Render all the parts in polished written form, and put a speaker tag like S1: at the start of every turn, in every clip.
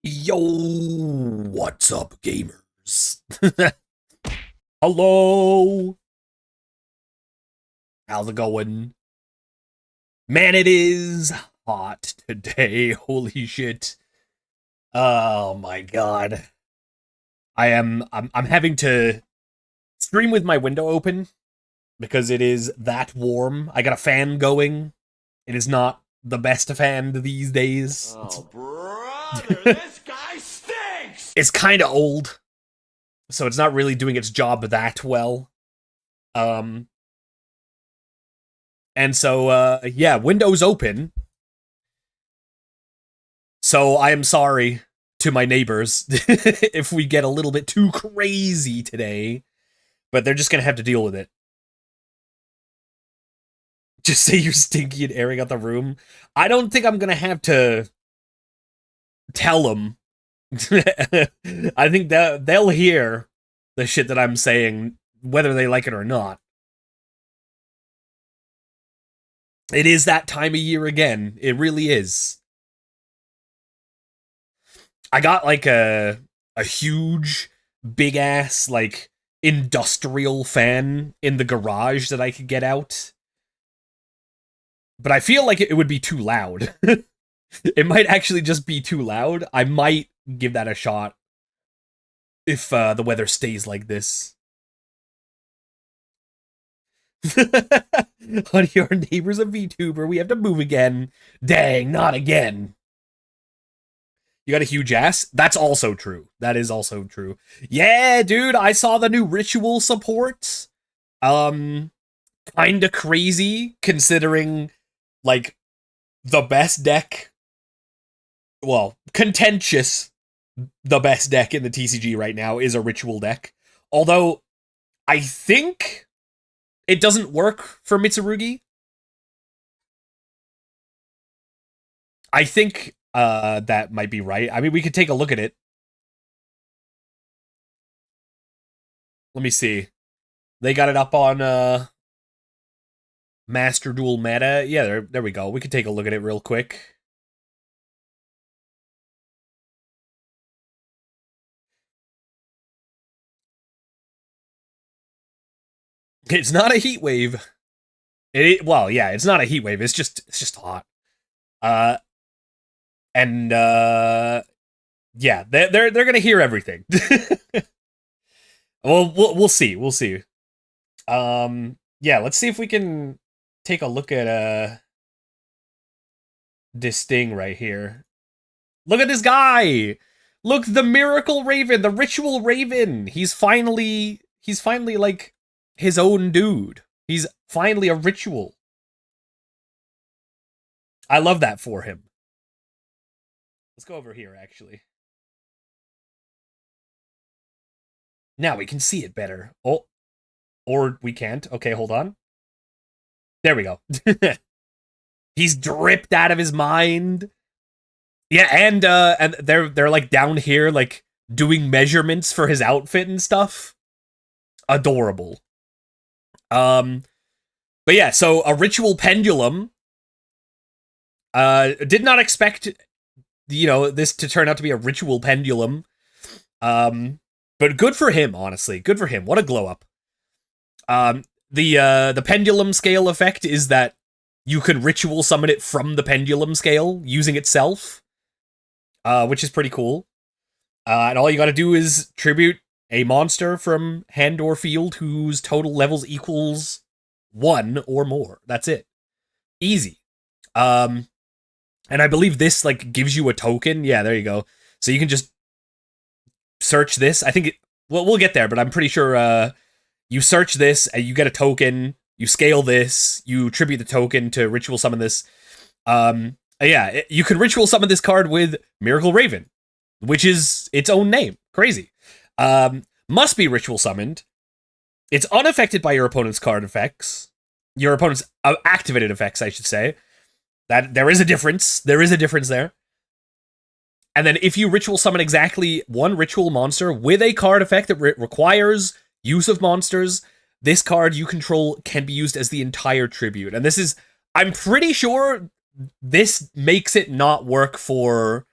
S1: Yo, what's up, gamers? Hello, how's it going? Man, it is hot today. Holy shit. Oh my god. I'm having to stream with my window open because it is that warm. I got a fan going. It is not the best fan these days.
S2: Oh, brother, this guy stinks!
S1: It's kind of old, so it's not really doing its job that well. Um And so, yeah, windows open. So I am sorry to my neighbors if we get a little bit too crazy today, but they're just gonna have to deal with it. Just say you're stinky and airing out the room. I don't think I'm gonna have to tell them. I think that they'll hear the shit that I'm saying, whether they like it or not. It is that time of year again. It really is. I got like a huge, big ass like industrial fan in the garage that I could get out. But I feel like it would be too loud. It might actually just be too loud. I might give that a shot if the weather stays like this. Honey, our neighbor's a VTuber. We have to move again. Dang, not again. You got a huge ass? That's also true. That is also true. Yeah, dude, I saw the new ritual support. Um, Kinda crazy considering, like, the best deck. Well, contentious. The best deck in the TCG right now is a ritual deck. Although, I think it doesn't work for Mitsurugi. I think that might be right. I mean, we could take a look at it. Let me see. They got it up on Master Duel Meta. Yeah, there we go. We could take a look at it real quick. It's not a heat wave. Well, yeah, it's not a heat wave. It's just hot. Uh, and yeah, they're gonna hear everything. Well, we'll see. We'll see. Yeah, let's see if we can take a look at this thing right here. Look at this guy. Look, the Miracle Raven, the Ritual Raven. He's finally like his own dude. He's finally a ritual. I love that for him. Let's go over here, actually. Now we can see it better. Oh, or we can't. Okay, hold on. There we go. He's dripped out of his mind. Yeah, and they're like down here, like doing measurements for his outfit and stuff. Adorable. Um, but yeah, so a ritual pendulum. Did not expect, this to turn out to be a ritual pendulum. But good for him, honestly. Good for him. What a glow up. The pendulum scale effect is that you can ritual summon it from the pendulum scale using itself, which is pretty cool. And all you got to do is tribute a monster from hand or field whose total levels equals 1 or more. That's it. Easy. And I believe this like gives you a token. Yeah, there you go. So you can just search this. I think we'll get there, but I'm pretty sure you search this and you get a token. You scale this. You tribute the token to ritual summon this. Yeah, you can ritual summon this card with Miracle Raven, which is its own name. Crazy. Must be ritual summoned. It's unaffected by your opponent's card effects. Your opponent's activated effects, I should say. That there is a difference. There is a difference there. And then if you ritual summon exactly one ritual monster with a card effect that requires use of monsters, this card you control can be used as the entire tribute. And this is, I'm pretty sure this makes it not work for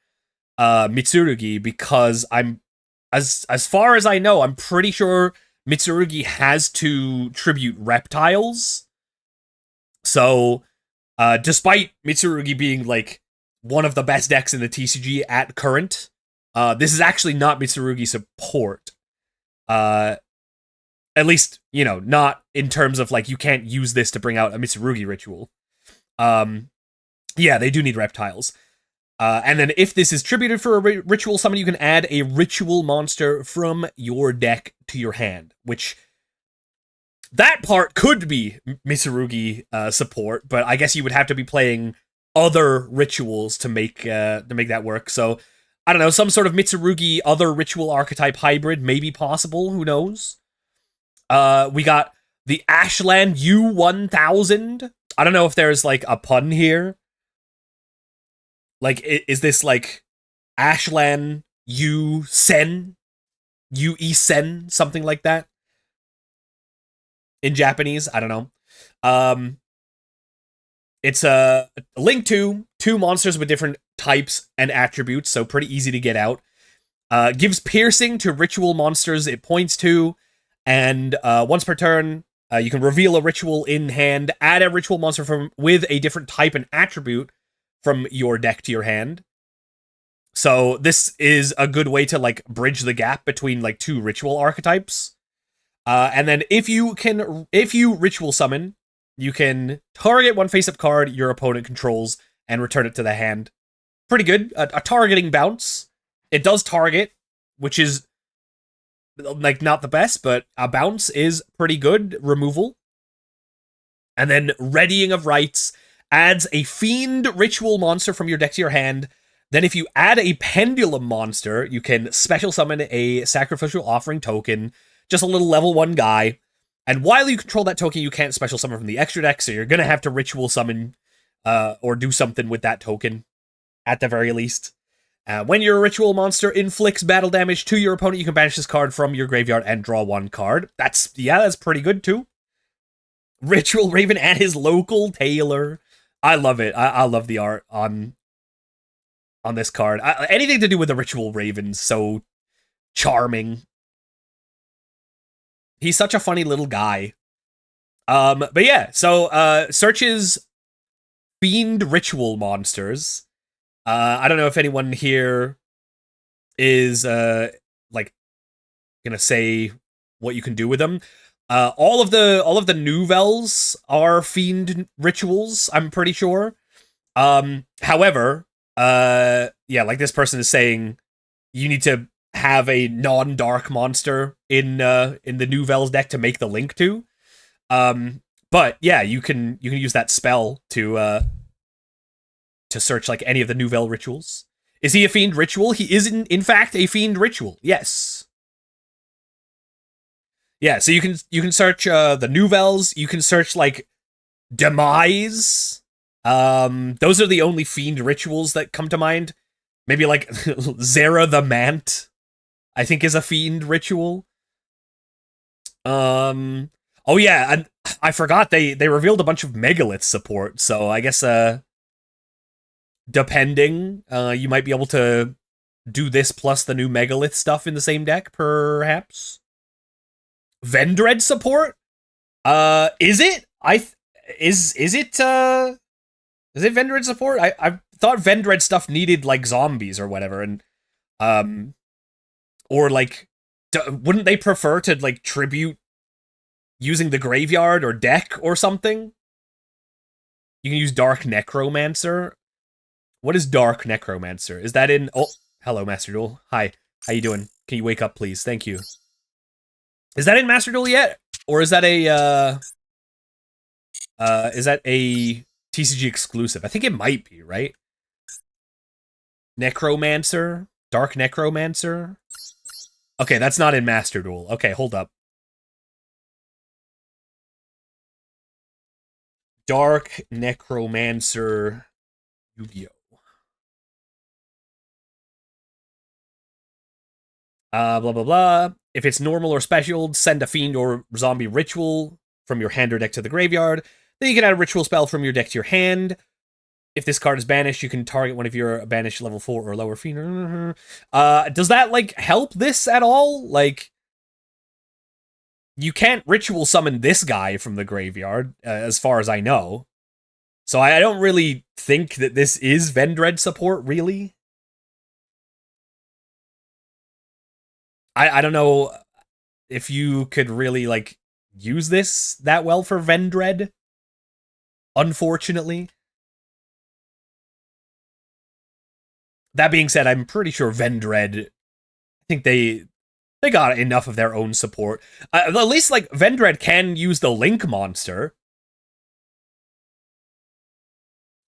S1: Mitsurugi because I'm as far as I know, I'm pretty sure Mitsurugi has to tribute reptiles. So, despite Mitsurugi being like one of the best decks in the TCG at current, this is actually not Mitsurugi support. Uh, at least, you know, not in terms of like you can't use this to bring out a Mitsurugi ritual. Yeah, they do need reptiles. And then if this is tributed for a ritual summon, you can add a ritual monster from your deck to your hand, which that part could be Mitsurugi support, but I guess you would have to be playing other rituals to make that work. So I don't know, some sort of Mitsurugi other ritual archetype hybrid may be possible. Who knows? We got the Ashland U1000. I don't know if there's like a pun here. Like, is this like Ashland U Sen? U-E Sen? Something like that? In Japanese? I don't know. It's a link to two monsters with different types and attributes, so pretty easy to get out. Gives piercing to ritual monsters it points to, and once per turn, you can reveal a ritual in hand, add a ritual monster with a different type and attribute from your deck to your hand. So this is a good way to like bridge the gap between like two ritual archetypes. And then if you ritual summon, you can target one face-up card your opponent controls and return it to the hand. Pretty good. A targeting bounce. It does target, which is like not the best, but a bounce is pretty good removal. And then Readying of Rites adds a fiend ritual monster from your deck to your hand. Then if you add a pendulum monster, you can special summon a sacrificial offering token, just a little level 1 guy. And while you control that token, you can't special summon from the extra deck, so you're going to have to ritual summon or do something with that token, at the very least. When your ritual monster inflicts battle damage to your opponent, you can banish this card from your graveyard and draw 1 card. That's pretty good too. Ritual Raven and his local tailor. I love it. I love the art on this card. Anything to do with the Ritual Raven, so charming. He's such a funny little guy. But yeah, so searches fiend ritual monsters. I don't know if anyone here is like gonna say what you can do with them. All of the nouvelles are fiend rituals, I'm pretty sure. However, yeah, like this person is saying, you need to have a non-dark monster in the nouvelles deck to make the link to. But yeah, you can use that spell to search like any of the nouvelle rituals. Is he a fiend ritual? He is in fact a fiend ritual. Yes. Yeah, so you can search the nouvelles. You can search like demise. Those are the only fiend rituals that come to mind. Maybe like Zera the Mant, I think, is a fiend ritual. Oh yeah, and I forgot they revealed a bunch of Megalith support, so I guess depending, you might be able to do this plus the new Megalith stuff in the same deck, perhaps. Vendread support? Is it? Is it Vendread support? I thought Vendread stuff needed like zombies or whatever, and or like wouldn't they prefer to like tribute using the graveyard or deck or something? You can use Dark Necromancer. What is Dark Necromancer? Is that in... Oh, hello, Master Duel. Hi. How you doing? Can you wake up, please? Thank you. Is that in Master Duel yet? Or is that a TCG exclusive? I think it might be, right? Necromancer? Dark Necromancer? Okay, that's not in Master Duel. Okay, hold up. Dark Necromancer Yugioh. Blah, blah, blah. If it's normal or special, send a fiend or zombie ritual from your hand or deck to the graveyard. Then you can add a ritual spell from your deck to your hand. If this card is banished, you can target one of your banished level 4 or lower fiend. Does that, like, help this at all? Like, you can't ritual summon this guy from the graveyard, as far as I know. So I don't really think that this is Vendread support, really. I don't know if you could really, like, use this that well for Vendread, unfortunately. That being said, I'm pretty sure Vendread, I think they got enough of their own support. At least, like, Vendread can use the Link monster.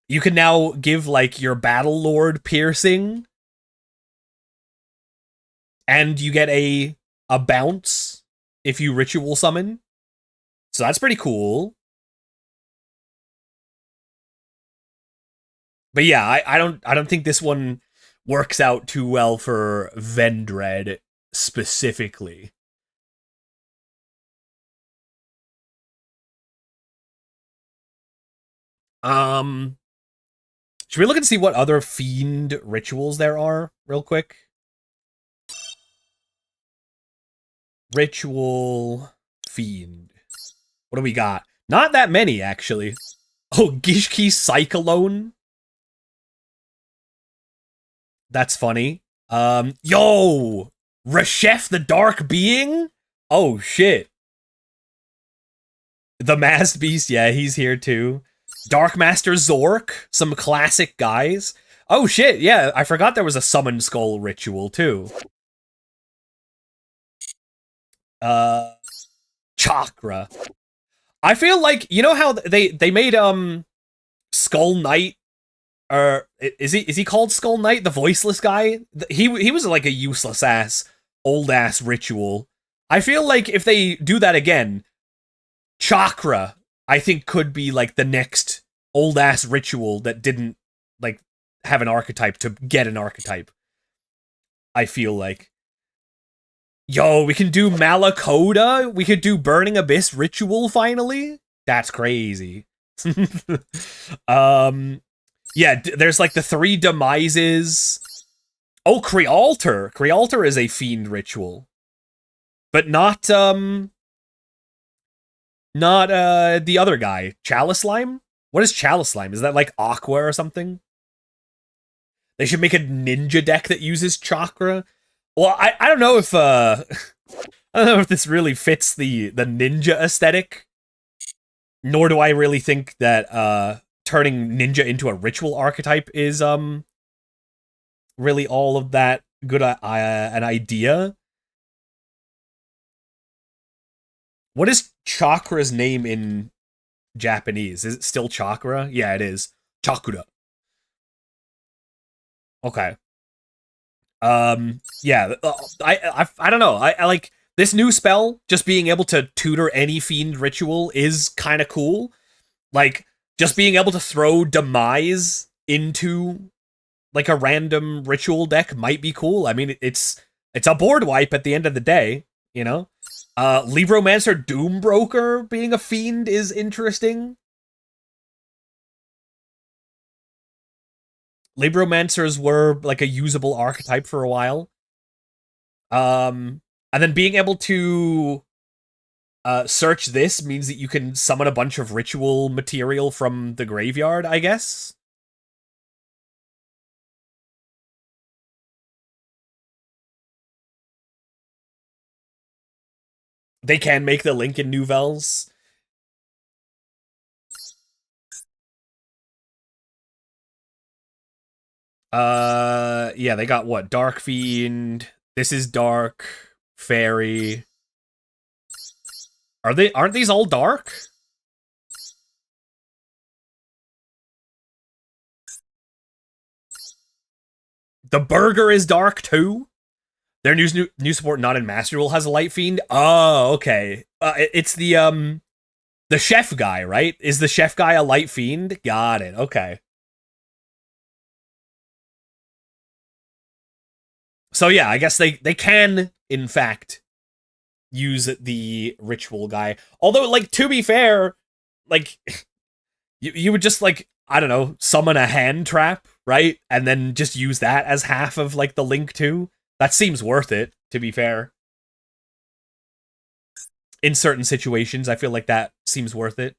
S1: You can now give, like, your Battle Lord piercing, and you get a bounce if you ritual summon. So that's pretty cool. But yeah, I don't think this one works out too well for Vendread specifically. Um, should we look and see what other fiend rituals there are real quick? Ritual fiend. What do we got? Not that many, actually. Oh, Gishki Cyclone. That's funny. Yo! Reshef the Dark Being? Oh, shit. The Masked Beast, yeah, he's here too. Dark Master Zork, some classic guys. Oh, shit, yeah, I forgot there was a Summon Skull ritual too. Chakra. I feel like, you know how they made, Skull Knight, or is he called Skull Knight, the voiceless guy? He was like a useless ass, old ass ritual. I feel like if they do that again, Chakra, I think, could be like the next old ass ritual that didn't, like, have an archetype to get an archetype. I feel like. Yo, we can do Malakoda. We could do Burning Abyss ritual finally. That's crazy. Yeah, there's like the 3 demises. Oh, Crealtar. Crealtar is a fiend ritual. But not the other guy. Chalice Slime? What is Chalice Slime? Is that like Aqua or something? They should make a ninja deck that uses Chakra. Well, I don't know if I don't know if this really fits the ninja aesthetic. Nor do I really think that turning ninja into a ritual archetype is really all of that good an idea. What is Chakra's name in Japanese? Is it still Chakra? Yeah, it is. Chakura. Okay. Yeah, I don't know. I like this new spell, just being able to tutor any fiend ritual is kind of cool. Like, just being able to throw Demise into, like, a random ritual deck might be cool. I mean, it's a board wipe at the end of the day, you know? Libromancer Doombroker being a fiend is interesting. Libromancers were, like, a usable archetype for a while. And then being able to search this means that you can summon a bunch of ritual material from the graveyard, I guess. They can make the link in Nouvelles. Yeah, they got what? Dark Fiend. This is Dark. Fairy. Aren't these all dark? The Burger is dark too? Their new support not in Master Duel has a Light Fiend? Oh, okay. It's the chef guy, right? Is the chef guy a Light Fiend? Got it. Okay. So yeah, I guess they can, in fact, use the ritual guy. Although, like, to be fair, like, you would just, like, I don't know, summon a hand trap, right? And then just use that as half of like the link too. That seems worth it, to be fair. In certain situations, I feel like that seems worth it.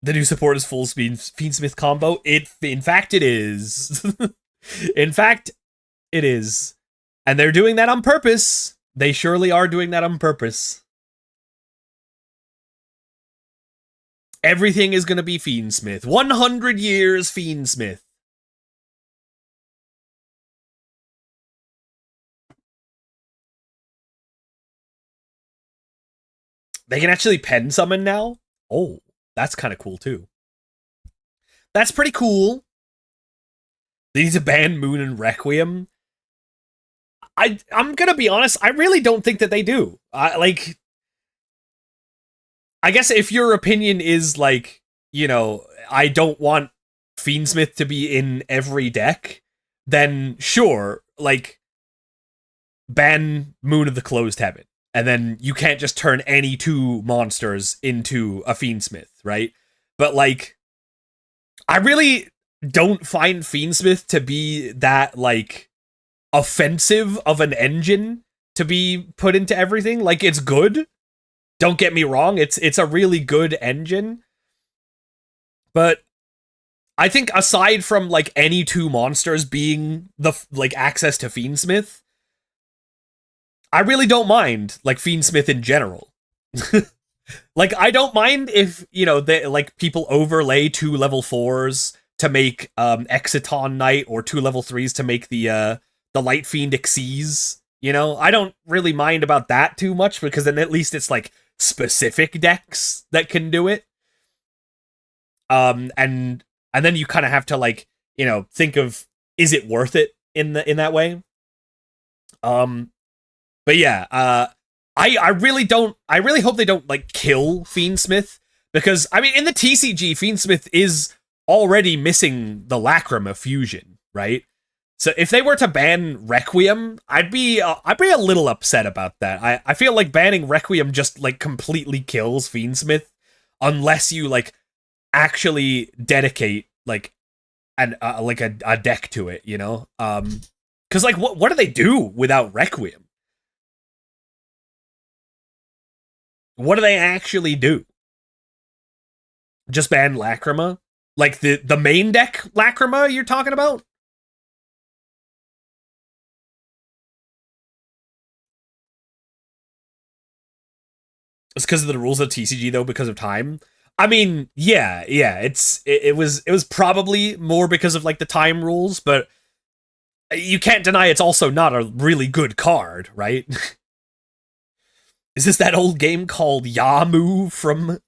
S1: The new support is full speed Fiendsmith combo. In fact, it is. In fact, it is. And they're doing that on purpose. They surely are doing that on purpose. Everything is going to be Fiendsmith. 100 years Fiendsmith. They can actually pen summon now? Oh, that's kind of cool too. That's pretty cool. They need to ban Moon and Requiem. I'm gonna be honest, I really don't think that they do. Like, I guess if your opinion is like, you know, I don't want Fiendsmith to be in every deck, then sure, like, ban Moon of the Closed Heaven. And then you can't just turn any two monsters into a Fiendsmith, right? But like, I really don't find Fiendsmith to be that like offensive of an engine to be put into everything. Like, it's good. Don't get me wrong, it's a really good engine. But I think aside from like any two monsters being the like access to Fiendsmith, I really don't mind like Fiendsmith in general. Like, I don't mind if, you know, they like people overlay 2 level 4s to make Exiton Knight, or 2 level 3s to make the Light Fiend Xyz. You know, I don't really mind about that too much, because then at least it's like specific decks that can do it. And then you kind of have to like, you know, think of, is it worth it in that way? But yeah, I really hope they don't like kill Fiendsmith, because I mean, in the TCG, Fiendsmith is already missing the Lacrima fusion, right? So if they were to ban Requiem, I'd be a little upset about that. I feel like banning Requiem just like completely kills Fiendsmith, unless you like actually dedicate like a deck to it, you know? Because like what do they do without Requiem? What do they actually do? Just ban Lacrima? Like the main deck Lacrima you're talking about? It's because of the rules of TCG though, because of time. I mean, yeah, it was probably more because of like the time rules, but you can't deny it's also not a really good card, right? Is this that old game called Yamu from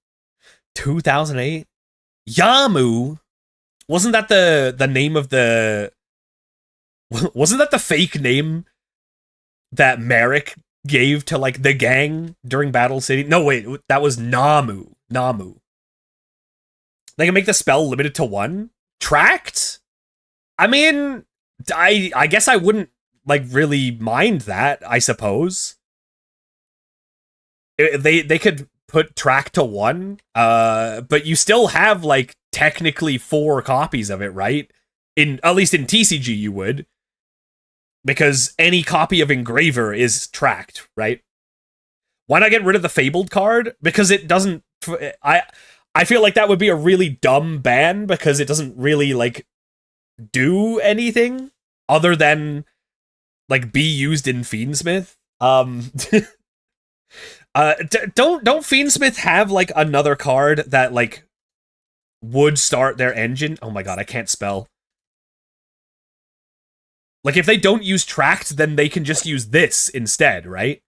S1: 2008? Yamu? Wasn't that the name of the... Wasn't that the fake name that Merrick gave to like the gang during Battle City? No, wait, that was Namu. Namu. They can make the spell limited to 1? Tracked? I mean, I guess I wouldn't like really mind that, I suppose. They could put track to 1, but you still have like technically 4 copies of it, right? In at least in TCG you would, because any copy of Engraver is tracked, right? Why not get rid of the Fabled card? Because it doesn't... I feel like that would be a really dumb ban, because it doesn't really like do anything other than like be used in Fiendsmith. Don't Fiendsmith have like another card that like would start their engine? Oh my god, I can't spell. Like, if they don't use tracked, then they can just use this instead, right?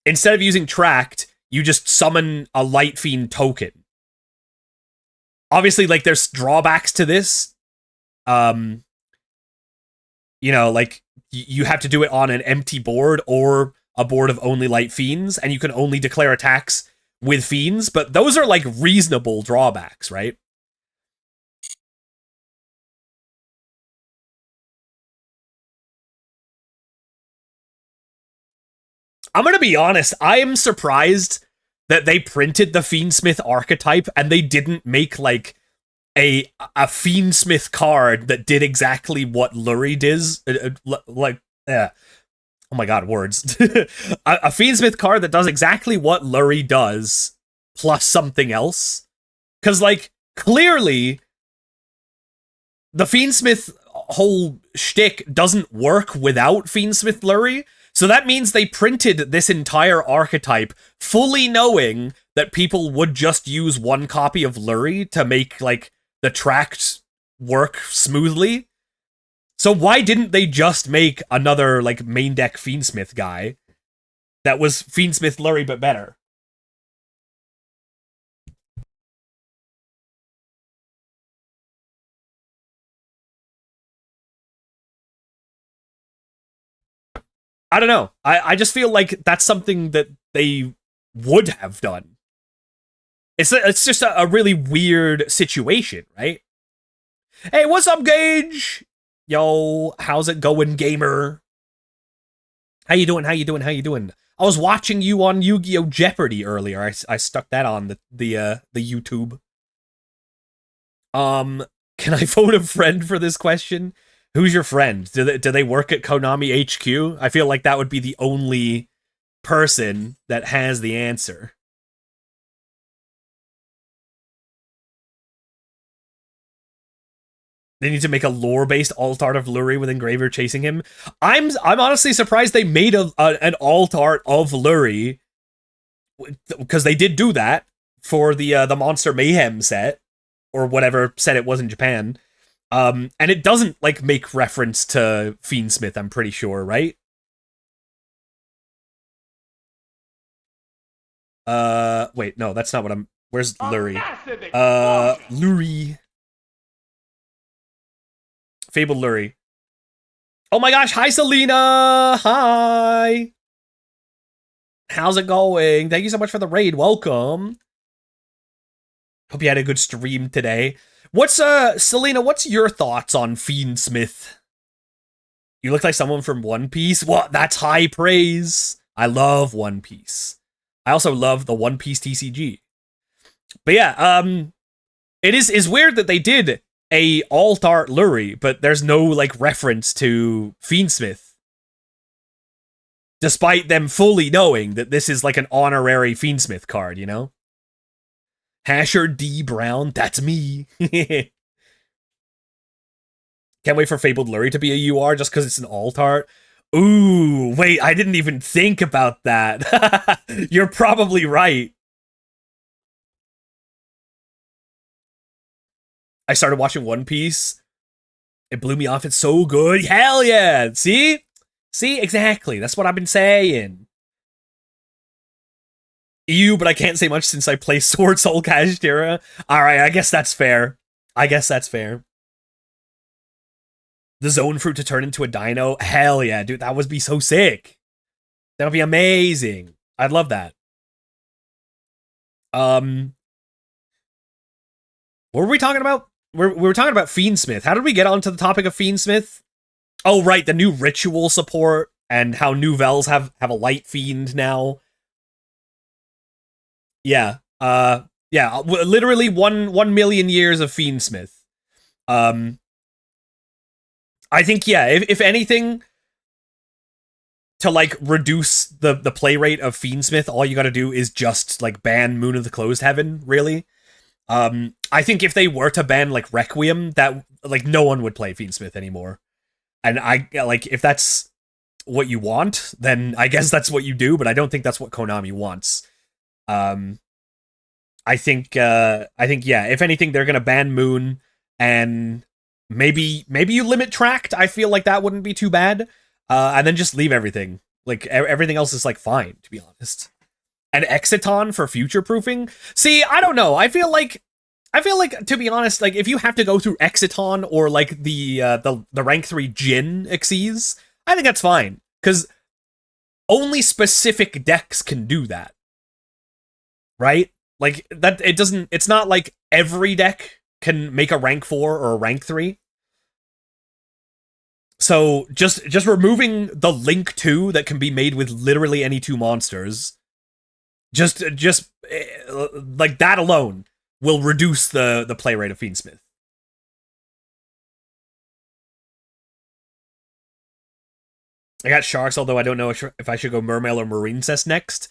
S1: Instead of using tracked, you just summon a Light Fiend token. Obviously, like, there's drawbacks to this. You know, like, you have to do it on an empty board or a board of only Light Fiends, and you can only declare attacks with Fiends, but those are, like, reasonable drawbacks, right? I'm gonna be honest, I am surprised that they printed the Fiendsmith archetype and they didn't make like a Fiendsmith card that did exactly what Lurie does. Oh my god, words. A Fiendsmith card that does exactly what Lurie does, plus something else. Because, like, clearly, the Fiendsmith whole shtick doesn't work without Fiendsmith Lurie. So that means they printed this entire archetype fully knowing that people would just use one copy of Lurie to make, like, the tract work smoothly. So why didn't they just make another, like, main deck Fiendsmith guy that was Fiendsmith Lurie but better? I don't know. I just feel like that's something that they would have done. It's just a really weird situation, right? Hey, what's up, Gage? Yo, how's it going, gamer? How you doing? How you doing? How you doing? I was watching you on Yu-Gi-Oh! Jeopardy earlier. I stuck that on the YouTube. Can I phone a friend for this question? Who's your friend? Do they work at Konami HQ? I feel like that would be the only person that has the answer. They need to make a lore-based alt art of Lurie with Engraver chasing him. I'm honestly surprised they made an alt art of Lurie, because they did do that for the Monster Mayhem set, or whatever set it was in Japan. And it doesn't, like, make reference to Fiendsmith, I'm pretty sure, right? Wait, no, that's not what I'm... Where's Lurie? Lurie. Fabled Lurie. Oh my gosh, hi Selena! Hi! How's it going? Thank you so much for the raid, welcome. Hope you had a good stream today. What's, Selena, what's your thoughts on Fiendsmith? You look like someone from One Piece? What? That's high praise. I love One Piece. I also love the One Piece TCG. But yeah, it is weird that they did a alt art Lurie, but there's no, like, reference to Fiendsmith. Despite them fully knowing that this is, like, an honorary Fiendsmith card, you know? Hasher D. Brown, that's me. Can't wait for Fabled Lurie to be a UR just because it's an alt art. Ooh, wait, I didn't even think about that. You're probably right. I started watching One Piece. It blew me off. It's so good. Hell yeah. See? See? Exactly. That's what I've been saying. Ew, but I can't say much since I play Sword Soul Kashtira. Alright, I guess that's fair. I guess that's fair. The Zone Fruit to turn into a dino? Hell yeah, dude. That would be so sick. That would be amazing. I'd love that. What were we talking about? We were talking about Fiendsmith. How did we get onto the topic of Fiendsmith? Oh, right, the new ritual support and how Nouvelles have a light fiend now. Yeah. Yeah, literally 1 million years of Fiendsmith. I think, yeah, if anything, to, like, reduce the play rate of Fiendsmith, all you gotta do is just, like, ban Moon of the Closed Heaven, really. I think if they were to ban, like, Requiem, that, like, no one would play Fiendsmith anymore. And like, if that's what you want, then I guess that's what you do, but I don't think that's what Konami wants. I think, yeah, if anything, they're gonna ban Moon, and maybe you limit Tract. I feel like that wouldn't be too bad. And then just leave everything. Like, everything else is, like, fine, to be honest. And Exiton for future-proofing? See, I don't know. I feel like, to be honest, like, if you have to go through Exiton or, like, the rank 3 Jin Xyz, I think that's fine. Because only specific decks can do that. Right? Like, that, it's not like every deck can make a rank 4 or a rank 3. So just removing the link 2 that can be made with literally any 2 monsters, just like that alone will reduce the play rate of Fiendsmith. I got Sharks, although I don't know if I should go Mermail or Marincess next.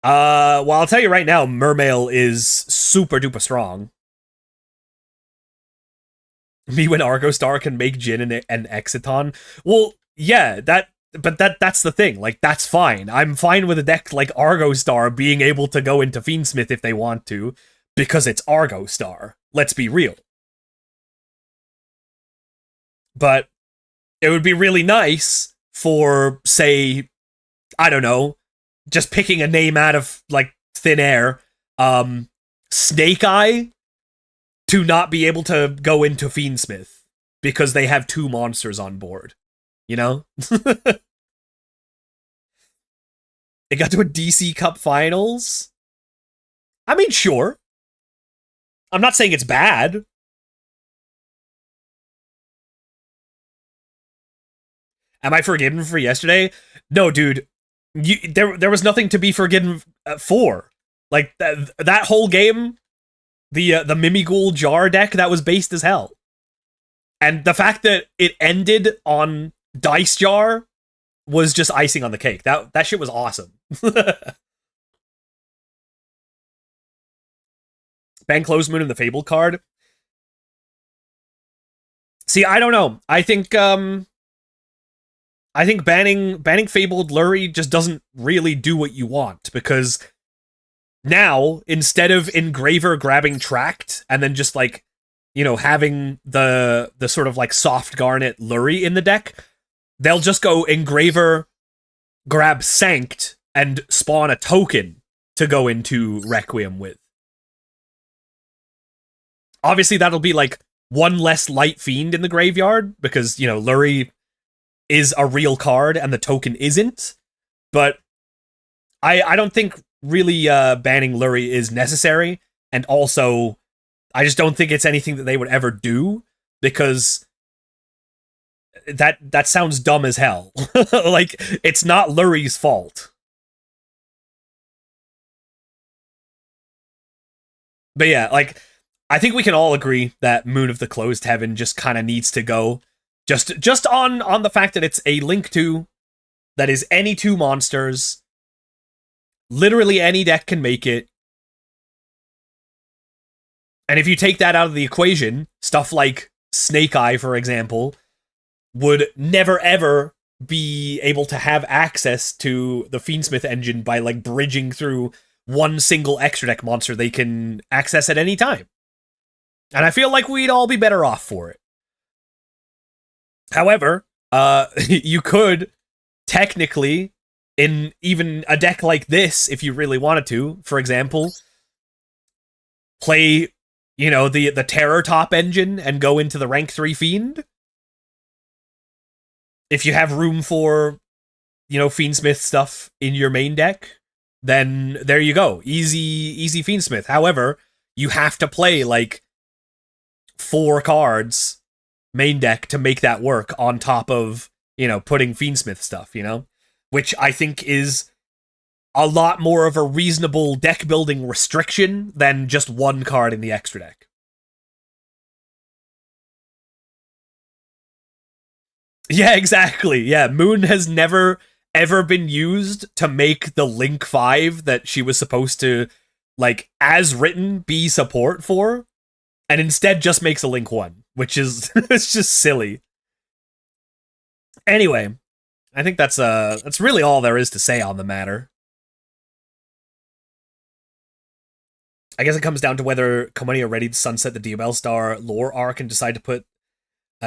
S1: Well, I'll tell you right now, Mermail is super duper strong. Me when Argostar can make Jin and Exiton. Well, yeah, that's the thing. Like, that's fine. I'm fine with a deck like Argostar being able to go into Fiendsmith if they want to, because it's Argostar. Let's be real. But it would be really nice for, say, I don't know, just picking a name out of, like, thin air, Snake Eye to not be able to go into Fiendsmith because they have 2 monsters on board. You know? It got to a DC Cup Finals. I mean, sure. I'm not saying it's bad. Am I forgiven for yesterday? No, dude. There was nothing to be forgiven for. Like, that whole game, the Mimighoul Jar deck, that was based as hell. And the fact that it ended on Dice Jar was just icing on the cake. That shit was awesome. Ban Closed Moon and the Fable card. See, I don't know. I think banning Fabled Lurie just doesn't really do what you want, because now, instead of Engraver grabbing Tract and then just, like, you know, having the sort of like soft Garnet Lurie in the deck, they'll just go Engraver, grab Sanct, and spawn a token to go into Requiem with. Obviously, that'll be like one less Light Fiend in the graveyard, because, you know, Lurie is a real card and the token isn't. But I don't think really banning Lurie is necessary, and also I just don't think it's anything that they would ever do, because that sounds dumb as hell. Like, it's not Lurie's fault. But yeah, like, I think we can all agree that Moon of the Closed Heaven just kind of needs to go. Just on the fact that it's a Link 2 that is any 2 monsters. Literally any deck can make it. And if you take that out of the equation, stuff like Snake Eye, for example, would never ever be able to have access to the Fiendsmith engine by, like, bridging through one single extra deck monster they can access at any time. And I feel like we'd all be better off for it. However, you could technically, in even a deck like this, if you really wanted to, for example, play, you know, the Terror Top engine and go into the rank 3 Fiend. If you have room for, you know, Fiendsmith stuff in your main deck, then there you go. Easy Fiendsmith. However, you have to play, like, 4 cards main deck to make that work, on top of, you know, putting Fiendsmith stuff, you know? Which I think is a lot more of a reasonable deck building restriction than just 1 card in the extra deck. Yeah, exactly. Yeah, Moon has never ever been used to make the Link 5 that she was supposed to, like, as written, be support for, and instead just makes a Link 1, which is it's just silly. Anyway, I think that's really all there is to say on the matter. I guess it comes down to whether Company are ready to sunset the Diabell Star lore arc and decide to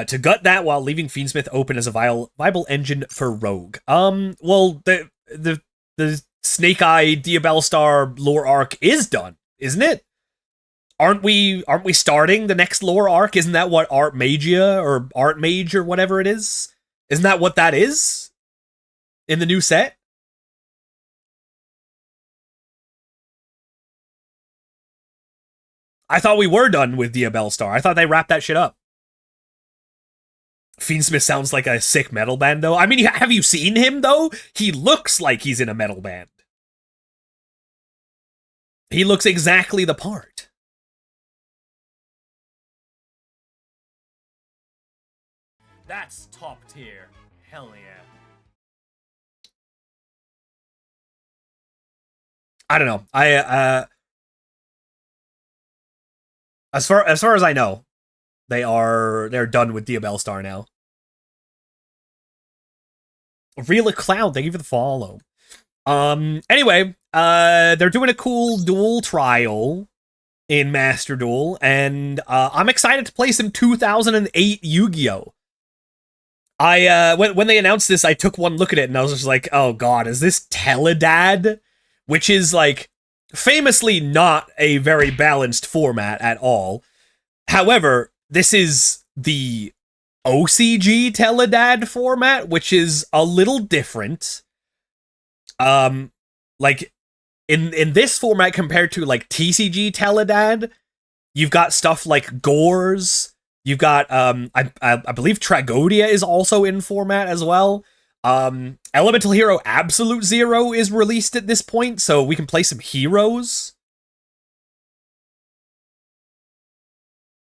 S1: to gut that while leaving Fiendsmith open as a viable engine for Rogue. Well, the Snake Eye Diabell Star lore arc is done, isn't it? Aren't we starting the next lore arc? Isn't that what Art Magia or Art Mage or whatever it is? Isn't that what that is in the new set? I thought we were done with Diabell Star. I thought they wrapped that shit up. Fiendsmith sounds like a sick metal band, though. I mean, have you seen him, though? He looks like he's in a metal band. He looks exactly the part.
S2: That's top tier. Hell yeah.
S1: I don't know. As far as I know, they're done with Diabell Star now. Real Cloud, thank you for the follow. Anyway, they're doing a cool duel trial in Master Duel, and I'm excited to play some 2008 Yu-Gi-Oh! When they announced this, I took one look at it and I was just like, oh god, is this Teledad? Which is like famously not a very balanced format at all. However, this is the OCG Teledad format, which is a little different. Like in this format compared to like TCG Teledad, you've got stuff like Gores. You've got I believe Tragodia is also in format as well. Elemental Hero Absolute Zero is released at this point, so we can play some heroes.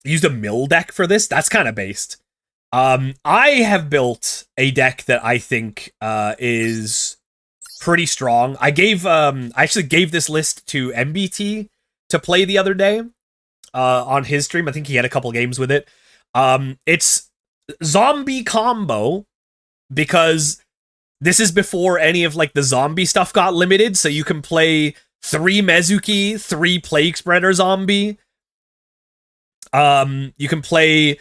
S1: Used a mill deck for this. That's kind of based. I have built a deck that I think is pretty strong. I actually gave this list to MBT to play the other day on his stream. I think he had a couple games with it. It's zombie combo because this is before any of like the zombie stuff got limited, so you can play 3 Mezuki, 3 Plague Spreader zombie. You can play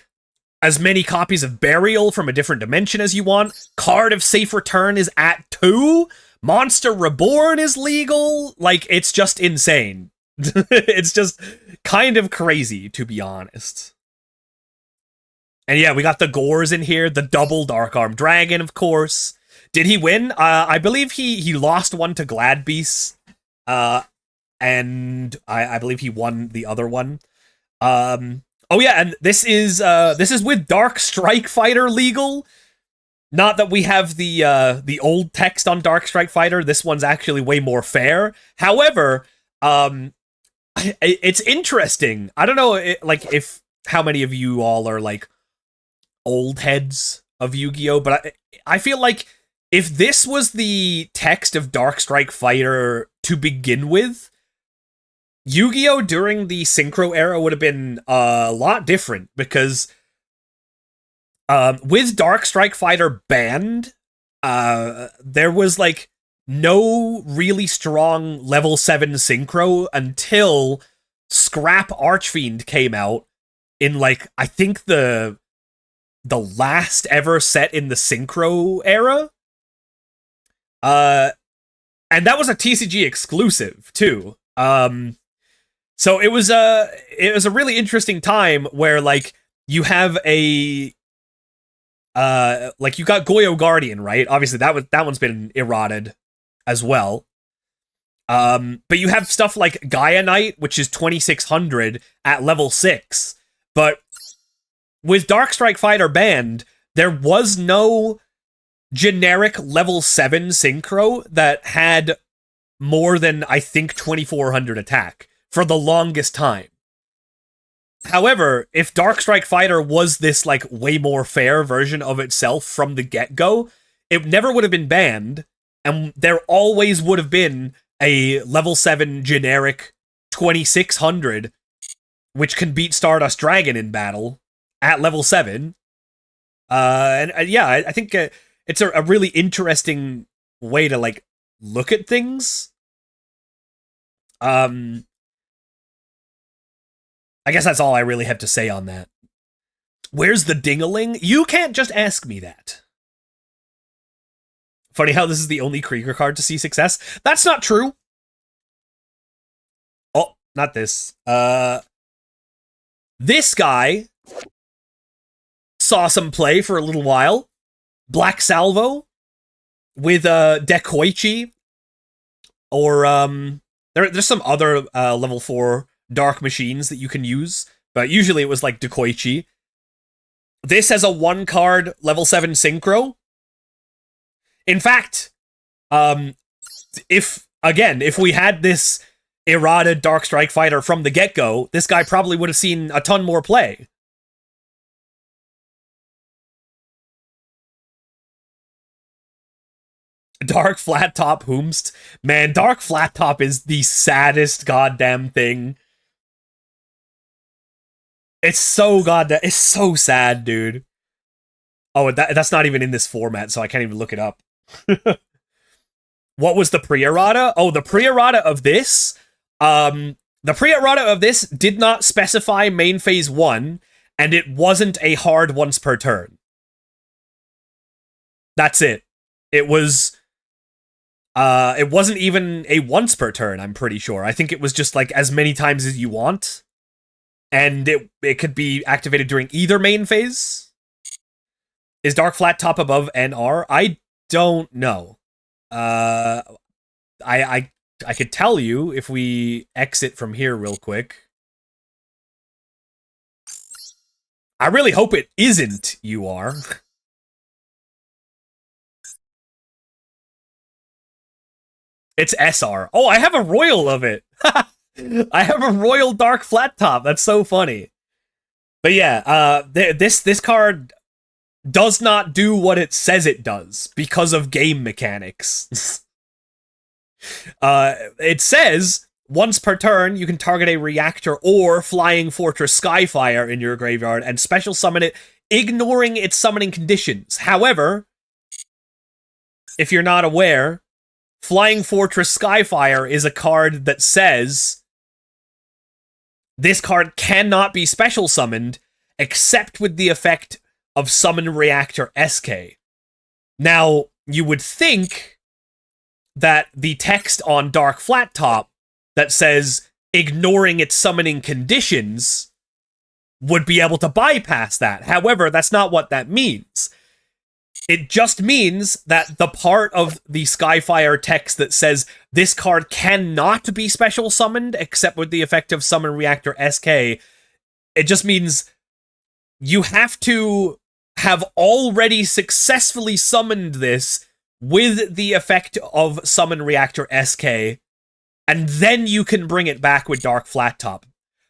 S1: as many copies of Burial from a different dimension as you want. Card of Safe Return is at 2. Monster Reborn is legal. Like, it's just insane. It's just kind of crazy, to be honest. And yeah, we got the Gores in here, the double Dark Arm Dragon, of course. Did he win? I believe he lost one to Gladbeast. And I believe he won the other one. Oh yeah, and this is with Dark Strike Fighter legal. Not that we have the old text on Dark Strike Fighter. This one's actually way more fair. However, it's interesting. I don't know, if how many of you all are like old heads of Yu-Gi-Oh, but I feel like if this was the text of Dark Strike Fighter to begin with, Yu-Gi-Oh during the Synchro era would have been a lot different, because with Dark Strike Fighter banned, there was like no really strong level 7 Synchro until Scrap Archfiend came out in like, I think the last ever set in the Synchro era. And that was a TCG exclusive too. So it was a really interesting time where like you have a like you got Goyo Guardian, right? Obviously that one's been eroded as well. But you have stuff like Gaia Knight, which is 2600 at level 6. But with Dark Strike Fighter banned, there was no generic level 7 Synchro that had more than, I think, 2400 attack for the longest time. However, if Dark Strike Fighter was this like way more fair version of itself from the get-go, it never would have been banned, and there always would have been a level 7 generic 2600 which can beat Stardust Dragon in battle at level 7. And yeah, I think it's a really interesting way to like look at things. I guess that's all I really have to say on that. Where's the ding-a-ling? You can't just ask me that. Funny how this is the only Krieger card to see success. That's not true. Oh, not this. This guy saw some play for a little while. Black Salvo with Dekoichi, or there's some other level 4 dark machines that you can use, but usually it was like Dekoichi. this as a 1-card level 7 synchro. In fact, if we had this errata Dark Strike Fighter from the get-go, this guy probably would have seen a ton more play. Dark Flat Top Whomst. Man, Dark Flat Top is the saddest goddamn thing. It's so sad, dude. Oh, that's not even in this format, so I can't even look it up. What was the pre-errata? Oh, the pre-errata of this? The pre-errata of this did not specify main phase 1, and it wasn't a hard once per turn. That's it. It was... it wasn't even a once per turn, I'm pretty sure. I think it was just, like, as many times as you want. And it could be activated during either main phase. Is Dark Flat Top above NR? I don't know. I could tell you if we exit from here real quick. I really hope it isn't, you are. It's SR. Oh, I have a royal of it. I have a royal Dark Flat Top. That's so funny. But yeah, this card does not do what it says it does because of game mechanics. It says, once per turn, you can target a reactor or Flying Fortress Skyfire in your graveyard and special summon it, ignoring its summoning conditions. However, if you're not aware, Flying Fortress Skyfire is a card that says this card cannot be special summoned except with the effect of Summon Reactor SK. Now, you would think that the text on Dark Flat Top that says ignoring its summoning conditions would be able to bypass that. However, that's not what that means. It just means that the part of the Skyfire text that says this card cannot be special summoned except with the effect of Summon Reactor SK, it just means you have to have already successfully summoned this with the effect of Summon Reactor SK, and then you can bring it back with Dark Flat Top.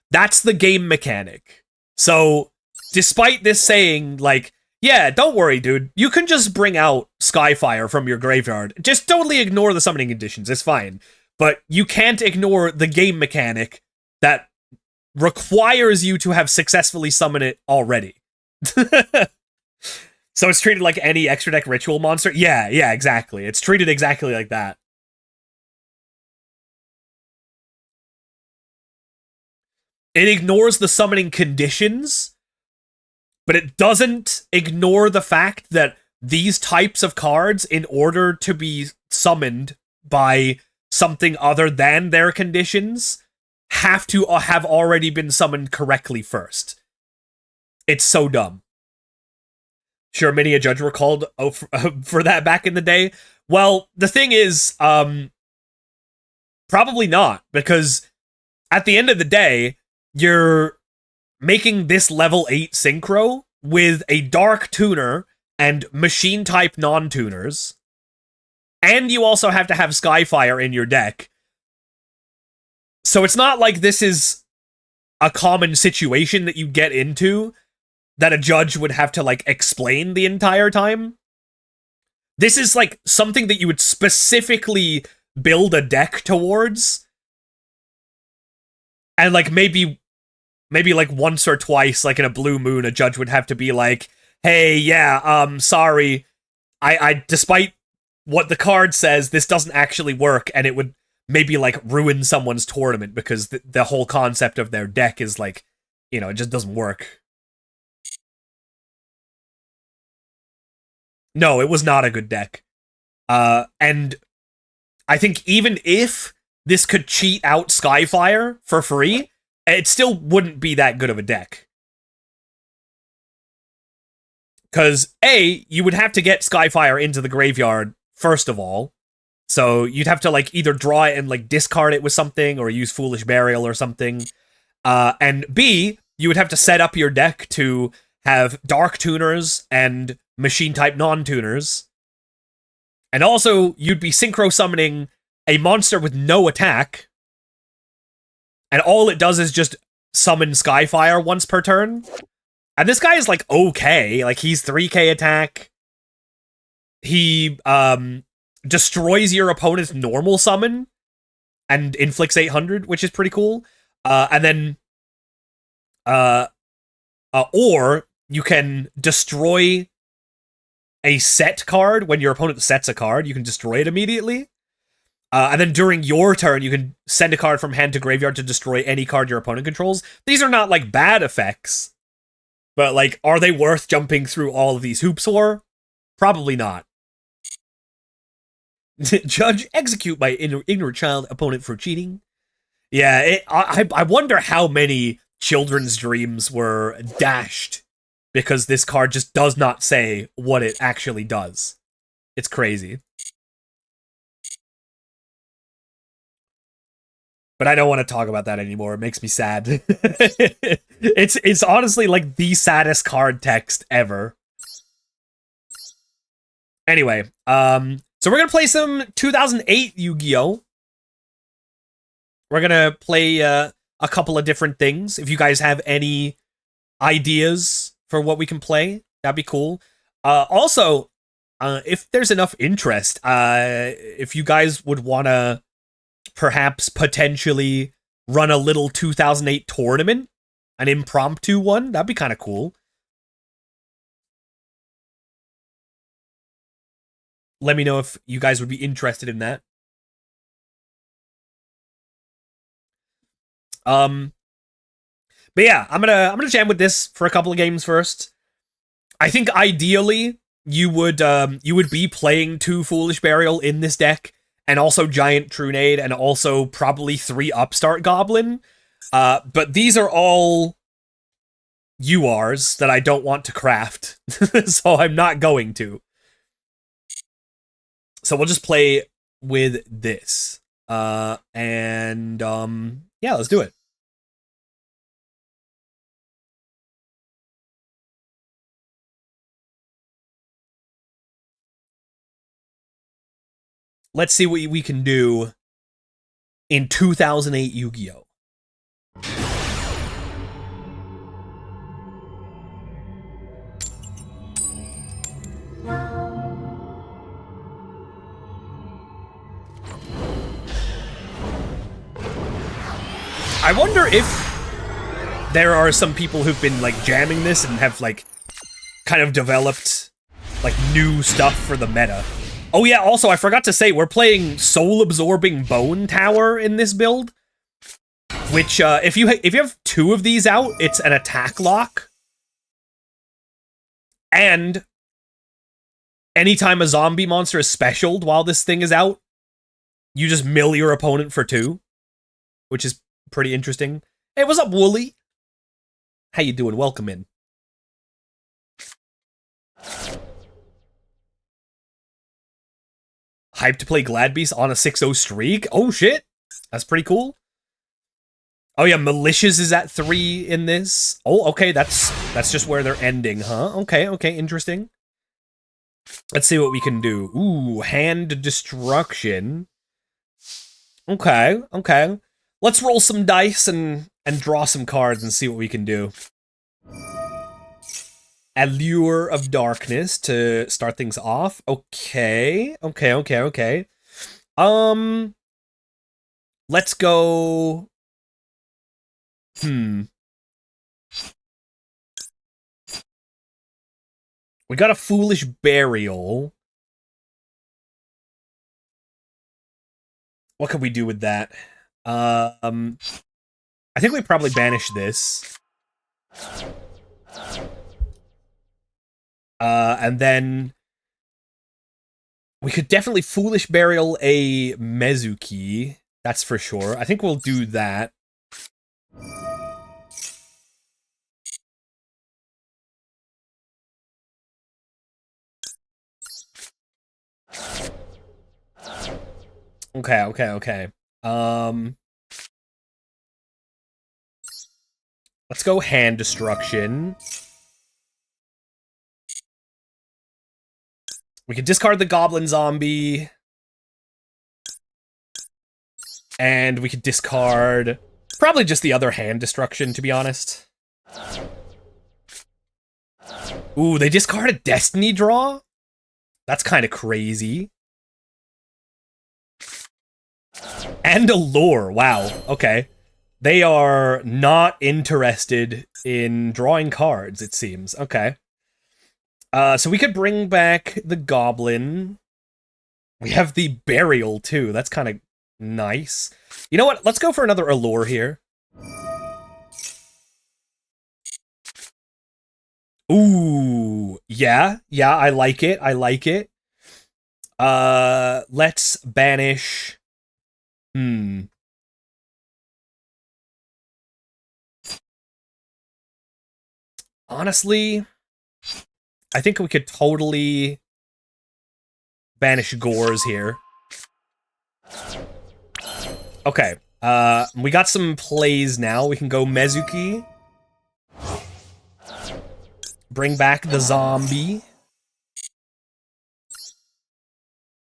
S1: That's the game mechanic. So, despite this saying, like, yeah, don't worry, dude. You can just bring out Skyfire from your graveyard. Just totally ignore the summoning conditions. It's fine. But you can't ignore the game mechanic that requires you to have successfully summoned it already. So it's treated like any extra deck ritual monster? Yeah, exactly. It's treated exactly like that. It ignores the summoning conditions, but it doesn't ignore the fact that these types of cards, in order to be summoned by something other than their conditions, have to have already been summoned correctly first. It's so dumb. Sure, many a judge were called for that back in the day. Well, the thing is, probably not, because at the end of the day, you're making this level 8 synchro with a dark tuner and machine type non-tuners, and you also have to have Skyfire in your deck. So it's not like this is a common situation that you get into that a judge would have to, like, explain the entire time. This is, like, something that you would specifically build a deck towards. And, like, maybe like once or twice, like in a blue moon, a judge would have to be like, hey, yeah, sorry, I despite what the card says, this doesn't actually work, and it would maybe, like, ruin someone's tournament because the whole concept of their deck is, like, you know, it just doesn't work. No, it was not a good deck. And I think even if this could cheat out Skyfire for free, it still wouldn't be that good of a deck. Because, A, you would have to get Skyfire into the graveyard, first of all. So you'd have to, like, either draw it and, like, discard it with something, or use Foolish Burial or something. And B, you would have to set up your deck to have dark tuners and machine type non-tuners. And also, you'd be synchro summoning a monster with no attack. And all it does is just summon Skyfire once per turn. And this guy is, like, okay. Like, he's 3k attack. He, destroys your opponent's normal summon and inflicts 800, which is pretty cool. And then, or you can destroy a set card when your opponent sets a card. You can destroy it immediately. And then during your turn, you can send a card from hand to graveyard to destroy any card your opponent controls. These are not, like, bad effects. But, like, are they worth jumping through all of these hoops for? Probably not. Judge, execute my ignorant child opponent for cheating. Yeah, I wonder how many children's dreams were dashed because this card just does not say what it actually does. It's crazy. But I don't want to talk about that anymore. It makes me sad. It's honestly like the saddest card text ever. Anyway, so we're gonna play some 2008 Yu-Gi-Oh! We're gonna play a couple of different things. If you guys have any ideas for what we can play, that'd be cool. Also, if there's enough interest, if you guys would want to perhaps potentially run a little 2008 tournament, an impromptu one, that'd be kind of cool. Let me know if you guys would be interested in that. But yeah, I'm gonna jam with this for a couple of games first. I think ideally you would be playing 2 Foolish Burial in this deck, and also Giant Trunade, and also probably 3 Upstart Goblin. But these are all URs that I don't want to craft, so I'm not going to. So we'll just play with this. Yeah, let's do it. Let's see what we can do in 2008 Yu-Gi-Oh! I wonder if there are some people who've been, like, jamming this and have, like, kind of developed, like, new stuff for the meta. Oh yeah, also, I forgot to say, we're playing Soul-Absorbing Bone Tower in this build, which, if you have 2 of these out, it's an attack lock. And anytime a zombie monster is specialed while this thing is out, you just mill your opponent for 2, which is pretty interesting. Hey, what's up, Wooly? How you doing? Welcome in. Hyped to play Gladbeast on a 6-0 streak? Oh, shit. That's pretty cool. Oh, yeah, Malicious is at 3 in this. Oh, okay, that's just where they're ending, huh? Okay, interesting. Let's see what we can do. Ooh, Hand Destruction. Okay. Let's roll some dice and draw some cards and see what we can do. Allure of Darkness to start things off. Okay. Let's go. We got a Foolish Burial. What can we do with that? I think we probably banish this. And then we could definitely Foolish Burial a Mezuki. That's for sure. I think we'll do that. Okay. Let's go Hand Destruction. We could discard the Goblin Zombie. And we could discard probably just the other hand destruction, to be honest. Ooh, they discard a Destiny draw? That's kind of crazy. And a lure. Wow. Okay. They are not interested in drawing cards, it seems. Okay. So we could bring back the Goblin. We have the Burial, too. That's kind of nice. You know what? Let's go for another Allure here. Ooh. Yeah. Yeah, I like it. I like it. Let's banish... Honestly, I think we could totally banish Gores here. Okay. We got some plays now. We can go Mezuki. Bring back the zombie.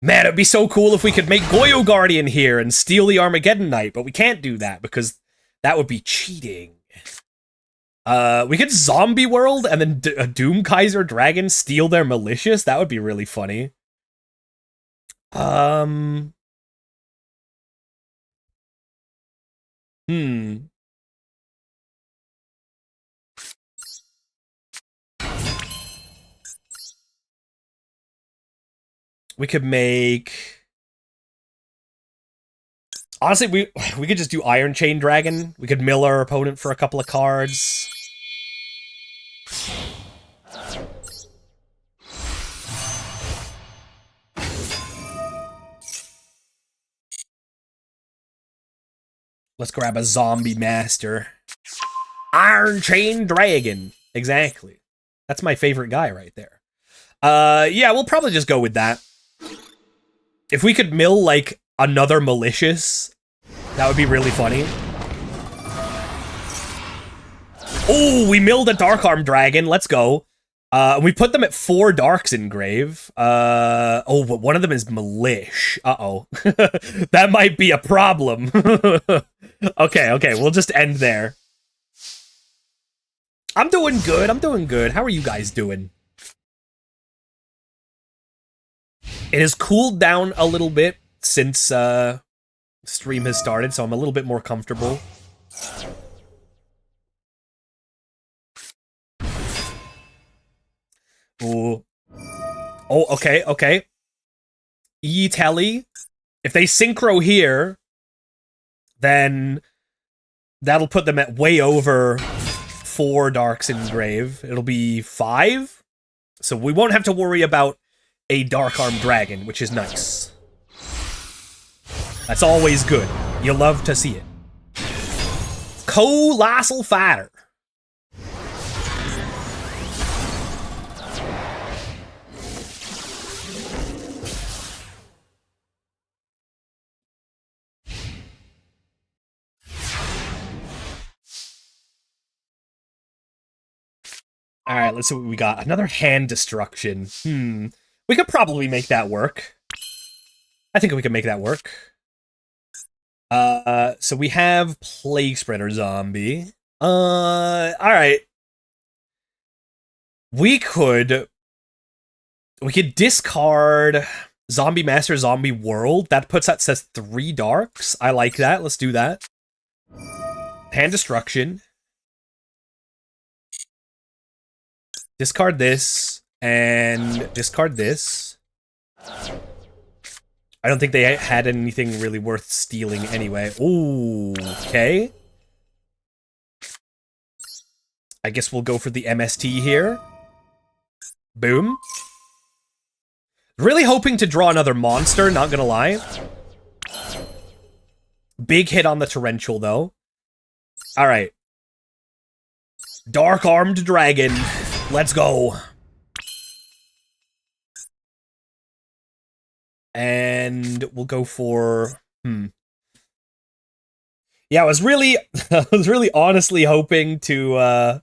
S1: Man, it'd be so cool if we could make Goyo Guardian here and steal the Armageddon Knight, but we can't do that because that would be cheating. We could Zombie World and then a Doom Kaiser Dragon steal their Malicious. That would be really funny. We could make... Honestly, we could just do Iron Chain Dragon. We could mill our opponent for a couple of cards. Let's grab a Zombie Master. Iron Chain Dragon. Exactly. That's my favorite guy right there. Yeah, we'll probably just go with that. If we could mill, like, another Malicious, that would be really funny. Oh, we milled a Dark Arm Dragon. Let's go. We put them at 4 Darks in Grave. Oh, but one of them is Malish. Uh-oh. That might be a problem. Okay, we'll just end there. I'm doing good, I'm doing good. How are you guys doing? It has cooled down a little bit since stream has started, so I'm a little bit more comfortable. Ooh. Oh, okay. E-Telly. If they synchro here, then that'll put them at way over 4 Darks in Grave. It'll be 5. So we won't have to worry about a Dark Arm Dragon, which is nice. That's always good. You love to see it. Colossal Fighter. Alright, let's see what we got. Another hand destruction. We could probably make that work. I think we can make that work. So we have Plague Spreader Zombie. Alright. We could discard Zombie Master Zombie World. That puts that says 3 Darks. I like that. Let's do that. Hand destruction. Discard this, and discard this. I don't think they had anything really worth stealing anyway. Ooh, okay. I guess we'll go for the MST here. Boom. Really hoping to draw another monster, not gonna lie. Big hit on the Torrential, though. Alright. Dark-Armed Dragon. Let's go. And we'll go for... Yeah, I was really honestly hoping to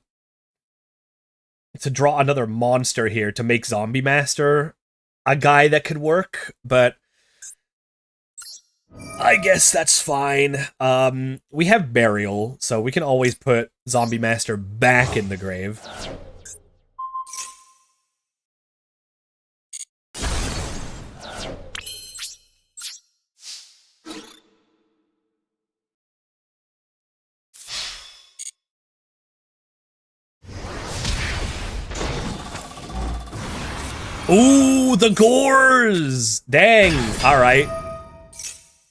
S1: draw another monster here to make Zombie Master a guy that could work, but I guess that's fine. We have Burial, so we can always put Zombie Master back in the grave. Ooh, the gores! Dang. Alright.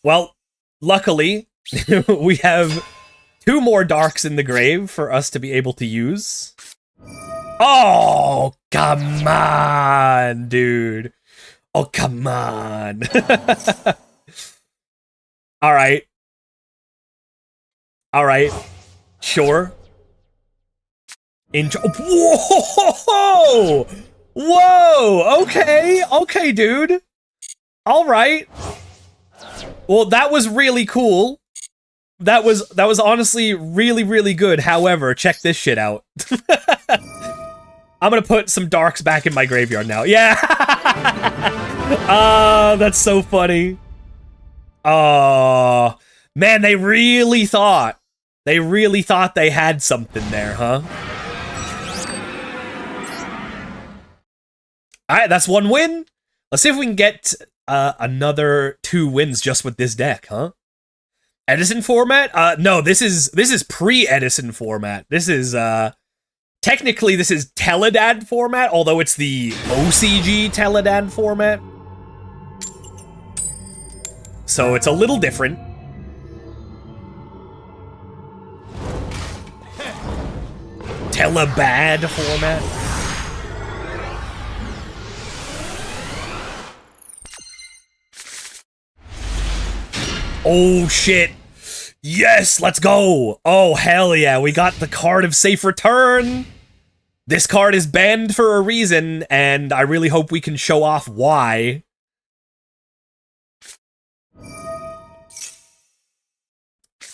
S1: Well, luckily, we have 2 more darks in the grave for us to be able to use. Oh, come on, dude. Oh, come on. Alright. Alright. Sure. Whoa! Whoa! Okay, okay, dude. Alright. Well, that was really cool. That was honestly really, really good. However, check this shit out. I'm gonna put some darks back in my graveyard now. Yeah! That's so funny. Oh, man, they really thought they had something there, huh? Alright, that's 1 win. Let's see if we can get another 2 wins just with this deck, huh? Edison format? No, this is pre-Edison format. This is technically this is Teledad format, although it's the OCG Teledad format. So it's a little different. Telebad format. Oh shit. Yes, let's go. Oh hell yeah, we got the card of safe return. This card is banned for a reason, and I really hope we can show off why.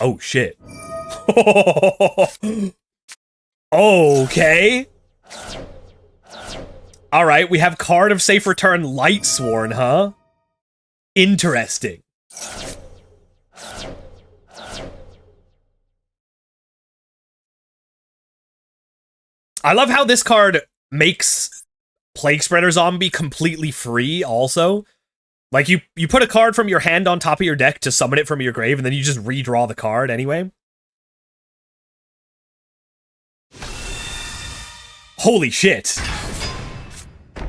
S1: Oh shit. Okay. Alright, we have card of safe return Lightsworn, huh? Interesting. I love how this card makes Plague Spreader Zombie completely free also. Like, you put a card from your hand on top of your deck to summon it from your grave, and then you just redraw the card anyway. Holy shit.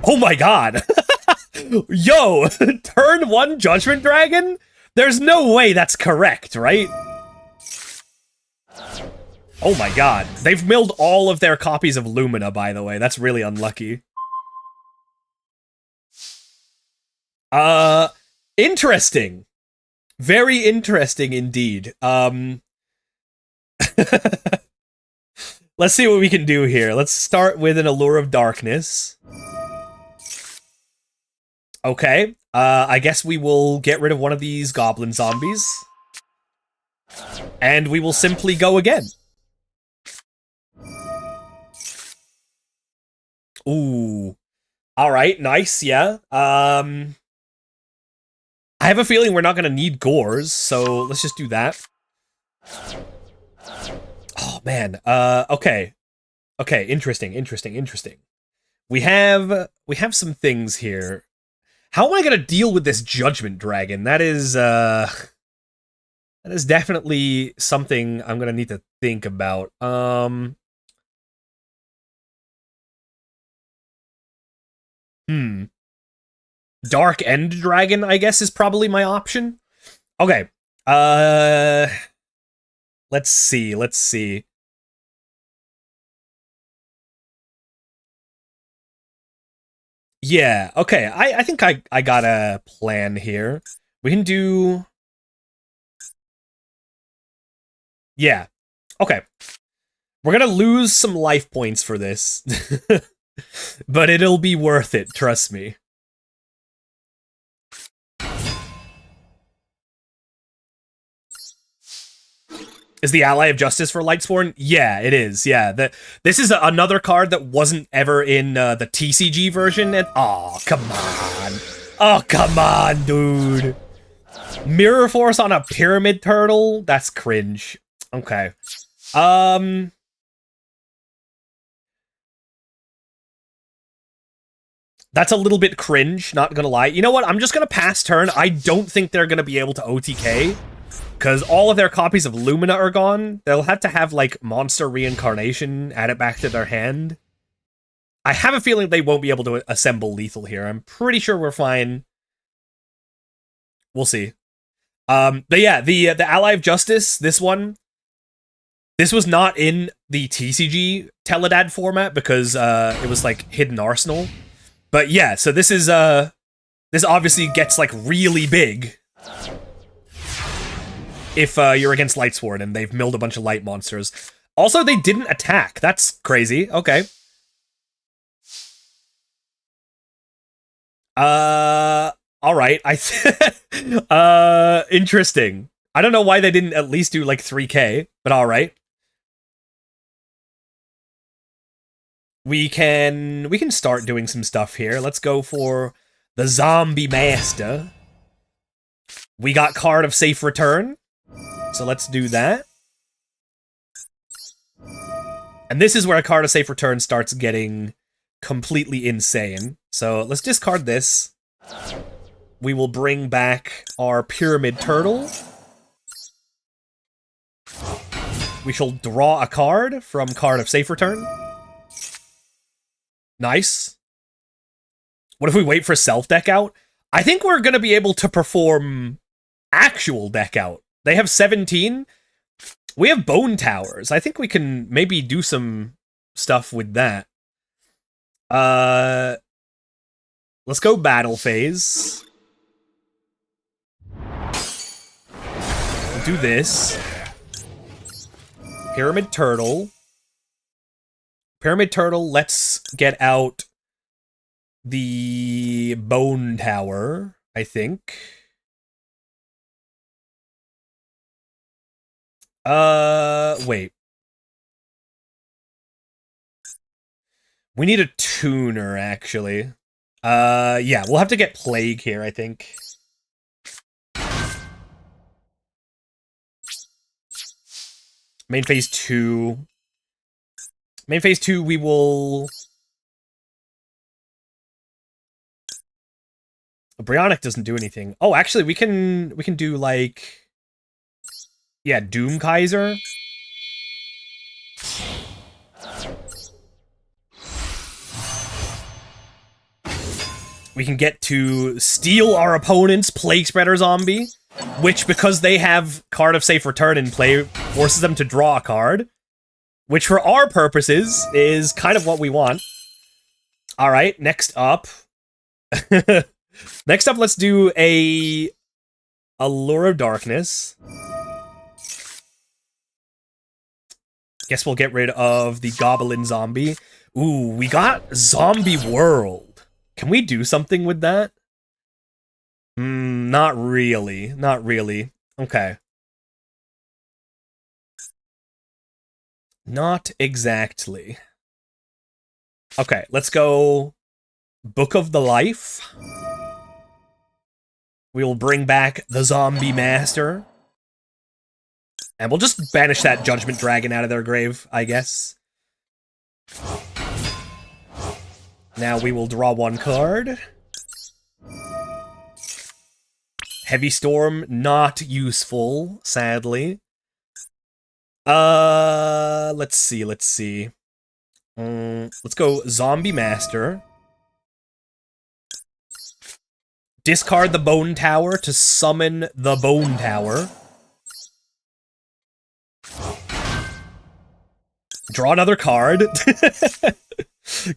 S1: Oh my god. Yo, turn 1 Judgment Dragon? There's no way that's correct, right? Oh my god. They've milled all of their copies of Lumina, by the way. That's really unlucky. Interesting. Very interesting indeed. Let's see what we can do here. Let's start with an Allure of Darkness. Okay. I guess we will get rid of one of these goblin zombies. And we will simply go again. Ooh. Alright, nice, yeah. I have a feeling we're not gonna need gores, so let's just do that. Oh, man. Okay. Okay, interesting. We have some things here. How am I gonna deal with this Judgment Dragon? That is definitely something I'm gonna need to think about. Dark End Dragon, I guess, is probably my option. Okay. Let's see. Yeah, okay. I think I got a plan here. We can do... Yeah. Okay. We're gonna lose some life points for this. But it'll be worth it, trust me. Is the Ally of Justice for Lightsworn? Yeah, it is. Yeah, this is another card that wasn't ever in the TCG version. And oh, come on. Oh, come on, dude. Mirror Force on a Pyramid Turtle? That's cringe. Okay. That's a little bit cringe, not gonna lie. You know what? I'm just gonna pass turn. I don't think they're gonna be able to OTK, because all of their copies of Lumina are gone. They'll have to have, like, Monster Reincarnation, add it back to their hand. I have a feeling they won't be able to assemble Lethal here. I'm pretty sure we're fine. We'll see. But yeah, the Ally of Justice, this one, this was not in the TCG Teledad format because it was, like, Hidden Arsenal. But yeah, so this is, this obviously gets, like, really big if you're against Lightsworn and they've milled a bunch of light monsters. Also, they didn't attack. That's crazy. Okay. Alright. Interesting. I don't know why they didn't at least do, like, 3k, but alright. We can start doing some stuff here. Let's go for the Zombie Master. We got Card of Safe Return, so let's do that. And this is where a Card of Safe Return starts getting completely insane. So let's discard this. We will bring back our Pyramid Turtle. We shall draw a card from Card of Safe Return. Nice. What if we wait for self deck out? I think we're going to be able to perform actual deck out. They have 17. We have Bone Towers. I think we can maybe do some stuff with that. Let's go battle phase. We'll do this. Pyramid Turtle. Pyramid Turtle, let's get out the Bone Tower, I think. Wait. We need a tuner, actually. Yeah, we'll have to get Plague here, I think. Main phase 2. Main phase 2, we will... Brionic doesn't do anything. Oh, actually, we can do, like... Yeah, Doom Kaiser. We can get to steal our opponent's Plague Spreader Zombie, which, because they have Card of Safe Return in play, forces them to draw a card. Which, for our purposes, is kind of what we want. Alright, next up. Next up, let's do a Allure of Darkness. Guess we'll get rid of the Goblin Zombie. Ooh, we got Zombie World. Can we do something with that? Not really. Not really. Okay. Not exactly. Okay, let's go Book of the Life. We will bring back the Zombie Master. And we'll just banish that Judgment Dragon out of their grave, I guess. Now we will draw one card. Heavy Storm, not useful, sadly. Let's see. Let's go Zombie Master. Discard the Bone Tower to summon the Bone Tower. Draw another card.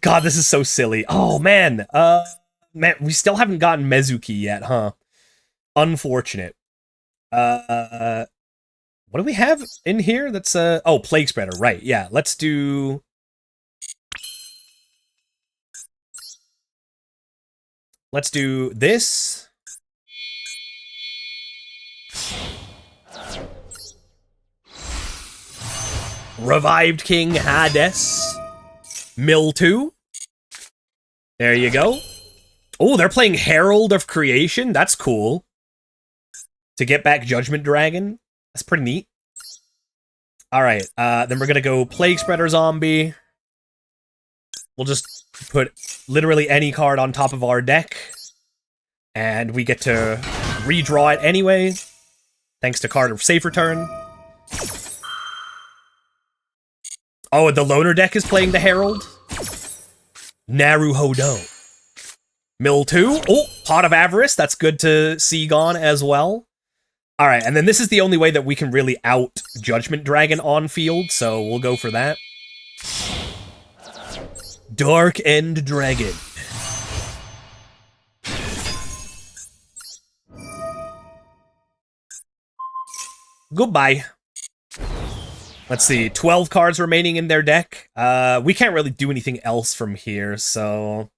S1: God, this is so silly. Oh, man. Man, we still haven't gotten Mezuki yet, huh? Unfortunate. What do we have in here that's, oh, Plague Spreader, right, yeah. Let's do... Let's do this. Revived King Hades. Mill 2. There you go. Oh, they're playing Herald of Creation? That's cool. To get back Judgment Dragon. That's pretty neat. Alright, then we're gonna go Plague Spreader Zombie. We'll just put literally any card on top of our deck. And we get to redraw it anyway. Thanks to card of Safe Return. Oh, the Loner deck is playing the Herald. Naruhodo. Mill 2. Oh, Pot of Avarice. That's good to see gone as well. Alright, and then this is the only way that we can really out Judgment Dragon on field, so we'll go for that. Dark End Dragon. Goodbye. Let's see, 12 cards remaining in their deck. We can't really do anything else from here, so...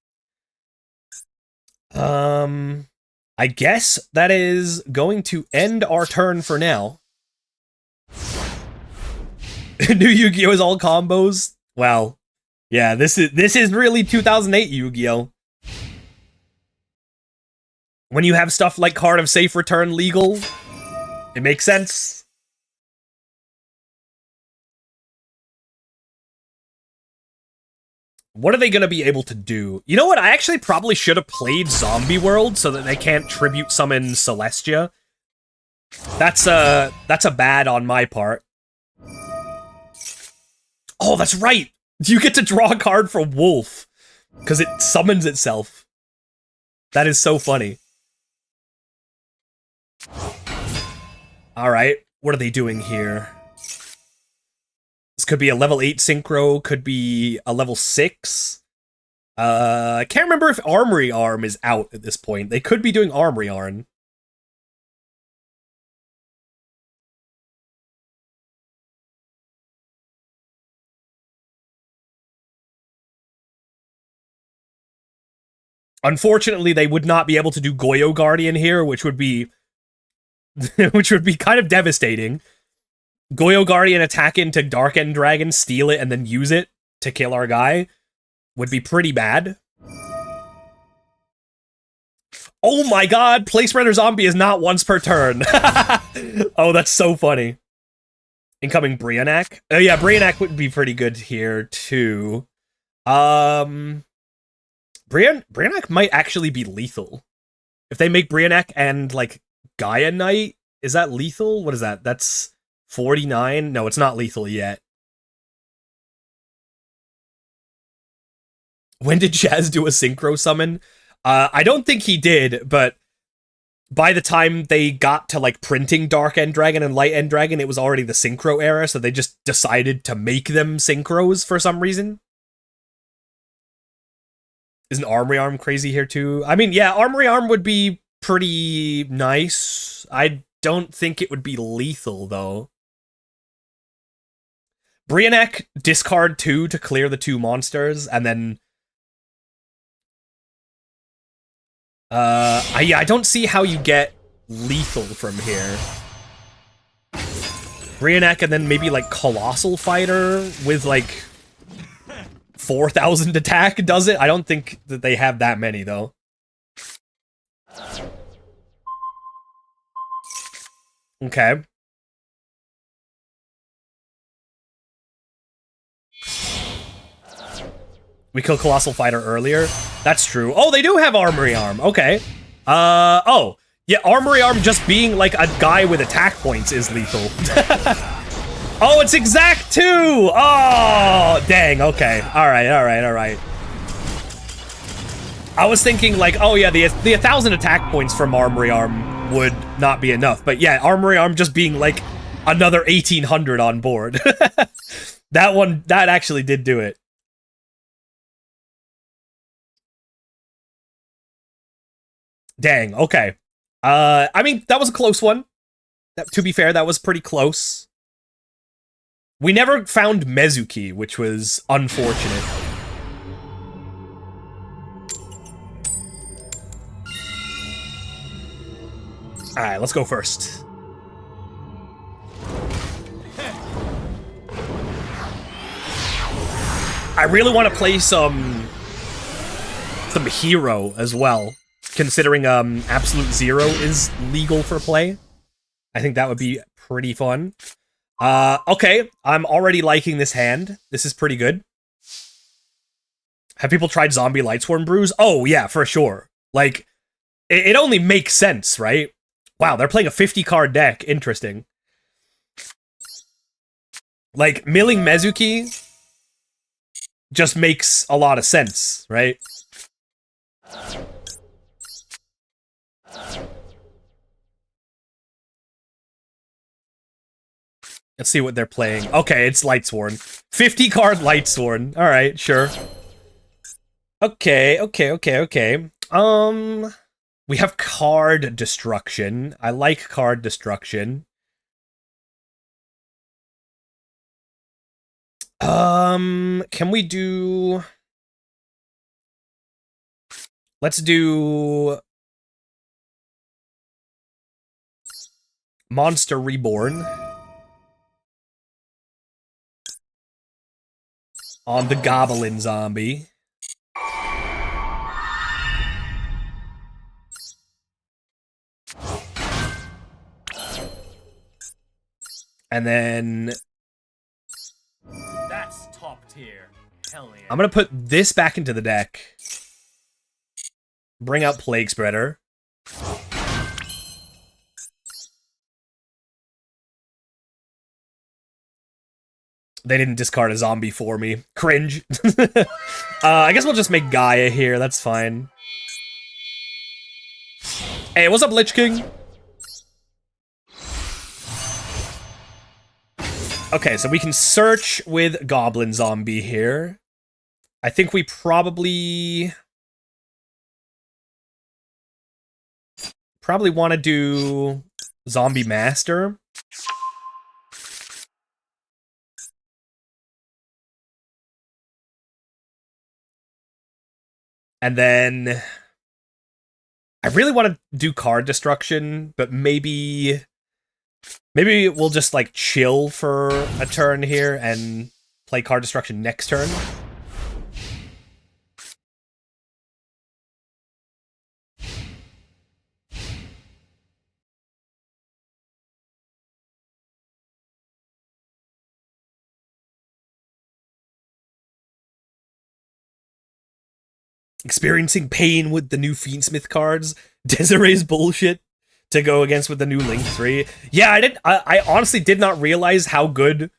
S1: I guess that is going to end our turn for now. New Yu-Gi-Oh! Is all combos? Well, yeah, this is really 2008 Yu-Gi-Oh! When you have stuff like Card of Safe Return legal, it makes sense. What are they going to be able to do? You know what? I actually probably should have played Zombie World so that they can't tribute summon Celestia. That's a bad on my part. Oh, that's right! You get to draw a card for Wolf, because it summons itself. That is so funny. Alright, what are they doing here? This could be a level 8 Synchro, could be a level 6. I can't remember if Armory Arm is out at this point. They could be doing Armory Arm. Unfortunately, they would not be able to do Goyo Guardian here, which would be kind of devastating. Goyo Guardian attack into Dark End Dragon, steal it, and then use it to kill our guy would be pretty bad. Oh my god, Plague Spreader Zombie is not once per turn. Oh, that's so funny. Incoming Brionac. Oh yeah, Brionac would be pretty good here too. Brionac might actually be lethal. If they make Brionac and like Gaia Knight, is that lethal? What is that? That's 49? No, it's not lethal yet. When did Chaz do a Synchro summon? I don't think he did, but by the time they got to like printing Dark End Dragon and Light End Dragon, it was already the Synchro era, so they just decided to make them Synchros for some reason. Isn't Armory Arm crazy here too? I mean, yeah, Armory Arm would be pretty nice. I don't think it would be lethal, though. Brionac, discard 2 to clear the 2 monsters, and then... yeah, I don't see how you get lethal from here. Brionac and then maybe, like, Colossal Fighter with, like, 4,000 attack does it? I don't think that they have that many, though. Okay. We killed Colossal Fighter earlier. That's true. Oh, they do have Armory Arm. Okay. Oh. Yeah, Armory Arm just being, like, a guy with attack points is lethal. Oh, it's exact 2! Oh, dang. Okay. Alright. I was thinking, like, oh yeah, the 1,000 attack points from Armory Arm would not be enough. But yeah, Armory Arm just being, like, another 1,800 on board. That actually did do it. Dang, okay. I mean, that was a close one. To be fair, that was pretty close. We never found Mezuki, which was unfortunate. Alright, let's go first. I really want to play some hero as well, considering Absolute Zero is legal for play. I think that would be pretty fun. Okay, I'm already liking this hand. This is pretty good. Have people tried Zombie Lightsworn brews? Oh, yeah, for sure. Like, it only makes sense, right? Wow, they're playing a 50-card deck. Interesting. Like, milling Mezuki just makes a lot of sense, right? Let's see what they're playing. Okay, it's Lightsworn. 50-card Lightsworn. Alright, sure. Okay. We have card destruction. I like card destruction. Can we do... Let's do... Monster Reborn. On the Goblin Zombie. And then...
S2: That's top tier. Hell yeah.
S1: I'm gonna put this back into the deck. Bring out Plague Spreader. They didn't discard a zombie for me. Cringe. I guess we'll just make Gaia here. That's fine. Hey, what's up, Lich King? Okay, so we can search with Goblin Zombie here. I think we probably want to do Zombie Master. And then I really want to do card destruction, but maybe we'll just like chill for a turn here and play card destruction next turn. Experiencing pain with the new Fiendsmith cards. Desiree's bullshit to go against with the new Link 3. Yeah, I honestly did not realize how good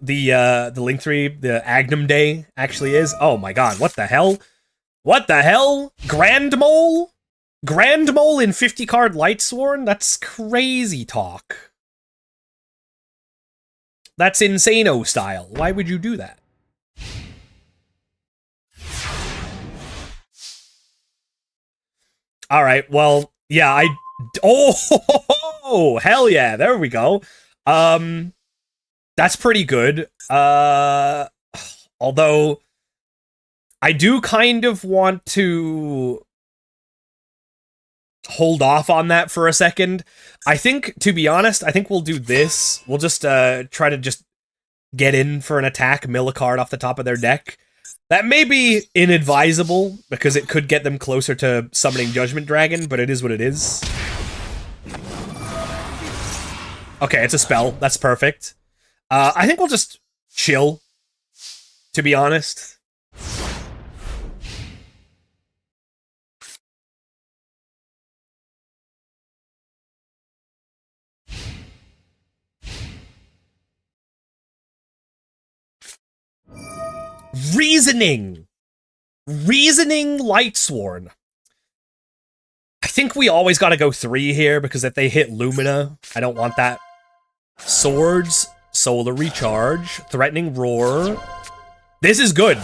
S1: the Link 3, the Agnum Day actually is. Oh my god, what the hell? What the hell? Grand Mole? Grand Mole in 50-card Lightsworn? That's crazy talk. That's Insano style. Why would you do that? All right, well, yeah, oh, hell yeah, there we go. That's pretty good. Although I do kind of want to hold off on that for a second. I think, to be honest, I think we'll do this. We'll just try to just get in for an attack, mill a card off the top of their deck. That may be inadvisable, because it could get them closer to summoning Judgment Dragon, but it is what it is. Okay, it's a spell. That's perfect. I think we'll just chill, to be honest. Reasoning Lightsworn. I think we always gotta go 3 here, because if they hit Lumina, I don't want that. Swords, Solar Recharge, Threatening Roar. This is good.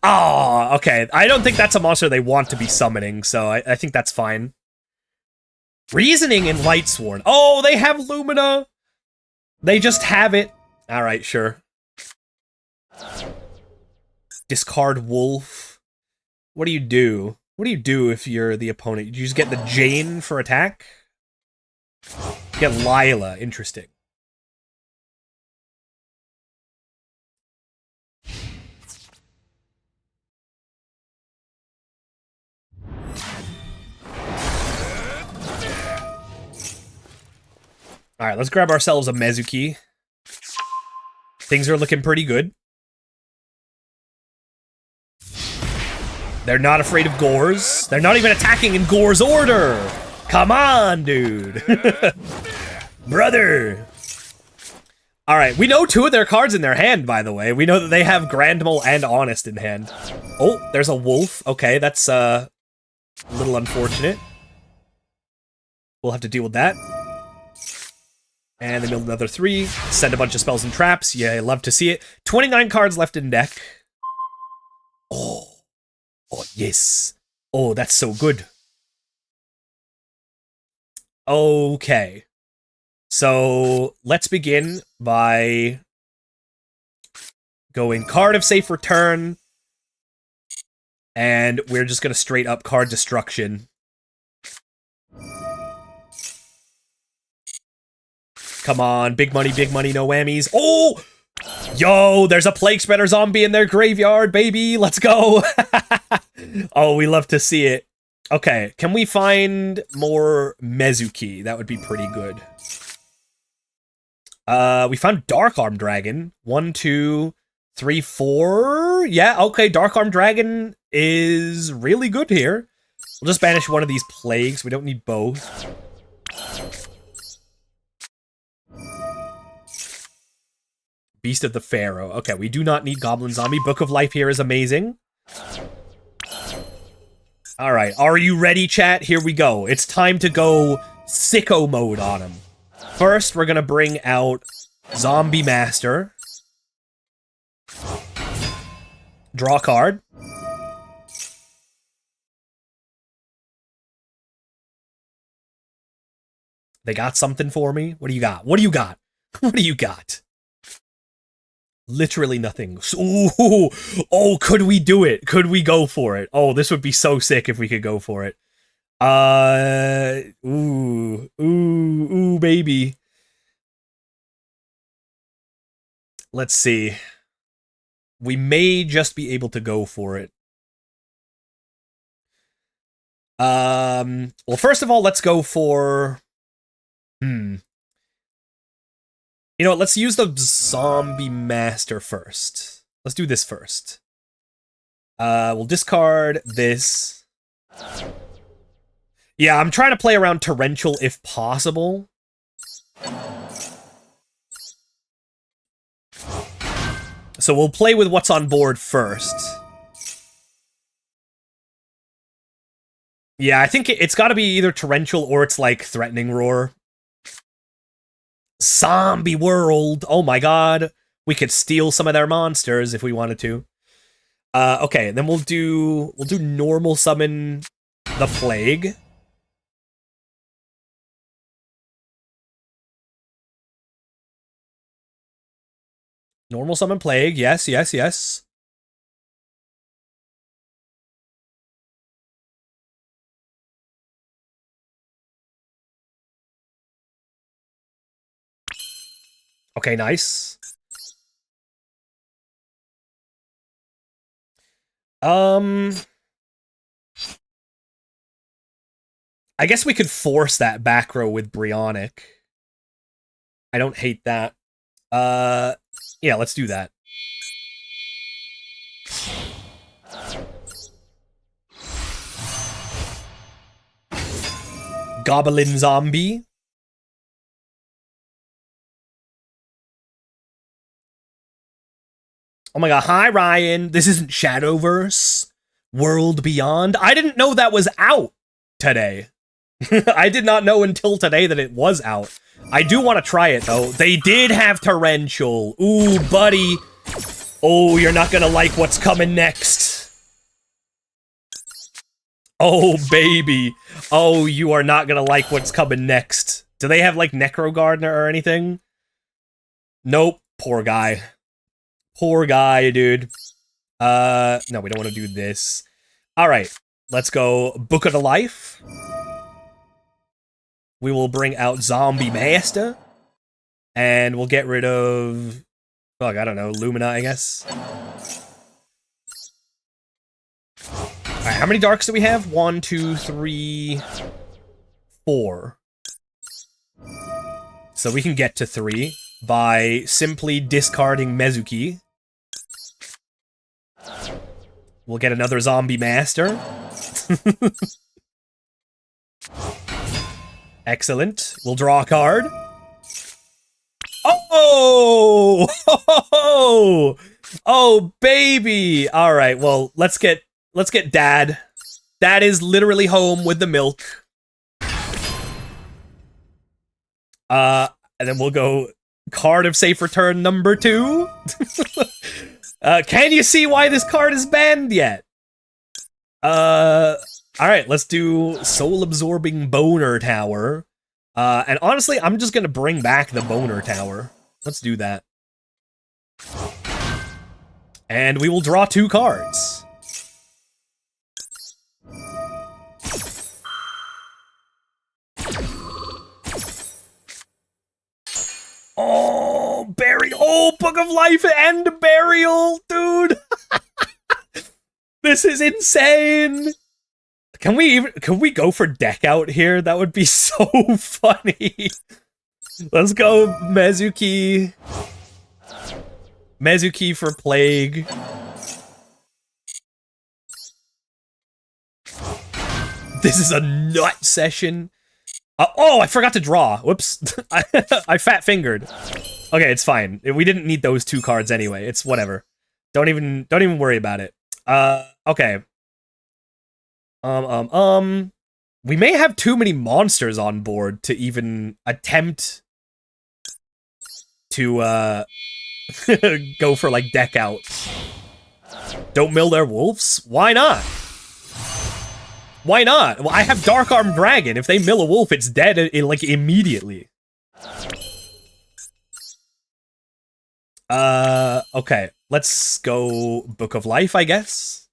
S1: Ah, okay. I don't think that's a monster they want to be summoning, so I think that's fine. Reasoning in Lightsworn. Oh, they have Lumina! They just have it. Alright, sure. Discard Wolf. What do you do? What do you do if you're the opponent? You just get the Jane for attack? Get Lila. Interesting. Alright, let's grab ourselves a Mezuki. Things are looking pretty good. They're not afraid of Gores. They're not even attacking in Gore's order! Come on, dude! Brother! Alright, we know 2 of their cards in their hand, by the way. We know that they have Grand Mole and Honest in hand. Oh, there's a Wolf. Okay, that's, a little unfortunate. We'll have to deal with that. And they build another 3. Send a bunch of spells and traps. Yeah, I love to see it. 29 cards left in deck. Oh. Oh, yes. Oh, that's so good. Okay. So, let's begin by going card of safe return. And we're just going to straight up card destruction. Come on, big money, no whammies. Oh! Yo, there's a Plague Spreader zombie in their graveyard, baby! Let's go! Oh, we love to see it. Okay, can we find more Mezuki? That would be pretty good. We found Dark Arm Dragon. 1, 2, 3, 4. Yeah, okay, Dark Arm Dragon is really good here. We'll just banish one of these plagues. We don't need both. Beast of the Pharaoh. Okay, we do not need Goblin Zombie. Book of Life here is amazing. Alright, are you ready, chat? Here we go. It's time to go sicko mode on him. First, we're gonna bring out Zombie Master. Draw a card. They got something for me? What do you got? What do you got? What do you got? Literally nothing. Ooh, oh, could we do it? Could we go for it? Oh, this would be so sick if we could go for it. Ooh, baby. Let's see. We may just be able to go for it. Well, first of all, let's go for... You know what, let's use the Zombie Master first. Let's do this first. We'll discard this. Yeah, I'm trying to play around Torrential if possible. So we'll play with what's on board first. Yeah, I think it's got to be either Torrential or it's like Threatening Roar. Zombie World! Oh my god. We could steal some of their monsters if we wanted to. Okay, then we'll do normal summon the Plague. Normal summon Plague, yes, yes, yes. Okay, nice. I guess we could force that back row with Brionic. I don't hate that. Yeah, let's do that. Goblin Zombie. Oh my god, hi Ryan. This isn't Shadowverse. World Beyond. I didn't know that was out today. I did not know until today that it was out. I do want to try it, though. They did have Torrential. Ooh, buddy. Oh, you're not gonna like what's coming next. Oh, baby. Oh, you are not gonna like what's coming next. Do they have, like, Necro Gardener or anything? Nope. Poor guy. Poor guy, dude. No, we don't want to do this. Alright. Let's go Book of the Life. We will bring out Zombie Master. And we'll get rid of... Fuck, I don't know. Lumina, I guess. Alright, how many darks do we have? 1, 2, 3, 4. So we can get to 3 by simply discarding Mezuki. We'll get another zombie master. Excellent. We'll draw a card. Oh! Oh, baby! Alright, well, let's get Dad. Dad is literally home with the milk. And then we'll go card of safe return number 2. Can you see why this card is banned yet? Alright, let's do Soul Absorbing Boner Tower. And honestly, I'm just gonna bring back the Boner Tower. Let's do that. And we will draw 2 cards. Oh, burial! Oh, Book of Life and Burial, dude! This is insane! Can we go for deck out here? That would be so funny. Let's go Mezuki. Mezuki for Plague. This is a nut session. Oh, I forgot to draw. Whoops. I fat-fingered. Okay, it's fine. We didn't need those 2 cards anyway. It's whatever. Don't even worry about it. Okay. We may have too many monsters on board to even attempt to, go for, like, deck out. Don't mill their wolves? Why not? Why not? Well, I have Dark Arm Dragon. If they mill a wolf, it's dead, like, immediately. Okay. Let's go Book of Life, I guess.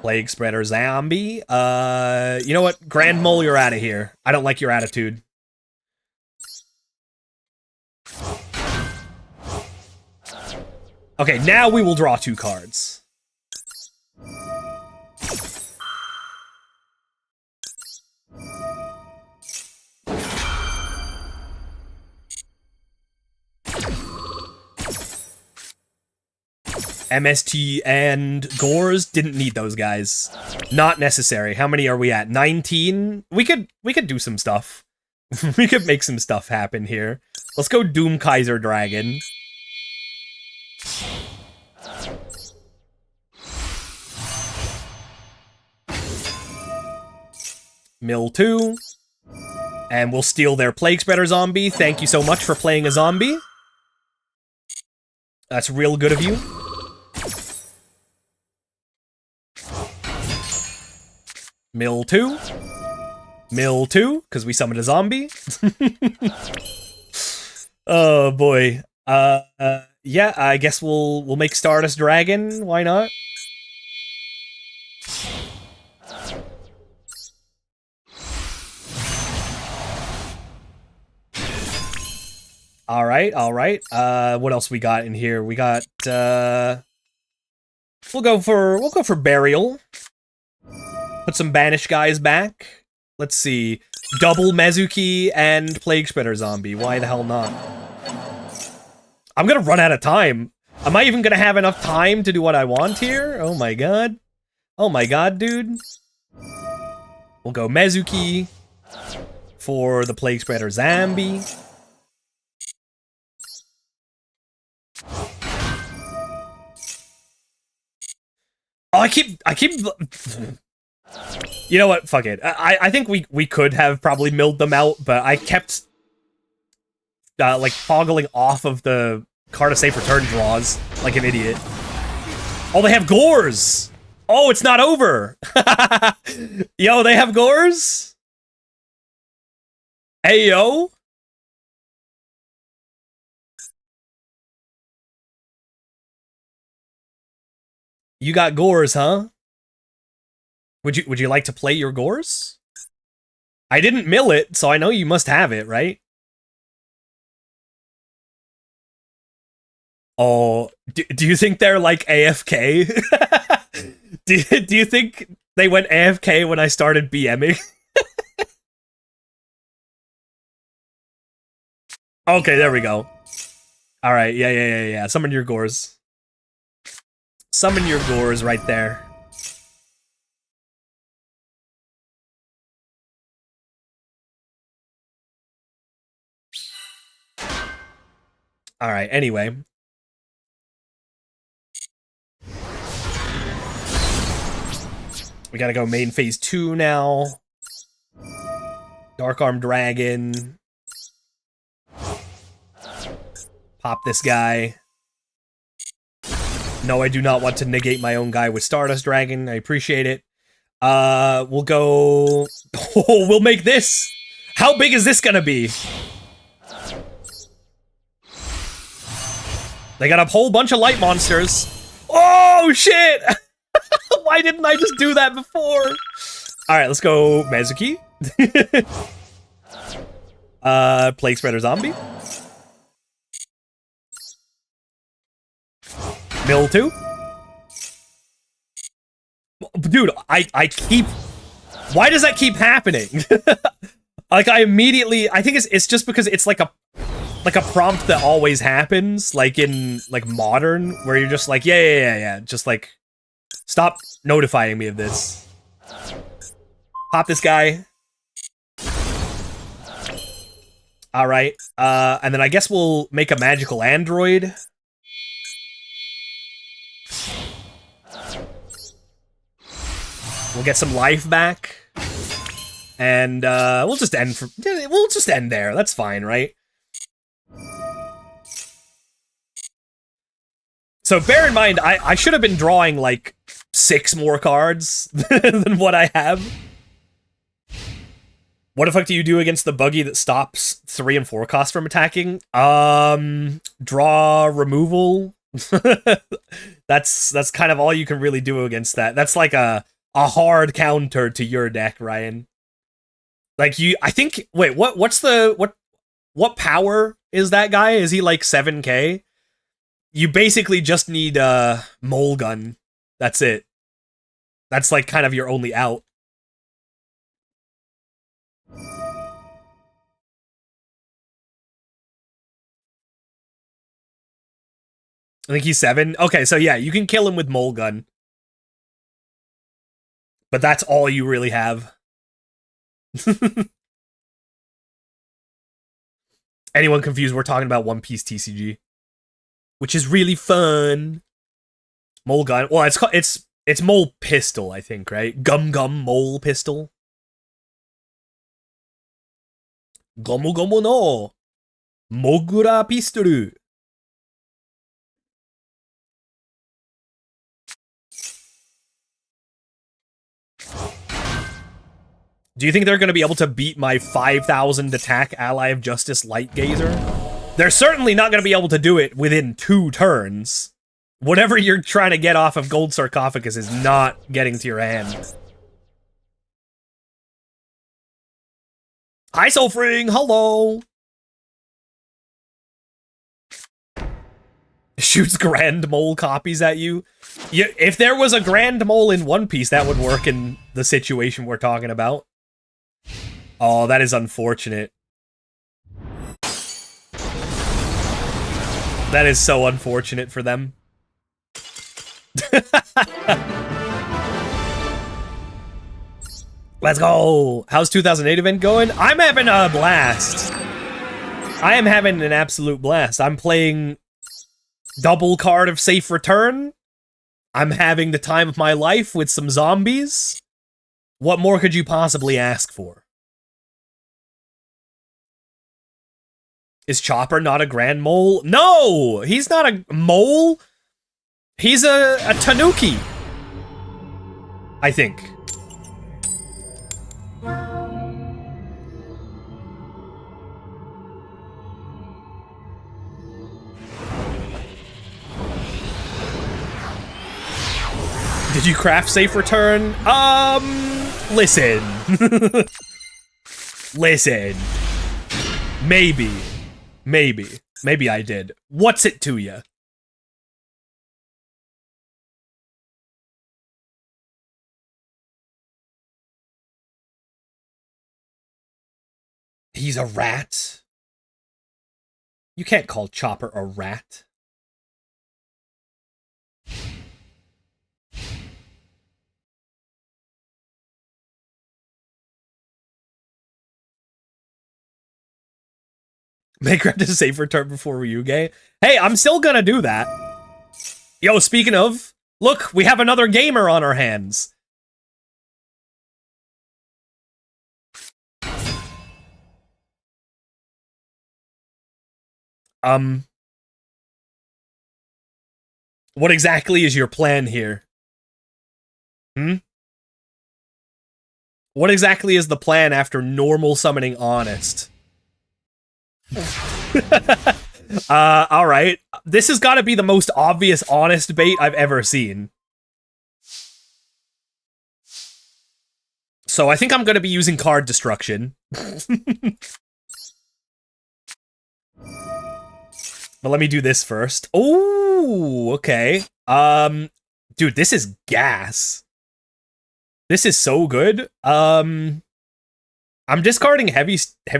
S1: Plague Spreader Zombie. You know what? Grand Mole, you're out of here. I don't like your attitude. Okay, now we will draw 2 cards. MST and Gores didn't need those guys. Not necessary. How many are we at? 19? We could do some stuff. We could make some stuff happen here. Let's go Doom Kaiser Dragon. Mill 2. And we'll steal their Plague Spreader Zombie. Thank you so much for playing a zombie. That's real good of you. Mill 2. Mill 2, because we summoned a zombie. Oh boy. Yeah, I guess we'll make Stardust Dragon. Why not? Alright. What else we got in here? We got we'll go for Burial. Put some banished guys back. Let's see. Double Mezuki and Plague Spreader Zombie. Why the hell not? I'm gonna run out of time. Am I even gonna have enough time to do what I want here? Oh my god. Oh my god, dude. We'll go Mezuki for the Plague Spreader Zombie. Oh, I keep you know what? Fuck it. I think we could have probably milled them out, but I kept like toggling off of the card of safe return draws like an idiot. Oh, they have Gores! Oh, it's not over! Yo, they have Gores? Hey, yo? You got Gores, huh? Would you like to play your Gores? I didn't mill it, so I know you must have it, right? Oh, do you think they're like AFK? do you think they went AFK when I started BMing? Okay, there we go. Alright, yeah. Summon your gores. Summon your gores right there. Alright, anyway. We gotta go main phase 2 now. Dark Arm Dragon. Pop this guy. No, I do not want to negate my own guy with Stardust Dragon. I appreciate it. We'll go... Oh, we'll make this! How big is this gonna be? They got a whole bunch of light monsters. Oh, shit! Why didn't I just do that before? Alright, let's go Mezuki. Plague Spreader Zombie. Mill 2. Dude, I keep... Why does that keep happening? Like, I think it's just because it's like a prompt that always happens, like in, like, Modern, where you're just like, yeah. Just, like, stop notifying me of this. Pop this guy. Alright, and then I guess we'll make a magical android. We'll get some life back. And, we'll just end there. That's fine, right? So bear in mind, I should have been drawing, like, 6 more cards than what I have. What the fuck do you do against the buggy that stops 3 and 4 costs from attacking? Draw removal. That's kind of all you can really do against that. That's like a hard counter to your deck, Ryan. Like I think, wait, what power is that guy? Is he like 7k? You basically just need Mole Gun. That's it. That's like kind of your only out. I think he's 7. Okay, so yeah, you can kill him with Mole Gun. But that's all you really have. Anyone confused, we're talking about One Piece TCG. Which is really fun. Mole Gun. Well, it's Mole Pistol, I think, right? Gum Mole Pistol. Gomu Gomu no Mogura Pistol. Do you think they're going to be able to beat my 5,000 attack Ally of Justice Light Gazer? They're certainly not going to be able to do it within 2 turns. Whatever you're trying to get off of Gold Sarcophagus is not getting to your hand. Hi, Sulfring! Hello! Shoots Grand Mole copies at you. If there was a Grand Mole in One Piece, that would work in the situation we're talking about. Oh, that is unfortunate. That is so unfortunate for them. Let's go! How's 2008 event going? I'm having a blast. I am having an absolute blast. I'm playing double card of Safe Return. I'm having the time of my life with some zombies. What more could you possibly ask for? Is Chopper not a Grand Mole? No! He's not a mole! He's a tanuki! I think. Did you craft Safe Return? Listen. Listen. Maybe. Maybe I did. What's it to you? He's a rat? You can't call Chopper a rat. Make Red a safer turn before Yugioh. Hey, I'm still gonna do that. Yo, speaking of, look, we have another gamer on our hands. What exactly is your plan here? What exactly is the plan after normal summoning Honest? Alright. This has got to be the most obvious Honest bait I've ever seen. So I think I'm going to be using card destruction. But let me do this first. Oh, okay. Dude, this is gas. This is so good. I'm discarding Heavy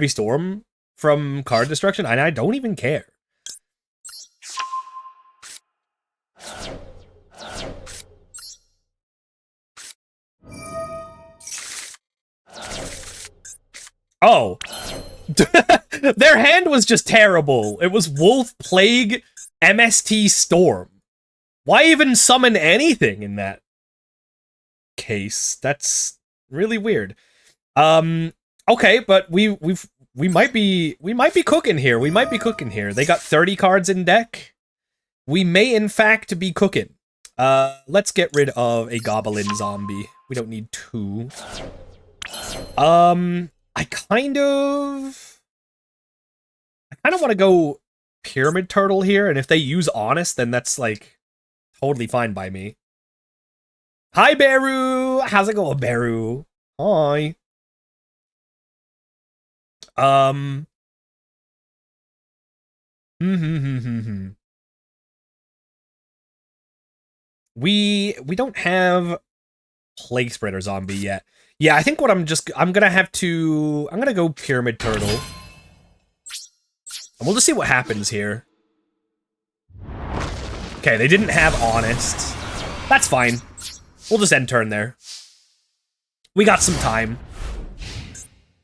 S1: Storm from card destruction, and I don't even care. Oh. Their hand was just terrible. It was Wolf, Plague, MST, Storm. Why even summon anything in that case? That's really weird. Okay, but we might be cooking here. We might be cooking here. They got 30 cards in deck. We may in fact be cooking. Let's get rid of a Goblin Zombie. We don't need 2. I kind of want to go Pyramid Turtle here, and if they use Honest, then that's, like, totally fine by me. Hi, Beru! How's it going, Beru? Hi. We don't have Plague Spreader Zombie yet. Yeah, I think what I'm gonna go Pyramid Turtle. And we'll just see what happens here. Okay, they didn't have Honest. That's fine. We'll just end turn there. We got some time.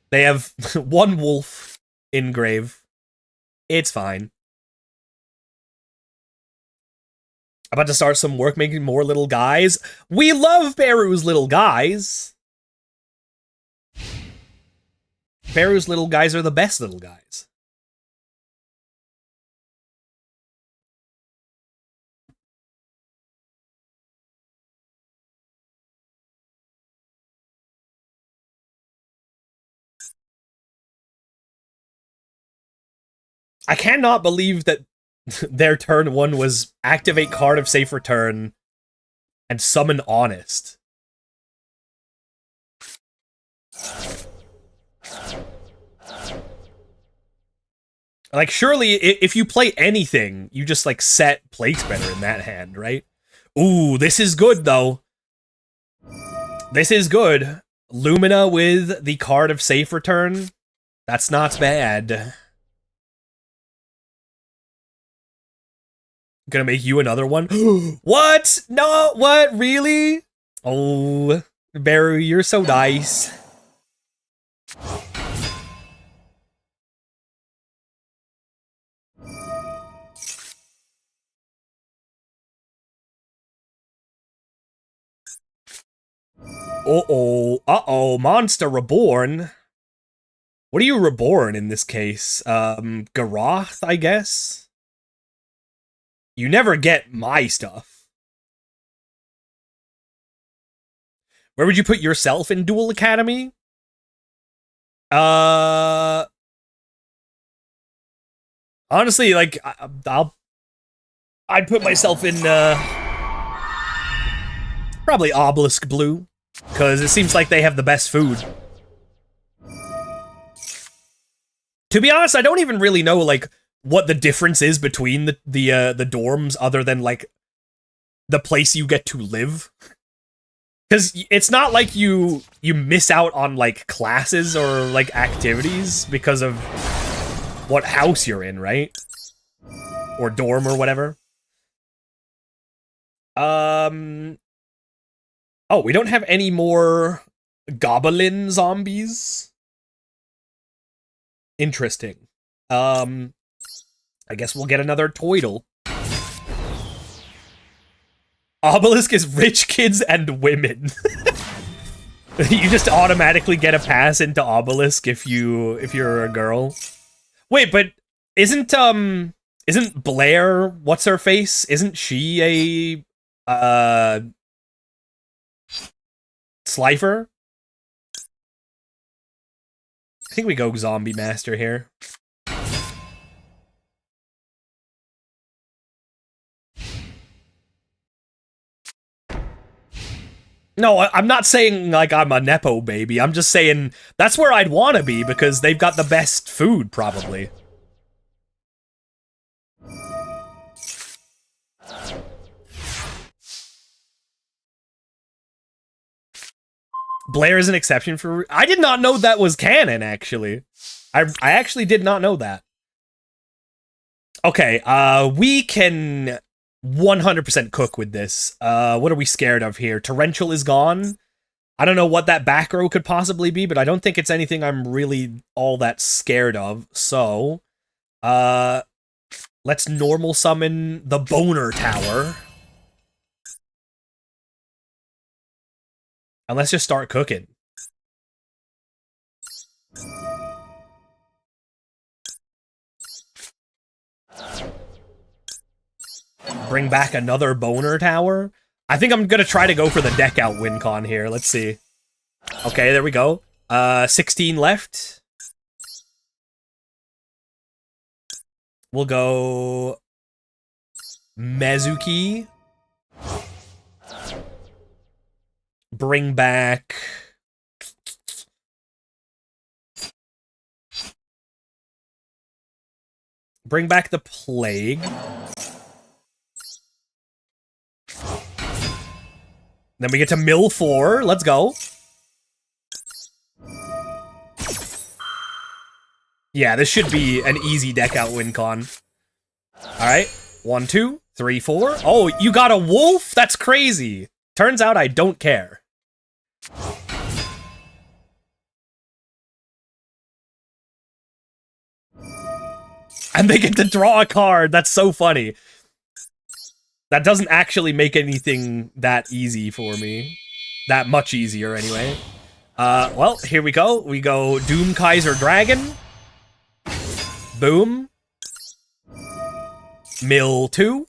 S1: They have 1 wolf in grave. It's fine. About to start some work making more little guys. We love Beru's little guys. Beru's little guys are the best little guys. I cannot believe that their turn 1 was activate card of safe return and summon Honest. Like, surely, if you play anything, you just, like, set Plague Spreader in that hand, right? Ooh, this is good, though. This is good. Lumina with the card of safe return. That's not bad. Gonna make you another one? What? No, what? Really? Oh, Beru, you're so nice. Uh-oh, Monster Reborn. What are you reborn in this case? Garoth, I guess? You never get my stuff. Where would you put yourself in Duel Academy? Honestly, like, I'd put myself in, probably Obelisk Blue, because it seems like they have the best food. To be honest, I don't even really know, like, what the difference is between the dorms, other than, like, the place you get to live. Because it's not like you miss out on, like, classes or, like, activities because of what house you're in, right? Or dorm or whatever. Oh, we don't have any more goblin zombies. Interesting. I guess we'll get another Toidle. Obelisk is rich kids and women. You just automatically get a pass into Obelisk if you're a girl. Wait, but isn't Blair, what's her face? Isn't she a Slifer? I think we go Zombie Master here. No, I'm not saying like I'm a Nepo baby. I'm just saying that's where I'd want to be because they've got the best food, probably. Blair is an exception for... I did not know that was canon, actually. I actually did not know that. Okay, we can 100% cook with this. What are we scared of here? Torrential is gone. I don't know what that back row could possibly be, but I don't think it's anything I'm really all that scared of. So, let's normal summon the Boner Tower. And let's just start cooking. Bring back another Boner Tower. I think I'm gonna try to go for the deck out win con here. Let's see. Okay, there we go. 16 left. We'll go Mezuki. Bring back... Bring back the Plague. Then we get to mill 4. Let's go. Yeah, this should be an easy deck out win con. Alright. 1, 2, 3, 4. Oh, you got a wolf? That's crazy. Turns out I don't care. And they get to draw a card. That's so funny. That doesn't actually make anything that easy for me. That much easier, anyway. Well, here we go. We go Doom Kaiser Dragon. Boom. Mill 2.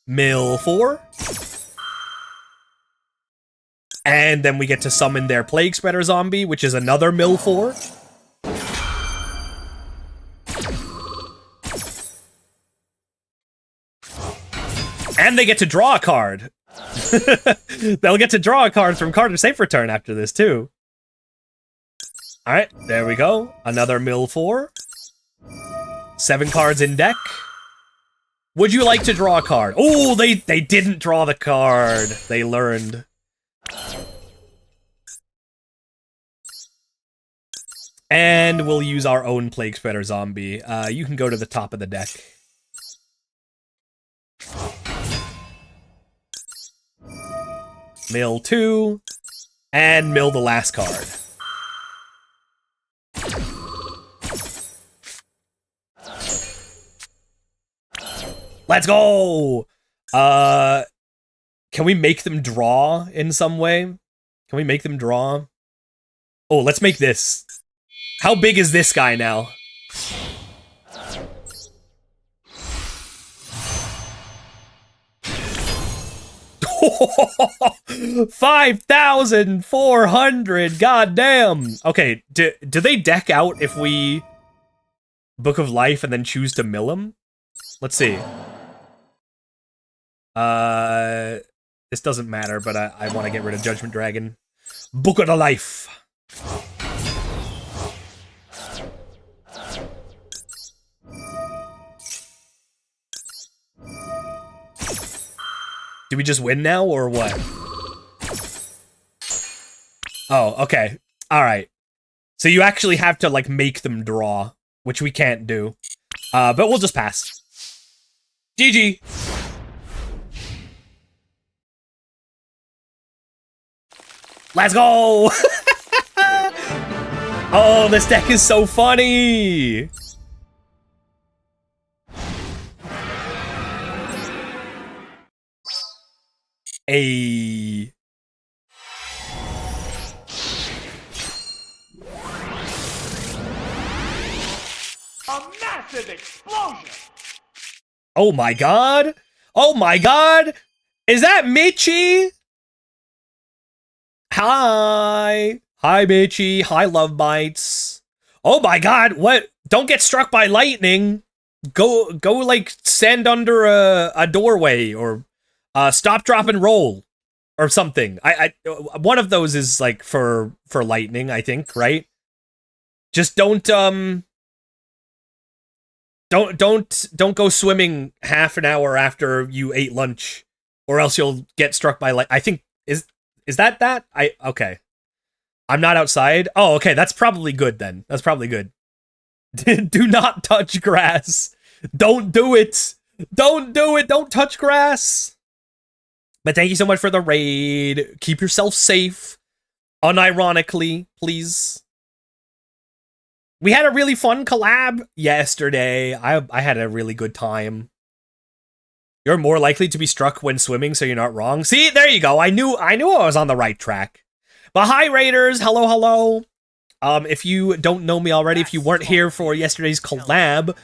S1: Mill 4. And then we get to summon their Plague Spreader Zombie, which is another Mill 4. And they get to draw a card. They'll get to draw a card from Card or Safe Return after this, too. Alright, there we go. Another Mill 4. 7 cards in deck. Would you like to draw a card? Oh, they didn't draw the card. They learned. And we'll use our own Plague Spreader Zombie. You can go to the top of the deck. Mill 2. And mill the last card. Let's go! Can we make them draw in some way? Can we make them draw? Oh, let's make this. How big is this guy now? $5,400. Goddamn. Okay, do they deck out if we Book of Life and then choose to mill him? Let's see. This doesn't matter, but I want to get rid of Judgment Dragon. Book of the Life. Do we just win now, or what? Oh, okay. Alright. So you actually have to, like, make them draw, which we can't do. But we'll just pass. GG. Let's go. Oh, this deck is so funny. A
S2: massive explosion!
S1: Oh my god! Oh my god! Is that Mitchie? Hi! Hi, Mitchie. Hi, Love Bites. Oh my god, what? Don't get struck by lightning. Go like, stand under a doorway, or stop, drop, and roll. Or something. One of those is, like, for lightning, I think, right? Just don't go swimming half an hour after you ate lunch, or else you'll get struck by light. I think, is that? Okay. I'm not outside. Oh, okay, that's probably good then. That's probably good. Do not touch grass. Don't do it. Don't do it. Don't touch grass. But thank you so much for the raid. Keep yourself safe. Unironically, please. We had a really fun collab yesterday. I had a really good time. You're more likely to be struck when swimming, so you're not wrong. See, there you go. I knew I was on the right track. But hi, Raiders. Hello, hello. If you don't know me already, if you weren't here for yesterday's collab,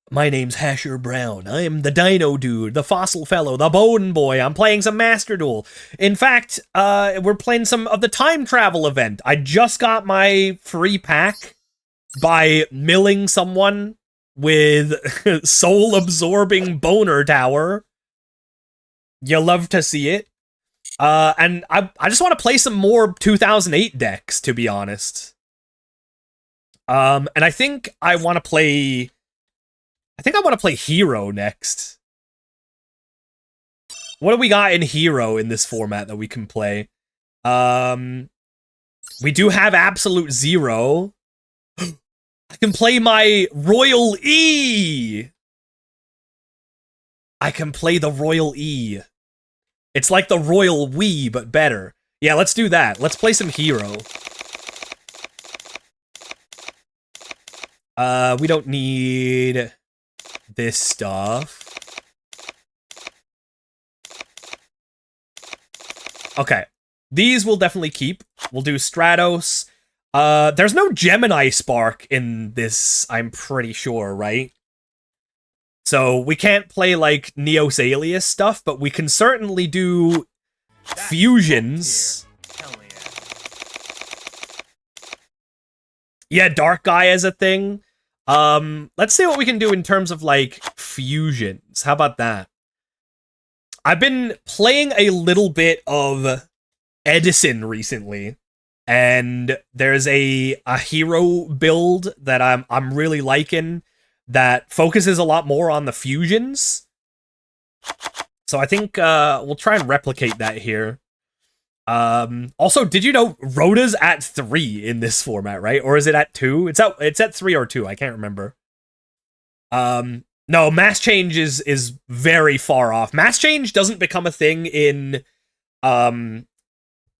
S1: my name's Hasher Brown. I am the Dino Dude, the Fossil Fellow, the Bone Boy. I'm playing some Master Duel. In fact, we're playing some of the Time Travel event. I just got my free pack by milling someone with soul-absorbing boner tower. You love to see it. And I just want to play some more 2008 decks, to be honest. And I think I want to play Hero next. What do we got in Hero in this format that we can play? We do have Absolute Zero. I can play my Royal E! I can play the Royal E. It's like the Royal Wii, but better. Yeah, let's do that. Let's play some Hero. We don't need this stuff. Okay. These we'll definitely keep. We'll do Stratos. There's no Gemini Spark in this, I'm pretty sure, right? So we can't play, like, Neos Alias stuff, but we can certainly do fusions. Yeah, Dark Guy is a thing. Let's see what we can do in terms of, like, fusions. How about that? I've been playing a little bit of Edison recently, and there's a hero build that I'm really liking that focuses a lot more on the fusions. So I think we'll try and replicate that here. Also, did you know Rhoda's at 3 in this format, right? Or is it at 2? It's at 3 or 2, I can't remember. No, Mass Change is very far off. Mass Change doesn't become a thing in the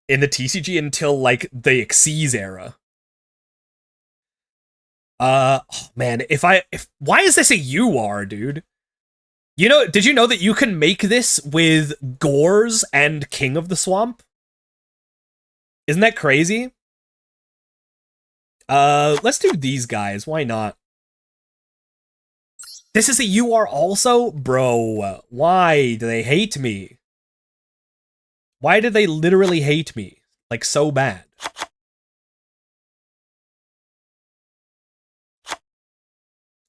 S1: TCG until, like, the Xyz era. Oh, man, why is this a UR, dude? You know, did you know that you can make this with Gores and King of the Swamp? Isn't that crazy? Let's do these guys. Why not? This is a UR also? Bro, why do they hate me? Why do they literally hate me? Like, so bad.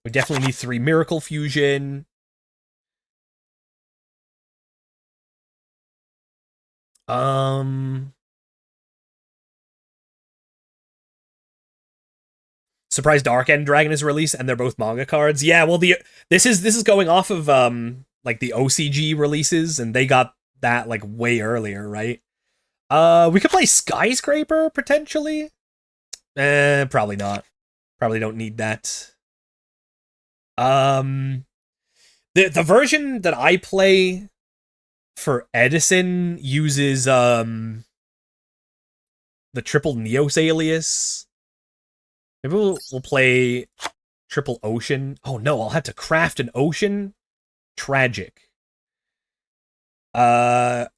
S1: We definitely need 3 Miracle Fusion. Surprise Dark End Dragon is released, and they're both manga cards. Yeah, well, this is going off of like the OCG releases, and they got that like way earlier, right? We could play Skyscraper potentially. Probably not. Probably don't need that. The version that I play for Edison uses the triple Neos alias. Maybe we'll play triple Ocean. Oh no, I'll have to craft an Ocean. Tragic. Oh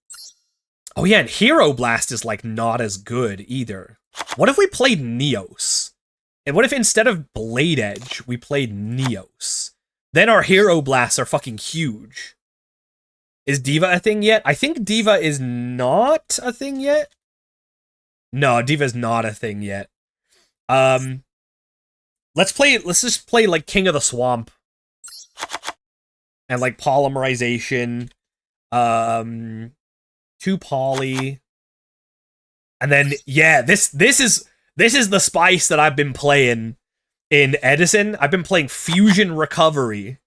S1: yeah, and Hero Blast is like not as good either. What if we played Neos? And what if instead of Blade Edge, we played Neos? Then our Hero Blasts are fucking huge. Is Diva a thing yet? I think Diva is not a thing yet. No, Diva's not a thing yet. Let's just play like King of the Swamp. And like Polymerization. 2 poly. And then yeah, this is the spice that I've been playing in Edison. I've been playing Fusion Recovery.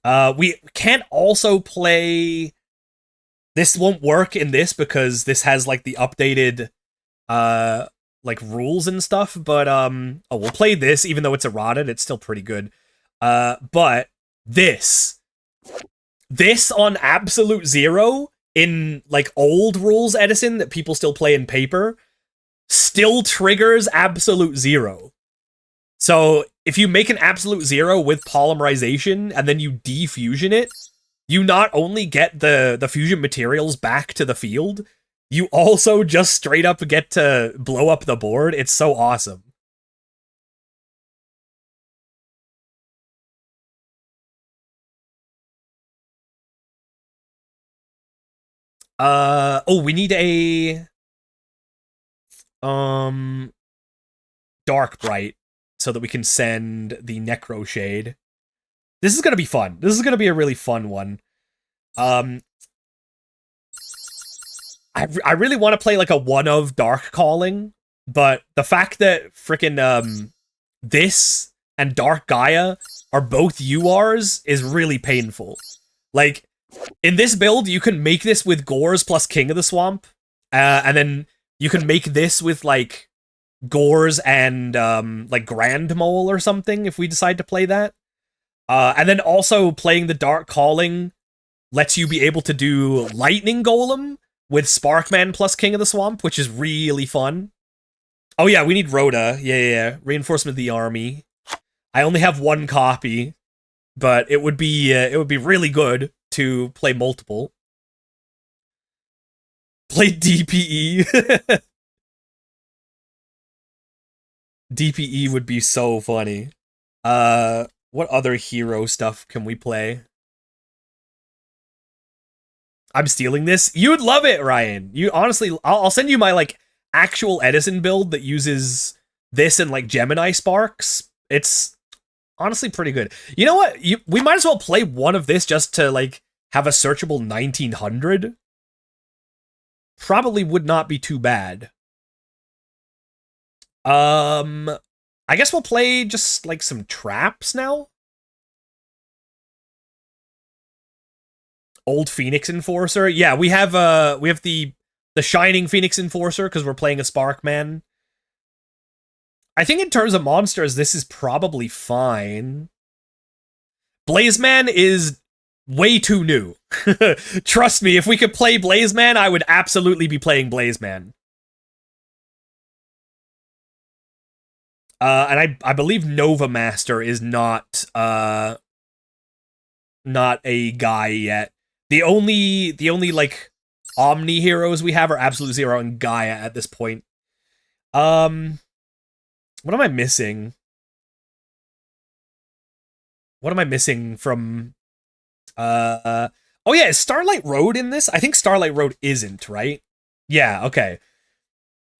S1: We can't also play... This won't work in this because this has, like, the updated, like, rules and stuff, but, oh, we'll play this, even though it's eroded, it's still pretty good. But this on Absolute Zero, in, like, old rules Edison that people still play in paper, still triggers Absolute Zero. So, if you make an Absolute Zero with Polymerization, and then you defusion it, you not only get the fusion materials back to the field, you also just straight up get to blow up the board. It's so awesome. Oh, we need a Dark Bright so that we can send the Necro Shade. This is gonna be fun. This is gonna be a really fun one. I really want to play like a one of Dark Calling, but the fact that frickin' this and Dark Gaia are both URs is really painful. Like, in this build, you can make this with Gores plus King of the Swamp, and then you can make this with like Gores and like Grand Mole or something if we decide to play that. And then also playing the Dark Calling lets you be able to do Lightning Golem with Sparkman plus King of the Swamp, which is really fun. Oh yeah, we need Rhoda. Yeah. Reinforcement of the army. I only have 1 copy, but it would be really good to play multiple. Play DPE. DPE would be so funny. What other hero stuff can we play? I'm stealing this. You'd love it, Ryan. You honestly, I'll send you my like actual Edison build that uses this and like Gemini Sparks. It's honestly pretty good. You know what? We might as well play one of this just to like have a searchable 1900. Probably would not be too bad. I guess we'll play just like some traps now. Old Phoenix Enforcer. Yeah, we have the Shining Phoenix Enforcer because we're playing a Sparkman. I think in terms of monsters, this is probably fine. Blazeman is way too new. Trust me, if we could play Blazeman, I would absolutely be playing Blazeman. And I believe Nova Master is not a guy yet. The only like Omni heroes we have are Absolute Zero and Gaia at this point. What am I missing? What am I missing from oh yeah, is Starlight Road in this? I think Starlight Road isn't, right? Yeah, okay.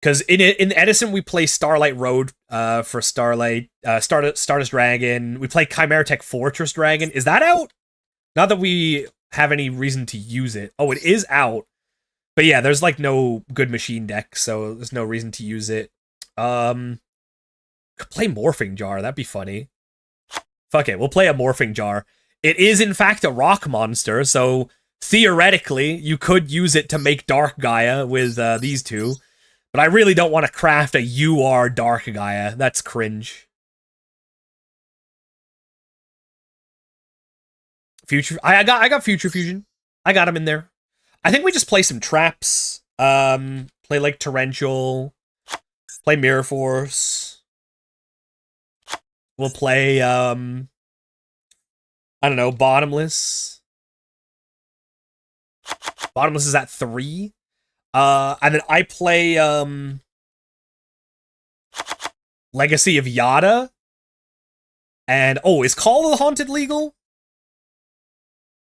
S1: Because in Edison we play Starlight Road for Starlight Stardust Dragon. We play Chimeratech Fortress Dragon. Is that out? Not that we have any reason to use it. Oh, it is out. But yeah, there's like no good machine deck, so there's no reason to use it. Could play Morphing Jar, that'd be funny. Fuck it, we'll play a Morphing Jar. It is in fact a rock monster, so theoretically you could use it to make Dark Gaia with these two. But I really don't want to craft a UR Dark Gaia. That's cringe. Future. I got Future Fusion. I got him in there. I think we just play some traps. Play like Torrential. Play Mirror Force. We'll play I don't know, Bottomless. Bottomless is at 3. And then I play Legacy of Yada. And oh, is Call of the Haunted legal?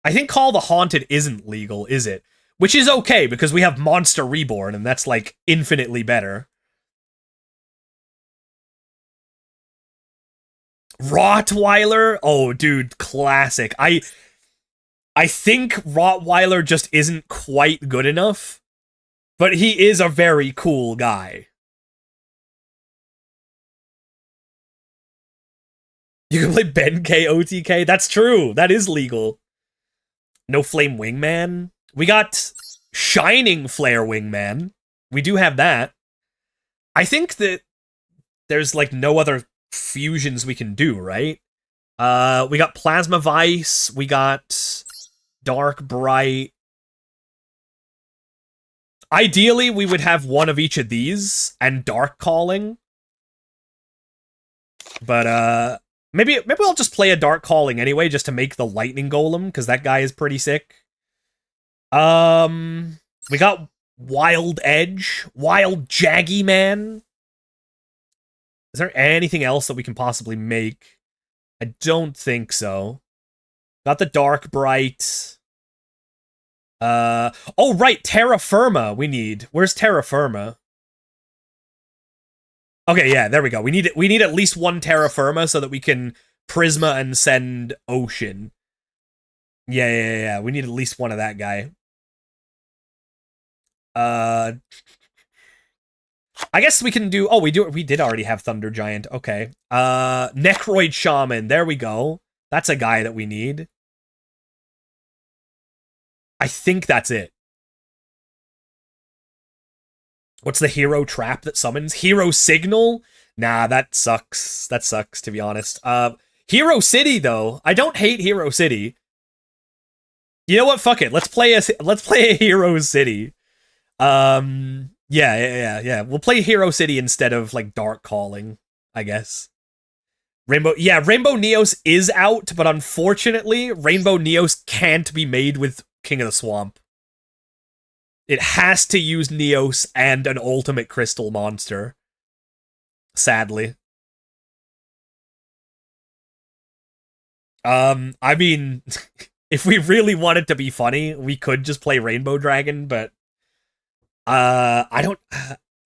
S1: I think Call of the Haunted isn't legal, is it? Which is okay, because we have Monster Reborn, and that's, like, infinitely better. Rottweiler? Oh, dude, classic. I think Rottweiler just isn't quite good enough, but he is a very cool guy. You can play Benkei OTK? That's true. That is legal. No Flame Wingman? We got Shining Flare Wingman. We do have that. I think that there's, like, no other fusions we can do, right? We got Plasma Vice. We got Dark Bright. Ideally, we would have one of each of these and Dark Calling. But, maybe I'll just play a Dark Calling anyway, just to make the Lightning Golem, because that guy is pretty sick. We got Wild Edge, Wild Jaggy Man. Is there anything else that we can possibly make? I don't think so. Got the Dark Bright. Oh right, Terra Firma we need. Where's Terra Firma? Okay, yeah, there we go. We need at least one Terra Firma so that we can Prisma and send Ocean. Yeah. We need at least one of that guy. I guess we can do... Oh, we did already have Thunder Giant. Okay. Necroid Shaman. There we go. That's a guy that we need. I think that's it. What's the hero trap that summons? Hero Signal? Nah, that sucks. That sucks, to be honest. Hero City, though. I don't hate Hero City. You know what? Fuck it. Let's play a Hero City. Yeah. We'll play Hero City instead of, like, Dark Calling, I guess. Rainbow Neos is out, but unfortunately, Rainbow Neos can't be made with King of the Swamp. It has to use Neos and an ultimate crystal monster. Sadly. I mean, if we really wanted to be funny, we could just play Rainbow Dragon, but I don't...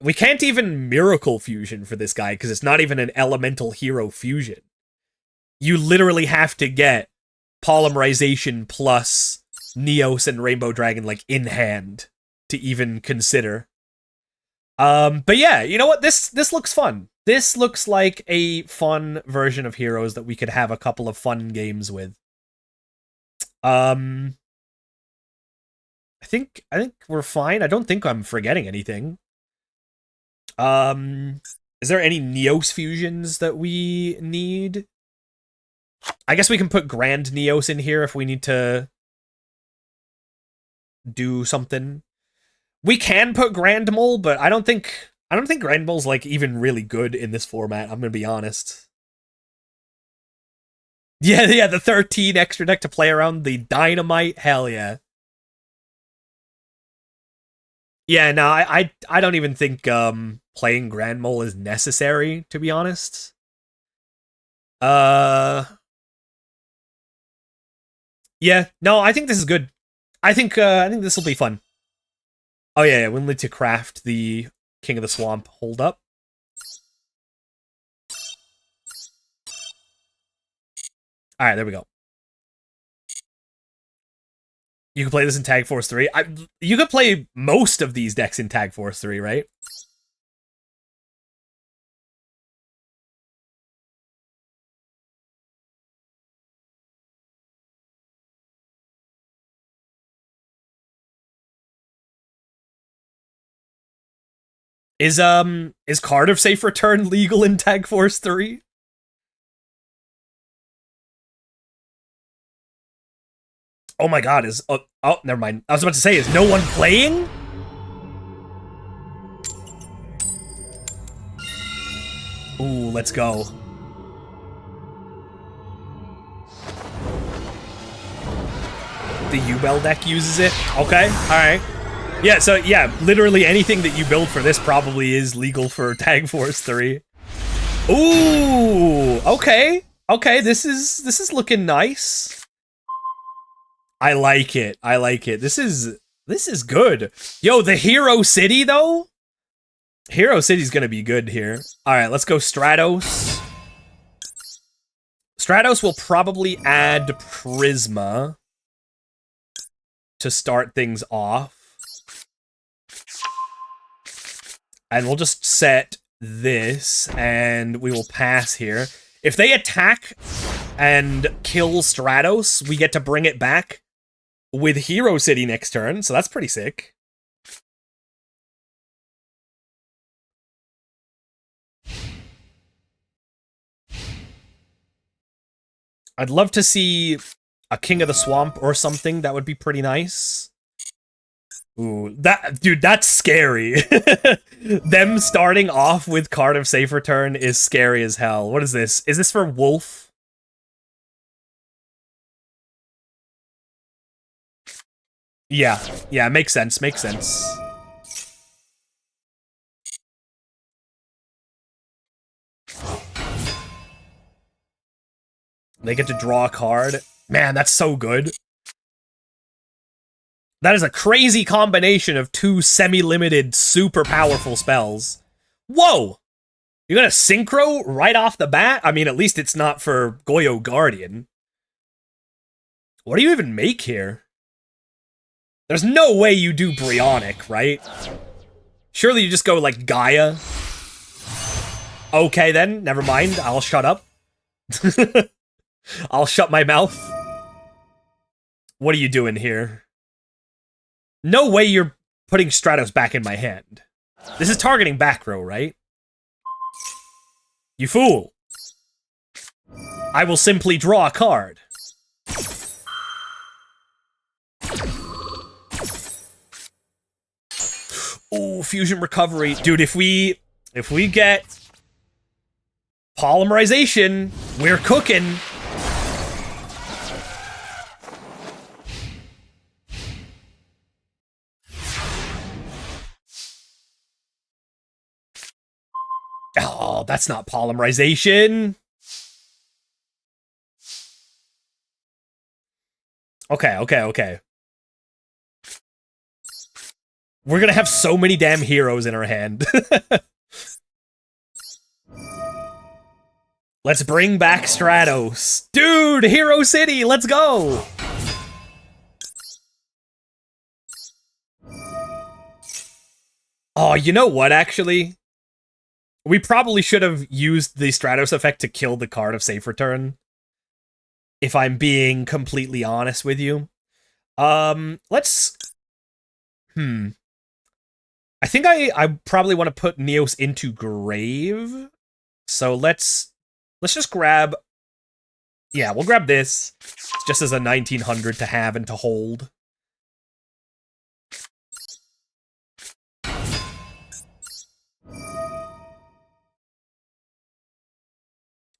S1: We can't even Miracle Fusion for this guy, because it's not even an Elemental Hero Fusion. You literally have to get Polymerization plus Neos and Rainbow Dragon, like, in hand to even consider. But yeah, you know what? This looks fun. This looks like a fun version of Heroes that we could have a couple of fun games with. I think we're fine. I don't think I'm forgetting anything. Is there any Neos fusions that we need? I guess we can put Grand Neos in here if we need to do something. We can put Grand Mole, but I don't think Grand Mole's, like, even really good in this format, I'm gonna be honest. Yeah, the 13 extra deck to play around the Dynamite, hell yeah. Yeah, no, I don't even think playing Grand Mole is necessary, to be honest. Yeah, no, I think this is good. I think this will be fun. Oh yeah, we'll need to craft the King of the Swamp. Hold up. Alright, there we go. You can play this in Tag Force 3. You could play most of these decks in Tag Force 3, right? Is Card of Safe Return legal in Tag Force 3? Oh my god, is... oh, never mind. I was about to say, is no one playing? Ooh, let's go. The Yugioh deck uses it? Okay, alright. Yeah, so yeah, literally anything that you build for this probably is legal for Tag Force 3. Ooh, okay. Okay, this is looking nice. I like it. I like it. This is good. Yo, the Hero City though? Hero City's gonna be good here. Alright, let's go Stratos. Stratos will probably add Prisma to start things off. And we'll just set this, and we will pass here. If they attack and kill Stratos, we get to bring it back with Hero City next turn, so that's pretty sick. I'd love to see a King of the Swamp or something. That would be pretty nice. Ooh, dude, that's scary. Them starting off with Card of Safe Return is scary as hell. What is this? Is this for Wolf? Yeah, yeah, makes sense, makes sense. They get to draw a card. Man, that's so good. That is a crazy combination of two semi-limited, super powerful spells. Whoa! You're gonna Synchro right off the bat? I mean, at least it's not for Goyo Guardian. What do you even make here? There's no way you do Brionic, right? Surely you just go, like, Gaia? Okay, then. Never mind. I'll shut up. I'll shut my mouth. What are you doing here? No way you're putting Stratos back in my hand. This is targeting back row, right? You fool. I will simply draw a card. Ooh, fusion recovery. Dude, if we get polymerization, we're cooking. Oh, that's not polymerization. Okay, okay, okay. We're gonna have so many damn heroes in our hand. Let's bring back Stratos. Dude, Hero City, let's go! Oh, you know what, actually? We probably should have used the Stratos effect to kill the Card of Safe Return. If I'm being completely honest with you. Let's... I think I probably want to put Neos into Grave. So let's just grab... Yeah, we'll grab this. Just as a 1900 to have and to hold.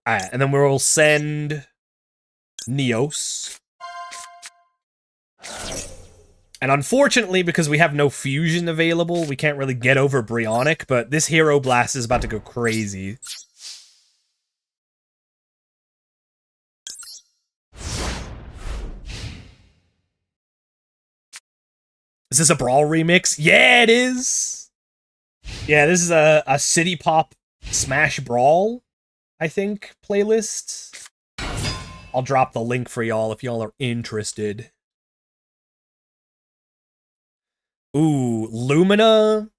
S1: Alright, and then we'll send Neos. And unfortunately, because we have no fusion available, we can't really get over Brionic, but this Hero Blast is about to go crazy. Is this a Brawl remix? Yeah, it is! Yeah, this is a City Pop Smash Brawl, I think, playlist. I'll drop the link for y'all if y'all are interested. Ooh, Lumina.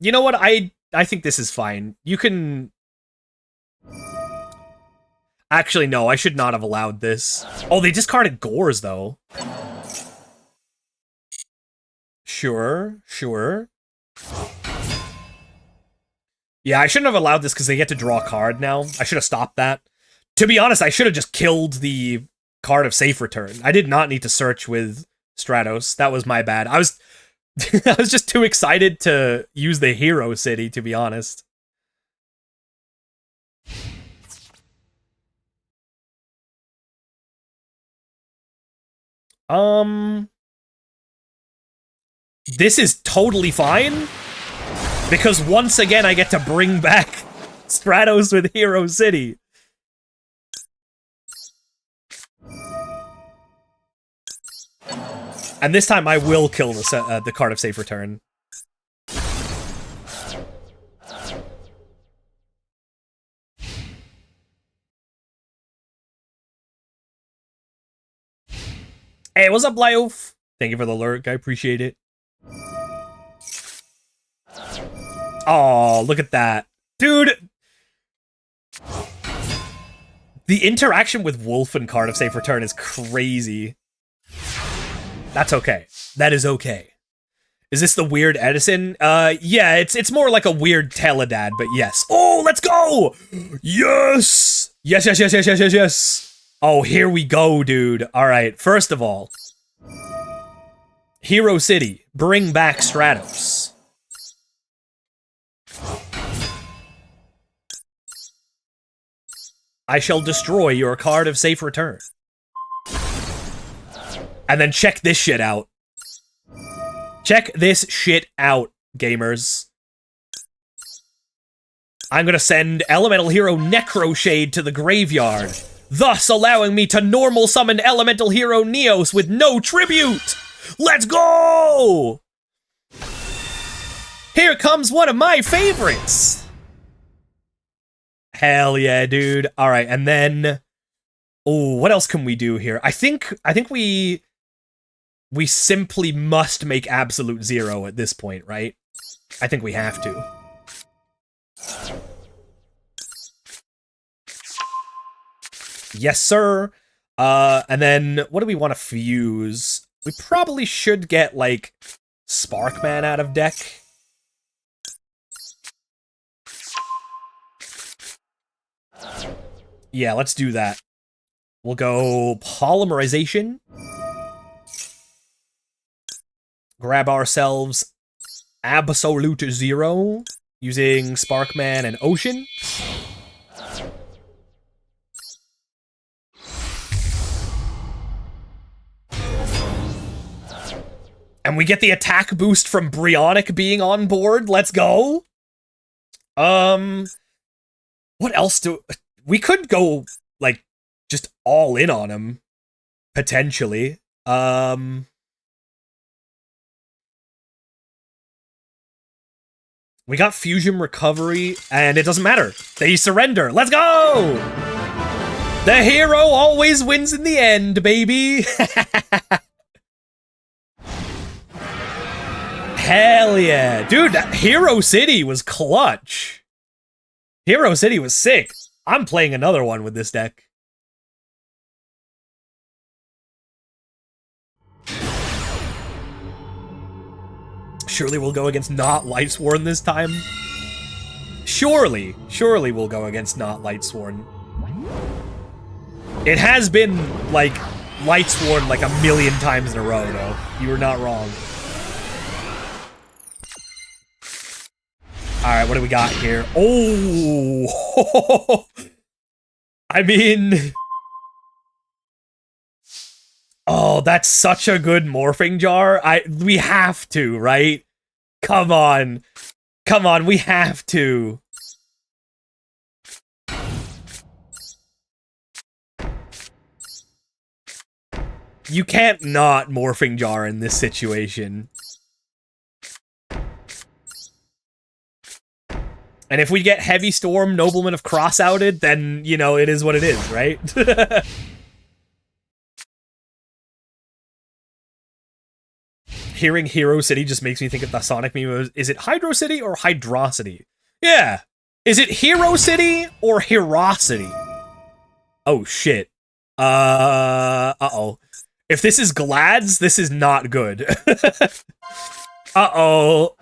S1: You know what? I think this is fine. You can... Actually, no, I should not have allowed this. Oh, they discarded Gores, though. Sure, sure. Yeah, I shouldn't have allowed this because they get to draw a card now. I should have stopped that. To be honest, I should have just killed the Card of Safe Return. I did not need to search with Stratos. That was my bad. I was I was just too excited to use the Hero City, to be honest. This is totally fine, because once again I get to bring back Stratos with Hero City. And this time I will kill the Card of Safe Return. Hey, what's up, Lyof? Thank you for the lurk. I appreciate it. Oh, look at that. Dude! The interaction with Wolf and Card of Safe Return is crazy. That's okay. That is okay. Is this the weird Edison? Yeah, it's more like a weird Teledad, but yes. Oh, let's go! Yes! Yes, yes, yes, yes, yes, yes, yes. Oh, here we go, dude. All right, first of all, Hero City, bring back Stratos. I shall destroy your Card of Safe Return. And then check this shit out. Check this shit out, gamers. I'm gonna send Elemental Hero Necroshade to the graveyard, thus allowing me to normal summon Elemental Hero Neos with no tribute! Let's go! Here comes one of my favorites! Hell yeah, dude. Alright, and then... Oh, what else can we do here? I think we simply must make Absolute Zero at this point, right? I think we have to. Yes, sir. And then, what do we want to fuse? We probably should get, like, Sparkman out of deck. Yeah, let's do that. We'll go Polymerization. Grab ourselves Absolute Zero using Sparkman and Ocean. And we get the attack boost from Brionic being on board. Let's go. What else do... We could go, like, just all in on him. Potentially. We got Fusion Recovery, and it doesn't matter. They surrender. Let's go! The hero always wins in the end, baby! Hell yeah. Dude, that Hero City was clutch. Hero City was sick. I'm playing another one with this deck. Surely we'll go against not Lightsworn this time. Surely we'll go against not Lightsworn. It has been, like, Lightsworn like a million times in a row, though. You were not wrong. Alright, what do we got here? Oh! I mean... Oh, that's such a good morphing jar. We have to, right? Come on. Come on, we have to. You can't not morphing jar in this situation. And if we get Heavy Storm, Nobleman of Cross-outed, then, you know, it is what it is, right? Hearing Hero City just makes me think of the Sonic meme. Is it Hydro City or Hydrocity? Yeah. Is it Hero City or Herocity? Oh, shit. Uh-oh. If this is Glads, this is not good. Uh-oh.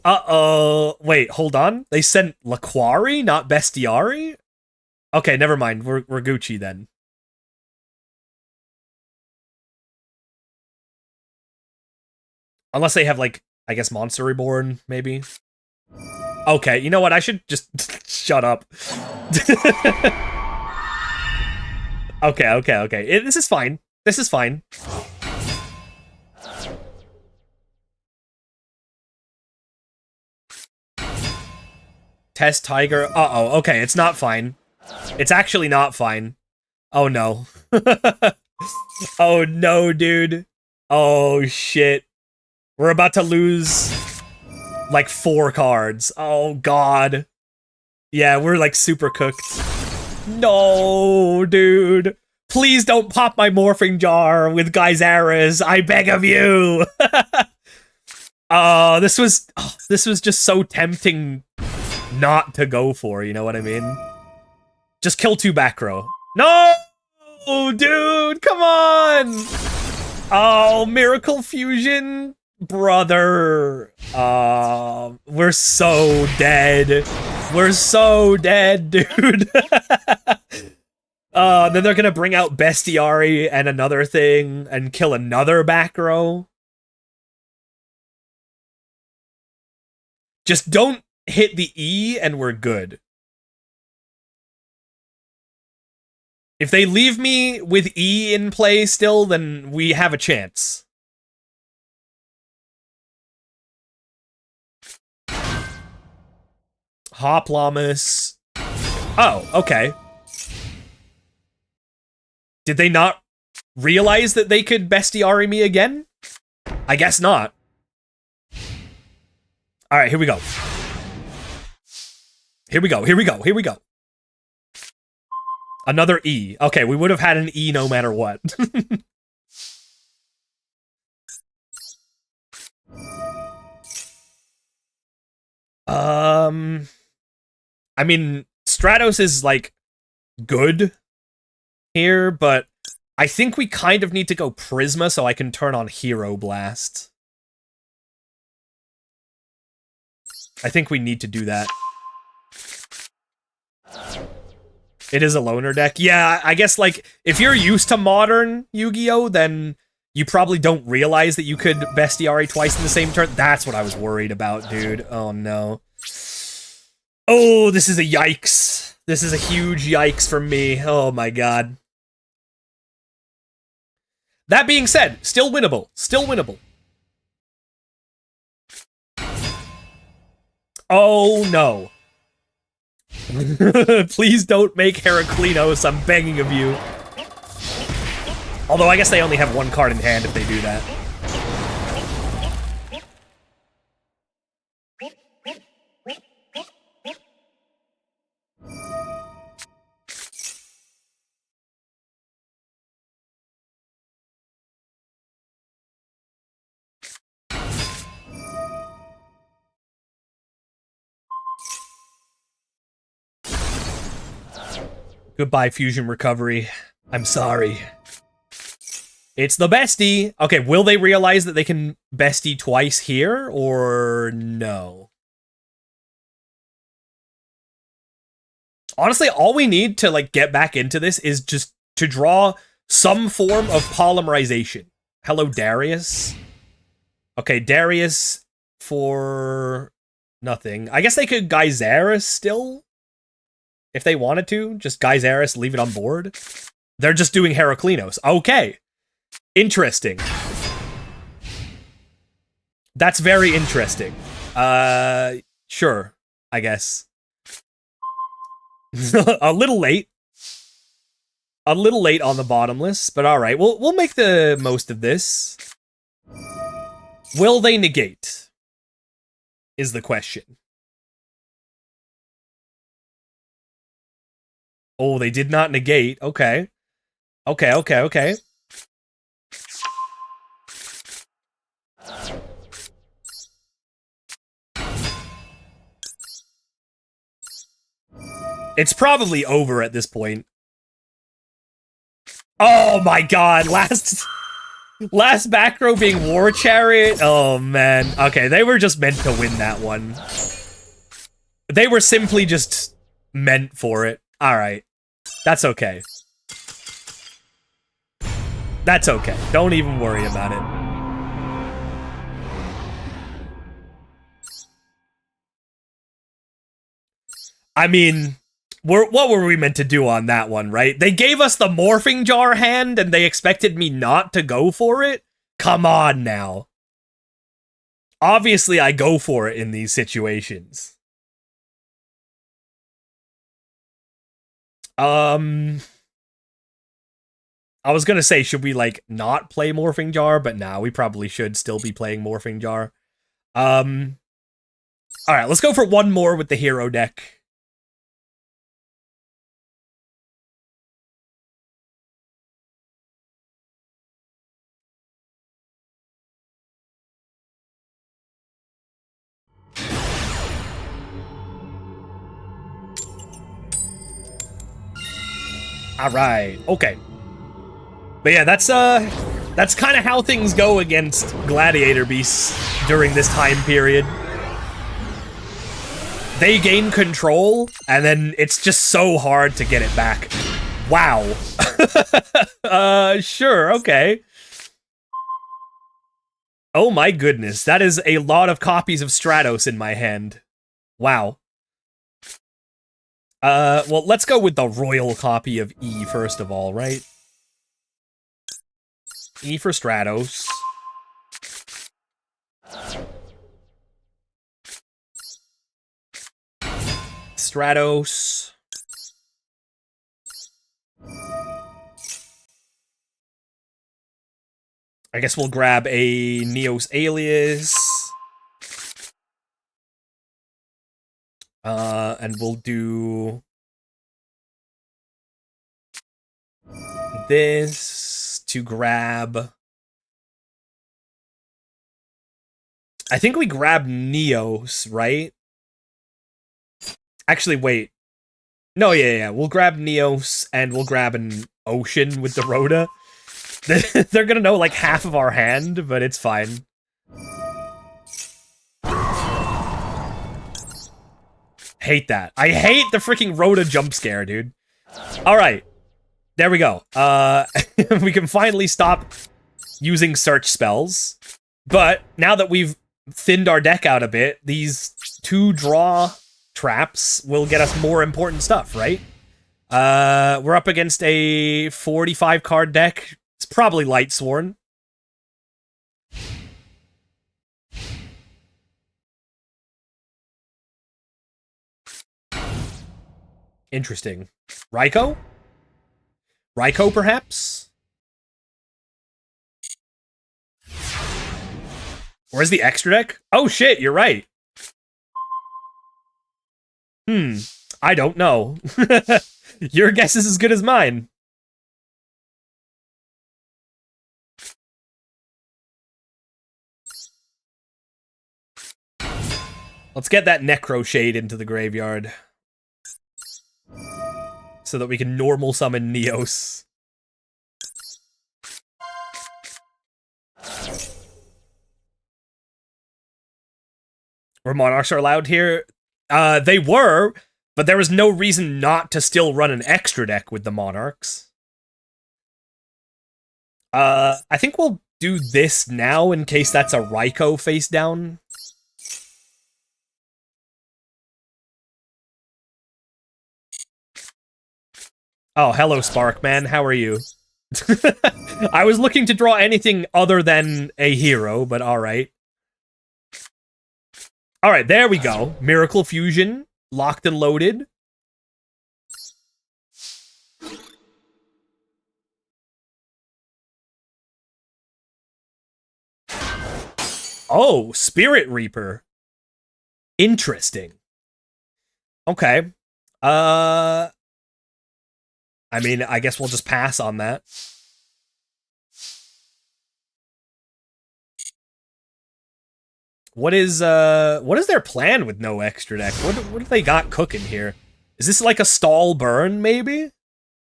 S1: Uh-oh. Wait, hold on. They sent Laquari, not Bestiari? Okay, never mind. We're Gucci then. Unless they have, like, I guess Monster Reborn, maybe. Okay, you know what? I should just shut up. Okay. This is fine. This is fine. Test Tiger. Uh-oh. Okay, it's not fine. It's actually not fine. Oh, no. Oh, no, dude. Oh, shit. We're about to lose, like, 4 cards. Oh, God. Yeah, we're, like, super cooked. No, dude. Please don't pop my morphing jar with Geysaris. I beg of you. This was just so tempting not to go for, you know what I mean? Just kill 2 back row. No, dude, come on. Oh, Miracle Fusion, brother. We're so dead. We're so dead, dude. Then they're gonna bring out Bestiari and another thing and kill another back row. Just don't hit the E and we're good. If they leave me with E in play still, then we have a chance. Hoplamus. Oh, okay. Did they not realize that they could Bestiari me again? I guess not. Alright, here we go. Here we go. Another E. Okay, we would have had an E no matter what. I mean, Stratos is, like, good here, but I think we kind of need to go Prisma so I can turn on Hero Blast. I think we need to do that. It is a loner deck. Yeah, I guess, like, if you're used to modern Yu-Gi-Oh, then you probably don't realize that you could Bestiari twice in the same turn. That's what I was worried about, dude. Oh, no. Oh, this is a yikes. This is a huge yikes for me. Oh, my God. That being said, still winnable. Still winnable. Oh, no. Please don't make Heraclinos, I'm begging of you. Although I guess they only have 1 card in hand if they do that. Goodbye, Fusion Recovery. I'm sorry. It's the bestie. Okay, will they realize that they can bestie twice here, or no? Honestly, all we need to, like, get back into this is just to draw some form of polymerization. Hello, Darius. Okay, Darius for nothing. I guess they could Geysaris still? If they wanted to, just Geysaris, leave it on board. They're just doing Heraclinos. Okay. Interesting. That's very interesting. Sure, I guess. A little late. A little late on the bottomless, but alright. We'll make the most of this. Will they negate? Is the question. Oh, they did not negate. Okay. Okay. It's probably over at this point. Oh my god, last back row being War Chariot? Oh man. Okay, they were just meant to win that one. They were simply just meant for it. Alright. That's okay. That's okay. Don't even worry about it. I mean, what were we meant to do on that one, right? They gave us the morphing jar hand and they expected me not to go for it? Come on now. Obviously, I go for it in these situations. I was gonna say, should we, like, not play Morphing Jar? But nah, we probably should still be playing Morphing Jar. Alright, let's go for one more with the hero deck. Alright, okay. But yeah, that's kind of how things go against Gladiator Beasts during this time period. They gain control, and then it's just so hard to get it back. Wow. Sure, okay. Oh my goodness, that is a lot of copies of Stratos in my hand. Wow. Well, let's go with the royal copy of E first of all, right? E for Stratos. Stratos. I guess we'll grab a Neos Alias. And we'll do this to grab. I think we grab Neos, right? Actually, wait. No, yeah. We'll grab Neos and we'll grab an Ocean with the Rhoda. They're gonna know like half of our hand, but it's fine. Hate that. I hate the freaking Rhoda jump scare, dude. Alright. There we go. We can finally stop using search spells. But now that we've thinned our deck out a bit, these 2 draw traps will get us more important stuff, right? We're up against a 45 card deck. It's probably Lightsworn. Interesting. Raikou? Raikou, perhaps? Where's the extra deck? Oh shit, you're right. I don't know. Your guess is as good as mine. Let's get that Necro Shade into the graveyard. So that we can normal summon Neos. Where Monarchs are allowed here? They were, but there was no reason not to still run an extra deck with the Monarchs. I think we'll do this now in case that's a Raikou face down. Oh, hello, Sparkman. How are you? I was looking to draw anything other than a hero, but alright. Alright, there we go. Miracle Fusion. Locked and loaded. Oh, Spirit Reaper. Interesting. Okay. I mean, I guess we'll just pass on that. What is their plan with no extra deck? What have they got cooking here? Is this like a stall burn, maybe?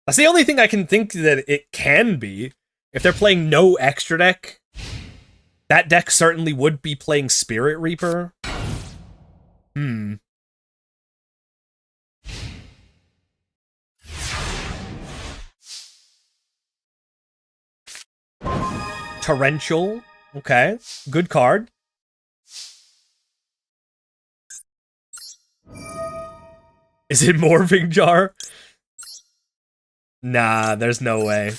S1: That's the only thing I can think that it can be. If they're playing no extra deck, that deck certainly would be playing Spirit Reaper. Torrential. Okay. Good card. Is it Morphing Jar? Nah, there's no way.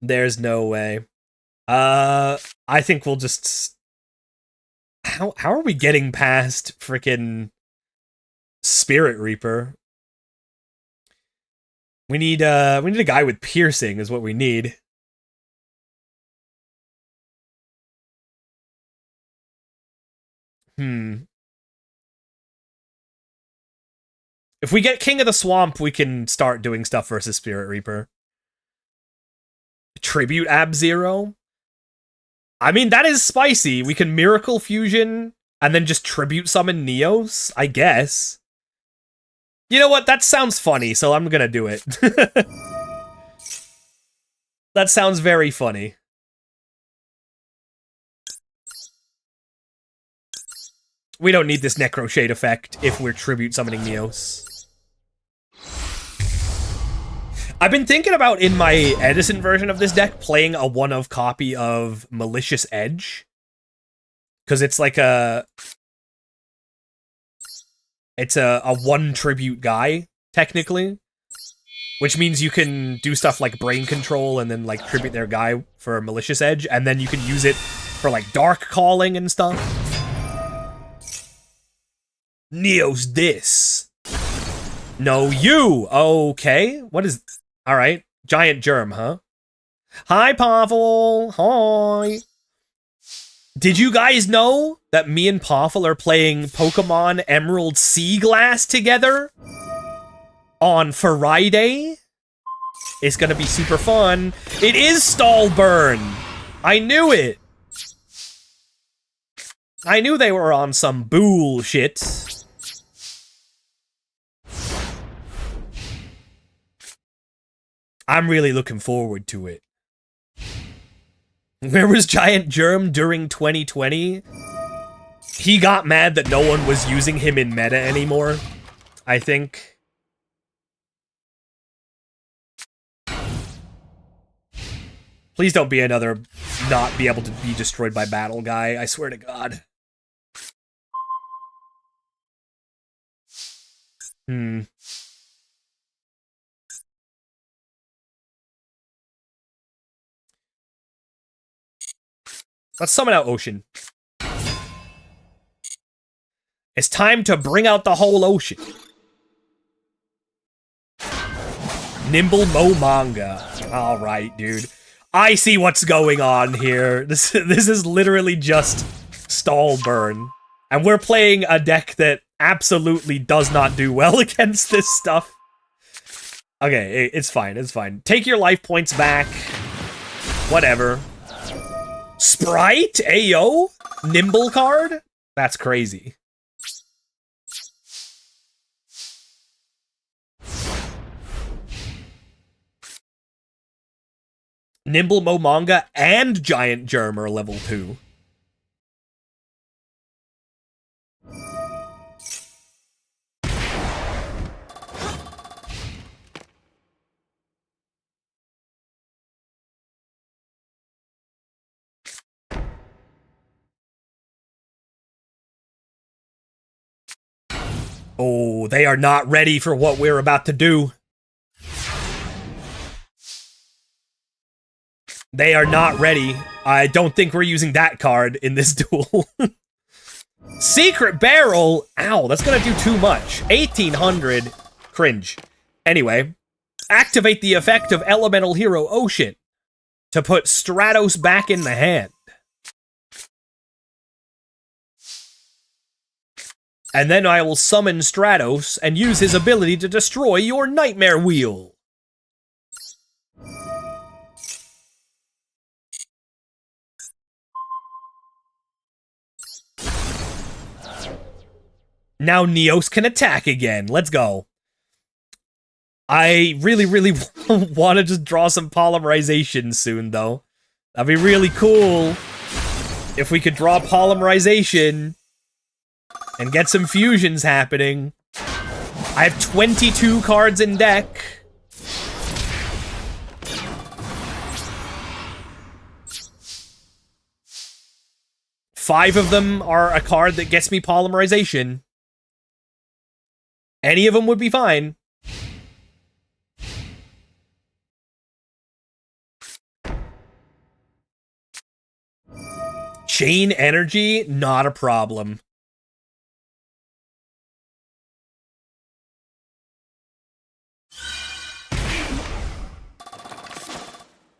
S1: There's no way. I think we'll just... How are we getting past frickin' Spirit Reaper? We need a guy with piercing is what we need. If we get King of the Swamp, we can start doing stuff versus Spirit Reaper. Tribute Ab-Zero? I mean, that is spicy. We can Miracle Fusion and then just Tribute Summon Neos, I guess. You know what? That sounds funny, so I'm gonna do it. That sounds very funny. We don't need this Necro Shade effect if we're Tribute Summoning Neos. I've been thinking about, in my Edison version of this deck, playing a one-of copy of Malicious Edge. Because it's like a... It's a one tribute guy, technically. Which means you can do stuff like Brain Control and then like tribute their guy for Malicious Edge, and then you can use it for like Dark Calling and stuff. Neos this. No, you! Okay, what is... Alright, Giant Germ, huh? Hi, Pavel! Hi! Did you guys know that me and Pavel are playing Pokemon Emerald Sea Glass together? On Friday? It's gonna be super fun. It is Stallburn! I knew it! I knew they were on some bullshit. I'm really looking forward to it. Where was Giant Germ during 2020? He got mad that no one was using him in meta anymore, I think. Please don't be another not be able to be destroyed by battle guy, I swear to God. Let's summon out Ocean. It's time to bring out the whole ocean. Nimble Mo Manga. Alright, dude. I see what's going on here. This is literally just Stallburn. And we're playing a deck that absolutely does not do well against this stuff. Okay, it's fine, it's fine. Take your life points back. Whatever. Sprite? Ayo? Nimble card? That's crazy. Nimble Mo Manga and Giant Germ are level 2. Oh, they are not ready for what we're about to do. They are not ready. I don't think we're using that card in this duel. Secret Barrel? Ow, that's gonna do too much. 1800. Cringe. Anyway, activate the effect of Elemental Hero Ocean to put Stratos back in the hand. And then I will summon Stratos and use his ability to destroy your Nightmare Wheel. Now Neos can attack again. Let's go. I really want to just draw some polymerization soon, though. That'd be really cool if we could draw polymerization and get some fusions happening. I have 22 cards in deck. 5 of them are a card that gets me polymerization. Any of them would be fine. Chain energy, not a problem.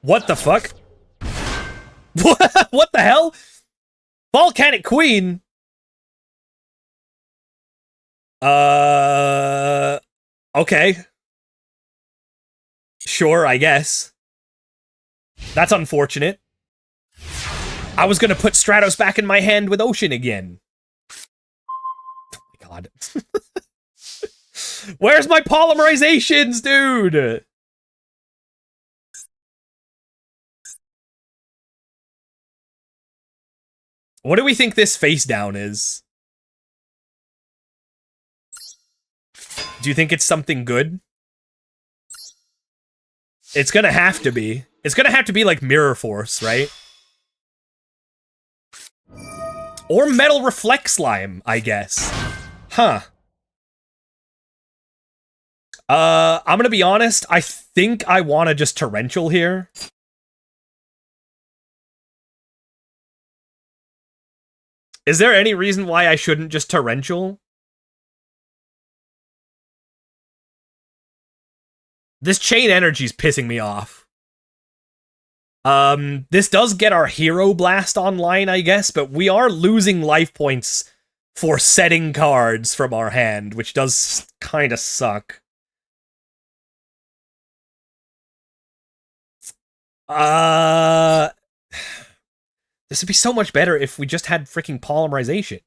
S1: What the fuck? What the hell? Volcanic Queen? Okay. Sure, I guess. That's unfortunate. I was gonna put Stratos back in my hand with Ocean again. Oh my god. Where's my polymerizations, dude? What do we think this face down is? Do you think it's something good? It's gonna have to be. It's gonna have to be like Mirror Force, right? Or Metal Reflect Slime, I guess. Huh. I'm gonna be honest, I think I wanna just Torrential here. Is there any reason why I shouldn't just Torrential? This chain energy's pissing me off. This does get our Hero Blast online, I guess, but we are losing life points for setting cards from our hand, which does kind of suck. This would be so much better if we just had freaking polymerization.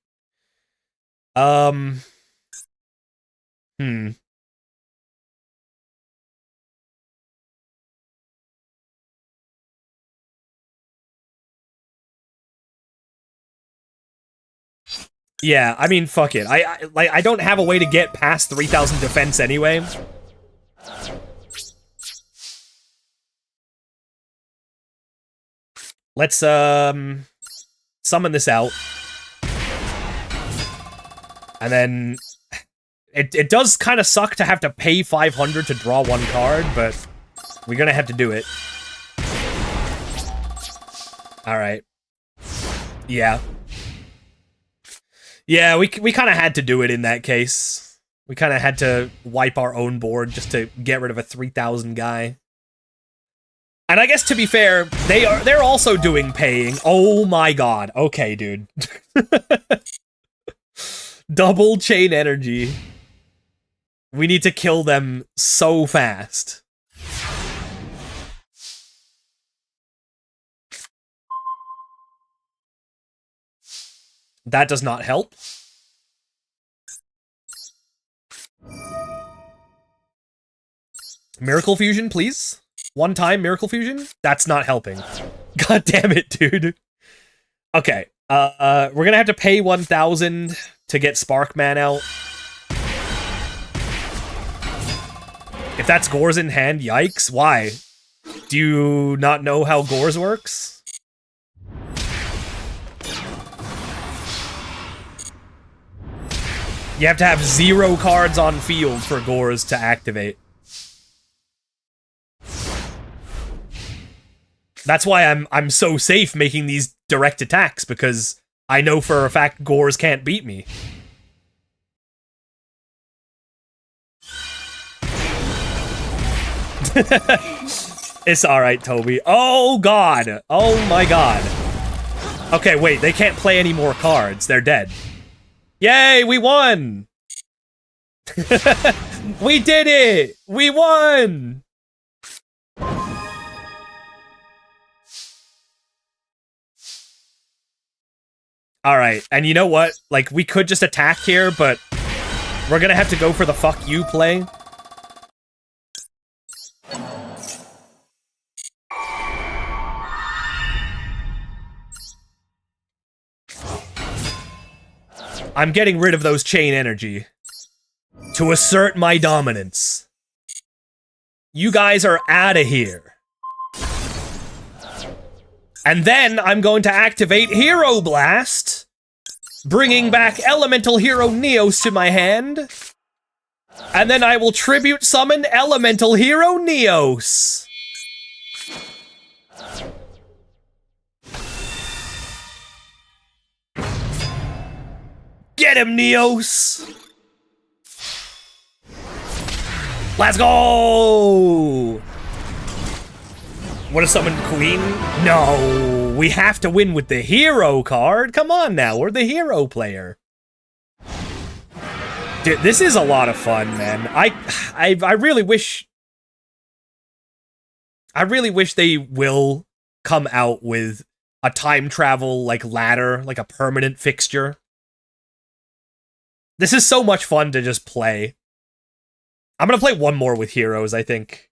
S1: Yeah, I mean, fuck it. I don't have a way to get past 3,000 defense anyway. Let's summon this out. And then it does kind of suck to have to pay 500 to draw one card, but we're gonna have to do it. All right. Yeah. Yeah, we kind of had to do it in that case. We kind of had to wipe our own board just to get rid of a 3,000 guy. And I guess to be fair, they're also doing paying. Oh my god. Okay, dude. Double chain energy. We need to kill them so fast. That does not help. Miracle Fusion, please. One time Miracle Fusion? That's not helping. God damn it, dude. Okay. We're gonna have to pay 1,000 to get Sparkman out. If that's Gores in hand, yikes. Why? Do you not know how Gores works? You have to have 0 cards on field for Gores to activate. That's why I'm so safe making these direct attacks, because I know for a fact Gores can't beat me. It's alright, Toby. Oh god! Oh my god. Okay, wait, they can't play any more cards. They're dead. Yay, we won! We did it! We won! Alright, and you know what? Like, we could just attack here, but we're gonna have to go for the fuck you play. I'm getting rid of those chain energy to assert my dominance. You guys are out of here. And then I'm going to activate Hero Blast, bringing back Elemental Hero Neos to my hand. And then I will tribute summon Elemental Hero Neos. Get him, Neos! Let's go! What, a summon Queen? No, we have to win with the hero card. Come on now, we're the hero player. Dude, this is a lot of fun, man. I really wish they will come out with a time travel like ladder, like a permanent fixture. This is so much fun to just play. I'm gonna play one more with heroes, I think.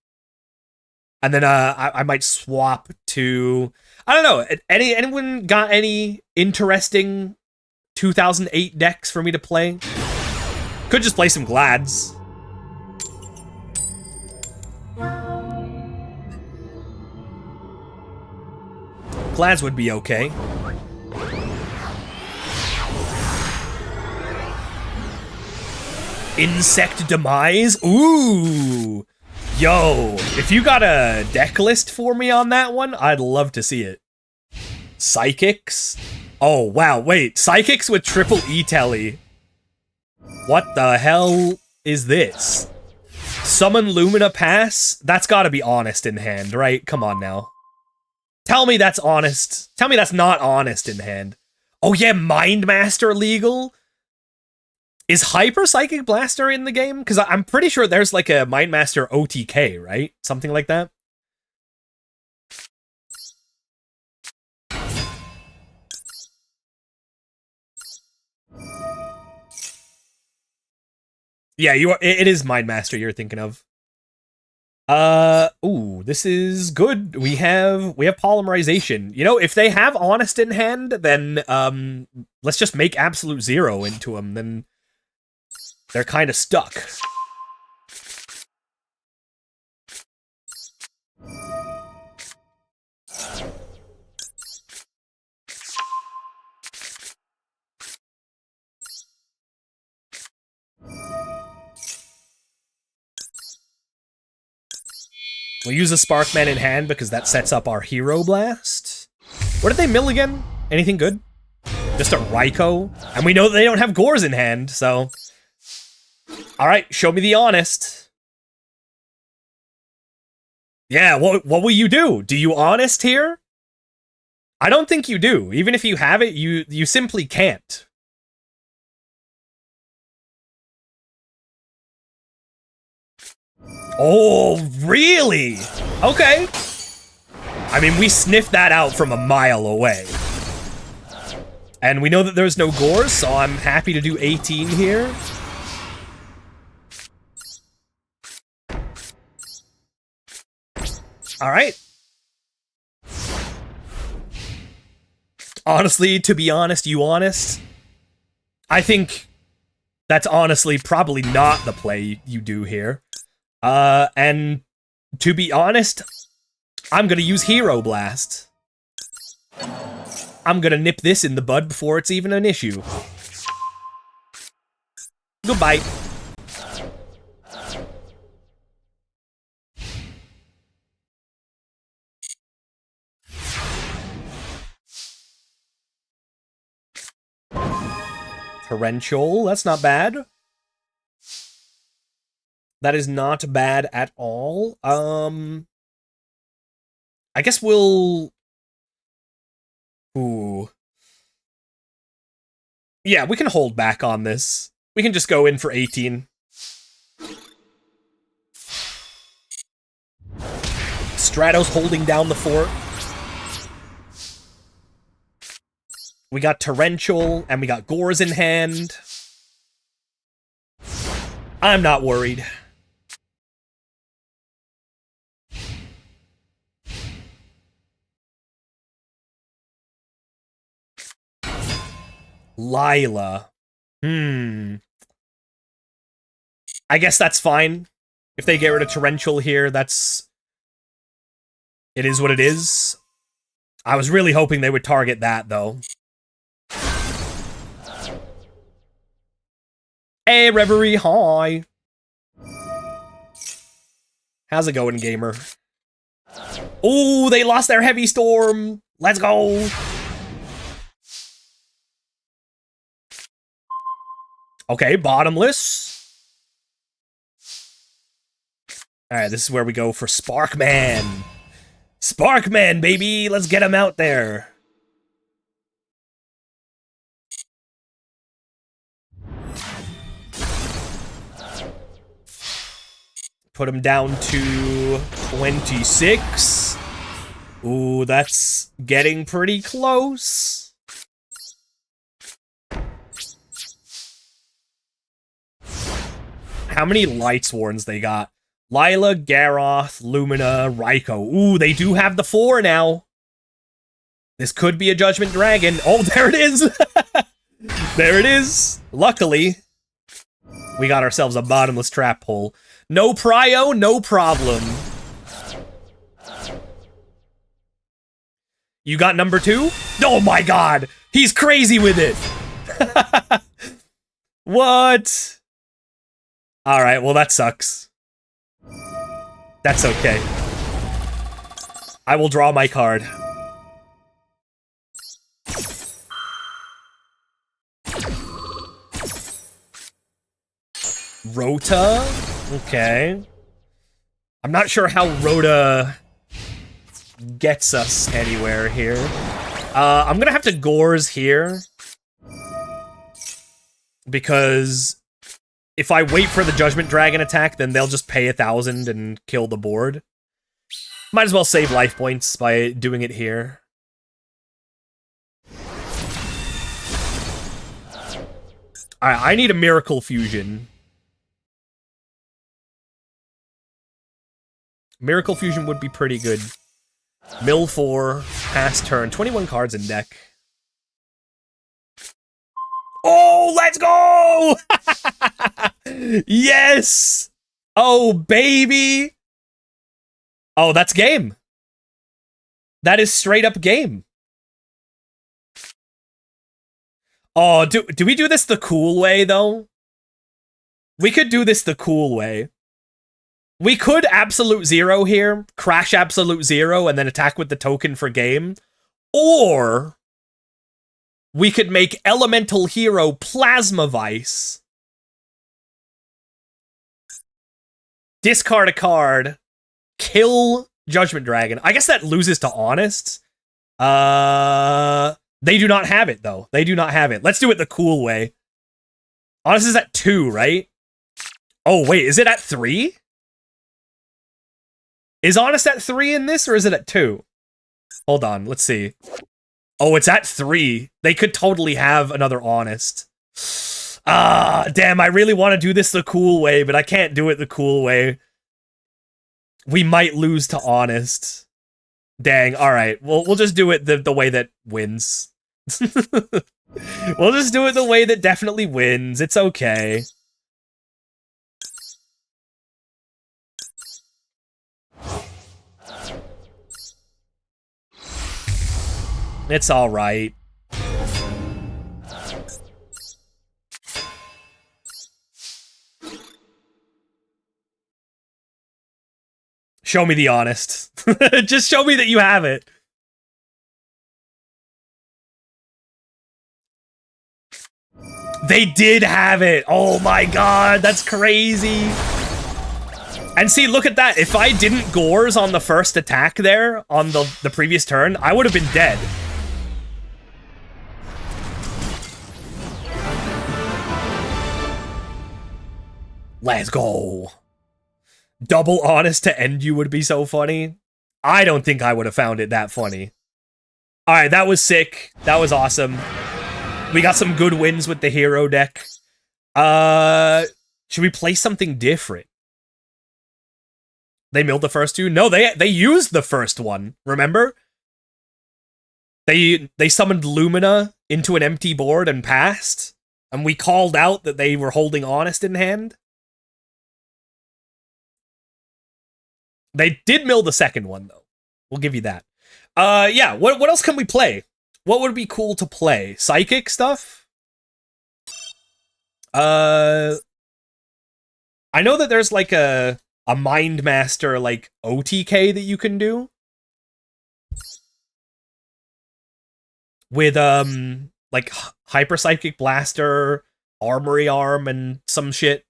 S1: And then I might swap to, I don't know, anyone got any interesting 2008 decks for me to play? Could just play some Glads. Glads would be okay. Insect Demise? Ooh! Yo, if you got a deck list for me on that one, I'd love to see it. Psychics? Oh, wow, wait. Psychics with triple E-Telly. What the hell is this? Summon Lumina Pass? That's gotta be honest in hand, right? Come on now. Tell me that's honest. Tell me that's not honest in hand. Oh yeah, Mind Master legal? Is Hyper Psychic Blaster in the game? Because I'm pretty sure there's like a Mind Master OTK, right? Something like that. Yeah, you are. It is Mind Master you're thinking of. Ooh, this is good. We have polymerization. You know, if they have Honest in hand, then let's just make Absolute Zero into them. Then they're kind of stuck. We'll use a Sparkman in hand because that sets up our Hero Blast. What did they mill again? Anything good? Just a Raikou? And we know that they don't have Gores in hand, so... Alright, show me the Honest. Yeah, what will you do? Do you Honest here? I don't think you do. Even if you have it, you simply can't. Oh, really? Okay. I mean, we sniffed that out from a mile away. And we know that there's no Gores, so I'm happy to do 18 here. Alright. Honestly, to be honest, you honest, I think that's honestly probably not the play you do here. And to be honest, I'm gonna use Hero Blast. I'm gonna nip this in the bud before it's even an issue. Goodbye. Torrential, that's not bad. That is not bad at all. I guess we'll... Ooh. Yeah, we can hold back on this. We can just go in for 18. Stratos holding down the fort. We got Torrential, and we got Gores in hand. I'm not worried. Lila. I guess that's fine. If they get rid of Torrential here, that's... It is what it is. I was really hoping they would target that, though. Hey, Reverie, hi. How's it going, gamer? Oh, they lost their heavy storm. Let's go. Okay, bottomless. Alright, this is where we go for Sparkman. Sparkman, baby! Let's get him out there. Put him down to 26. Ooh, that's getting pretty close. How many Lights Warns they got? Lila, Garroth, Lumina, Raikou. Ooh, they do have the 4 now. This could be a Judgment Dragon. Oh, there it is! There it is. Luckily, we got ourselves a bottomless trap hole. No prio, no problem. You got number 2? Oh my god! He's crazy with it! What? Alright, well that sucks. That's okay. I will draw my card. Rota? Okay. I'm not sure how Rota gets us anywhere here. I'm gonna have to Gores here. Because if I wait for the Judgment Dragon attack, then they'll just pay 1,000 and kill the board. Might as well save life points by doing it here. Alright, I need a Miracle Fusion. Miracle Fusion would be pretty good. Mill 4, pass turn, 21 cards in deck. Oh, let's go! Yes! Oh, baby! Oh, that's game. That is straight up game. Oh, do we do this the cool way, though? We could do this the cool way. We could Absolute Zero here, crash Absolute Zero, and then attack with the token for game. Or we could make Elemental Hero Plasma Vice. Discard a card. Kill Judgment Dragon. I guess that loses to Honest. They do not have it, though. They do not have it. Let's do it the cool way. Honest is at 2, right? Oh, wait, is it at 3? Is Honest at 3 in this, or is it at 2? Hold on, let's see. Oh, it's at 3. They could totally have another Honest. Ah, damn, I really want to do this the cool way, but I can't do it the cool way. We might lose to Honest. Dang, alright. We'll just do it the way that wins. We'll just do it the way that definitely wins. It's okay. It's alright. Show me the Honest. Just show me that you have it. They did have it. Oh my god, that's crazy. And see, look at that. If I didn't Gores on the first attack there, on the previous turn, I would have been dead. Let's go. Double Honest to end you would be so funny. I don't think I would have found it that funny. Alright, that was sick. That was awesome. We got some good wins with the hero deck. Should we play something different? They milled the first 2? No, they used the first one, remember? They summoned Lumina into an empty board and passed. And we called out that they were holding Honest in hand. They did mill the second one, though. We'll give you that. Yeah, what else can we play? What would be cool to play? Psychic stuff? I know that there's like a Mind Master like OTK that you can do with like Hyper Psychic Blaster, Armory Arm, and some shit.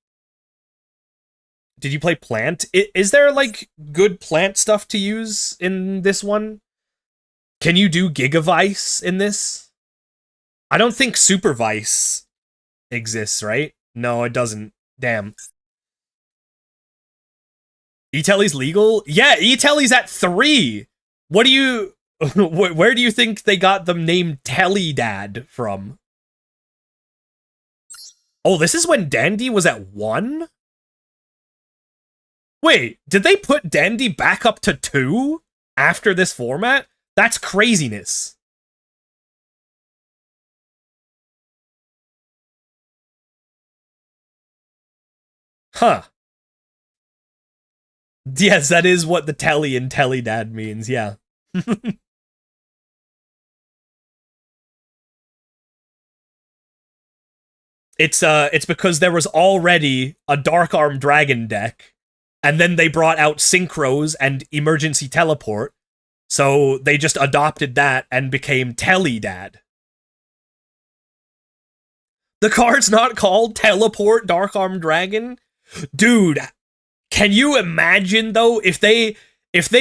S1: Did you play Plant? Is there like good plant stuff to use in this one? Can you do Gigavice in this? I don't think Supervice exists, right? No, it doesn't. Damn. E-Telly's legal? Yeah, E-Telly's at 3. What do you... Where do you think they got the name Telly-Dad from? Oh, this is when Dandy was at 1? Wait, did they put Dandy back up to 2 after this format? That's craziness. Huh. Yes, that is what the Telly and Telly Dad means, yeah. It's because there was already a Dark Arm Dragon deck, and then they brought out Synchros and Emergency Teleport, so they just adopted that and became Telly Dad. The card's not called Teleport Dark Arm Dragon? Dude, can you imagine though if they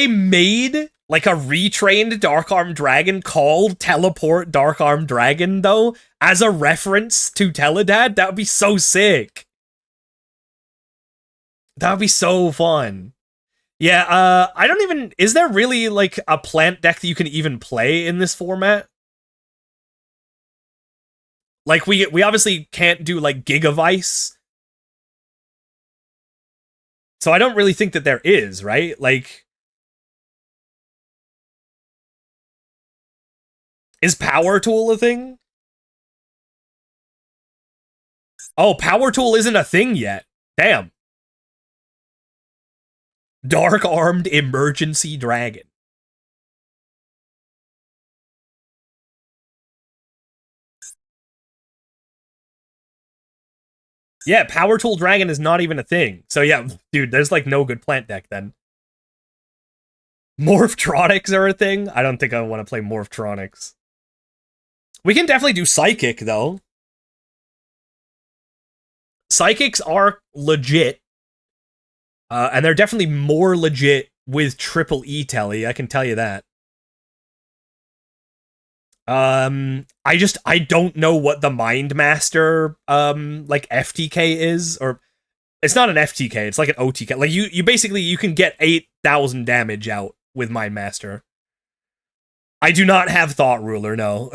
S1: made like a retrained Dark Arm Dragon called Teleport Dark Arm Dragon though as a reference to Teledad? That would be so sick. That would be so fun. Yeah, I don't even... Is there really, like, a plant deck that you can even play in this format? Like, we obviously can't do, like, Gigavice. So I don't really think that there is, right? Like... Is Power Tool a thing? Oh, Power Tool isn't a thing yet. Damn. Dark Armed Emergency Dragon. Yeah, Power Tool Dragon is not even a thing. So yeah, dude, there's like no good plant deck then. Morphtronics are a thing? I don't think I want to play Morphtronics. We can definitely do Psychic, though. Psychics are legit. And they're definitely more legit with Triple E Telly, I can tell you that. I don't know what the Mind Master, like, FTK is, or... It's not an FTK, it's like an OTK. Like, you basically, you can get 8,000 damage out with Mind Master. I do not have Thought Ruler, no.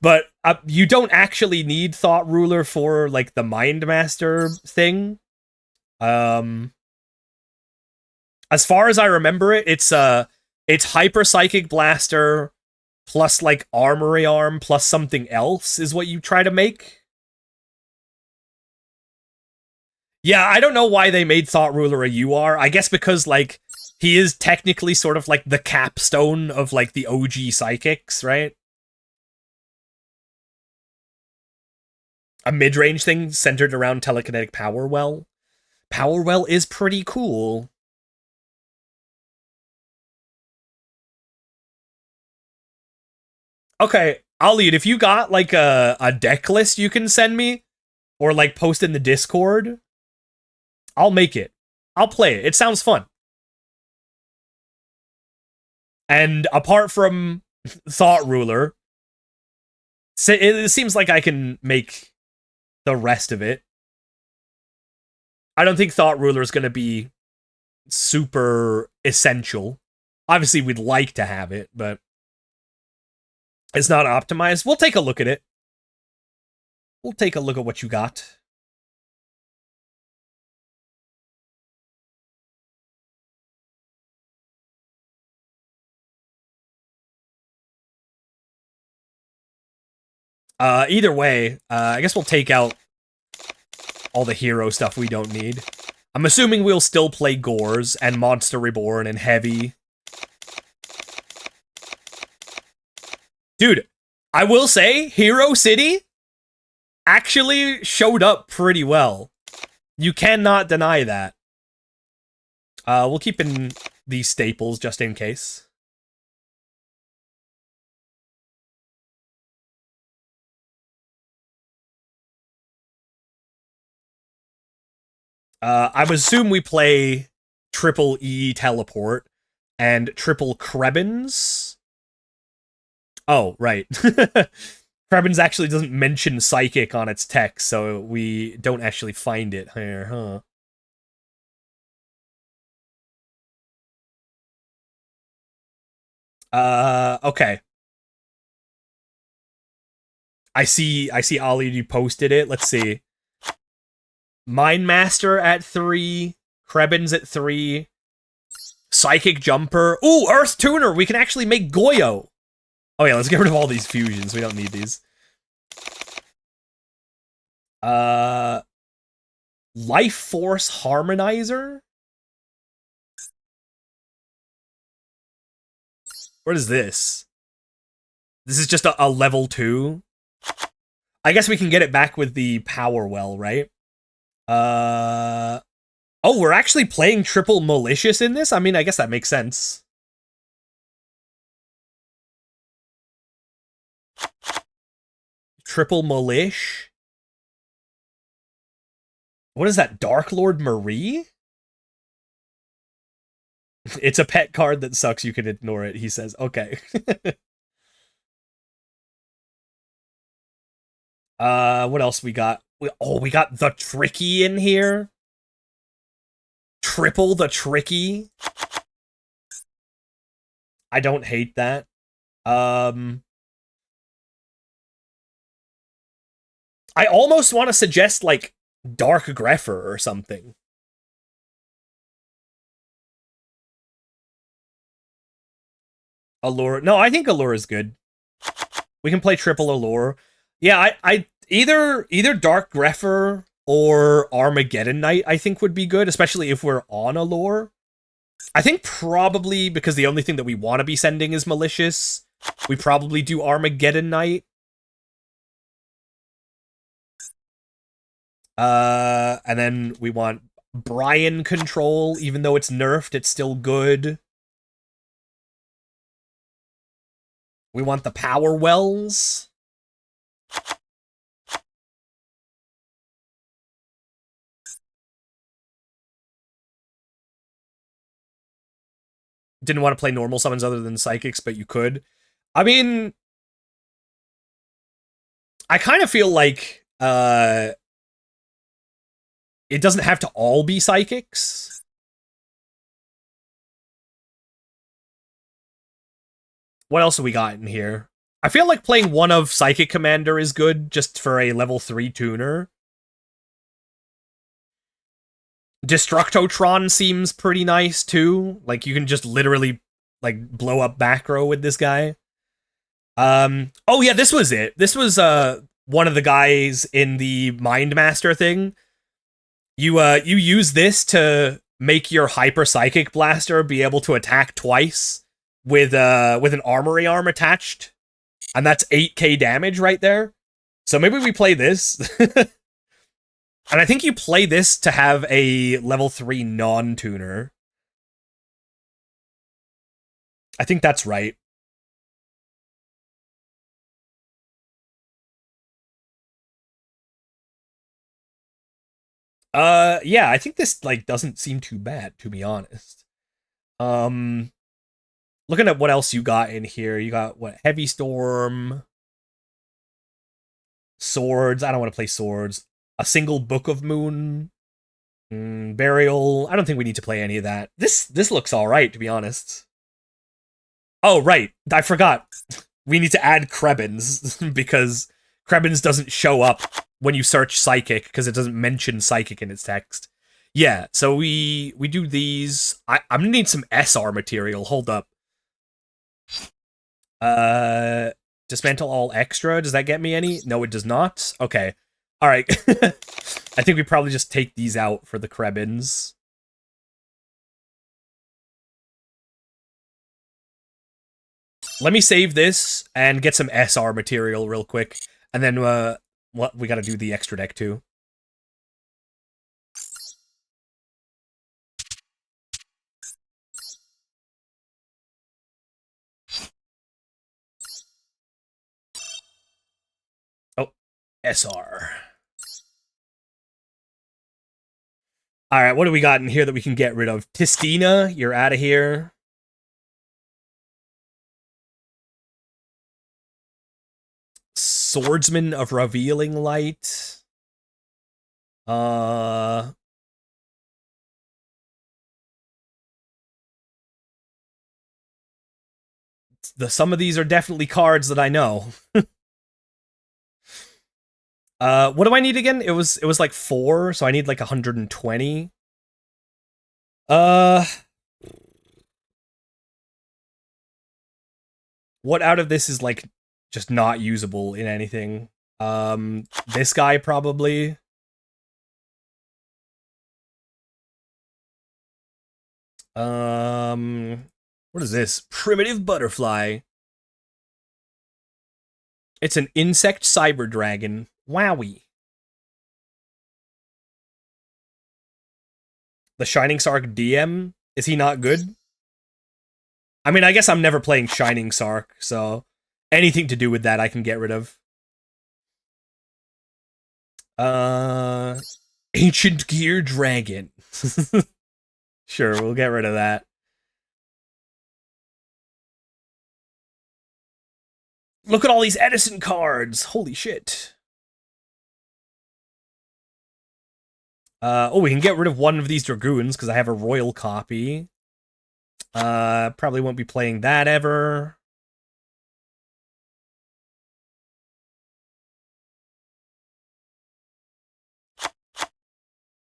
S1: But you don't actually need Thought Ruler for, like, the Mind Master thing. As far as I remember it, it's Hyper Psychic Blaster plus, like, Armory Arm plus something else is what you try to make. Yeah, I don't know why they made Thought Ruler a UR. I guess because, like, he is technically sort of, like, the capstone of, like, the OG Psychics, right? A mid-range thing centered around Telekinetic Power Well. Power Well is pretty cool. Okay, I'll lead. If you got, like, a deck list you can send me, or, like, post in the Discord, I'll make it. I'll play it. It sounds fun. And apart from Thought Ruler, it seems like I can make the rest of it. I don't think Thought Ruler is going to be super essential. Obviously, we'd like to have it, but it's not optimized. We'll take a look at it. We'll take a look at what you got. Either way, I guess we'll take out all the hero stuff we don't need. I'm assuming we'll still play Gores and Monster Reborn and Heavy. Dude, I will say, Hero City actually showed up pretty well. You cannot deny that. We'll keep in these staples just in case. I would assume we play triple E teleport and triple Krebins. Oh, right. Krebins actually doesn't mention psychic on its text, so we don't actually find it here, huh? Okay. I see Ali, you posted it. Let's see. Mind Master at 3, Krebins at 3, Psychic Jumper. Ooh, Earth Tuner! We can actually make Goyo! Oh yeah, let's get rid of all these fusions. We don't need these. Life Force Harmonizer? What is this? This is just a level 2? I guess we can get it back with the Power Well, right? Oh, we're actually playing triple Malicious in this? I mean, I guess that makes sense. Triple Malish? What is that, Dark Lord Marie? It's a pet card that sucks, you can ignore it, he says. Okay. What else we got? We got the Tricky in here. Triple the Tricky. I don't hate that. I almost want to suggest, like, Dark Grepher or something. Allure. No, I think Allure is good. We can play triple Allure. Yeah, I either Dark Grepher or Armageddon Knight I think would be good, especially if we're on Allure. I think probably because the only thing that we want to be sending is Malicious, we probably do Armageddon Knight. And then we want Brian Control, even though it's nerfed, it's still good. We want the Power Wells. Didn't want to play normal summons other than Psychics, but you could. I mean, I kind of feel like it doesn't have to all be Psychics. What else have we got in here? I feel like playing one of Psychic Commander is good, just for a level 3 tuner. Destructotron seems pretty nice, too. Like, you can just literally, like, blow up back row with this guy. Oh yeah, this was it. This was, one of the guys in the Mind Master thing. You use this to make your Hyper Psychic Blaster be able to attack twice with an Armory Arm attached. And that's 8k damage right there. So maybe we play this. And I think you play this to have a level 3 non-tuner. I think that's right. Yeah, I think this, like, doesn't seem too bad, to be honest. Looking at what else you got in here, you got, what, Heavy Storm, Swords, I don't want to play Swords, a single Book of Moon, Burial, I don't think we need to play any of that. This looks alright, to be honest. Oh, right, I forgot. We need to add Krebins, because Krebins doesn't show up when you search Psychic, because it doesn't mention Psychic in its text. Yeah, so we do these. I'm gonna need some SR material, hold up. Dismantle all extra, does that get me any? No, it does not. Okay, alright. I think we probably just take these out for the Krebins. Let me save this and get some SR material real quick, and then what we gotta do the extra deck too. Oh, SR. All right, what do we got in here that we can get rid of? Tistina, you're out of here. Swordsman of Revealing Light. Some of these are definitely cards that I know. What do I need again? It was like 4, so I need like 120. What out of this is like just not usable in anything? This guy probably. What is this? Primitive Butterfly. It's an insect cyber dragon. Wowie. The Shining Sark DM? Is he not good? I mean, I guess I'm never playing Shining Sark, so anything to do with that I can get rid of. Ancient Gear Dragon. Sure, we'll get rid of that. Look at all these Edison cards. Holy shit. Oh, we can get rid of one of these Dragoons because I have a royal copy. Probably won't be playing that ever.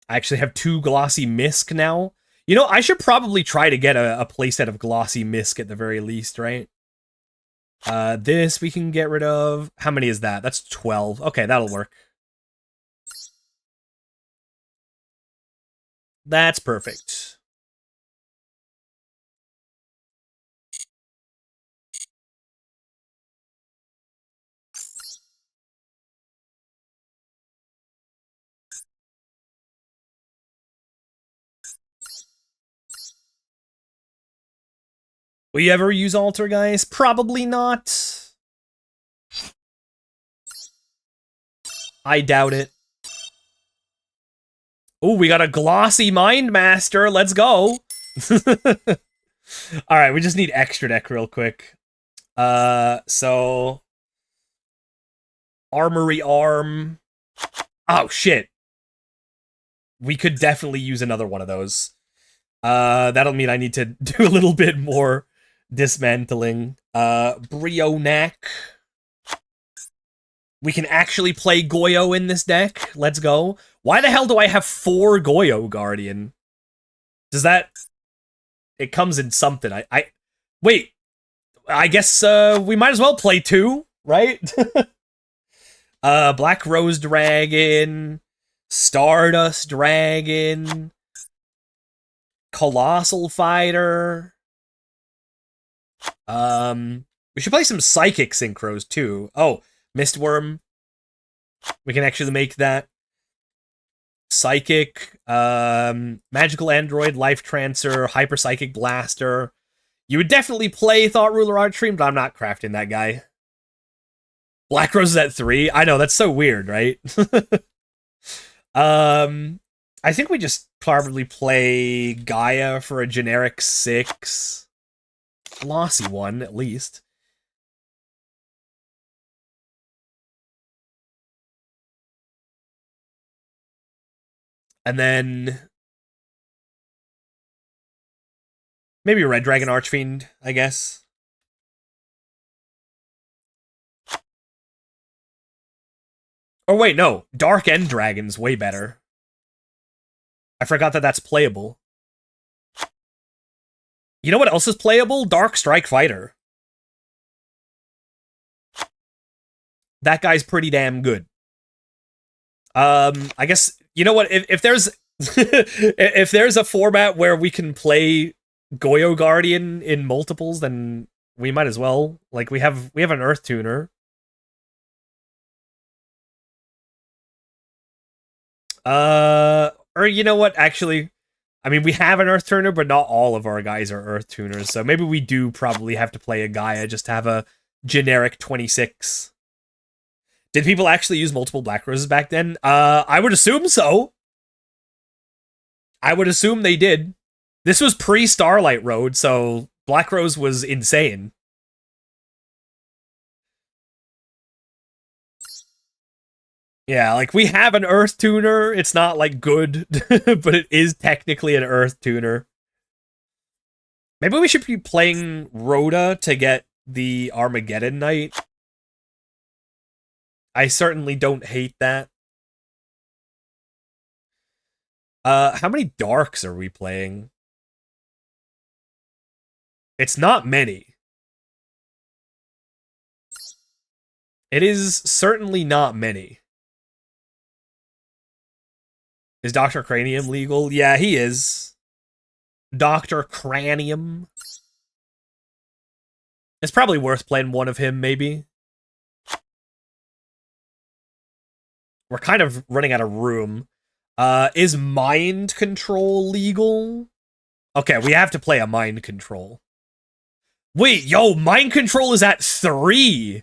S1: I actually have 2 Glossy Misk now. You know, I should probably try to get a playset of Glossy Misk at the very least, right? This we can get rid of. How many is that? That's 12. Okay, that'll work. That's perfect. Will you ever use Alter, guys? Probably not. I doubt it. Oh, we got a Glossy Mind Master. Let's go. All right, we just need extra deck real quick. So Armory Arm. Oh shit. We could definitely use another one of those. That'll mean I need to do a little bit more dismantling. Brionac. We can actually play Goyo in this deck. Let's go. Why the hell do I have 4 Goyo Guardian? Does that... It comes in something. I wait. I guess we might as well play 2, right? Black Rose Dragon, Stardust Dragon, Colossal Fighter. We should play some Psychic Synchros too. Oh, Mistworm. We can actually make that. Psychic, Magical Android, Life Trancer, Hyper Psychic Blaster. You would definitely play Thought Ruler Archstream, but I'm not crafting that guy. Black Rose is at 3. I know, that's so weird, right? I think we just probably play Gaia for a generic 6. Glossy one, at least. And then maybe Red Dragon Archfiend, I guess. Or wait, no. Dark End Dragon's way better. I forgot that that's playable. You know what else is playable? Dark Strike Fighter. That guy's pretty damn good. I guess, you know what, if there's if there's a format where we can play Goyo Guardian in multiples, then We might as well. Like, we have an Earth Tuner. Or you know what? Actually, I mean, we have an Earth Tuner, but not all of our guys are Earth Tuners. So maybe we do probably have to play a Gaia just to have a generic 26. Did people actually use multiple Black Roses back then? I would assume so. I would assume they did. This was pre-Starlight Road, so Black Rose was insane. Yeah, like, we have an Earth Tuner. It's not, like, good, but it is technically an Earth Tuner. Maybe we should be playing Rhoda to get the Armageddon Knight. I certainly don't hate that. How many Darks are we playing? It's not many. It is certainly not many. Is Dr. Cranium legal? Yeah, he is. Dr. Cranium. It's probably worth playing one of him, maybe. We're kind of running out of room. Is mind control legal? Okay, we have to play a mind control. Wait, yo, mind control is at 3.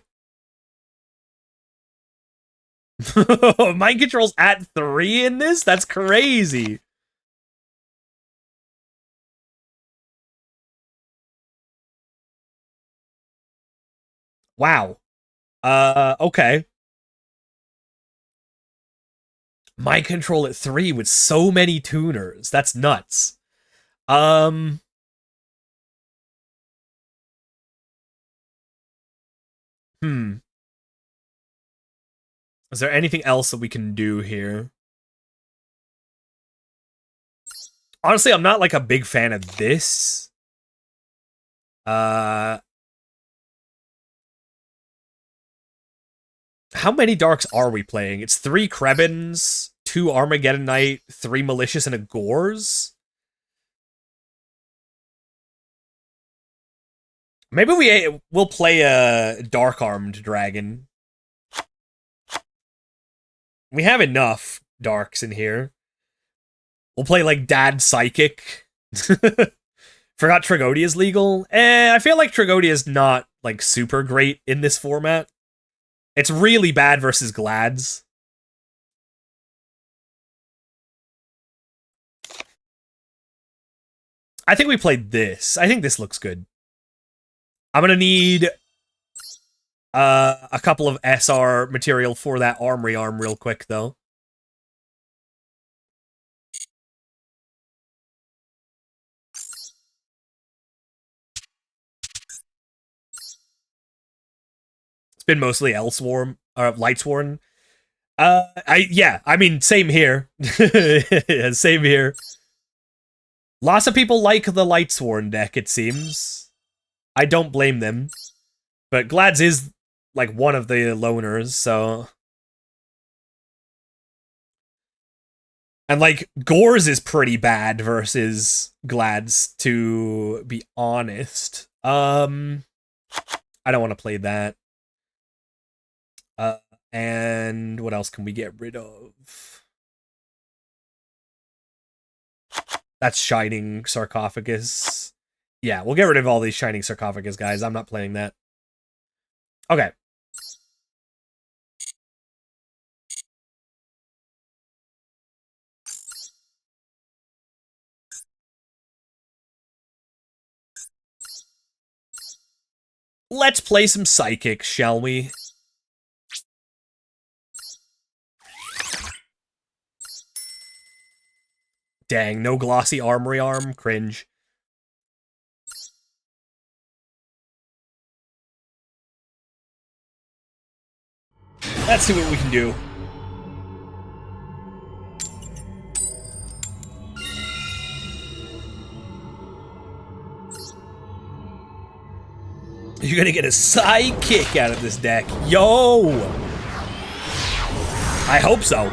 S1: Mind control's at 3 in this? That's crazy. Wow. Okay. Mind control at 3 with so many tuners. That's nuts. Hmm. Is there anything else that we can do here? Honestly, I'm not like a big fan of this. How many Darks are we playing? It's 3 Krebins, 2 Armageddon Knight, 3 Malicious, and a Gores? Maybe we'll play a Dark-Armed Dragon. We have enough Darks in here. We'll play, like, Dad Psychic. Forgot Tragodia's legal. I feel like Tragodia's not, like, super great in this format. It's really bad versus Glads. I think we played this. I think this looks good. I'm gonna need a couple of SR material for that armory arm real quick, though. It's been mostly Elswarm, Lightsworn. I mean, same here. Yeah, same here. Lots of people like the Lightsworn deck, it seems. I don't blame them. But Glads is, like, one of the loners, so... And, like, Gores is pretty bad versus Glads, to be honest. I don't want to play that. And what else can we get rid of? That's Shining Sarcophagus. Yeah, we'll get rid of all these Shining Sarcophagus guys. I'm not playing that. Okay. Let's play some Psychics, shall we? Dang, no glossy armory arm. Cringe. Let's see what we can do. You're gonna get a sidekick out of this deck. Yo! I hope so.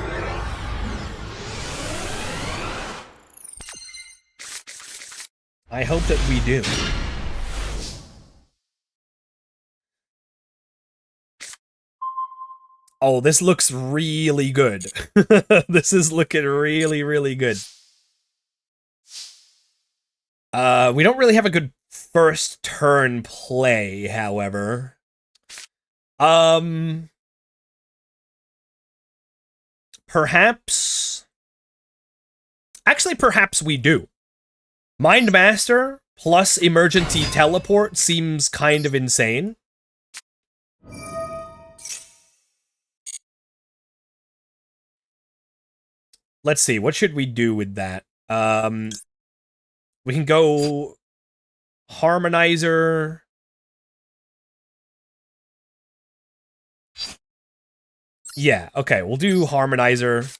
S1: I hope that we do. Oh, this looks really good. This is looking really, really good. We don't really have a good first turn play, however. Perhaps... Actually, perhaps we do. Mind Master plus Emergency Teleport seems kind of insane. Let's see, what should we do with that? We can go Harmonizer. Yeah, okay, we'll do Harmonizer.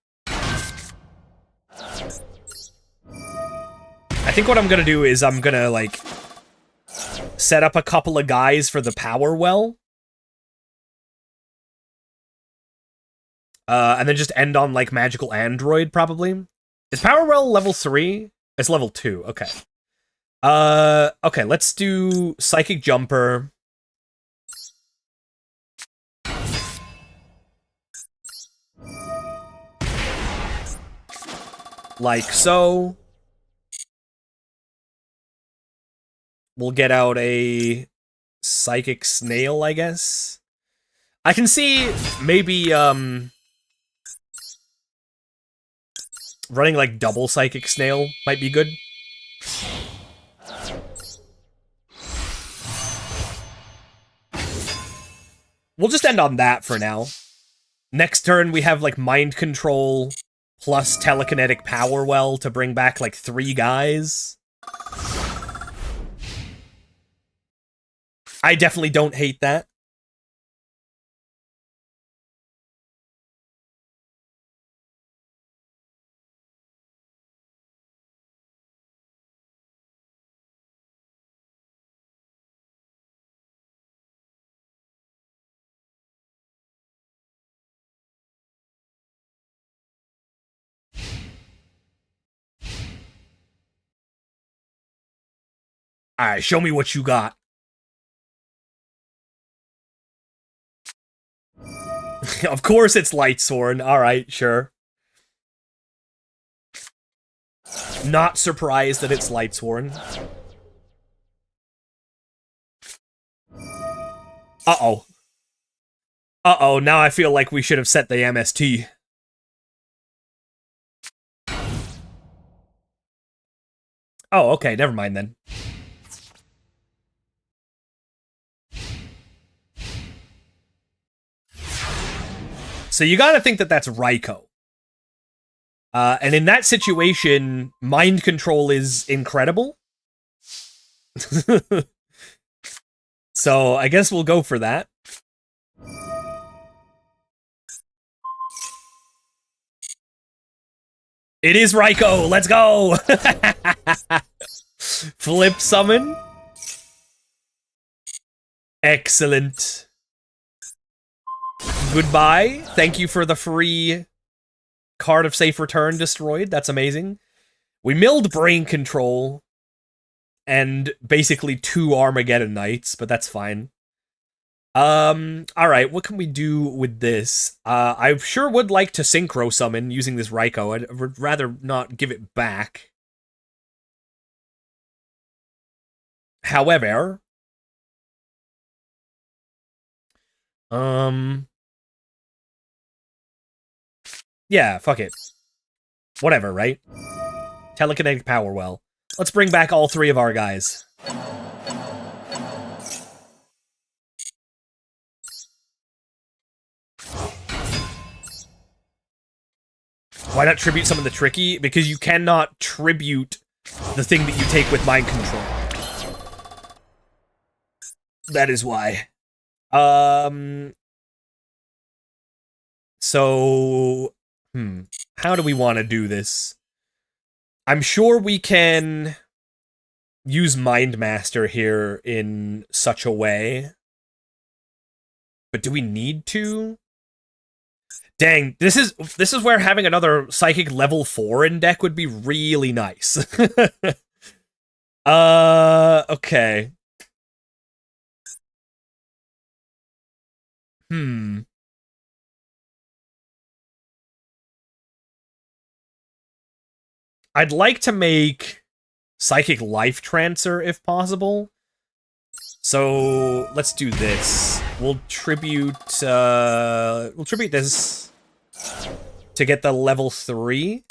S1: I think what I'm gonna do is I'm gonna, like, set up a couple of guys for the Power Well. And then just end on, like, Magical Android, probably. Is Power Well level 3? It's level 2, okay. Okay, let's do Psychic Jumper. Like so. We'll get out a Psychic Snail, I guess. I can see maybe, running, like, double Psychic Snail might be good. We'll just end on that for now. Next turn, we have, like, Mind Control plus Telekinetic Power Well to bring back, like, 3 guys. I definitely don't hate that. Alright, show me what you got. Of course it's Lightsworn. Alright, sure. Not surprised that it's Lightsworn. Uh-oh. Uh-oh, now I feel like we should have set the MST. Oh, okay, never mind then. So you gotta think that that's Raikou. And in that situation, Mind Control is incredible. So I guess we'll go for that. It is Raikou! Let's go! Flip Summon. Excellent. Goodbye. Thank you for the free Card of Safe Return destroyed. That's amazing. We milled Brain Control and basically 2 Armageddon Knights, but that's fine. Alright, what can we do with this? I sure would like to Synchro Summon using this Raikou. I would rather not give it back. However... Yeah, fuck it. Whatever, right? Telekinetic Power Well. Let's bring back all 3 of our guys. Why not tribute some of the tricky? Because you cannot tribute the thing that you take with Mind Control. That is why. So... How do we want to do this? I'm sure we can use Mind Master here in such a way. But do we need to? Dang, this is where having another Psychic level 4 in deck would be really nice. Okay. I'd like to make Psychic Life Transfer if possible. So let's do this. We'll tribute this to get the level 3.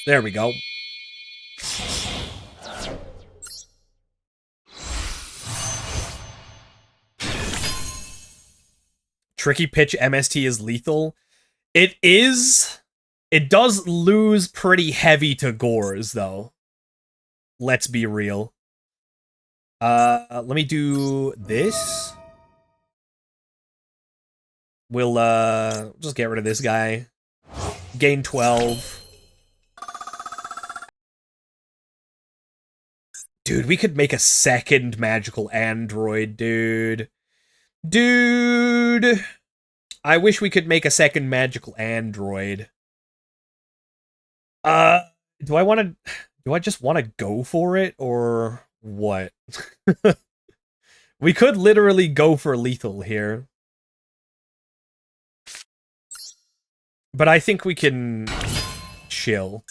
S1: There we go. Tricky Pitch MST is lethal. It is. It does lose pretty heavy to Gores, though. Let's be real. Let me do this. We'll, just get rid of this guy. Gain 12. Dude, we could make a second magical android, dude. Dude! I wish we could make a second magical android. Do I just want to go for it, or what? We could literally go for lethal here. But I think we can chill.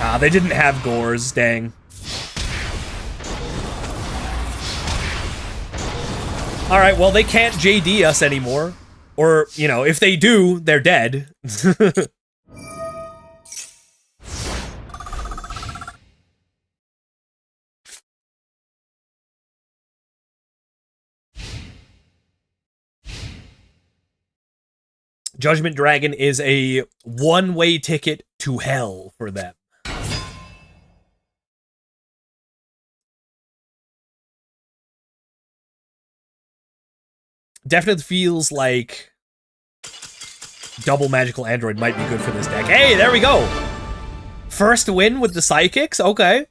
S1: Ah, they didn't have Gores, dang. Alright, well, they can't JD us anymore. Or, you know, if they do, they're dead. Judgment Dragon is a one-way ticket to hell for them. Definitely feels like double magical android might be good for this deck. Hey, there we go. First win with the psychics. Okay.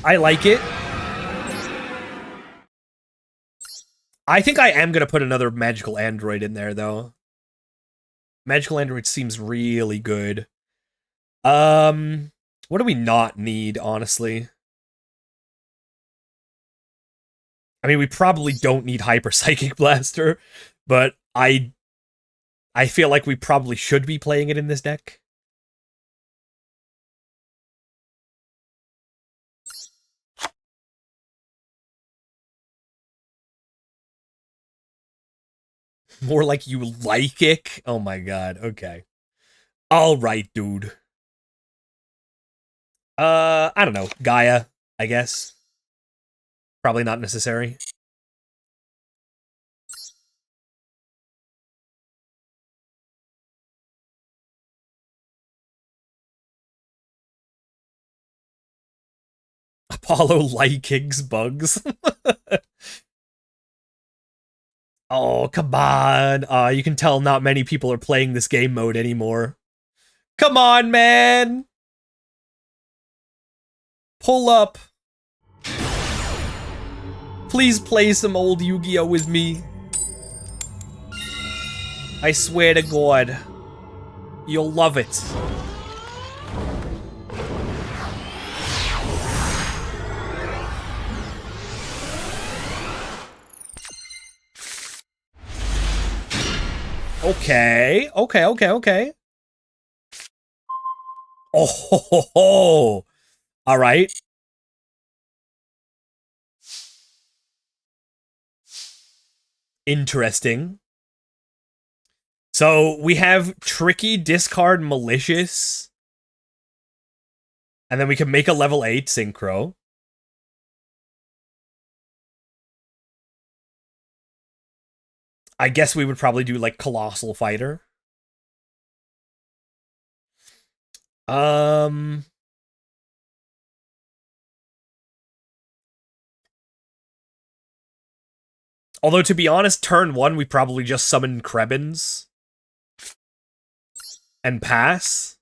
S1: I like it. I think I am going to put another magical android in there, though. Magical android seems really good. What do we not need, honestly? I mean, we probably don't need Hyper Psychic Blaster, but I feel like we probably should be playing it in this deck. More like you like it? Oh my god, okay. Alright, dude. I don't know. Gaia, I guess. Probably not necessary. Apollo likings bugs. Oh, come on. You can tell not many people are playing this game mode anymore. Come on, man. Pull up. Please play some old Yu-Gi-Oh with me. I swear to God. You'll love it. Okay. Okay. Oh, ho, ho, ho. All right. Interesting. So we have Tricky, Discard, Malicious. And then we can make a level 8 Synchro. I guess we would probably do, like, Colossal Fighter. Although, to be honest, turn 1, we probably just summon Krebins. And pass.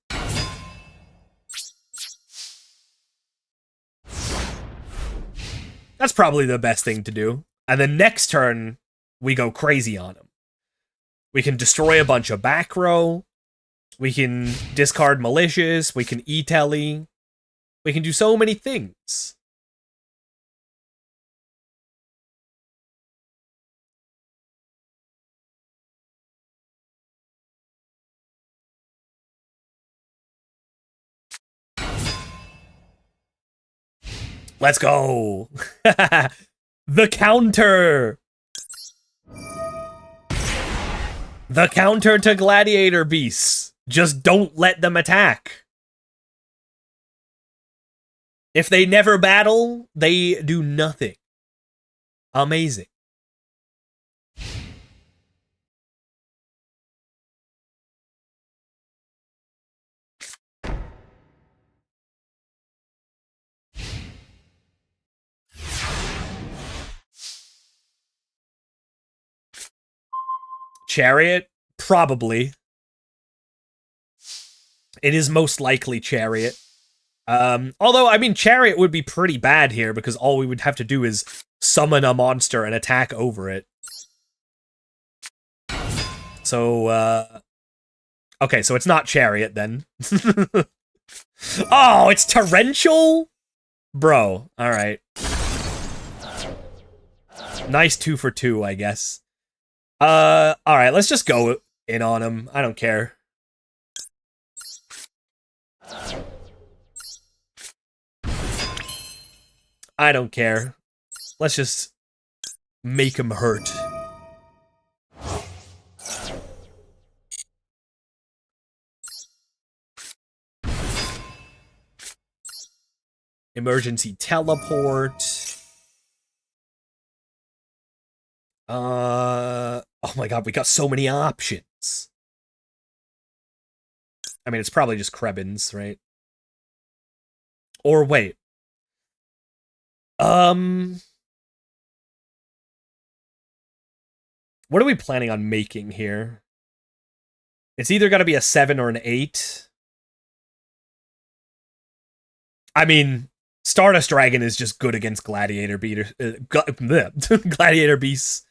S1: That's probably the best thing to do. And then next turn, we go crazy on him. We can destroy a bunch of back row. We can discard malicious. We can e-telly. We can do so many things. Let's go. The counter. The counter to gladiator beasts. Just don't let them attack. If they never battle, they do nothing. Amazing. Chariot? Probably. It is most likely Chariot. Although, I mean, Chariot would be pretty bad here because all we would have to do is summon a monster and attack over it. So, okay, so it's not Chariot then. Oh, it's Torrential? Bro, alright. Nice 2 for 2, I guess. Alright, let's just go in on him. I don't care. I don't care. Let's just make him hurt. Emergency teleport. Oh my god, we got so many options. I mean, it's probably just Krebins, right? Or wait. What are we planning on making here? It's either gotta be a 7 or an 8. I mean, Stardust Dragon is just good against Gladiator Beaters. Gladiator Beasts.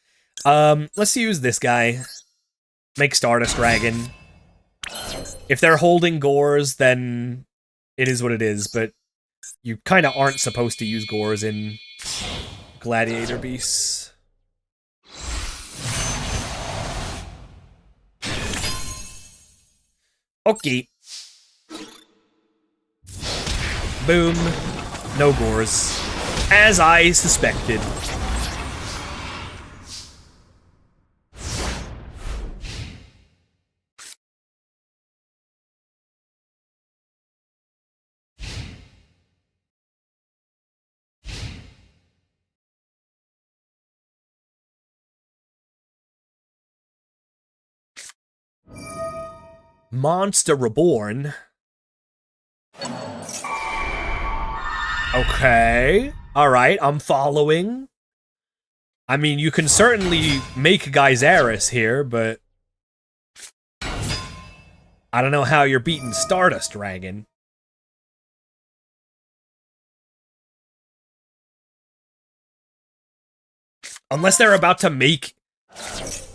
S1: Let's use this guy. Make Stardust Dragon. If they're holding Gores, then it is what it is, but you kind of aren't supposed to use Gores in Gladiator Beasts. Okay. Boom. No Gores. As I suspected. Monster Reborn. Okay. Alright, I'm following. I mean, you can certainly make Geyseris here, but I don't know how you're beating Stardust Dragon. Unless they're about to make...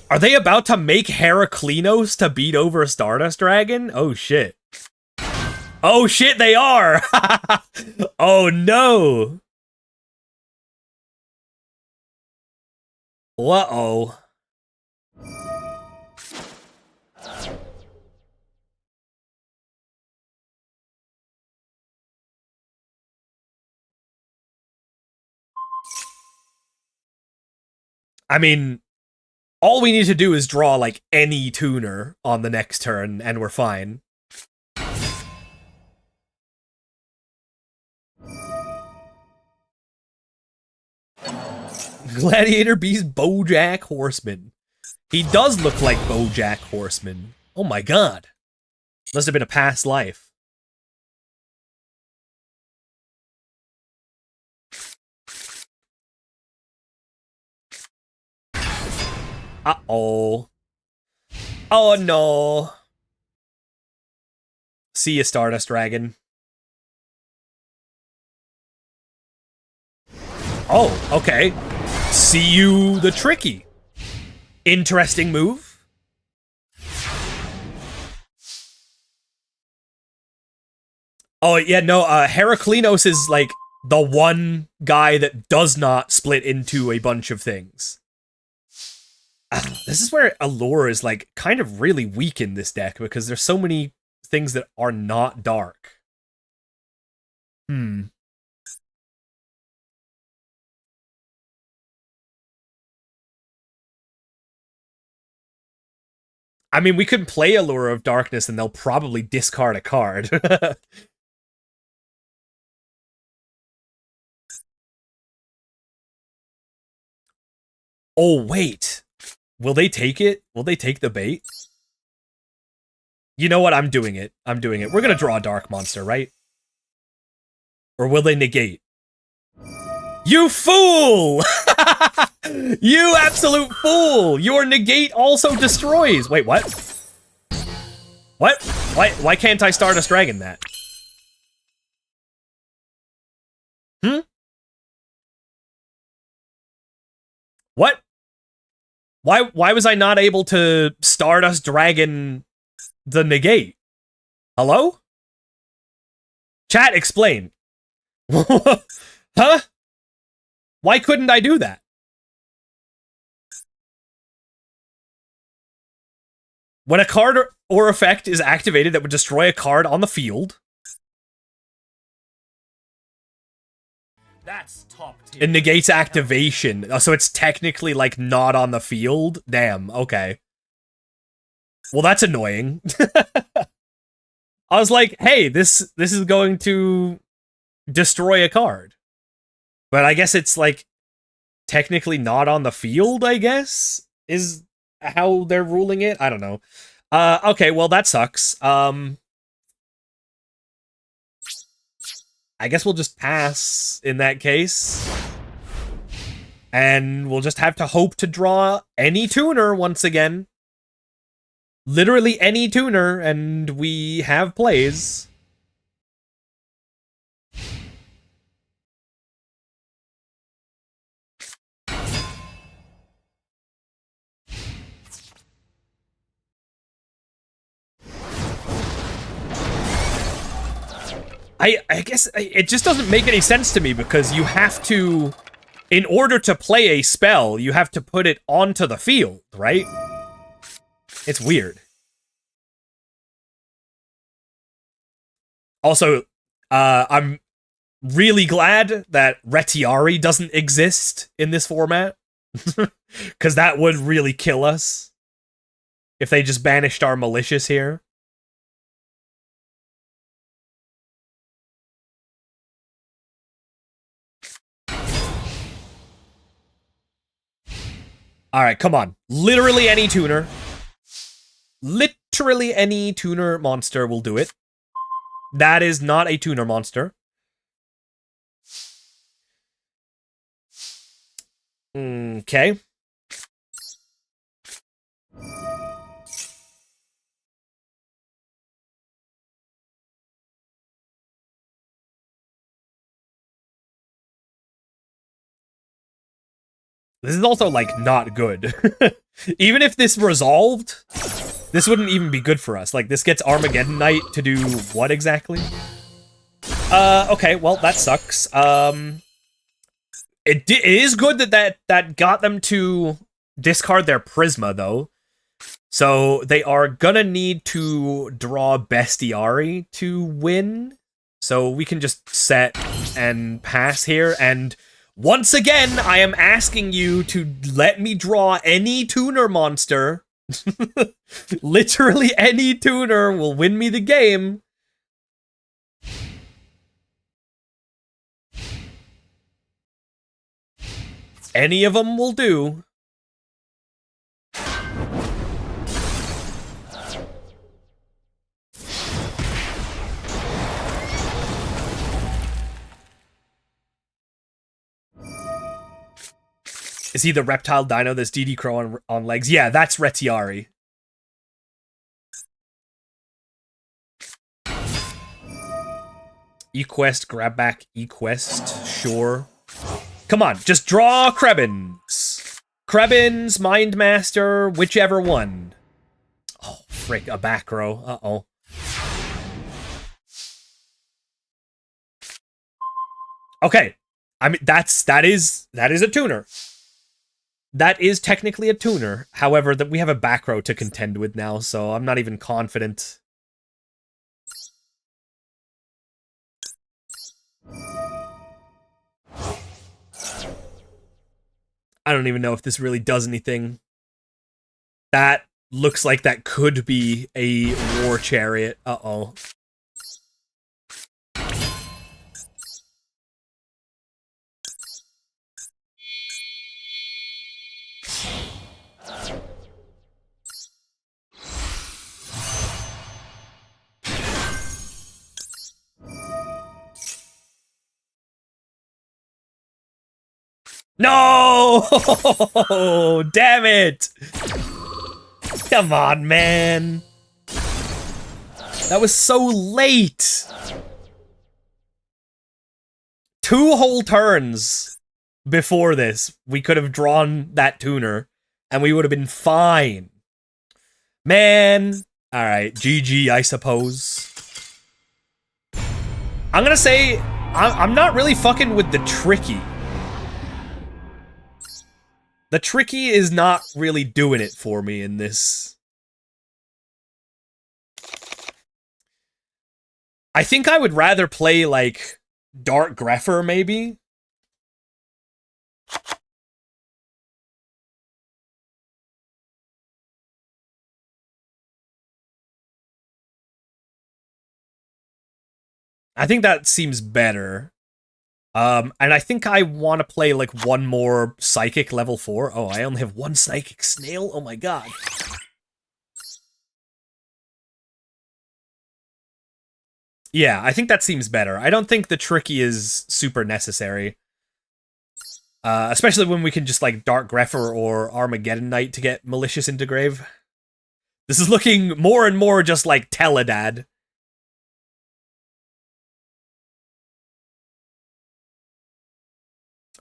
S1: Are they about to make Heraklinos to beat over Stardust Dragon? Oh, shit. Oh, shit, they are! Oh, no! Uh-oh. I mean, all we need to do is draw, like, any tuner on the next turn, and we're fine. Gladiator Beast Bojack Horseman. He does look like Bojack Horseman. Oh my god. Must have been a past life. Uh-oh. Oh no. See ya, Stardust Dragon. Oh, okay. See you the tricky. Interesting move. Oh, yeah, no, Heraklinos is, like, the one guy that does not split into a bunch of things. This is where Allure is, like, kind of really weak in this deck, because there's so many things that are not dark. I mean, we could play Allure of Darkness and they'll probably discard a card. Oh, wait. Will they take it? Will they take the bait? You know what? I'm doing it. I'm doing it. We're gonna draw a Dark Monster, right? Or will they negate? You fool! You absolute fool! Your negate also destroys. Wait, what? What? Why can't I Stardust Dragon that? Hmm? What? Why was I not able to Stardust Dragon the negate? Hello? Chat, explain. Huh? Why couldn't I do that? When a card or effect is activated that would destroy a card on the field,
S2: That's top tier.
S1: it negates activation. So it's technically, like, not on the field? Damn, okay. Well, that's annoying. I was like, hey, this is going to destroy a card. But I guess it's, like, technically not on the field, I guess, is how they're ruling it. I don't know. Okay, well, that sucks. I guess we'll just pass in that case. And we'll just have to hope to draw any tuner once again. Literally any tuner, and we have plays. I guess it just doesn't make any sense to me, because you have to, in order to play a spell, you have to put it onto the field, right? It's weird. Also, I'm really glad that Retiari doesn't exist in this format, because that would really kill us if they just banished our Malicious here. Alright, come on. Literally any tuner. Literally any tuner monster will do it. That is not a tuner monster. Okay. This is also, like, not good. Even if this resolved, this wouldn't even be good for us. Like, this gets Armageddon Knight to do what exactly? Okay, well, that sucks. It is good that got them to discard their Prisma, though. So they are gonna need to draw Bestiari to win. So we can just set and pass here, and once again, I am asking you to let me draw any tuner monster. Literally any tuner will win me the game. Any of them will do. Is he the reptile dino that's DD Crow on legs? Yeah, that's Retiari. Equest, grab back Equest, sure. Come on, just draw Krebins. Krebins, Mindmaster, whichever one. Oh, frick, a back row. Uh-oh. Okay. I mean, that is a tuner. That is technically a tuner. However, that we have a back row to contend with now, so I'm not even confident. I don't even know if this really does anything. That looks like that could be a war chariot. Uh-oh. No! Damn it! Come on, man. That was so late. 2 whole turns before this, we could have drawn that tuner, and we would have been fine. Man. Alright, GG, I suppose. I'm gonna say, I'm not really fucking with the tricky. The tricky is not really doing it for me in this. I think I would rather play, like, Dark Grepher, maybe? I think that seems better. And I think I want to play, like, one more Psychic level 4. Oh, I only have 1 Psychic Snail? Oh my god. Yeah, I think that seems better. I don't think the tricky is super necessary. Especially when we can just, like, Dark Grepher or Armageddon Knight to get Malicious into Grave. This is looking more and more just like Teledad.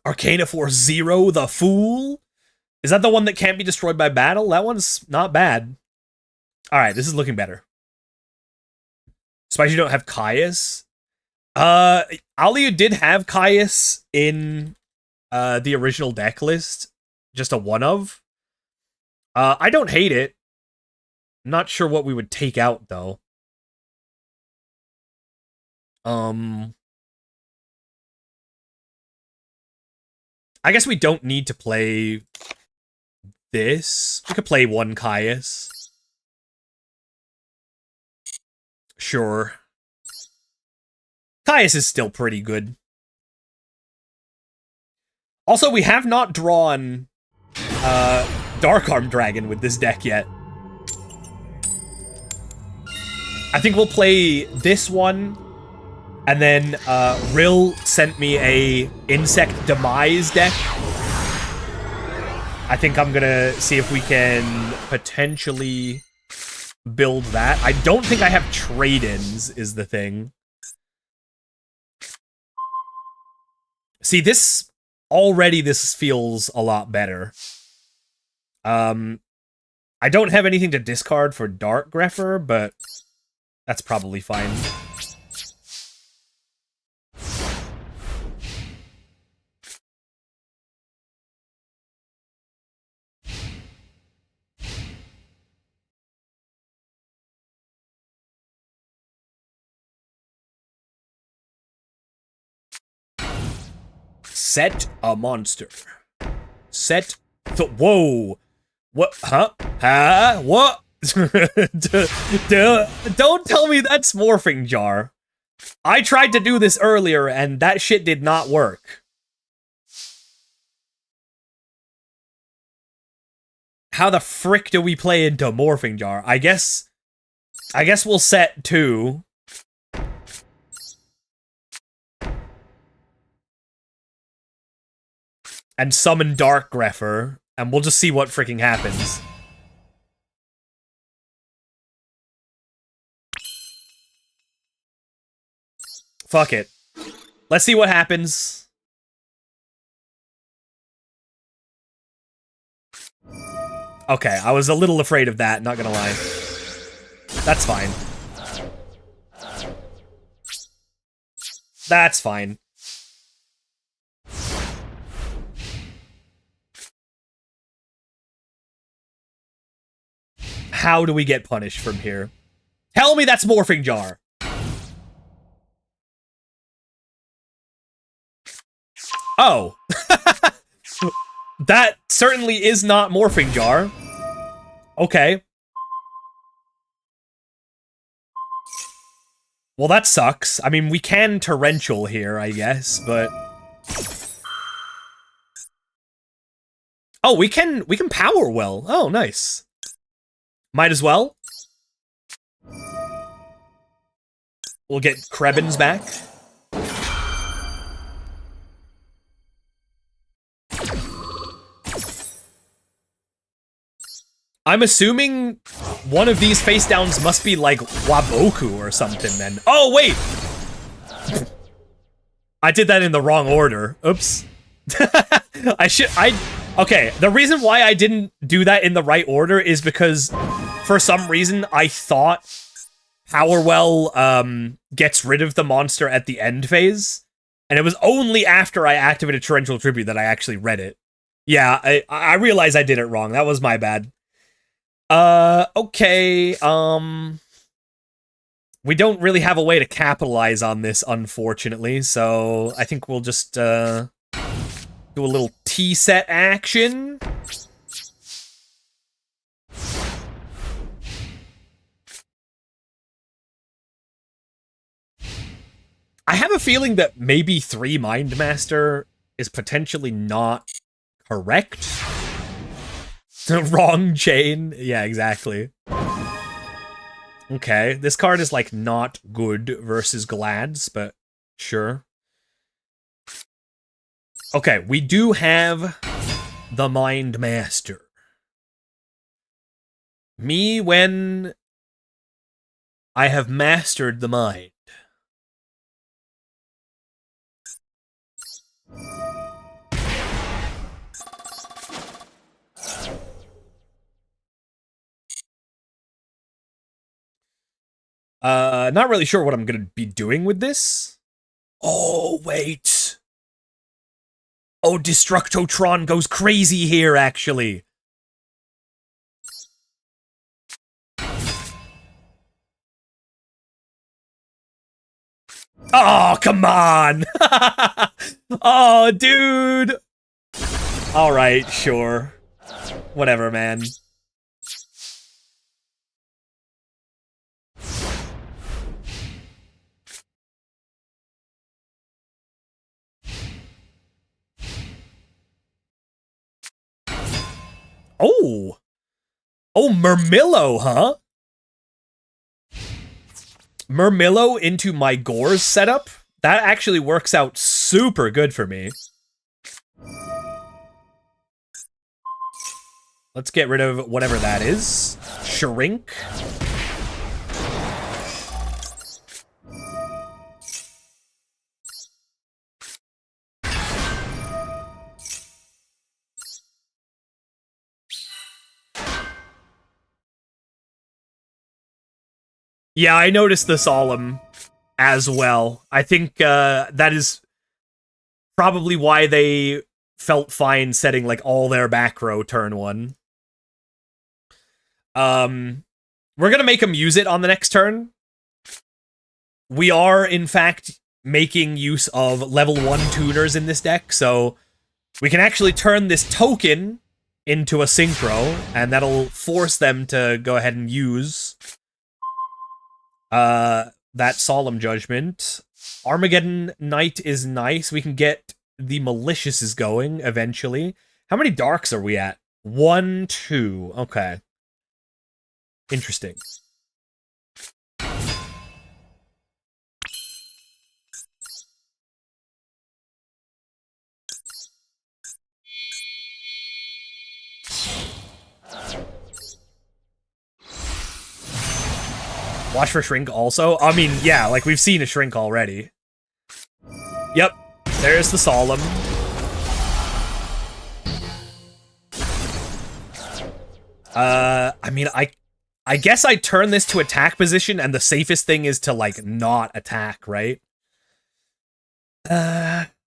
S1: Arcana Force 0, the Fool? Is that the one that can't be destroyed by battle? That one's not bad. Alright, this is looking better. Surprised you don't have Caius. Aliu did have Caius in the original deck list. Just a one of. I don't hate it. Not sure what we would take out, though. I guess we don't need to play this. We could play one Caius. Sure. Caius is still pretty good. Also, we have not drawn Dark Arm Dragon with this deck yet. I think we'll play this one, and then Rill sent me a Insect Demise deck. I think I'm gonna see if we can potentially build that. I don't think I have trade-ins, is the thing. See, this feels a lot better. I don't have anything to discard for Dark Grepher, but that's probably fine. Set a monster. Set the... Whoa! What? Huh? Huh? What? Don't tell me that's Morphing Jar. I tried to do this earlier, and that shit did not work. How the frick do we play into Morphing Jar? I guess we'll set 2. And summon Dark Grepher, and we'll just see what freaking happens. Fuck it. Let's see what happens. Okay, I was a little afraid of that, not gonna lie. That's fine. That's fine. How do we get punished from here? Tell me that's Morphing Jar! Oh. That certainly is not Morphing Jar. Okay. Well, that sucks. I mean, we can Torrential here, I guess, but... Oh, we can Power Well. Oh, nice. Might as well. We'll get Krebins back. I'm assuming one of these face downs must be like Waboku or something then. Oh, wait! I did that in the wrong order. Oops. Okay, the reason why I didn't do that in the right order is because for some reason I thought Powerwell gets rid of the monster at the end phase. And it was only after I activated Torrential Tribute that I actually read it. Yeah, I realized I did it wrong. That was my bad. Okay, we don't really have a way to capitalize on this, unfortunately, so I think we'll just, do a little T-set action. I have a feeling that maybe 3 Mind Master is potentially not correct. Wrong chain. Yeah, exactly. Okay, this card is, like, not good versus Glads, but sure. Okay, we do have the Mind Master. Me when I have mastered the mind. Not really sure what I'm gonna be doing with this. Oh, wait. Oh, Destructotron goes crazy here, actually. Oh, come on! Oh, dude! Alright, sure. Whatever, man. Oh! Oh, Murmillo, huh? Murmillo into my Gore's setup? That actually works out super good for me. Let's get rid of whatever that is. Shrink. Yeah, I noticed the Solemn as well. I think that is probably why they felt fine setting like all their back row turn 1. We're gonna make them use it on the next turn. We are, in fact, making use of level 1 tuners in this deck, so we can actually turn this token into a synchro, and that'll force them to go ahead and use that Solemn Judgment. Armageddon Knight is nice. We can get the Maliciouses going eventually. How many darks are we at? 1, 2. Okay. Interesting. Watch for Shrink also? I mean, yeah, like we've seen a Shrink already. Yep, there's the Solemn. I mean, I guess I turn this to attack position, and the safest thing is to, like, not attack, right?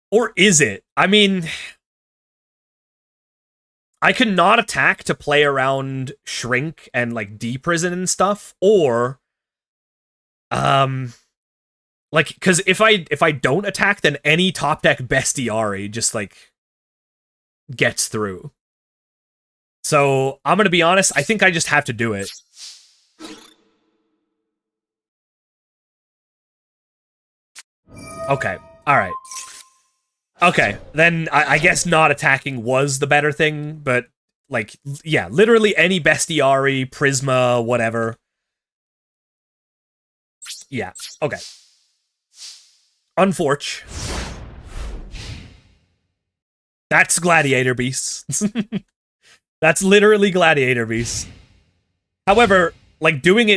S1: Or is it? I mean, I could not attack to play around Shrink and, like, D-Prison and stuff, or, like, because if I don't attack, then any top deck bestiari just, like, gets through. So, I'm gonna be honest, I think I just have to do it. Okay, alright. Okay, then I guess not attacking was the better thing, but, like, yeah, literally any bestiari, Prisma, whatever. Yeah, okay. Unforge. That's Gladiator Beasts. That's literally Gladiator Beasts. However, like, doing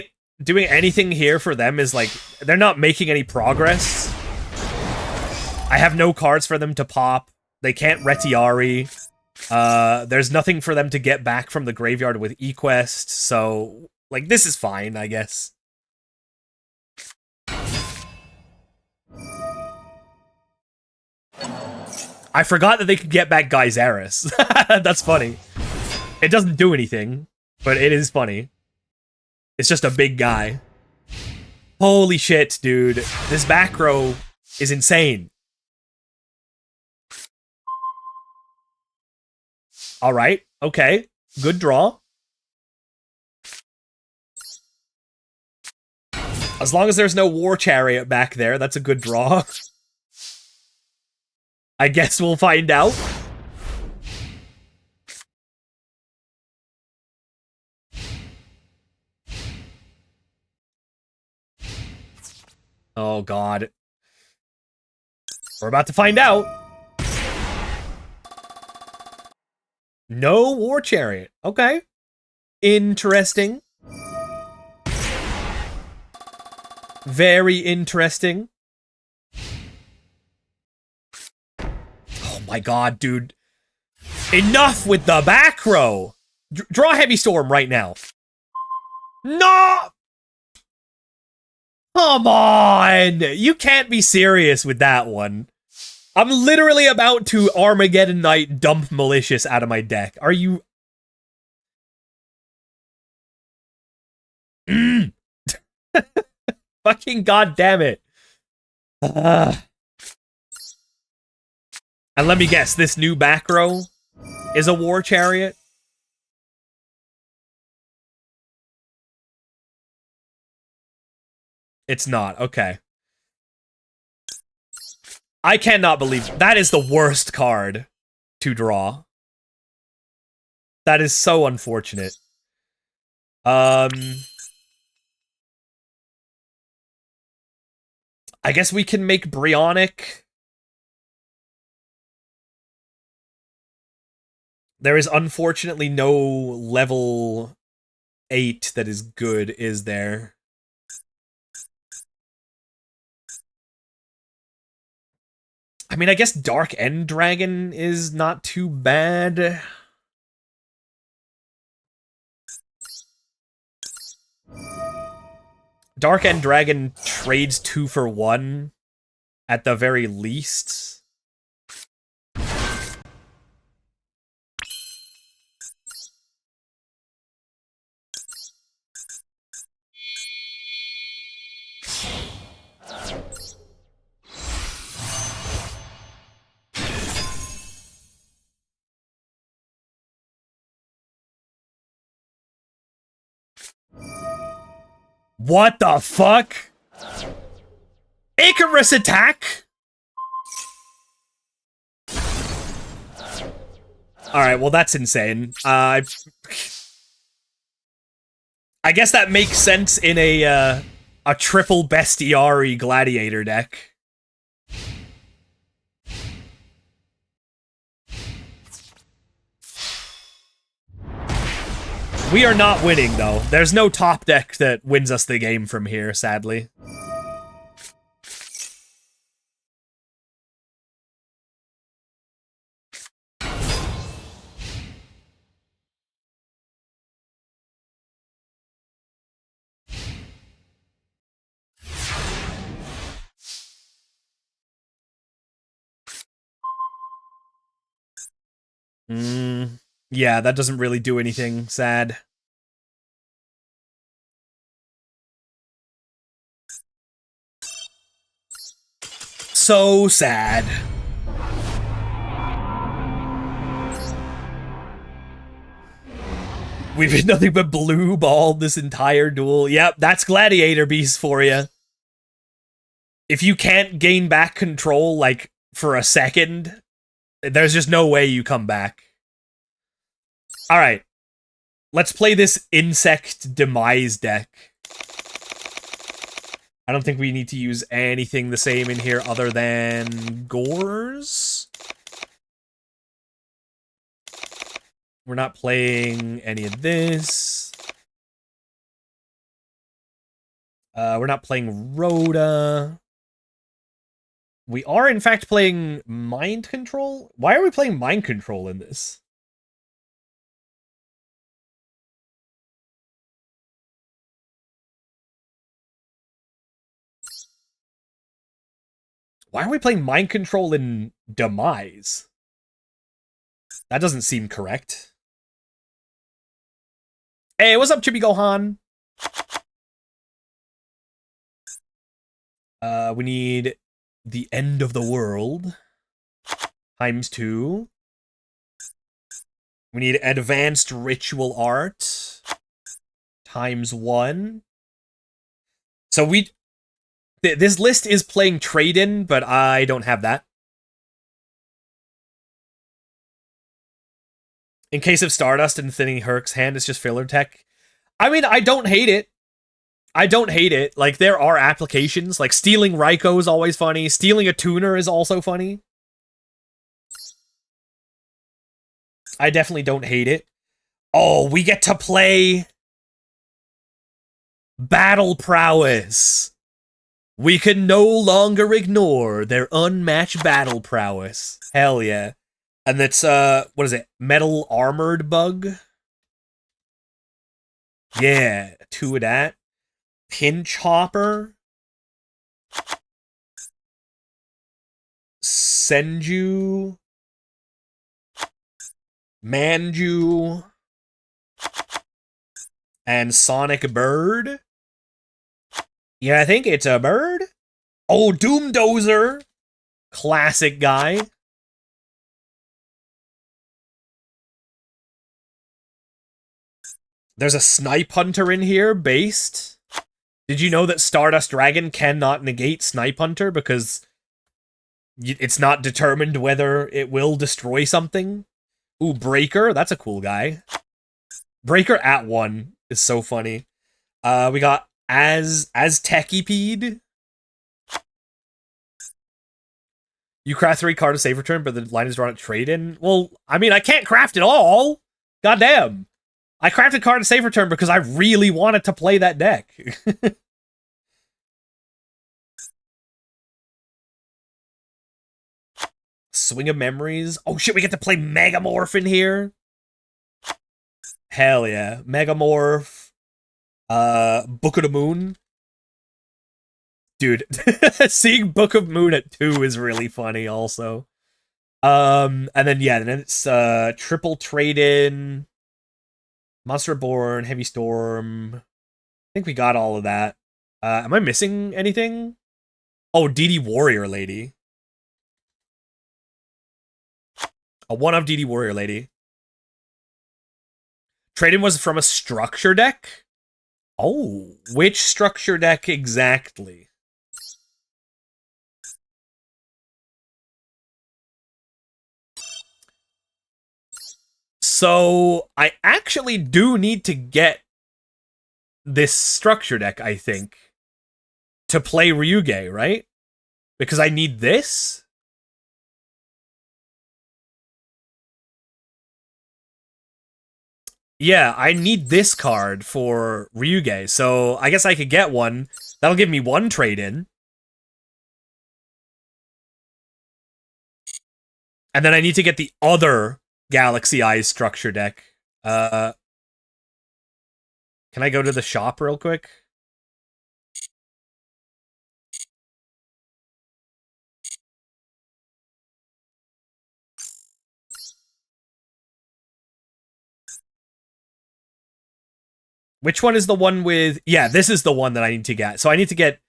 S1: anything here for them is, like, they're not making any progress. I have no cards for them to pop. They can't Retiari. There's nothing for them to get back from the graveyard with eQuest, so, like, this is fine, I guess. I forgot that they could get back Geyseris. That's funny. It doesn't do anything, but it is funny. It's just a big guy. Holy shit, dude. This back row is insane. Alright, okay. Good draw. As long as there's no War Chariot back there, that's a good draw. I guess we'll find out. Oh, God. We're about to find out. No War Chariot. Okay. Interesting. Very interesting. Oh my God, dude. Enough with the back row. Draw Heavy Storm right now. No! Come on! You can't be serious with that one. I'm literally about to Armageddon Knight dump Malicious out of my deck. Are you... Fucking goddamn it. And let me guess, this new back row is a War Chariot? It's not, okay. I cannot believe that is the worst card to draw. That is so unfortunate. I guess we can make Brionic. There is unfortunately no level 8 that is good, is there? I mean, I guess Dark End Dragon is not too bad. Dark End Dragon trades 2 for 1 at the very least. What the fuck? Icarus attack? Alright, well that's insane. I guess that makes sense in a triple bestiari gladiator deck. We are not winning, though. There's no top deck that wins us the game from here, sadly. Yeah, that doesn't really do anything. Sad. So sad. We've been nothing but blue ball this entire duel. Yep, that's Gladiator Beast for you. If you can't gain back control, like, for a second, there's just no way you come back. Alright. Let's play this Insect Demise deck. I don't think we need to use anything the same in here other than Gores. We're not playing any of this. We're not playing Rhoda. We are, in fact, playing Mind Control? Why are we playing Mind Control in this? Why are we playing Mind Control in Demise? That doesn't seem correct. Hey, what's up, Chibi Gohan? We need the End of the World ×2. We need Advanced Ritual Art ×1. So this list is playing Trade-In, but I don't have that. In case of Stardust and thinning Herc's hand, it's just filler tech. I mean, I don't hate it. I don't hate it. Like, there are applications. Like, stealing Raikou is always funny. Stealing a tuner is also funny. I definitely don't hate it. Oh, we get to play Battle Prowess. We can no longer ignore their unmatched battle prowess. Hell yeah. And that's, what is it? Metal Armored Bug? Yeah, 2 of that. Pinch Hopper. Senju. Manju. And Sonic Bird. Yeah, I think it's a bird. Oh, Doom Dozer. Classic guy. There's a Snipe Hunter in here, based. Did you know that Stardust Dragon cannot negate Snipe Hunter because it's not determined whether it will destroy something? Ooh, Breaker, that's a cool guy. Breaker at 1 is so funny. We got Aztekipede. You craft 3 card to save return, but the line is drawn at trade-in. Well, I mean, I can't craft it all. Goddamn. I crafted card to save return because I really wanted to play that deck. Swing of Memories. Oh shit, we get to play Megamorph in here. Hell yeah. Megamorph. Book of the Moon. Dude, seeing Book of Moon at 2 is really funny also. And then yeah, then it's triple trade-in, Monster Reborn, Heavy Storm. I think we got all of that. Am I missing anything? Oh, DD Warrior Lady. A 1-of DD Warrior Lady. Trade-in was from a structure deck? Oh, which structure deck exactly? So, I actually do need to get this structure deck, I think, to play Ryuge, right? Because I need this? Yeah, I need this card for Ryuge, so I guess I could get one. That'll give me 1 trade-in. And then I need to get the other Galaxy Eyes structure deck. Can I go to the shop real quick? Which one is the one with... Yeah, this is the one that I need to get. So I need to get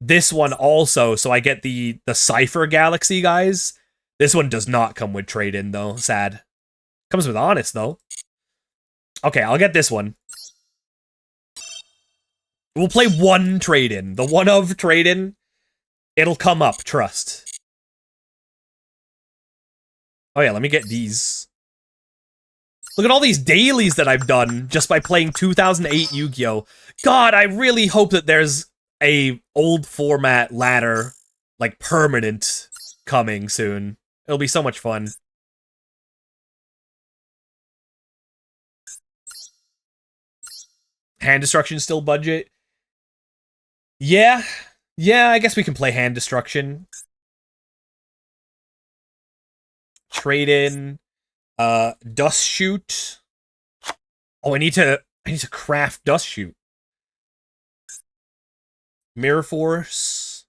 S1: this one also, so I get the Cypher Galaxy guys. This one does not come with trade-in, though. Sad. Comes with Honest, though. Okay, I'll get this one. We'll play one trade-in. The one of trade-in. It'll come up, trust. Oh yeah, let me get these. Look at all these dailies that I've done just by playing 2008 Yu-Gi-Oh! God, I really hope that there's a old format ladder, like permanent, coming soon. It'll be so much fun. Hand Destruction still budget? Yeah. Yeah, I guess we can play Hand Destruction. Trade in Dust Shoot. Oh, I need to craft Dust Shoot. Mirror Force.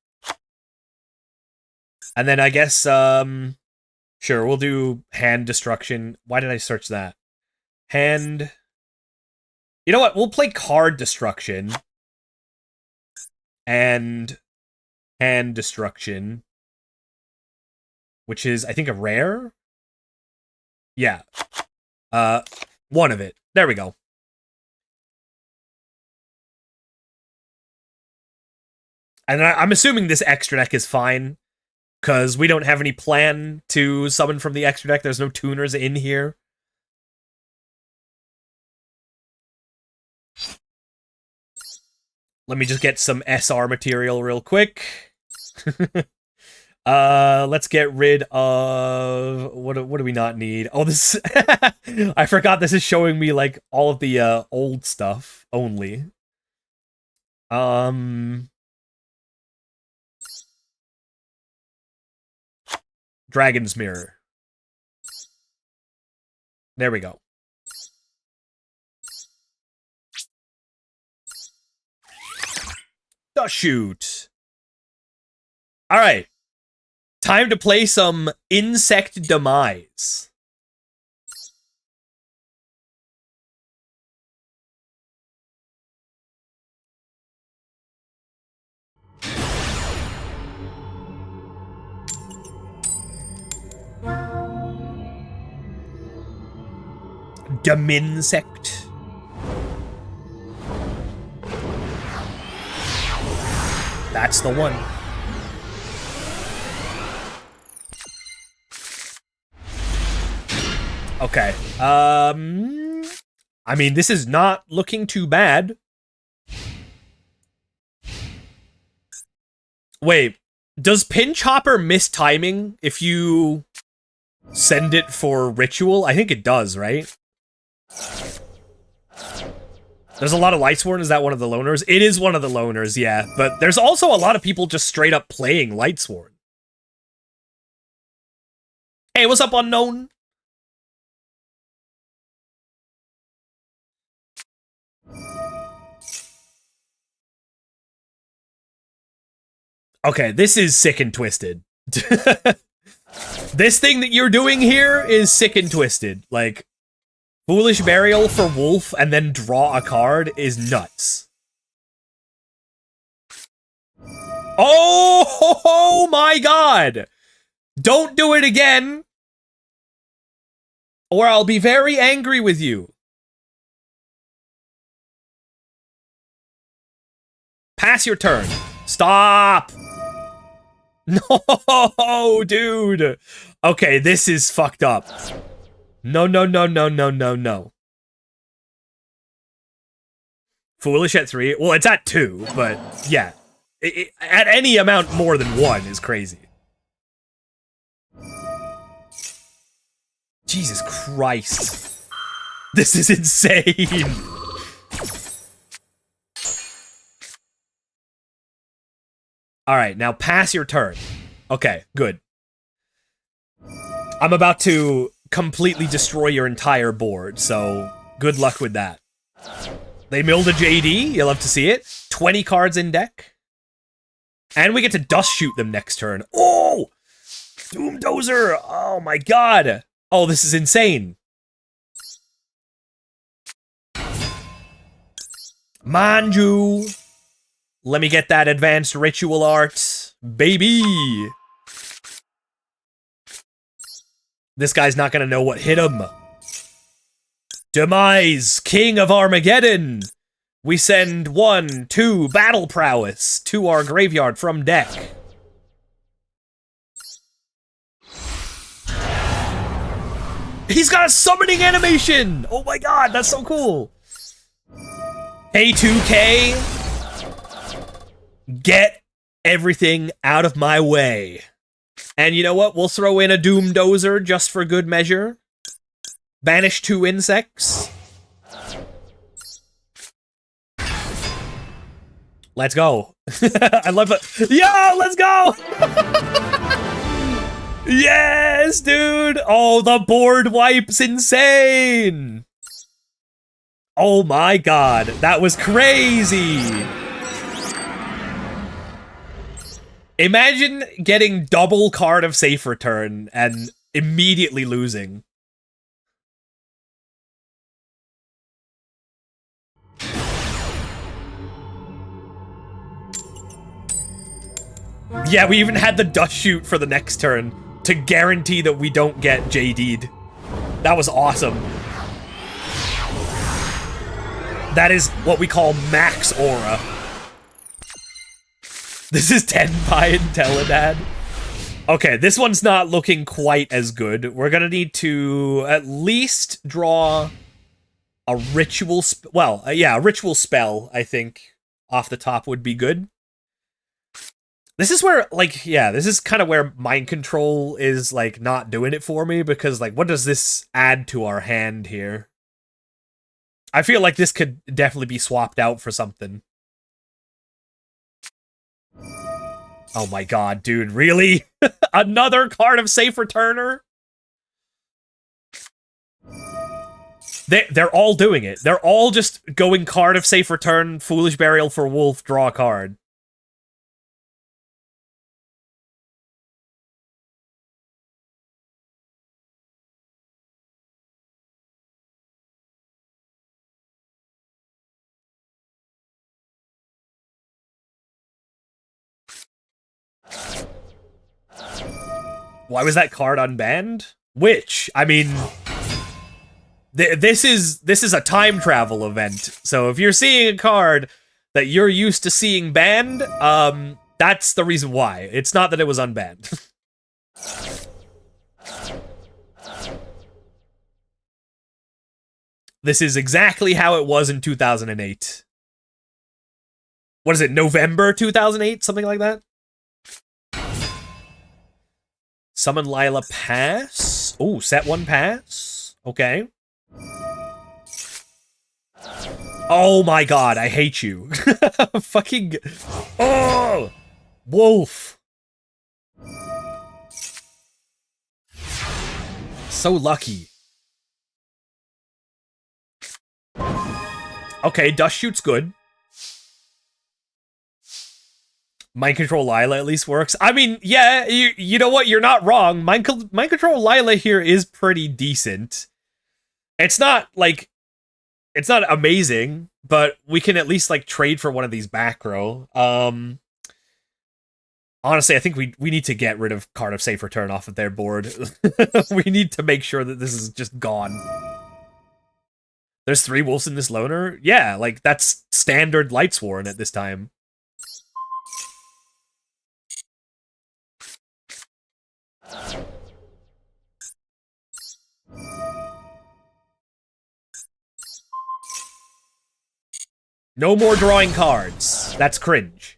S1: And then I guess sure, we'll do Hand Destruction. Why did I search that? Hand. You know what? We'll play Card Destruction and Hand Destruction, which is, I think, a rare? Yeah. One of it. There we go. And I'm assuming this extra deck is fine, because we don't have any plan to summon from the extra deck. There's no tuners in here. Let me just get some SR material real quick. Let's get rid of... What do we not need? Oh, this... I forgot this is showing me, like, all of the, old stuff only. Dragon's Mirror. There we go. The shoot. All right. Time to play some Insect Demise. Deminsect. That's the one. Okay. I mean, this is not looking too bad. Wait, does Pinch Hopper miss timing if you send it for Ritual? I think it does, right? There's a lot of Lightsworn. Is that one of the loners? It is one of the loners, yeah. But there's also a lot of people just straight up playing Lightsworn. Hey, what's up, Unknown? Okay, this is sick and twisted. This thing that you're doing here is sick and twisted. Like, Foolish Burial for Wolf and then draw a card is nuts. Oh my god! Don't do it again! Or I'll be very angry with you. Pass your turn. Stop! No, dude! Okay, this is fucked up. No. Foolish at 3? Well, it's at 2, but yeah. At any amount more than 1 is crazy. Jesus Christ. This is insane. Alright, now pass your turn. Okay, good. I'm about to completely destroy your entire board, so good luck with that. They milled a JD, you'll love to see it. 20 cards in deck. And we get to Dust Shoot them next turn. Oh! Doom Dozer! Oh my god! Oh, this is insane. Manju! Let me get that advanced ritual art, baby! This guy's not gonna know what hit him. Demise, King of Armageddon! We send 1, 2 battle prowess to our graveyard from deck. He's got a summoning animation! Oh my god, that's so cool! Hey 2K, get everything out of my way. And you know what? We'll throw in a Doom Dozer just for good measure. Banish 2 insects. Let's go. I love it. Yo, let's go! Yes, dude! Oh, the board wipe's insane! Oh my god, that was crazy! Imagine getting double card of safe return and immediately losing. Yeah, we even had the dust shoot for the next turn to guarantee that we don't get JD'd. That was awesome. That is what we call max aura. This is Tenpai and Teledad. Okay, this one's not looking quite as good. We're gonna need to at least draw a ritual a ritual spell, I think, off the top would be good. This is where, like, yeah, this is kind of where mind control is, like, not doing it for me, because, like, what does this add to our hand here? I feel like this could definitely be swapped out for something. Oh my god, dude, really? Another card of safe returner? They're all doing it. They're all just going card of safe return, foolish burial for wolf, draw a card. Why was that card unbanned? Which, I mean, this is a time travel event. So if you're seeing a card that you're used to seeing banned, that's the reason why. It's not that it was unbanned. This is exactly how it was in 2008. What is it, November 2008? Something like that? Summon Lila pass. Oh, set 1 pass. Okay. Oh my god, I hate you. Fucking... Oh! Wolf. So lucky. Okay, dust shoot's good. Mind Control Lila at least works. I mean, yeah, you know what? You're not wrong. Mind Control Lila here is pretty decent. It's not, like... It's not amazing, but we can at least, like, trade for one of these back row. Honestly, I think we need to get rid of Card of Safe Return off of their board. We need to make sure that this is just gone. There's 3 wolves in this loner? Yeah, like, that's standard Lightsworn at this time. No more drawing cards. That's cringe.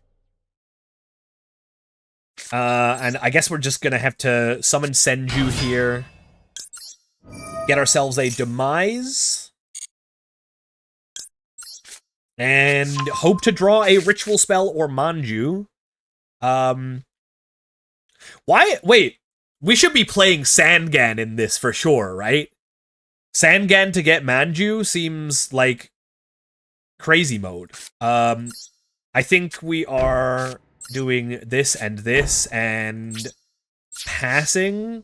S1: And I guess we're just gonna have to summon Senju here. Get ourselves a Demise. And hope to draw a Ritual Spell or Manju. Why? Wait. We should be playing Sangan in this for sure, right? Sangan to get Manju seems like crazy mode. I think we are doing this and passing.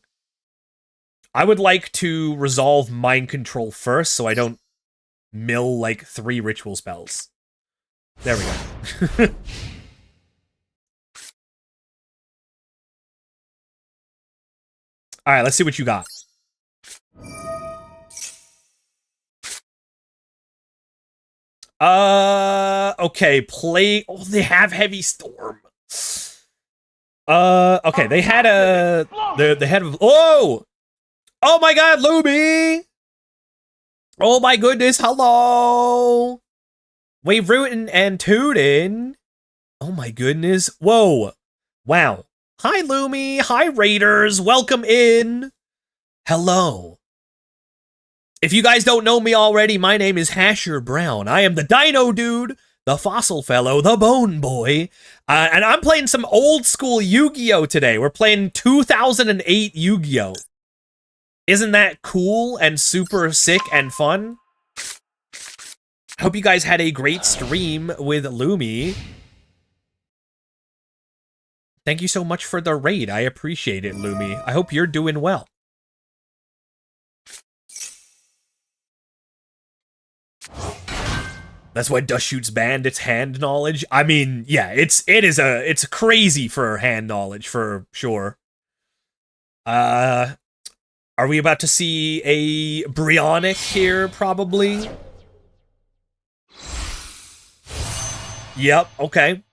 S1: I would like to resolve mind control first so I don't mill like 3 ritual spells. There we go. All right, let's see what you got. Okay, play. Oh, they have Heavy Storm. Okay, they had a. They had. Oh! Oh my god, Luby! Oh my goodness, hello! Wave rootin' and tootin'. Oh my goodness. Whoa. Wow. Hi, Lumi. Hi, Raiders. Welcome in. Hello. If you guys don't know me already, my name is Hasher Brown. I am the Dino Dude, the Fossil Fellow, the Bone Boy, and I'm playing some old school Yu-Gi-Oh! Today. We're playing 2008 Yu-Gi-Oh! Isn't that cool and super sick and fun? I hope you guys had a great stream with Lumi. Thank you so much for the raid. I appreciate it, Lumi. I hope you're doing well. That's why Dust Shoot's banned. It's hand knowledge. I mean, yeah, it's crazy for hand knowledge for sure. Are we about to see a Brionic here? Probably. Yep. Okay.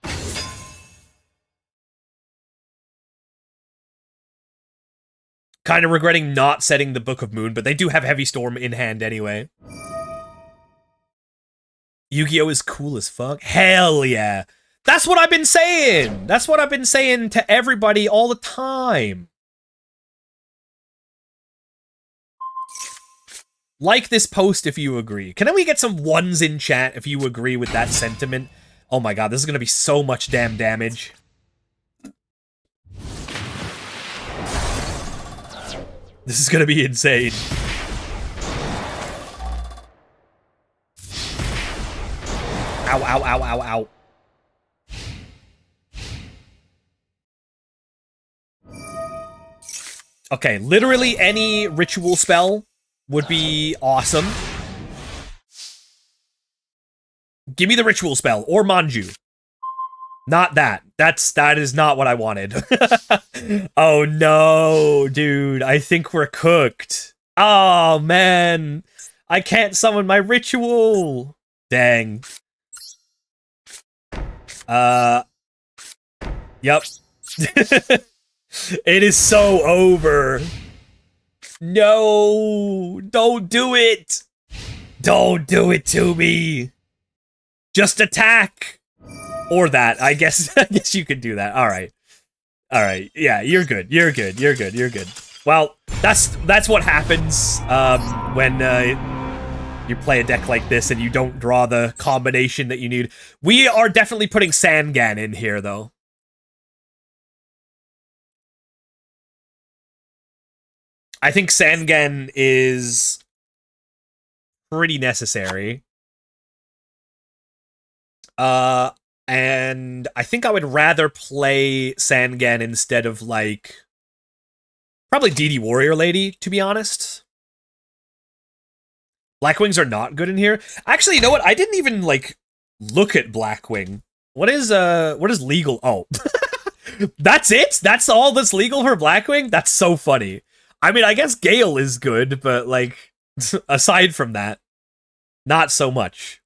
S1: Kind of regretting not setting the Book of Moon, but they do have Heavy Storm in hand anyway. Yu-Gi-Oh! Is cool as fuck. Hell yeah. That's what I've been saying. That's what I've been saying to everybody all the time. Like this post if you agree. Can we get some ones in chat if you agree with that sentiment? Oh my god, this is gonna be so much damn damage. This is gonna be insane. Ow, ow, ow, ow, ow. Okay, literally any ritual spell would be awesome. Give me the ritual spell, or Manju. Not that. That is not what I wanted. Oh no, dude. I think we're cooked. Oh man. I can't summon my ritual. Dang. Yep. It is so over. No, don't do it. Don't do it to me. Just attack. Or that, I guess. I guess you could do that. All right. All right. Yeah, you're good. You're good. You're good. You're good. Well, that's what happens when you play a deck like this and you don't draw the combination that you need. We are definitely putting Sangan in here, though. I think Sangan is pretty necessary. And I think I would rather play Sangan instead of, like, probably DD Warrior Lady, to be honest. Blackwings are not good in here. Actually, you know what? I didn't even, like, look at Blackwing. What is legal? Oh. That's it? That's all that's legal for Blackwing? That's so funny. I mean, I guess Gale is good, but, like, aside from that, not so much.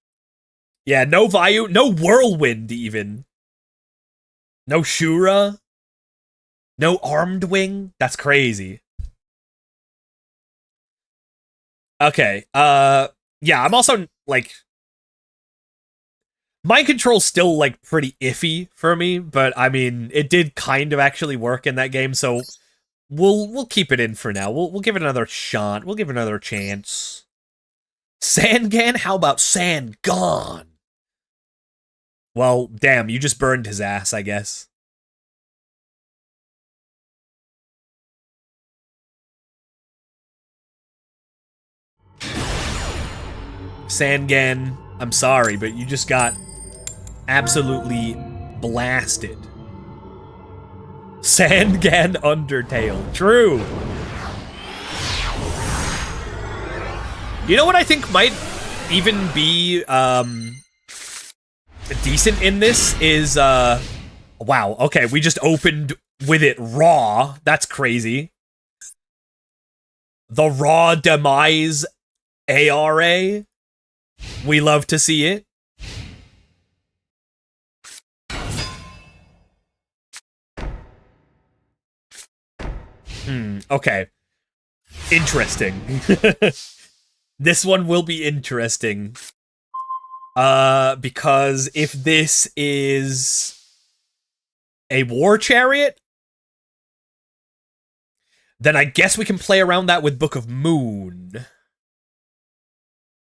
S1: Yeah, no Vayu, no Whirlwind, even. No Shura. No Armed Wing. That's crazy. Okay, yeah, I'm also, like... Mind Control's still, like, pretty iffy for me, but, I mean, it did kind of actually work in that game, so... We'll keep it in for now. We'll give it another shot. We'll give it another chance. Sangan? How about Sangon? Well, damn, you just burned his ass, I guess. Sangan, I'm sorry, but you just got absolutely blasted. Sangan Undertale. True. You know what I think might even be, decent in this is, wow, okay, we just opened with it raw. That's crazy. The raw demise ARA. We love to see it. Okay. Interesting. This one will be interesting. Because if this is a war chariot, then I guess we can play around that with Book of Moon.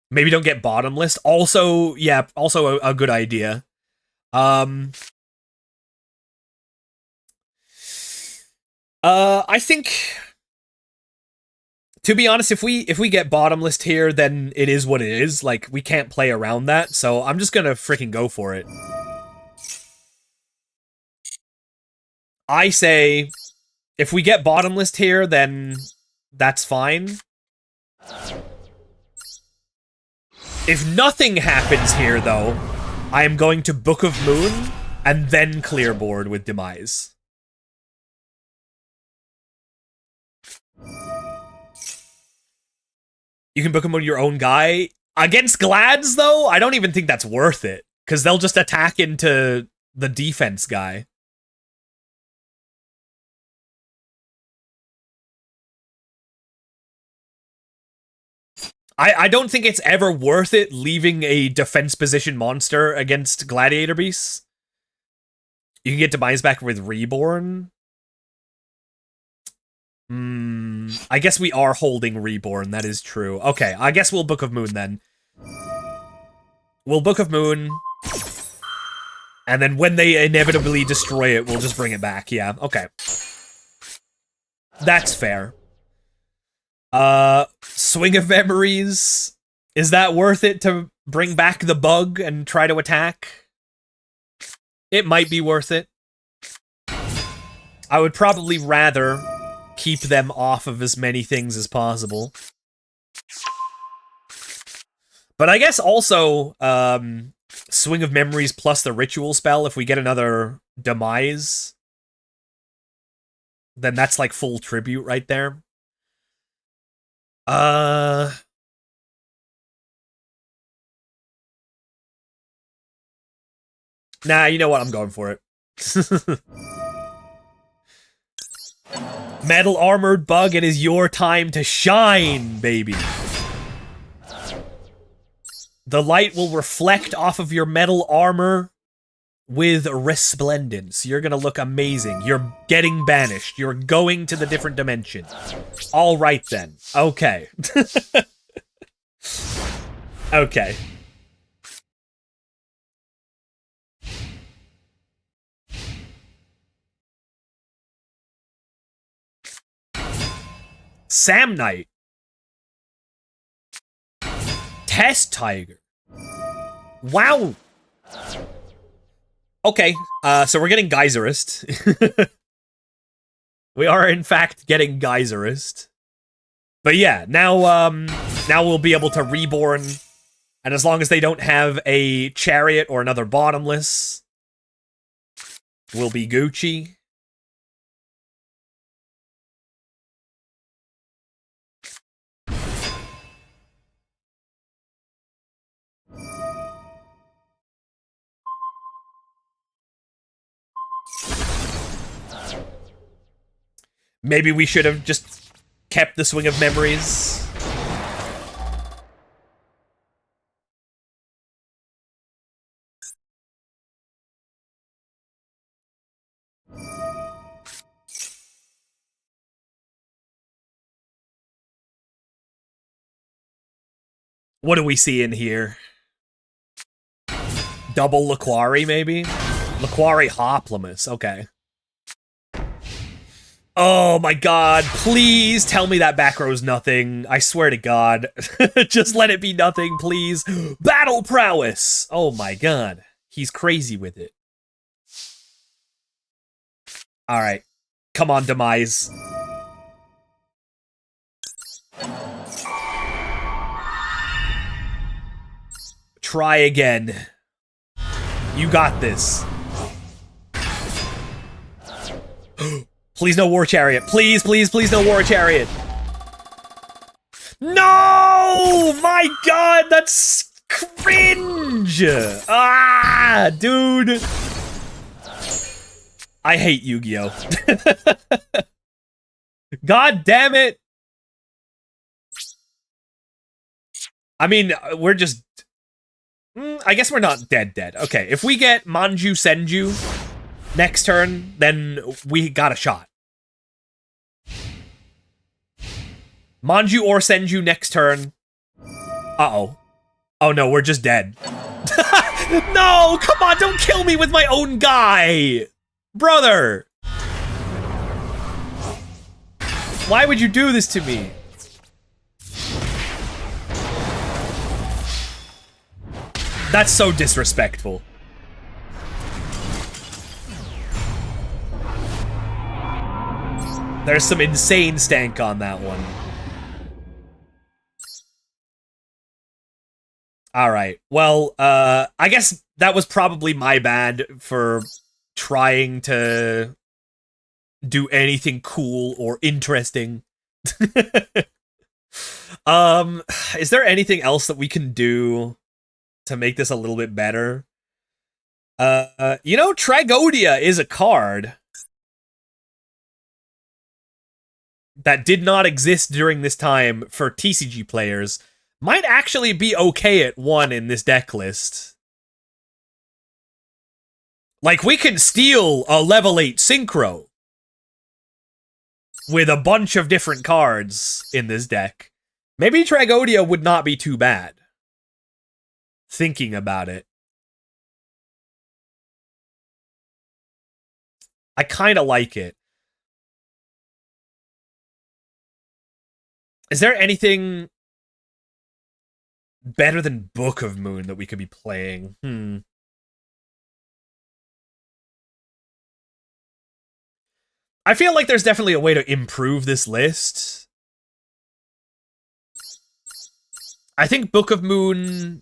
S1: Maybe don't get bottomless. Also, yeah, also a good idea. I think, to be honest, if we get bottomless here, then it is what it is. Like, we can't play around that, so I'm just gonna freaking go for it. I say, if we get bottomless here, then that's fine. If nothing happens here, though, I am going to Book of Moon and then clear board with Demise. You can Book of Moon your own guy. Against Glads, though, I don't even think that's worth it, because they'll just attack into the defense guy. I don't think it's ever worth it leaving a defense position monster against Gladiator Beasts. You can get Demise back with Reborn. I guess we are holding Reborn, that is true. Okay, I guess we'll Book of Moon then. We'll Book of Moon. And then when they inevitably destroy it, we'll just bring it back. Yeah, okay. That's fair. Swing of Memories. Is that worth it to bring back the bug and try to attack? It might be worth it. I would probably rather keep them off of as many things as possible. But I guess also, Swing of Memories plus the Ritual spell, if we get another Demise, then that's like full tribute right there. Nah, you know what? I'm going for it. Metal Armored Bug, it is your time to shine, baby. The light will reflect off of your metal armor with resplendence. You're gonna look amazing. You're getting banished. You're going to the different dimension. All right, then. Okay. Okay. Sam Knight. Test Tiger. Wow. Okay, so we're getting Geyserist. We are, in fact, getting Geyserist. But yeah, now we'll be able to Reborn, and as long as they don't have a Chariot or another Bottomless, we'll be Gucci. Maybe we should have just kept the Swing of Memories. What do we see in here? Double Laquari, maybe? Laquari Hoplimus, okay. Oh my god, please tell me that back row's nothing. I swear to god. Just let it be nothing, please. Battle Prowess! Oh my god. He's crazy with it. Alright. Come on, Demise. Try again. You got this. Please no War Chariot. Please, please, please no War Chariot. No! My god, that's cringe! Ah, dude. I hate Yu-Gi-Oh! God damn it! I mean, we're just... I guess we're not dead. Okay, if we get Manju Senju next turn, then we got a shot. Manju or Senju next turn. Uh-oh. Oh no, we're just dead. No, come on, don't kill me with my own guy! Brother! Why would you do this to me? That's so disrespectful. There's some insane stank on that one. Alright, well, I guess that was probably my bad for trying to do anything cool or interesting. Is there anything else that we can do to make this a little bit better? You know, Tragodia is a card that did not exist during this time for TCG players. Might actually be okay at 1 in this deck list. Like, we can steal a level 8 Synchro with a bunch of different cards in this deck. Maybe Tragodia would not be too bad. Thinking about it. I kind of like it. Is there anything better than Book of Moon that we could be playing? I feel like there's definitely a way to improve this list. I think Book of Moon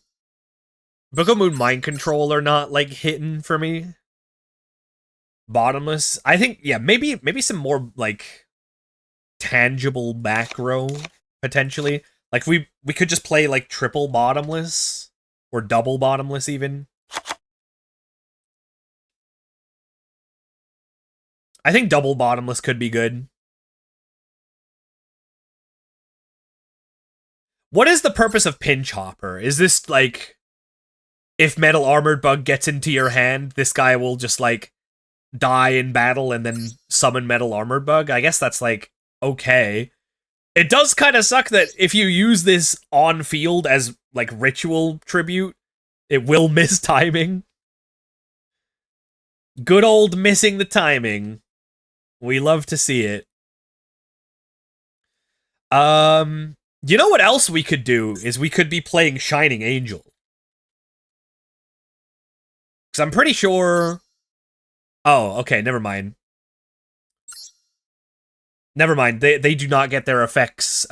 S1: Mind Control are not, like, hitting for me. Bottomless. I think, yeah, maybe some more, like, tangible back row, potentially. Like, we could just play, like, triple bottomless, or double bottomless, even. I think double bottomless could be good. What is the purpose of Pinch Hopper? Is this, like, if Metal Armored Bug gets into your hand, this guy will just, like, die in battle and then summon Metal Armored Bug? I guess that's, like, okay. It does kind of suck that if you use this on field as, like, ritual tribute, it will miss timing. Good old missing the timing. We love to see it. You know what else we could do is we could be playing Shining Angel. Because I'm pretty sure... Oh, okay, never mind. Never mind, they do not get their effects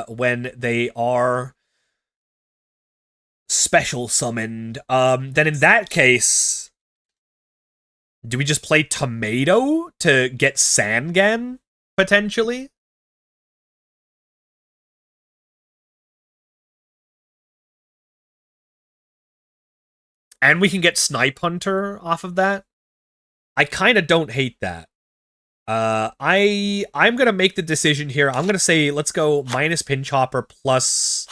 S1: when they are special summoned. Then in that case, do we just play Tomato to get Sangan, potentially? And we can get Snipe Hunter off of that? I kind of don't hate that. I'm gonna make the decision here. I'm gonna say let's go minus Pinch Hopper plus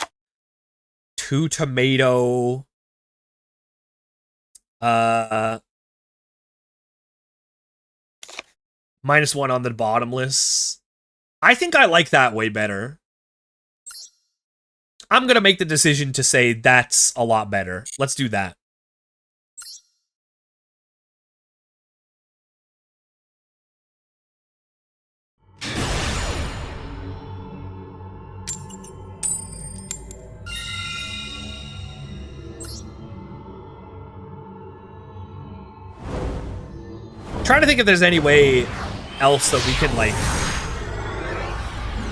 S1: 2 Tomato. Minus 1 on the bottomless. I think I like that way better. I'm gonna make the decision to say that's a lot better. Let's do that. Trying to think if there's any way else that we can, like,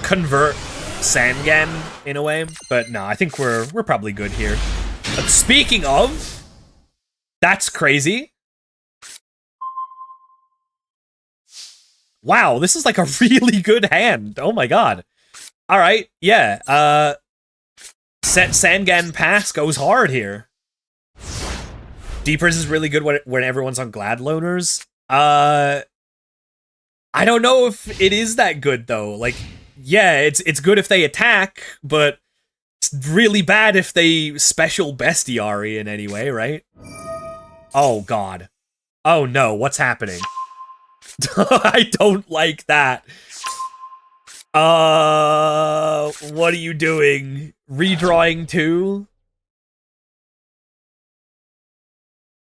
S1: convert Sangan in a way, but no, I think we're probably good here. But speaking of, That's crazy. Wow, this is like a really good hand. Oh my god. Alright, yeah. Sangan Pass goes hard here. Deepers is really good when everyone's on Glad Loners. I don't know if it is that good though. Like, yeah, it's good if they attack, but it's really bad if they special bestiary in any way, right? Oh god. Oh no, what's happening? I don't like that. What are you doing? Redrawing 2?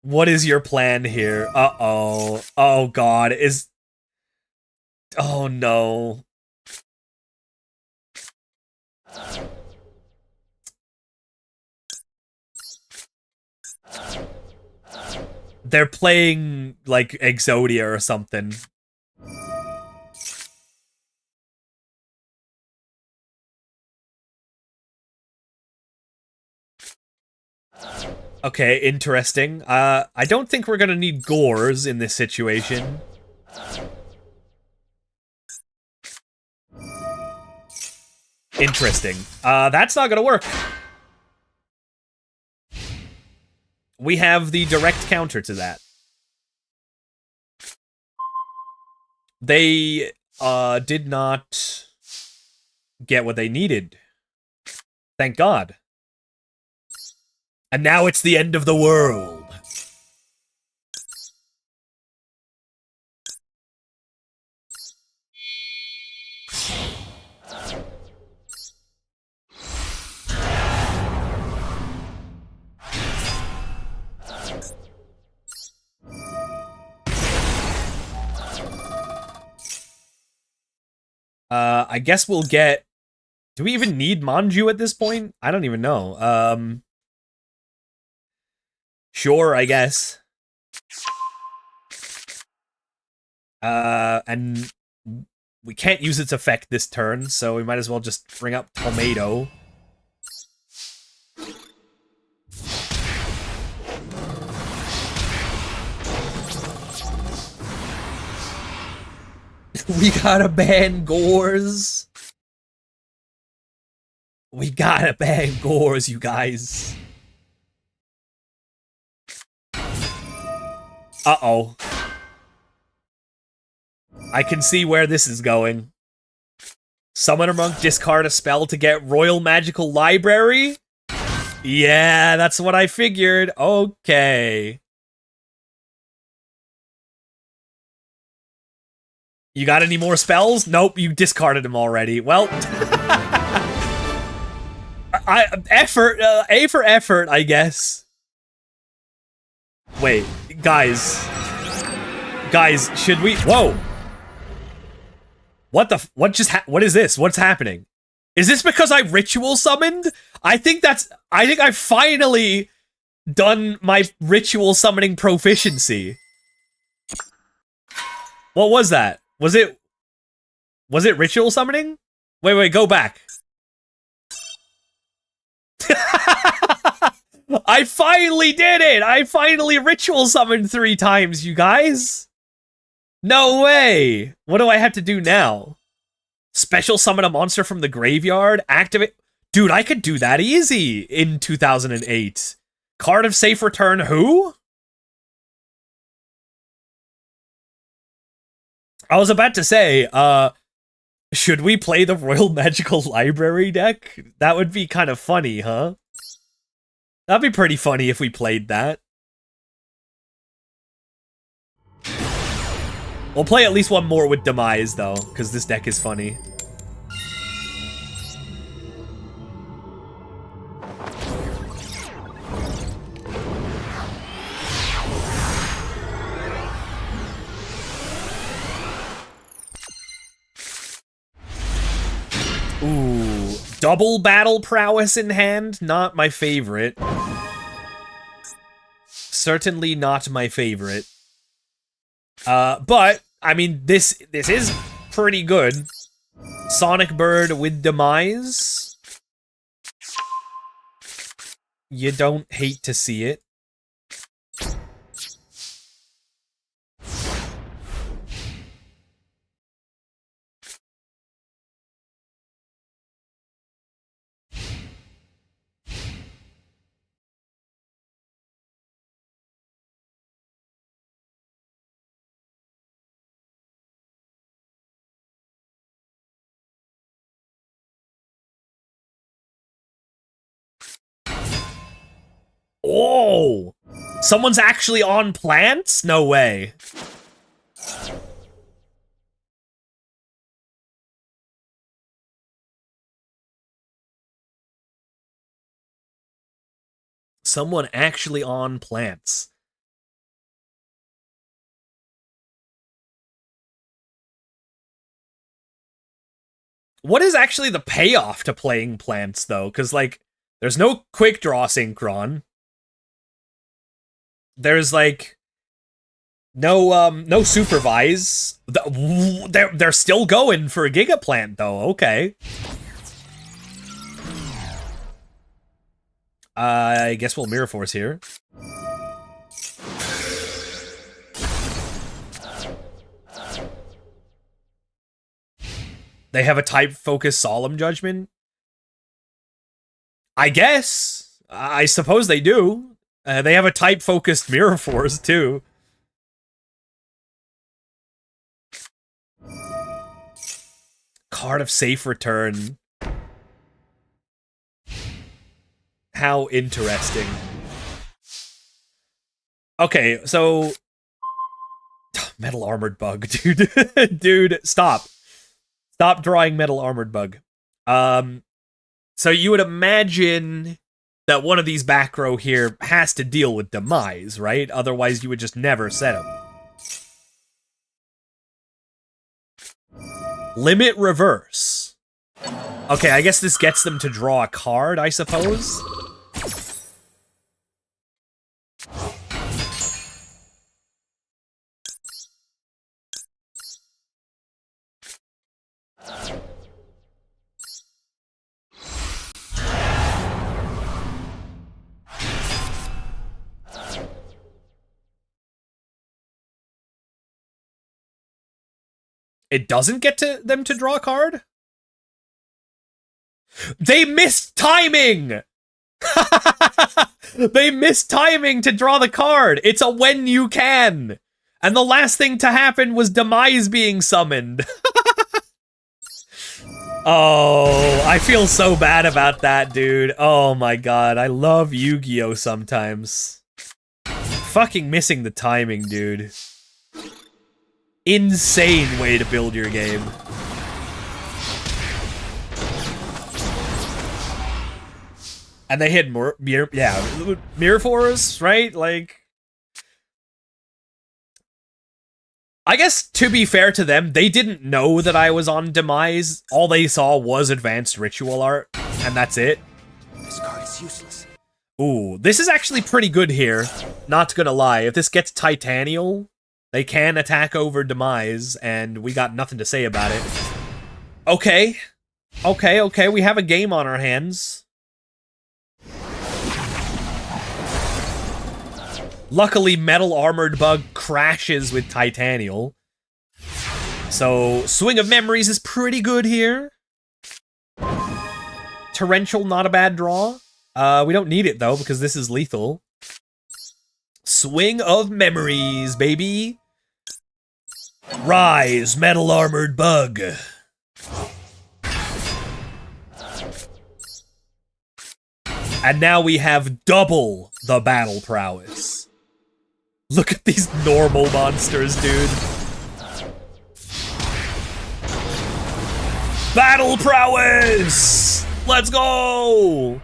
S1: What is your plan here? Uh-oh. Oh god, oh no. They're playing, like, Exodia or something. Okay, interesting. I don't think we're gonna need gores in this situation. Interesting. That's not gonna work. We have the direct counter to that. They, did not get what they needed. Thank God. And now it's the end of the world. I guess we'll get... Do we even need Manju at this point? I don't even know. Sure, I guess. And we can't use its effect this turn, so we might as well just bring up Tomato. We gotta ban Gores. We gotta ban Gores, you guys. Uh-oh. I can see where this is going. Summoner Monk, discard a spell to get Royal Magical Library? Yeah, that's what I figured. Okay. You got any more spells? Nope, you discarded them already. Well... A for effort, I guess. Wait, guys. Guys, should we... Whoa! What what is this? What's happening? Is this because I ritual summoned? I think I've finally done my ritual summoning proficiency. What was that? Was it ritual summoning? Wait, go back. I finally did it! I finally ritual summoned 3 times, you guys! No way! What do I have to do now? Special summon a monster from the graveyard? Activate... Dude, I could do that easy in 2008. Card of Safe Return who? I was about to say, should we play the Royal Magical Library deck? That would be kind of funny, huh? That'd be pretty funny if we played that. We'll play at least one more with Demise, though, because this deck is funny. Ooh, double battle prowess in hand? Not my favorite. Certainly not my favorite. But, I mean, this is pretty good. Sonic Bird with Demise. You don't hate to see it. Oh! Someone's actually on plants? No way. Someone actually on plants. What is actually the payoff to playing plants, though? Because, like, there's no quick draw synchron. There's, like, no supervise. They're still going for a Gigaplant, though. Okay. I guess we'll Mirror Force here. They have a type-focused Solemn Judgment? I guess. I suppose they do. They have a type-focused Mirror Force, too. Card of Safe Return. How interesting. Okay, so... Metal Armored Bug, dude. Dude, stop. Stop drawing Metal Armored Bug. So you would imagine that one of these back row here has to deal with Demise, right? Otherwise you would just never set him. Limit Reverse. Okay, I guess this gets them to draw a card, I suppose? It doesn't get to them to draw a card? They missed timing! They missed timing to draw the card! It's a when you can! And the last thing to happen was Demise being summoned. Oh, I feel so bad about that, dude. Oh my god, I love Yu-Gi-Oh! Sometimes. Fucking missing the timing, dude. Insane way to build your game. And they hit Mirror Force, right? Like, I guess to be fair to them, they didn't know that I was on Demise. All they saw was Advanced Ritual Art, and that's it.
S2: This card is useless.
S1: Ooh, this is actually pretty good here. Not gonna lie, if this gets Titanial, they can attack over Demise, and we got nothing to say about it. Okay. Okay, we have a game on our hands. Luckily, Metal Armored Bug crashes with Titanial. So, Swing of Memories is pretty good here. Torrential, not a bad draw. We don't need it, though, because this is lethal. Swing of Memories, baby. Rise, Metal Armored Bug. And now we have double the battle prowess. Look at these normal monsters, dude. Battle prowess! Let's go!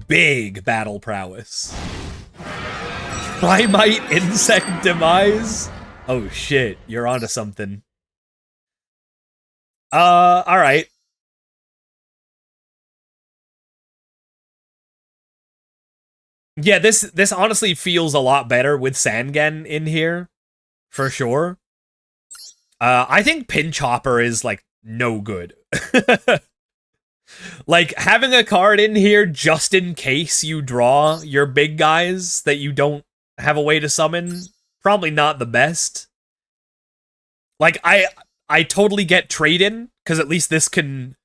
S1: Big battle prowess. Primite Insect Demise? Oh shit, you're onto something. Alright. Yeah, this honestly feels a lot better with Sangen in here. For sure. I think Pinch Hopper is, like, no good. Like, having a card in here just in case you draw your big guys that you don't have a way to summon, probably not the best. Like, I totally get trade-in, because at least this can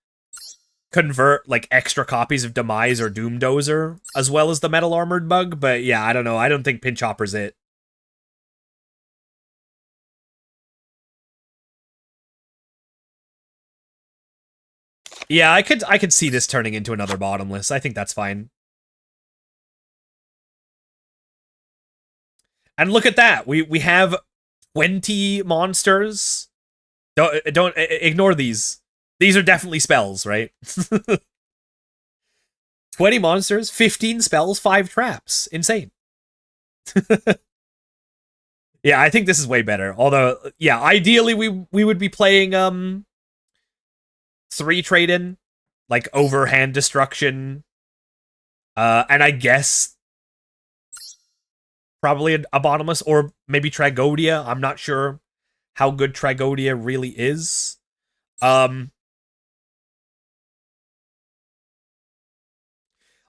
S1: convert, like, extra copies of Demise or Doomdozer, as well as the Metal Armored Bug, but yeah, I don't know, I don't think Pinch Hopper's it. Yeah, I could see this turning into another bottomless. I think that's fine. And look at that. We have 20 monsters. Don't ignore these. These are definitely spells, right? 20 monsters, 15 spells, 5 traps. Insane. Yeah, I think this is way better. Although, yeah, ideally we would be playing 3 trade-in, like overhand destruction. And I guess probably a bottomless, or maybe Tragodia. I'm not sure how good Tragodia really is.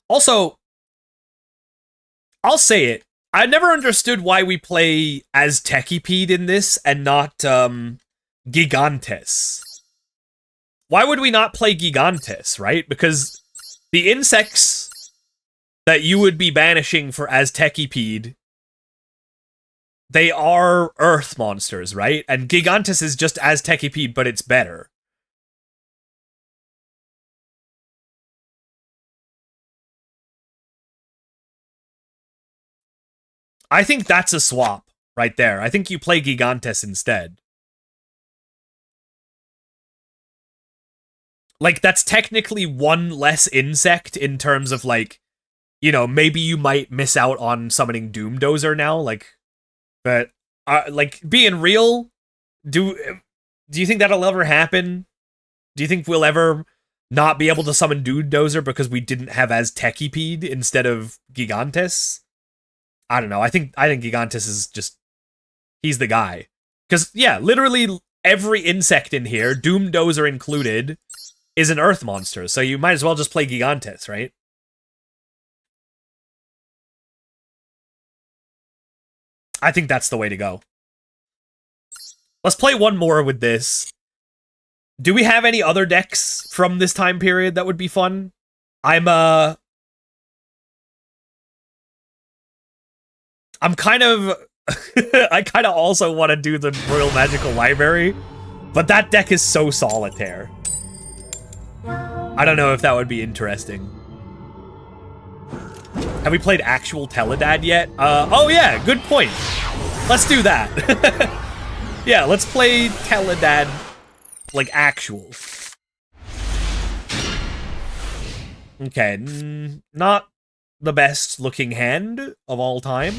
S1: Also, I'll say it. I never understood why we play as Techipede in this and not Gigantes. Why would we not play Gigantes, right? Because the insects that you would be banishing for as Techipede, they are earth monsters, right? And Gigantes is just as Techipede, but it's better. I think that's a swap right there. I think you play Gigantes instead. Like, that's technically one less insect in terms of, like, you know, maybe you might miss out on summoning Doomdozer now, like, but, like, being real, do you think that'll ever happen? Do you think we'll ever not be able to summon Doomdozer because we didn't have as Techipede instead of Gigantes? I don't know. I think Gigantes is just, he's the guy. Because, yeah, literally every insect in here, Doomdozer included, is an earth monster, so you might as well just play Gigantes, right? I think that's the way to go. Let's play one more with this. Do we have any other decks from this time period that would be fun? I'm kind of... I kind of also want to do the Royal Magical Library, but that deck is so solitaire. I don't know if that would be interesting. Have we played actual Teledad yet? Oh yeah, good point. Let's do that. Yeah, let's play Teledad, like, actual. Okay, not the best looking hand of all time.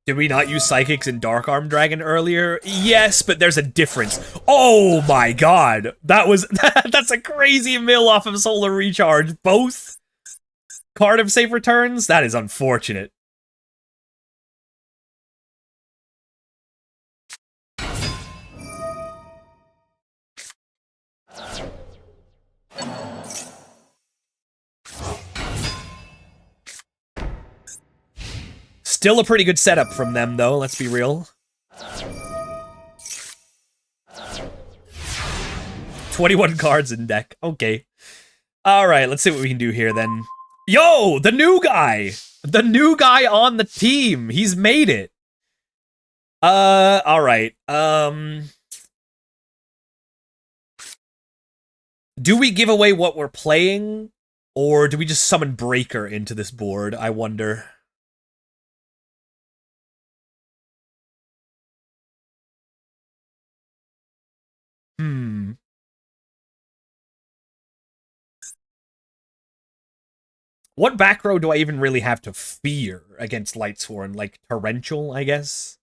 S1: Did we not use Psychics in Dark Arm Dragon earlier? Yes, but there's a difference. Oh my god! That's a crazy mill off of Solar Recharge. Both card of safe returns? That is unfortunate. Still a pretty good setup from them, though, let's be real. 21 cards in deck. Okay. Alright, let's see what we can do here, then. Yo! The new guy! The new guy on the team! He's made it! Alright. Do we give away what we're playing? Or do we just summon Breaker into this board, I wonder? What back row do I even really have to fear against Lightsworn? Like, Torrential, I guess?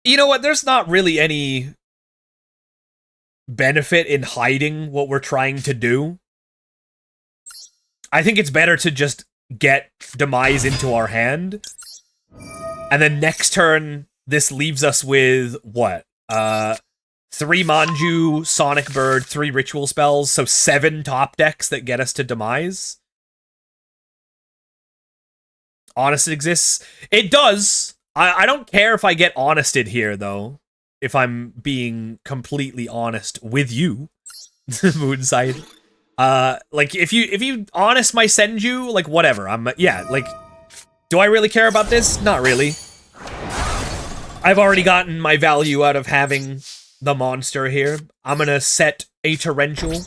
S1: You know what? There's not really any benefit in hiding what we're trying to do. I think it's better to just get Demise into our hand. And then next turn, this leaves us with, what? 3 Manju, Sonic Bird, 3 Ritual Spells, so 7 top decks that get us to Demise. Honest exists. It does. I don't care if I get honested here, though. If I'm being completely honest with you, Moonside. Like if you honest my Senju, like whatever. Yeah, like do I really care about this? Not really. I've already gotten my value out of having the monster here. I'm gonna set a torrential,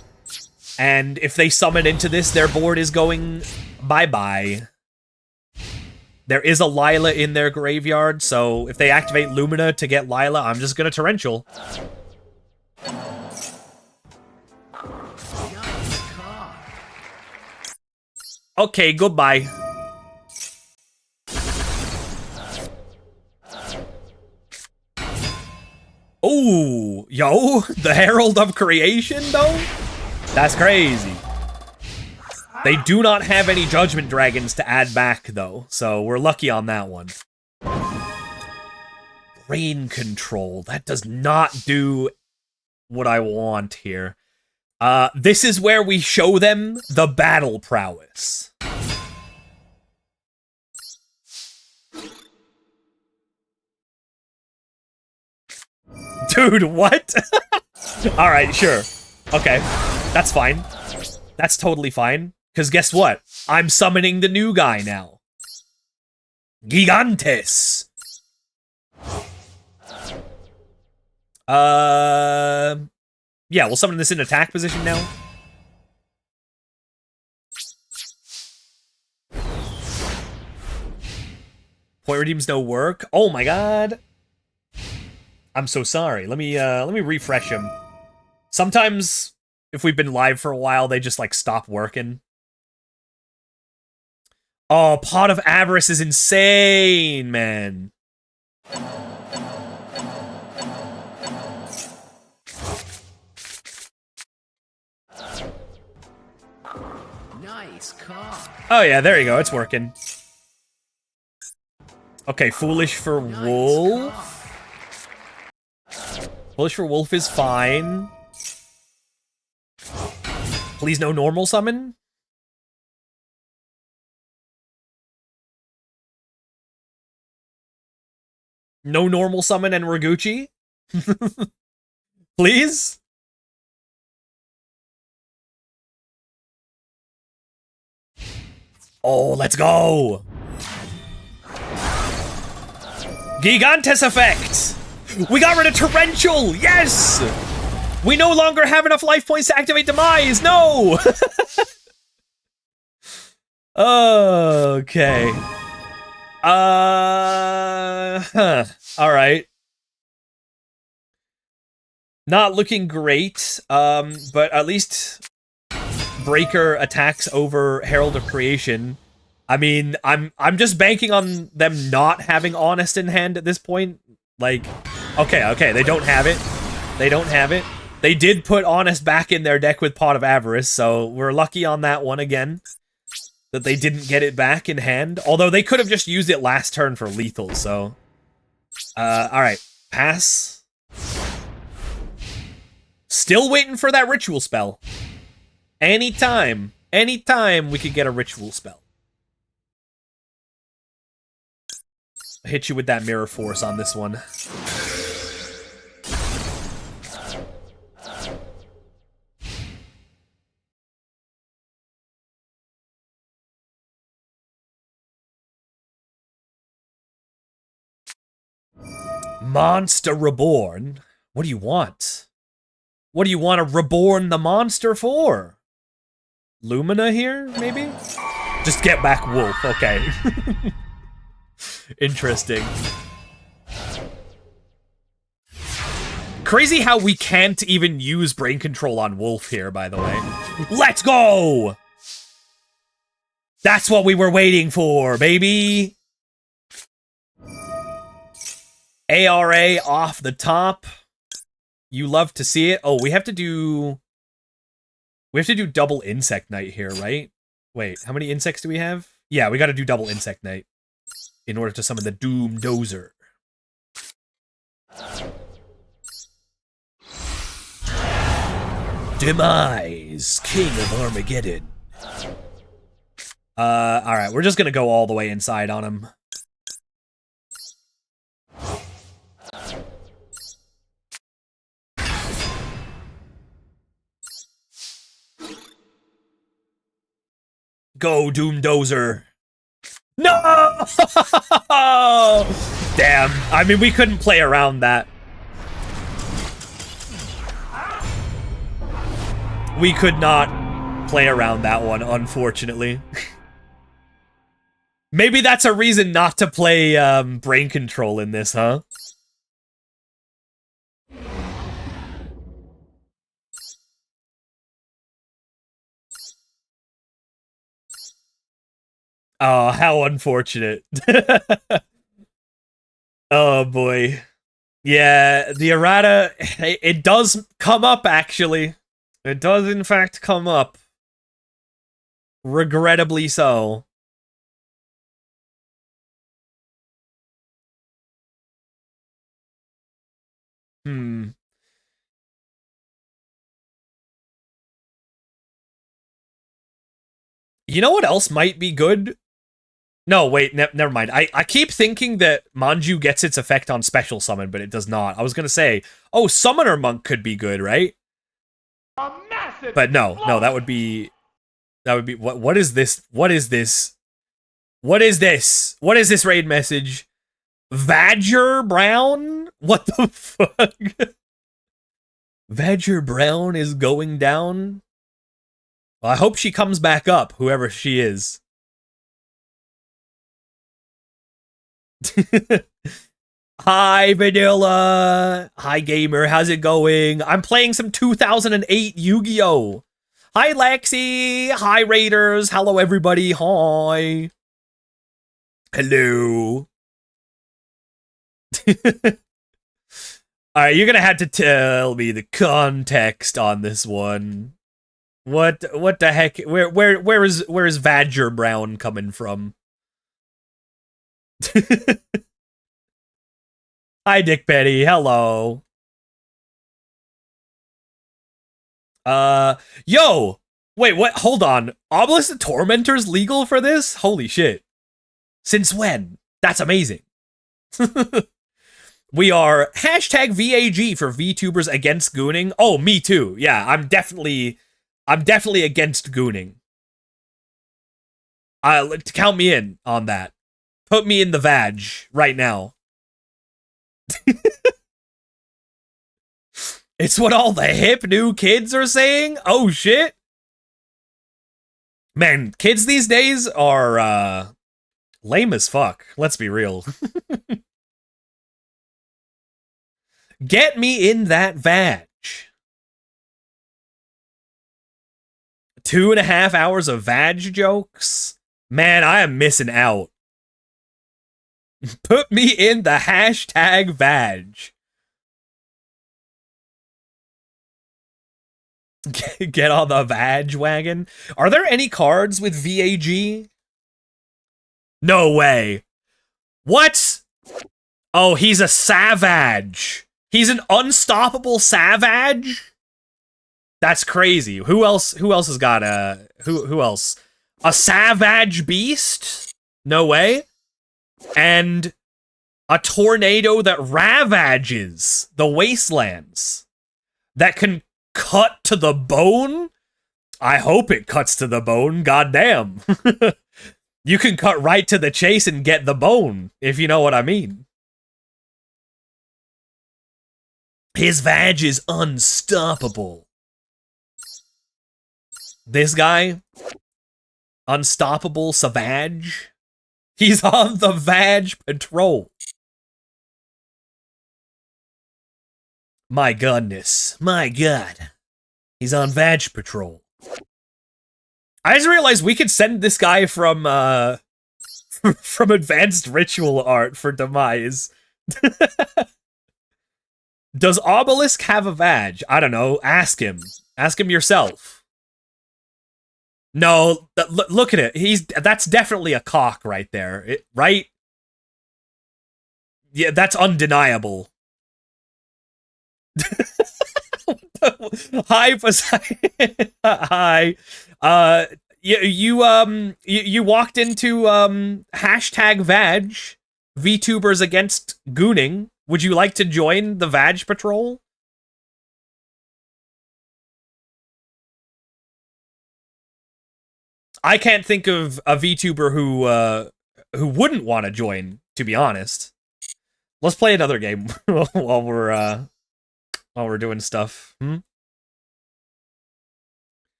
S1: and if they summon into this, their board is going bye-bye. There is a Lila in their graveyard, so if they activate Lumina to get Lila, I'm just gonna torrential. Okay, goodbye. Oh, yo, the Herald of Creation, though? That's crazy. They do not have any Judgment Dragons to add back, though, so we're lucky on that one. Brain Control. That does not do what I want here. This is where we show them the battle prowess. Dude, what? Alright, sure. Okay, that's fine. That's totally fine. Because guess what? I'm summoning the new guy now. Gigantes! Yeah, we'll summon this in attack position now. Point redeems no work. Oh my god. I'm so sorry. Let me refresh him. Sometimes, if we've been live for a while, they just, like, stop working. Oh, Pot of Avarice is insane, man.
S2: Nice car.
S1: Oh yeah, there you go, it's working. Okay, Foolish for Wolf. Foolish for Wolf is fine. Please no normal summon. No normal summon and Raguchi? Please? Oh, let's go! Gigantes effect! We got rid of Torrential! Yes! We no longer have enough life points to activate Demise! No! Okay. Alright. Not looking great, but at least Breaker attacks over Herald of Creation. I mean, I'm just banking on them not having Honest in hand at this point. Like, okay, they don't have it. They don't have it. They did put Honest back in their deck with Pot of Avarice, so we're lucky on that one again. That they didn't get it back in hand. Although they could have just used it last turn for lethal, so... alright. Pass. Still waiting for that ritual spell. Anytime we could get a ritual spell. Hit you with that Mirror Force on this one. Monster Reborn? What do you want? What do you want to reborn the monster for? Lumina here, maybe? Just get back Wolf, okay. Interesting. Crazy how we can't even use Brain Control on Wolf here, by the way. Let's go! That's what we were waiting for, baby! ARA off the top. You love to see it. Oh, we have to do double Insect Knight here, right? Wait, how many insects do we have? Yeah, we gotta do double Insect Knight in order to summon the Doom Dozer. Demise, King of Armageddon. Alright, we're just gonna go all the way inside on him. Go, Doomdozer. No! Damn. I mean, we couldn't play around that. We could not play around that one, unfortunately. Maybe that's a reason not to play brain control in this, huh? Oh, how unfortunate. Oh, boy. Yeah, the errata, it does come up, actually. It does, in fact, come up. Regrettably so. Hmm. You know what else might be good? No, wait, never mind. I keep thinking that Manju gets its effect on special summon, but it does not. I was gonna say, oh, Summoner Monk could be good, right?
S2: A massive
S1: But no, that would be what is this? What is this? What is this? What is this raid message? Vadger Brown? What the fuck? Vadger Brown is going down? Well, I hope she comes back up, whoever she is. Hi, Vanilla. Hi, gamer. How's it going? I'm playing some 2008 Yu-Gi-Oh! Hi, Lexi. Hi, Raiders. Hello, everybody. Hi. Hello. Alright, you're gonna have to tell me the context on this one. What the heck? Where is Vadger Brown coming from? Hi, Dick Petty. Hello. Yo! Wait, what? Hold on. Obelisk the Tormentor's legal for this? Holy shit. Since when? That's amazing. We are hashtag VAG for VTubers against gooning. Oh, me too. Yeah, I'm definitely against gooning. Count me in on that. Put me in the vag right now. It's what all the hip new kids are saying? Oh, shit. Man, kids these days are, lame as fuck. Let's be real. Get me in that vag. 2.5 hours of vag jokes? Man, I am missing out. Put me in the hashtag vag. Get on the vag wagon. Are there any cards with VAG? No way. What? Oh, he's a savage. He's an unstoppable savage? That's crazy. Who else has got a who else? A savage beast? No way. And a tornado that ravages the wastelands. That can cut to the bone? I hope it cuts to the bone, goddamn. You can cut right to the chase and get the bone, if you know what I mean. His vag is unstoppable. This guy, unstoppable savage, he's on the vag patrol. My goodness, my god, he's on vag patrol. I just realized we could send this guy from from advanced ritual art for demise. Does Obelisk have a vag? I don't know. Ask him. Ask him yourself. No, look at it. That's definitely a cock right there, right? Yeah, that's undeniable. Hi, Poseidon. Hi. You walked into hashtag vag VTubers against gooning. Would you like to join the vag patrol? I can't think of a VTuber who wouldn't want to join, to be honest. Let's play another game while we're doing stuff.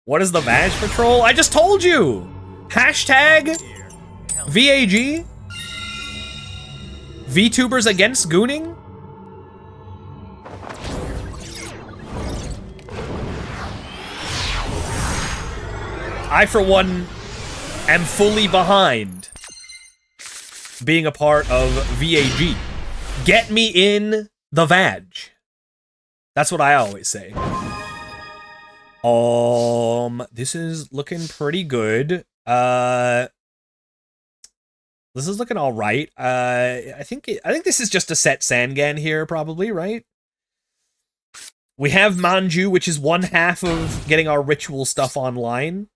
S1: What is the Vag Patrol? I just told you! Hashtag VAG? VTubers against gooning? I, for one, am fully behind being a part of VAG. Get me in the Vag. That's what I always say. This is looking pretty good. This is looking all right. I think this is just a set Sangan here, probably, right? We have Manju, which is one half of getting our ritual stuff online.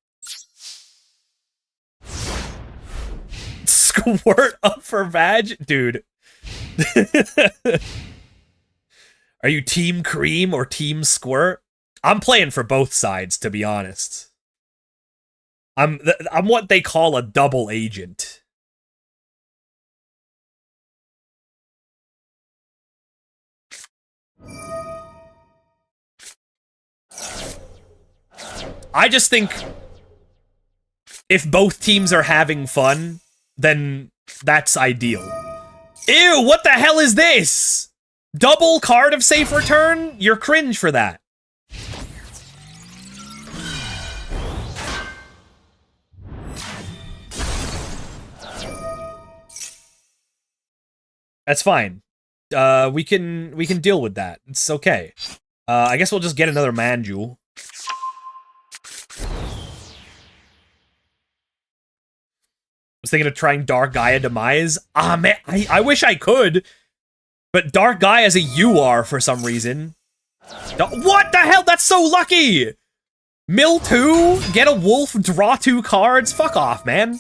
S1: Squirt up for Vag? Dude. Are you Team Cream or Team Squirt? I'm playing for both sides, to be honest. I'm what they call a double agent. I just think if both teams are having fun, then that's ideal. Ew, what the hell is this? Double card of safe return? You're cringe for that. That's fine. We can deal with that. It's okay. I guess we'll just get another Manjul. I was thinking of trying Dark Gaia Demise. Ah, man, I wish I could. But Dark Gaia is a UR for some reason. What the hell? That's so lucky! Mill 2, get a wolf, draw 2 cards. Fuck off, man.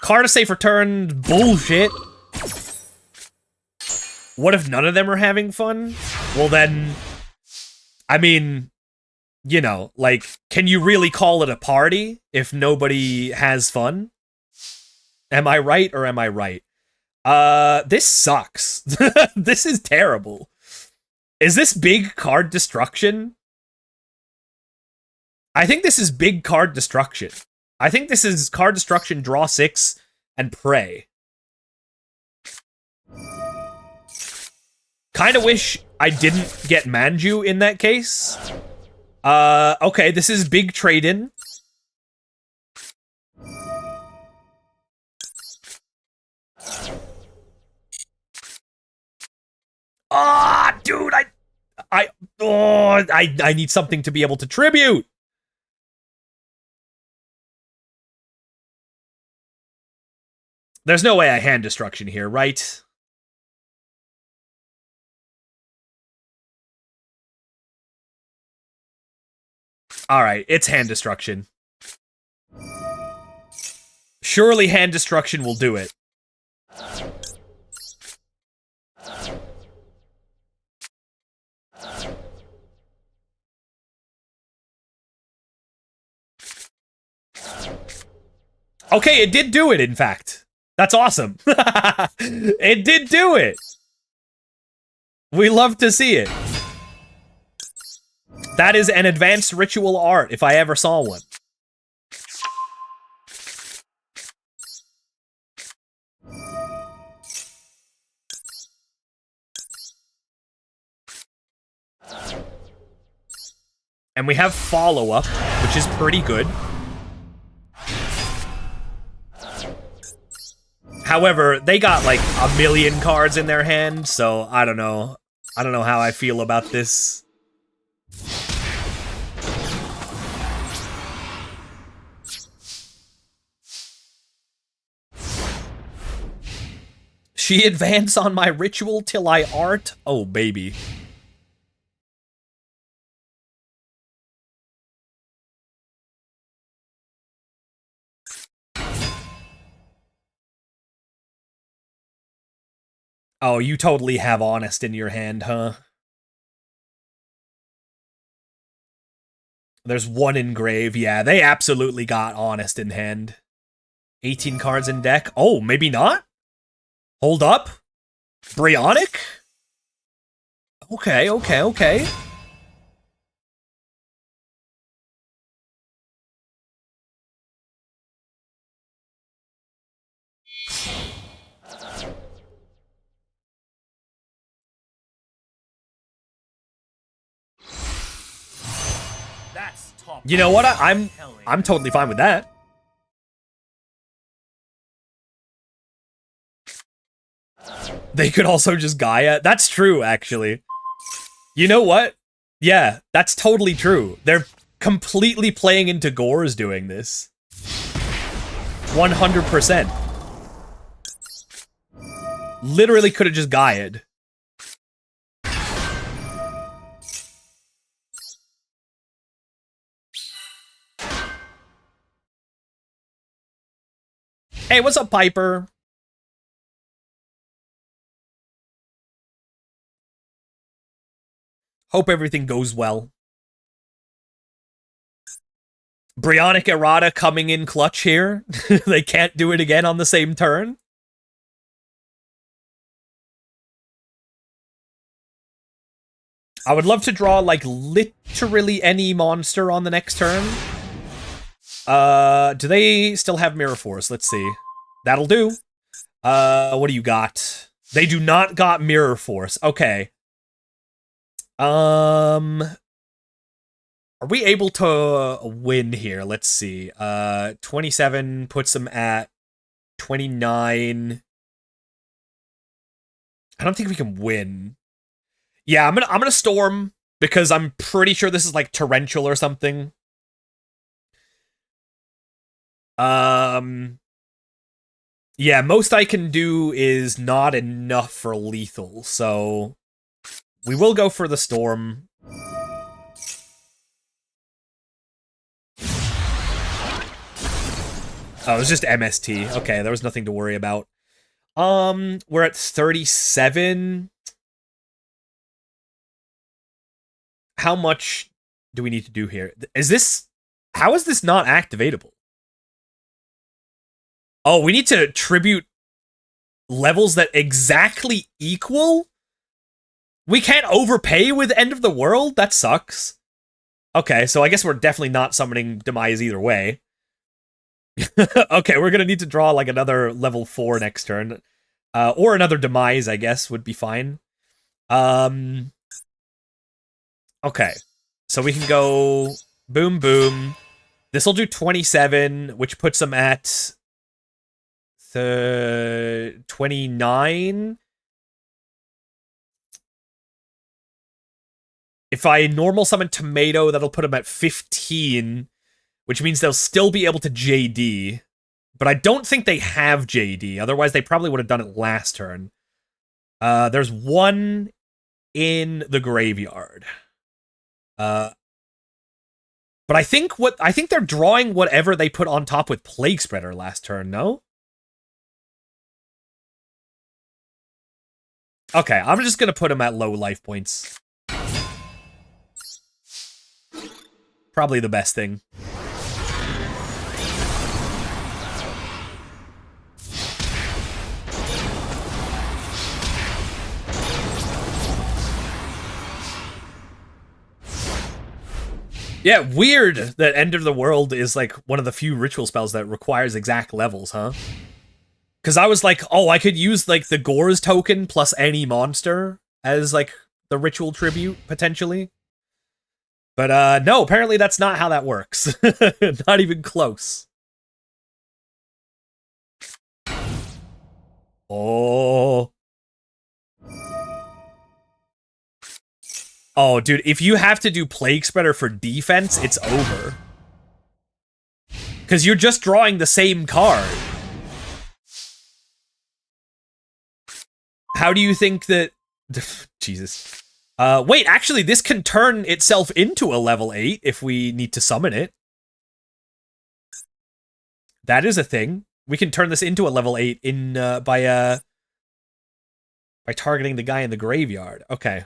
S1: Card of safe return, bullshit. What if none of them are having fun? Well then, I mean, you know, like, can you really call it a party if nobody has fun? Am I right or am I right? This sucks. This is terrible. Is this big card destruction? I think this is big card destruction. I think this is card destruction, draw 6, and pray. Kinda wish I didn't get Manju in that case. Okay, this is big trade-in. Ah, dude, I need something to be able to tribute. There's no way I hand destruction here, right? Alright, it's hand destruction. Surely hand destruction will do it. Okay, it did do it, in fact. That's awesome. It did do it. We love to see it. That is an advanced ritual art, if I ever saw one. And we have follow-up, which is pretty good. However, they got like a million cards in their hand, so I don't know. I don't know how I feel about this. She advance on my ritual till I art? Oh, baby. Oh, you totally have Honest in your hand, huh? There's one in grave. Yeah, they absolutely got honest in hand. 18 cards in deck. Oh, maybe not? Hold up. Bryonic? Okay, okay, okay.
S2: That's top.
S1: You know what? I'm totally fine with that. They could also just Gaia. That's true, actually. You know what? Yeah, that's totally true. They're completely playing into Gore's doing this. 100%. Literally could have just Gaia'd. Hey, what's up, Piper? Hope everything goes well. Bryonic Errata coming in clutch here. They can't do it again on the same turn. I would love to draw, like, literally any monster on the next turn. Do they still have Mirror Force? Let's see. That'll do. What do you got? They do not got Mirror Force. Okay. Are we able to win here? Let's see. 27 puts them at 29. I don't think we can win. Yeah, I'm gonna storm because I'm pretty sure this is like torrential or something. Yeah, most I can do is not enough for lethal, so we will go for the storm. Oh, it was just MST. Okay, there was nothing to worry about. We're at 37. How much do we need to do here? How is this not activatable? Oh, we need to tribute levels that exactly equal? We can't overpay with End of the World? That sucks. Okay, so I guess we're definitely not summoning Demise either way. Okay, we're gonna need to draw like another level 4 next turn. Or another Demise, I guess, would be fine. Okay. So we can go boom, boom. This will do 27, which puts them at 29. If I normal summon Tomato, that'll put them at 15, which means they'll still be able to JD. But I don't think they have JD. Otherwise, they probably would have done it last turn. There's one in the graveyard. But I think they're drawing whatever they put on top with Plague Spreader last turn, no? Okay, I'm just gonna put him at low life points. Probably the best thing. Yeah, weird that End of the World is like one of the few ritual spells that requires exact levels, huh? Because I was like, oh, I could use like the Gore's token plus any monster as like the ritual tribute, potentially. But no, apparently that's not how that works. Not even close. Oh. Oh, dude, if you have to do Plague Spreader for defense, it's over. Because you're just drawing the same card. How do you think that... Jesus. Wait, actually, this can turn itself into a level 8 if we need to summon it. That is a thing. We can turn this into a level 8 in by targeting the guy in the graveyard. Okay.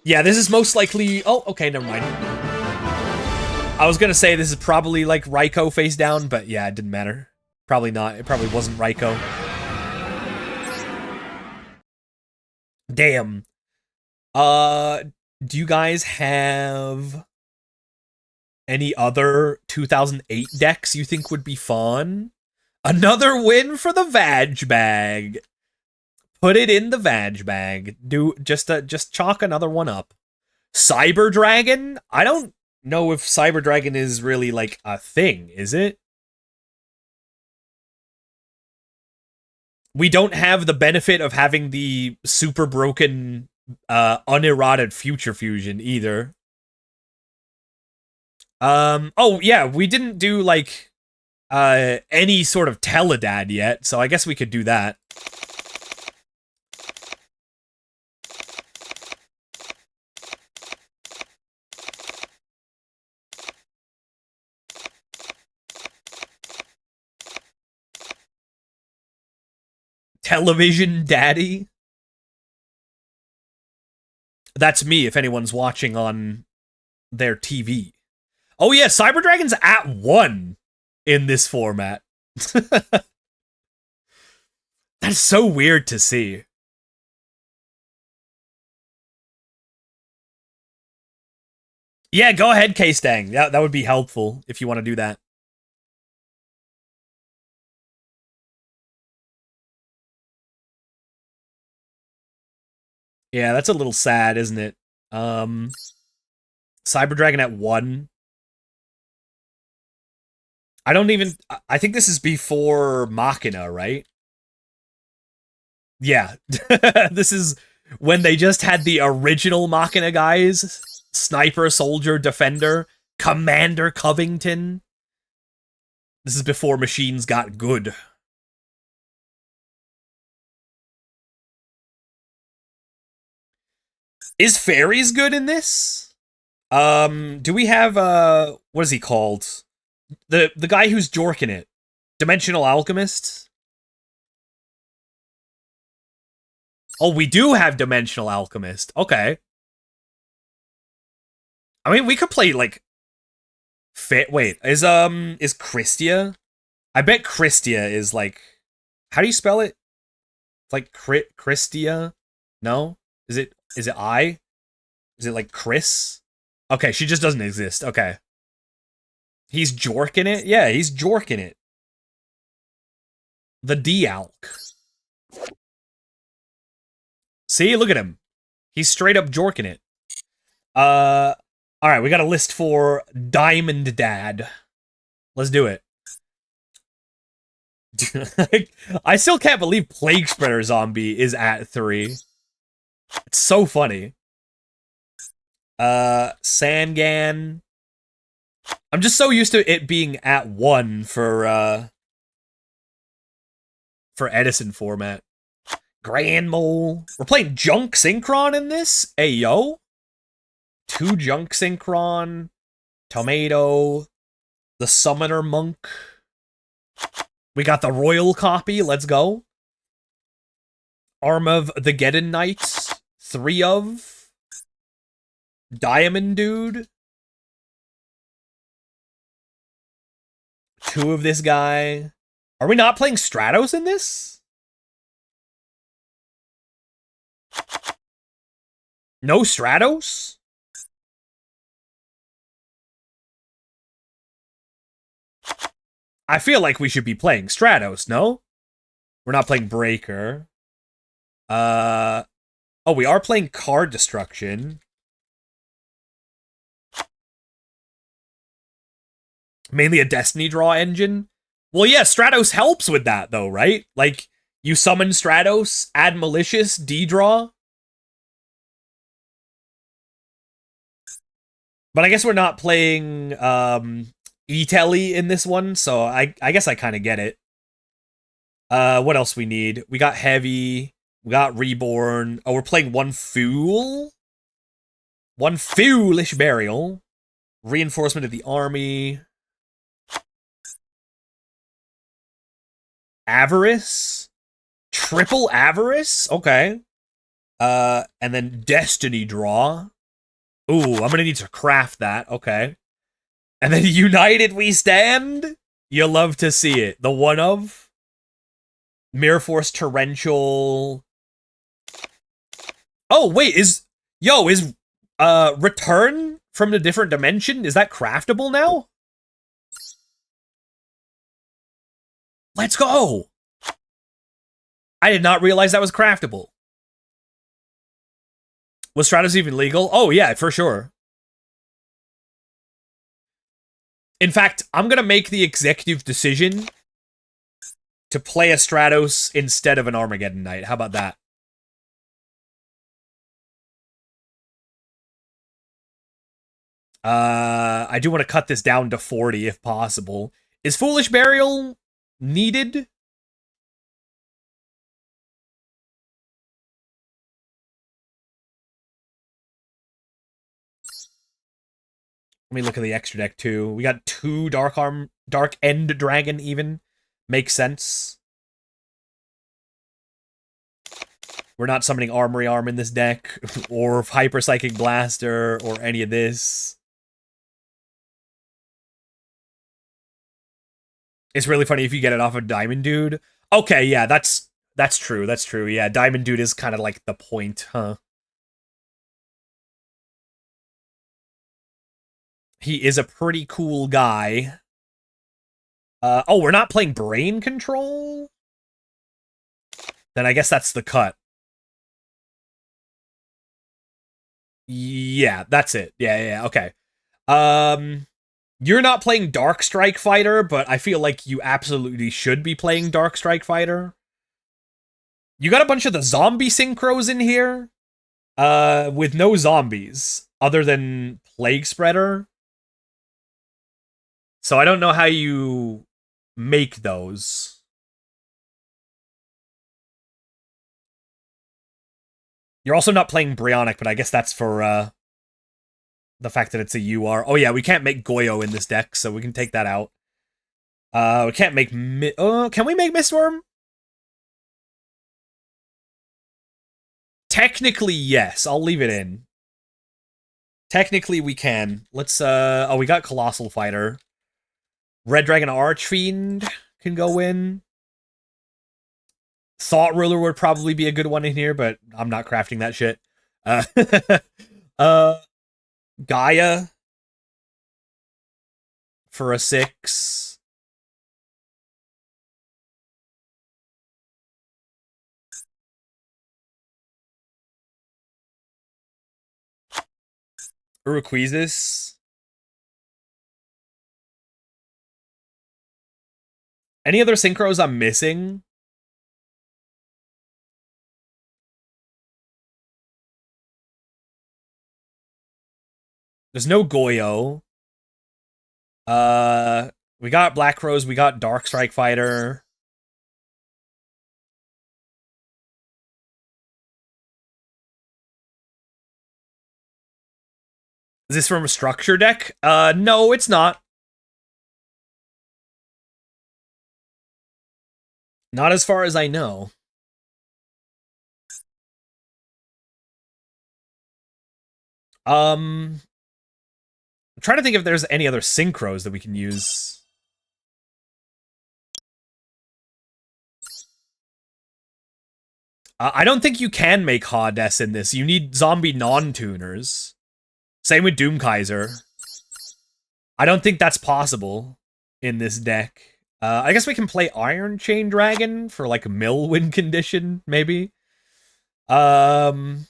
S1: Yeah, this is most likely... Oh, okay, never mind. I was gonna say this is probably like Raikou face down, but yeah, it didn't matter. Probably not. It probably wasn't Raikou. Damn. Do you guys have any other 2008 decks you think would be fun? Another win for the Vag Bag. Put it in the Vag Bag. Just chalk another one up. Cyber Dragon? I don't know if Cyber Dragon is really like a thing, is it? We don't have the benefit of having the super broken uneroded future fusion either. Oh yeah, we didn't do like any sort of Teledad yet, so I guess we could do that. Television Daddy? That's me if anyone's watching on their TV. Oh yeah, Cyber Dragon's at 1 in this format. That's so weird to see. Yeah, go ahead, K-Stang. That would be helpful if you want to do that. Yeah, that's a little sad, isn't it? Cyber Dragon at 1. I don't even... I think this is before Machina, right? Yeah. This is when they just had the original Machina guys. Sniper, Soldier, Defender, Commander Covington. This is before machines got good. Is Fairies good in this? Do we have what is he called? The guy who's jorking it. Dimensional Alchemist? Oh, we do have Dimensional Alchemist. Okay. I mean, we could play like wait, is Christia? I bet Christia is like, how do you spell it? It's like Christia? No? Is it I? Is it like Chris? Okay, she just doesn't exist. Okay. He's jorking it? Yeah, he's jorking it. The D-Alk. See, look at him. He's straight up jorking it. Alright, we got a list for Diamond Dad. Let's do it. I still can't believe Plague Spreader Zombie is at 3. It's so funny. Sangan. I'm just so used to it being at 1 for Edison format. Grand Mole. We're playing Junk Synchron in this? Ayo. 2 Junk Synchron. Tomato. The Summoner Monk. We got the Royal copy. Let's go. Arm of the Geddon Knights. 3 of. Diamond Dude. 2 of this guy. Are we not playing Stratos in this? No Stratos? I feel like we should be playing Stratos, no? We're not playing Breaker. Oh, we are playing Card Destruction. Mainly a Destiny draw engine. Well, yeah, Stratos helps with that, though, right? Like, you summon Stratos, add Malicious, D-draw. But I guess we're not playing E-Telly in this one, so I guess I kind of get it. What else we need? We got Heavy. We got Reborn. Oh, we're playing One Fool? One Foolish Burial. Reinforcement of the Army. Avarice? Triple Avarice? Okay. And then Destiny Draw. Ooh, I'm gonna need to craft that. Okay. And then united we stand. You love to see it. The one of Mirror Force Torrential. Oh wait, is Return from the different dimension? Is that craftable now? Let's go. I did not realize that was craftable. Was Stratos even legal? Oh yeah, for sure. In fact, I'm gonna make the executive decision to play a Stratos instead of an Armageddon Knight. How about that? I do want to cut this down to 40 if possible. Is Foolish Burial needed? Let me look at the extra deck too. We got 2 Dark End Dragon even. Makes sense. We're not summoning Armory Arm in this deck, or Hyper Psychic Blaster, or any of this. It's really funny if you get it off of Diamond Dude. Okay, yeah, that's true. That's true. Yeah, Diamond Dude is kind of like the point, huh? He is a pretty cool guy. Oh, we're not playing Brain Control? Then I guess that's the cut. Yeah, that's it. Yeah, okay. You're not playing Dark Strike Fighter, but I feel like you absolutely should be playing Dark Strike Fighter. You got a bunch of the zombie synchros in here, with no zombies other than Plague Spreader. So I don't know how you make those. You're also not playing Brionic, but I guess that's for the fact that it's a UR. Oh yeah, we can't make Yugioh in this deck, so we can take that out. We can't make can we make Mistworm? Technically, yes. I'll leave it in. Technically, we can. Let's, oh, we got Colossal Fighter. Red Dragon Archfiend can go in. Thought Ruler would probably be a good one in here, but I'm not crafting that shit. Gaia for a 6. Uruquizis. Any other synchros I'm missing? There's no Yugioh. We got Black Rose, we got Dark Strike Fighter. Is this from a structure deck? No, it's not. Not as far as I know. I'm trying to think if there's any other synchros that we can use. I don't think you can make Hades in this. You need zombie non-tuners. Same with Doomkaiser. I don't think that's possible in this deck. I guess we can play Iron Chain Dragon for like a mill win condition, maybe. Anything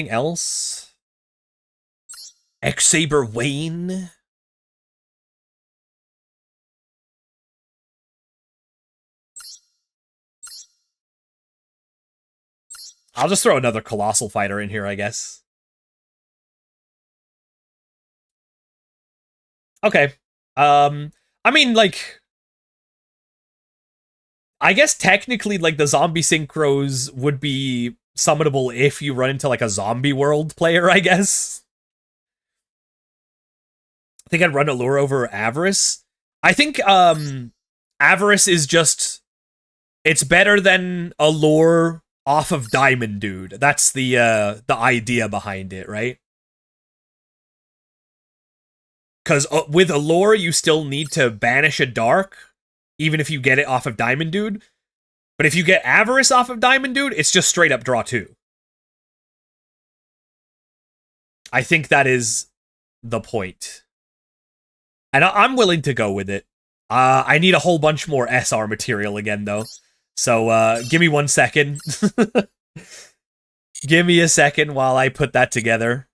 S1: else? X-Saber Wayne. I'll just throw another Colossal Fighter in here, I guess. Okay. I mean, like, I guess technically, like, the zombie synchros would be summonable if you run into, like, a zombie world player, I guess. I think I'd run Allure over Avarice. I think, Avarice is just... It's better than Allure off of Diamond Dude. That's the idea behind it, right? Because with Allure, you still need to banish a Dark, even if you get it off of Diamond Dude. But if you get Avarice off of Diamond Dude, it's just straight up draw 2. I think that is the point. And I'm willing to go with it. I need a whole bunch more SR material again, though. So give me 1 second. Give me a second while I put that together.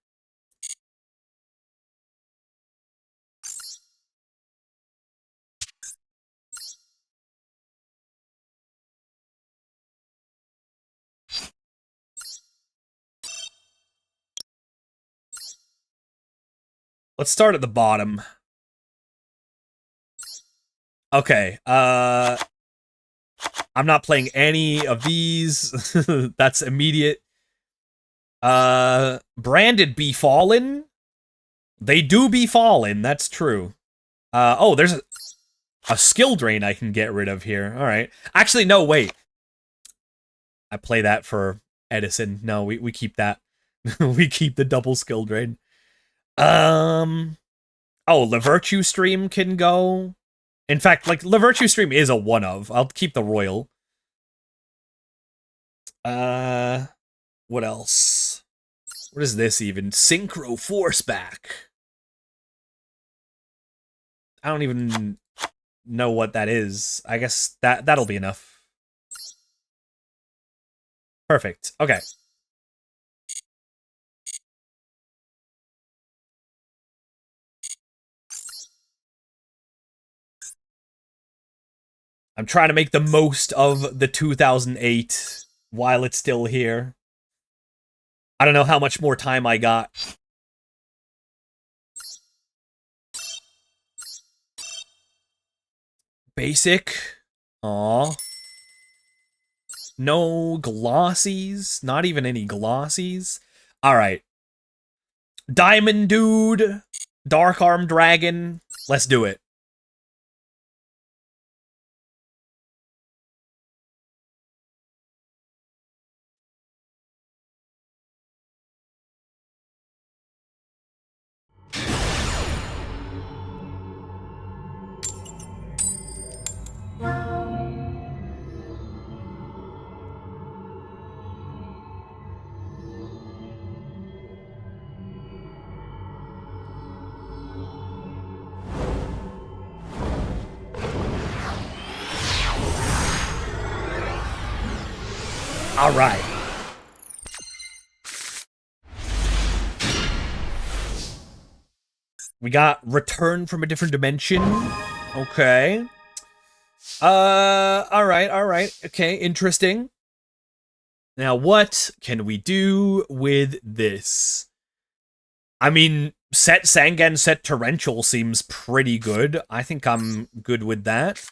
S1: Let's start at the bottom. Okay, I'm not playing any of these. That's immediate. Branded Befallen? They do Befallen, that's true. Oh, there's a skill drain I can get rid of here. Alright. Actually, no, wait. I play that for Edison. No, we keep that. We keep the double skill drain. Oh, the Virtue Stream can go. In fact, like, the Virtue Stream is a one of. I'll keep the Royal. What else? What is this even? Synchro Force back. I don't even know what that is. I guess that'll be enough. Perfect. Okay. I'm trying to make the most of the 2008 while it's still here. I don't know how much more time I got. Basic. Aw. No glossies. Not even any glossies. Alright. Diamond Dude. Dark Arm Dragon. Let's do it. All right. We got Return from a Different Dimension. Okay. All right. Okay, interesting. Now, what can we do with this? I mean, set Sangan, set Torrential seems pretty good. I think I'm good with that.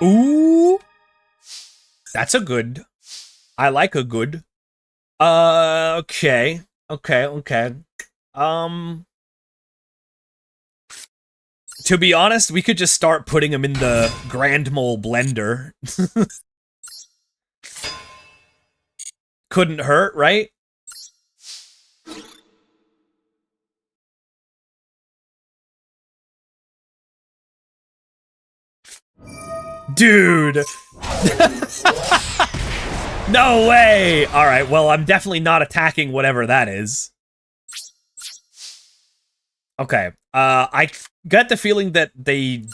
S1: Ooh. That's a good. I like a good. Okay. To be honest, we could just start putting them in the Grand Mole blender. Couldn't hurt, right? Dude! No way! Alright, well, I'm definitely not attacking whatever that is. Okay, I got the feeling that they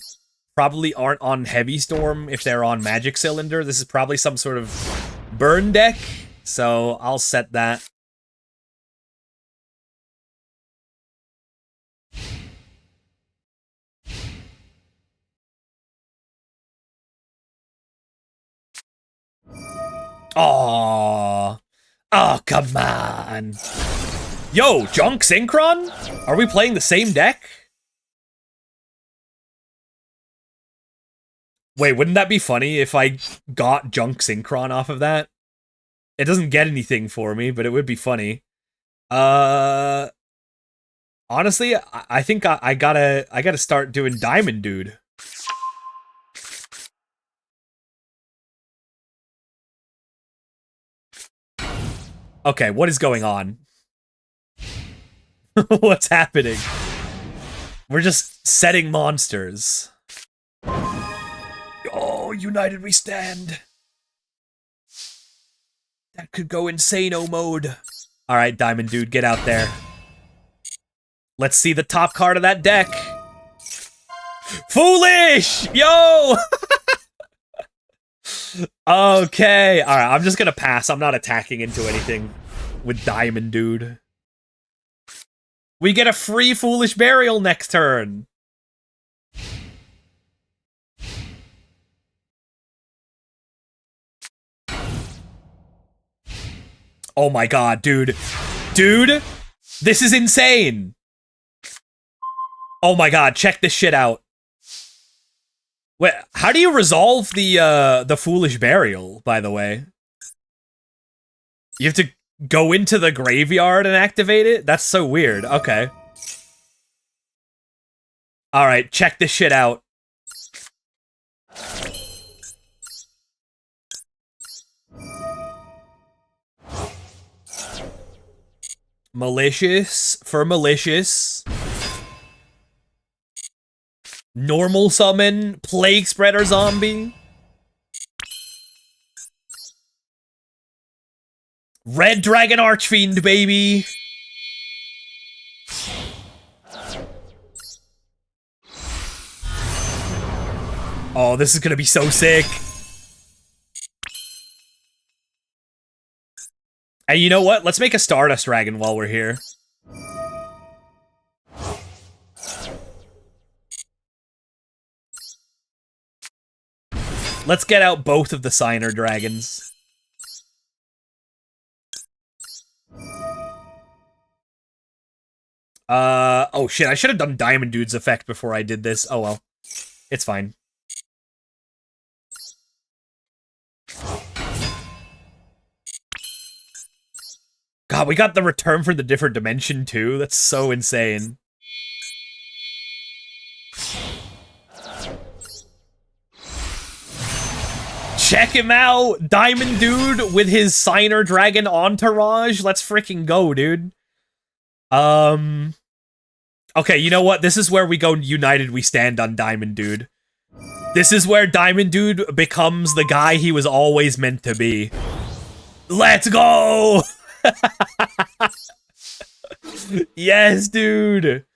S1: probably aren't on Heavy Storm if they're on Magic Cylinder. This is probably some sort of burn deck, so I'll set that. Aww. Oh, come on. Yo, Junk Synchron? Are we playing the same deck? Wait, wouldn't that be funny if I got junk synchron off of that? It doesn't get anything for me, but it would be funny. Honestly, I think I gotta start doing Diamond Dude. Okay, what is going on? What's happening? We're just setting monsters. Oh, united we stand. That could go insano mode. All right, Diamond Dude, get out there. Let's see the top card of that deck. Foolish! Yo! Okay, all right, I'm just gonna pass. I'm not attacking into anything with Diamond Dude. We get a free Foolish Burial next turn. Oh my god, dude. Dude, this is insane. Oh my god, check this shit out. Wait, how do you resolve the Foolish Burial, by the way? You have to go into the graveyard and activate it? That's so weird. Okay. Alright, check this shit out. Malicious for malicious. Normal summon, Plague Spreader Zombie. Red Dragon Archfiend, baby. Oh, this is gonna be so sick. And you know what? Let's make a Stardust Dragon while we're here. Let's get out both of the Signer Dragons. Oh shit, I should have done Diamond Dude's effect before I did this. Oh well. It's fine. God, we got the return from the different dimension too. That's so insane. Check him out! Diamond Dude with his Signer Dragon entourage. Let's freaking go, dude. Okay, you know what? This is where we go united we stand on Diamond Dude. This is where Diamond Dude becomes the guy he was always meant to be. Let's go! Yes, dude!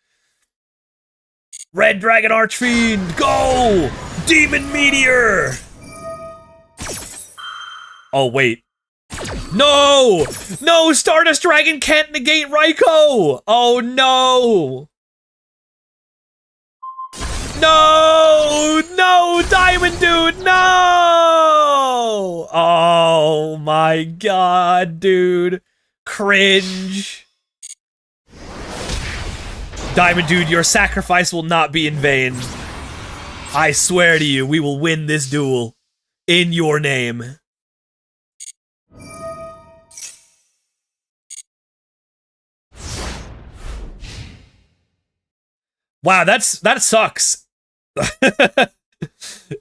S1: Red Dragon Archfiend, go! Demon Meteor! Oh, wait. No! No! Stardust Dragon can't negate Raikou! Oh, no! No! No! Diamond Dude, no! Oh, my God, dude. Cringe. Diamond Dude, your sacrifice will not be in vain. I swear to you, we will win this duel. In your name. Wow, that sucks.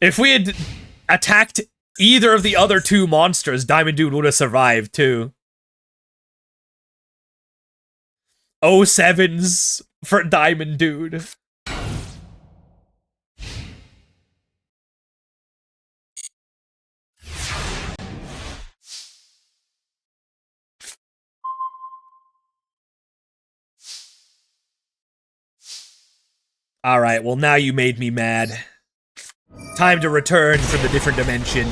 S1: If we had attacked either of the other two monsters, Diamond Dude would have survived too. 07s for Diamond Dude. Alright, well now you made me mad. Time to return from the different dimension.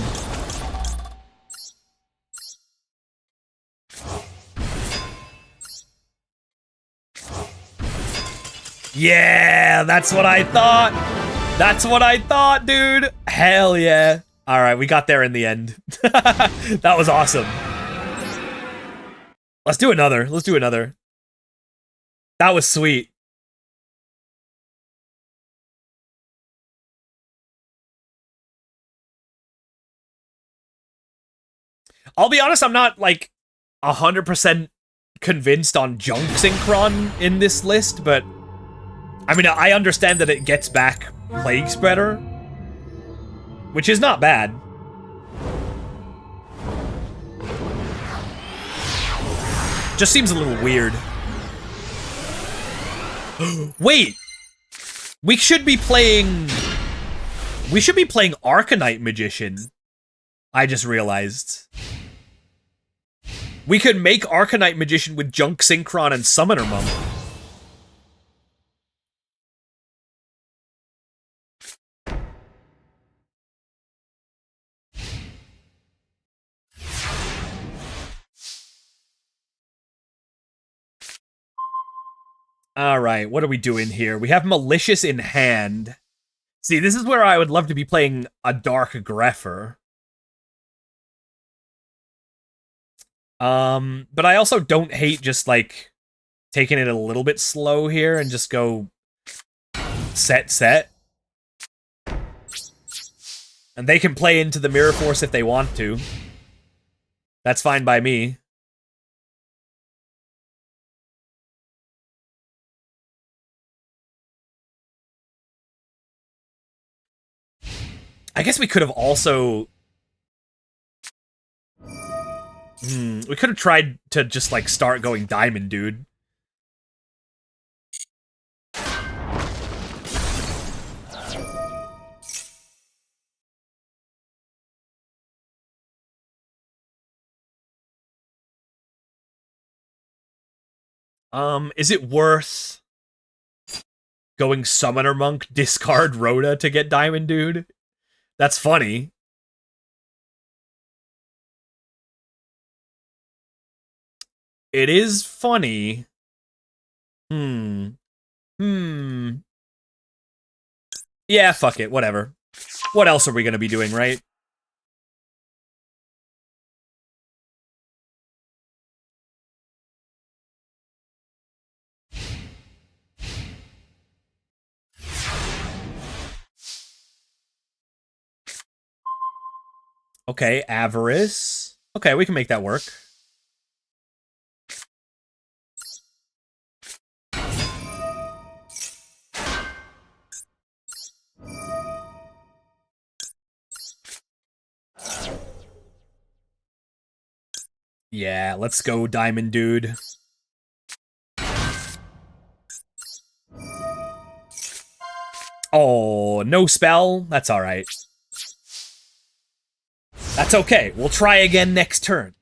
S1: Yeah, that's what I thought. That's what I thought, dude. Hell yeah. Alright, we got there in the end. That was awesome. Let's do another. Let's do another. That was sweet. I'll be honest, I'm not, like, 100% convinced on Junk Synchron in this list, but... I mean, I understand that it gets back Plague Spreader, which is not bad. Just seems a little weird. Wait! We should be playing Arcanite Magician. I just realized. We could make Arcanite Magician with Junk Synchron and Summoner Monk. Alright, what are we doing here? We have Malicious in hand. See, this is where I would love to be playing a Dark Grepher. But I also don't hate just, like, taking it a little bit slow here and just go set. And they can play into the Mirror Force if they want to. That's fine by me. I guess we could have also... we could have tried to just, like, start going Diamond Dude. Is it worth going Summoner Monk, discard Rhoda to get Diamond Dude? That's funny. It is funny. Yeah, fuck it, whatever. What else are we gonna be doing, right? Okay, Avarice. Okay, we can make that work. Yeah, let's go Diamond Dude. Oh, no spell? That's alright. That's okay. We'll try again next turn.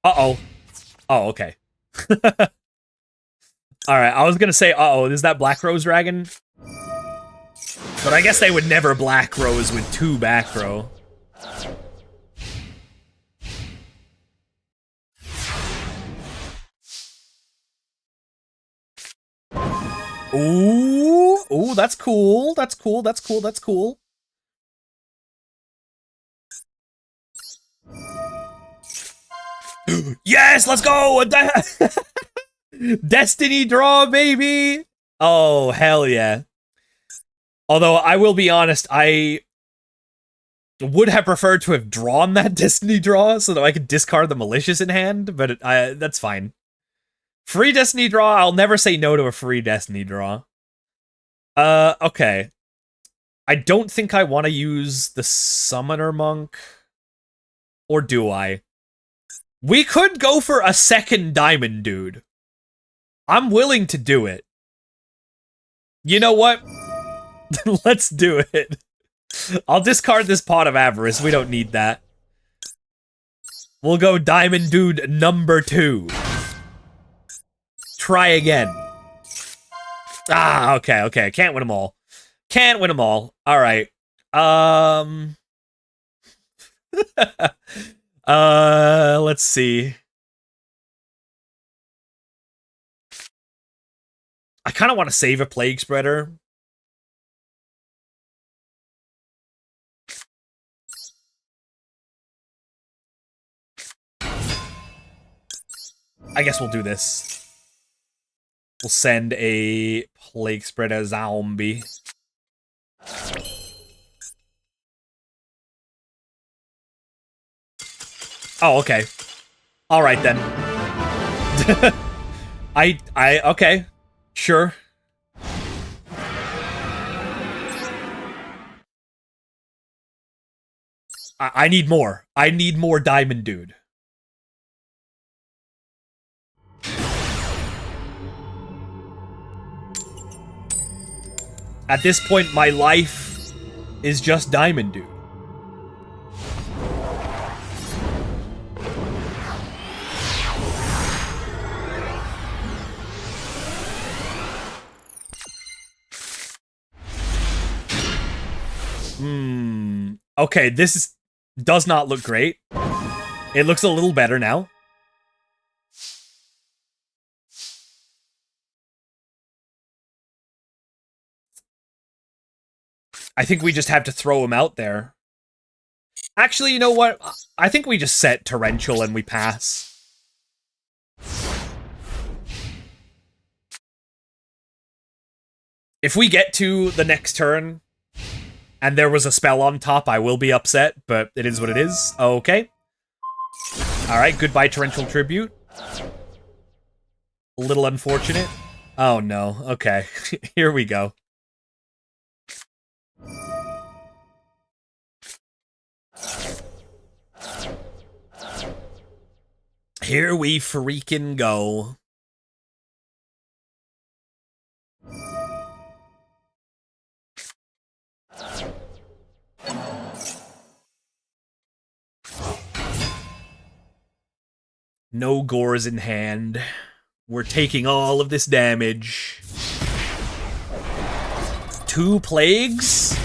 S1: Uh-oh. Oh, okay. Alright, I was gonna say, uh-oh, is that Black Rose Dragon? But I guess they would never Black Rose with 2 back row. Ooh, that's cool. That's cool. That's cool. That's cool. Yes, let's go. Destiny draw, baby. Oh, hell yeah. Although I will be honest, I would have preferred to have drawn that Destiny draw so that I could discard the Malicious in hand, but that's fine. Free Destiny draw, I'll never say no to a free Destiny draw. Okay. I don't think I want to use the Summoner Monk. Or do I? We could go for a second Diamond Dude. I'm willing to do it. You know what? Let's do it. I'll discard this Pot of Avarice. We don't need that. We'll go Diamond Dude number 2. Try again. Ah, okay. Can't win them all. Can't win them all. All right. Let's see. I kind of want to save a Plague Spreader. I guess we'll do this. We'll send a Plague Spreader zombie. Oh, okay. Alright then. Okay. Sure. I need more. I need more Diamond Dude. At this point, my life is just Diamond Dude. Okay, does not look great. It looks a little better now. I think we just have to throw him out there. Actually, you know what? I think we just set Torrential and we pass. If we get to the next turn and there was a spell on top, I will be upset, but it is what it is. Okay. Alright, goodbye Torrential Tribute. A little unfortunate. Oh no, okay. Here we go. Here we freaking go. No gores in hand. We're taking all of this damage. 2 plagues?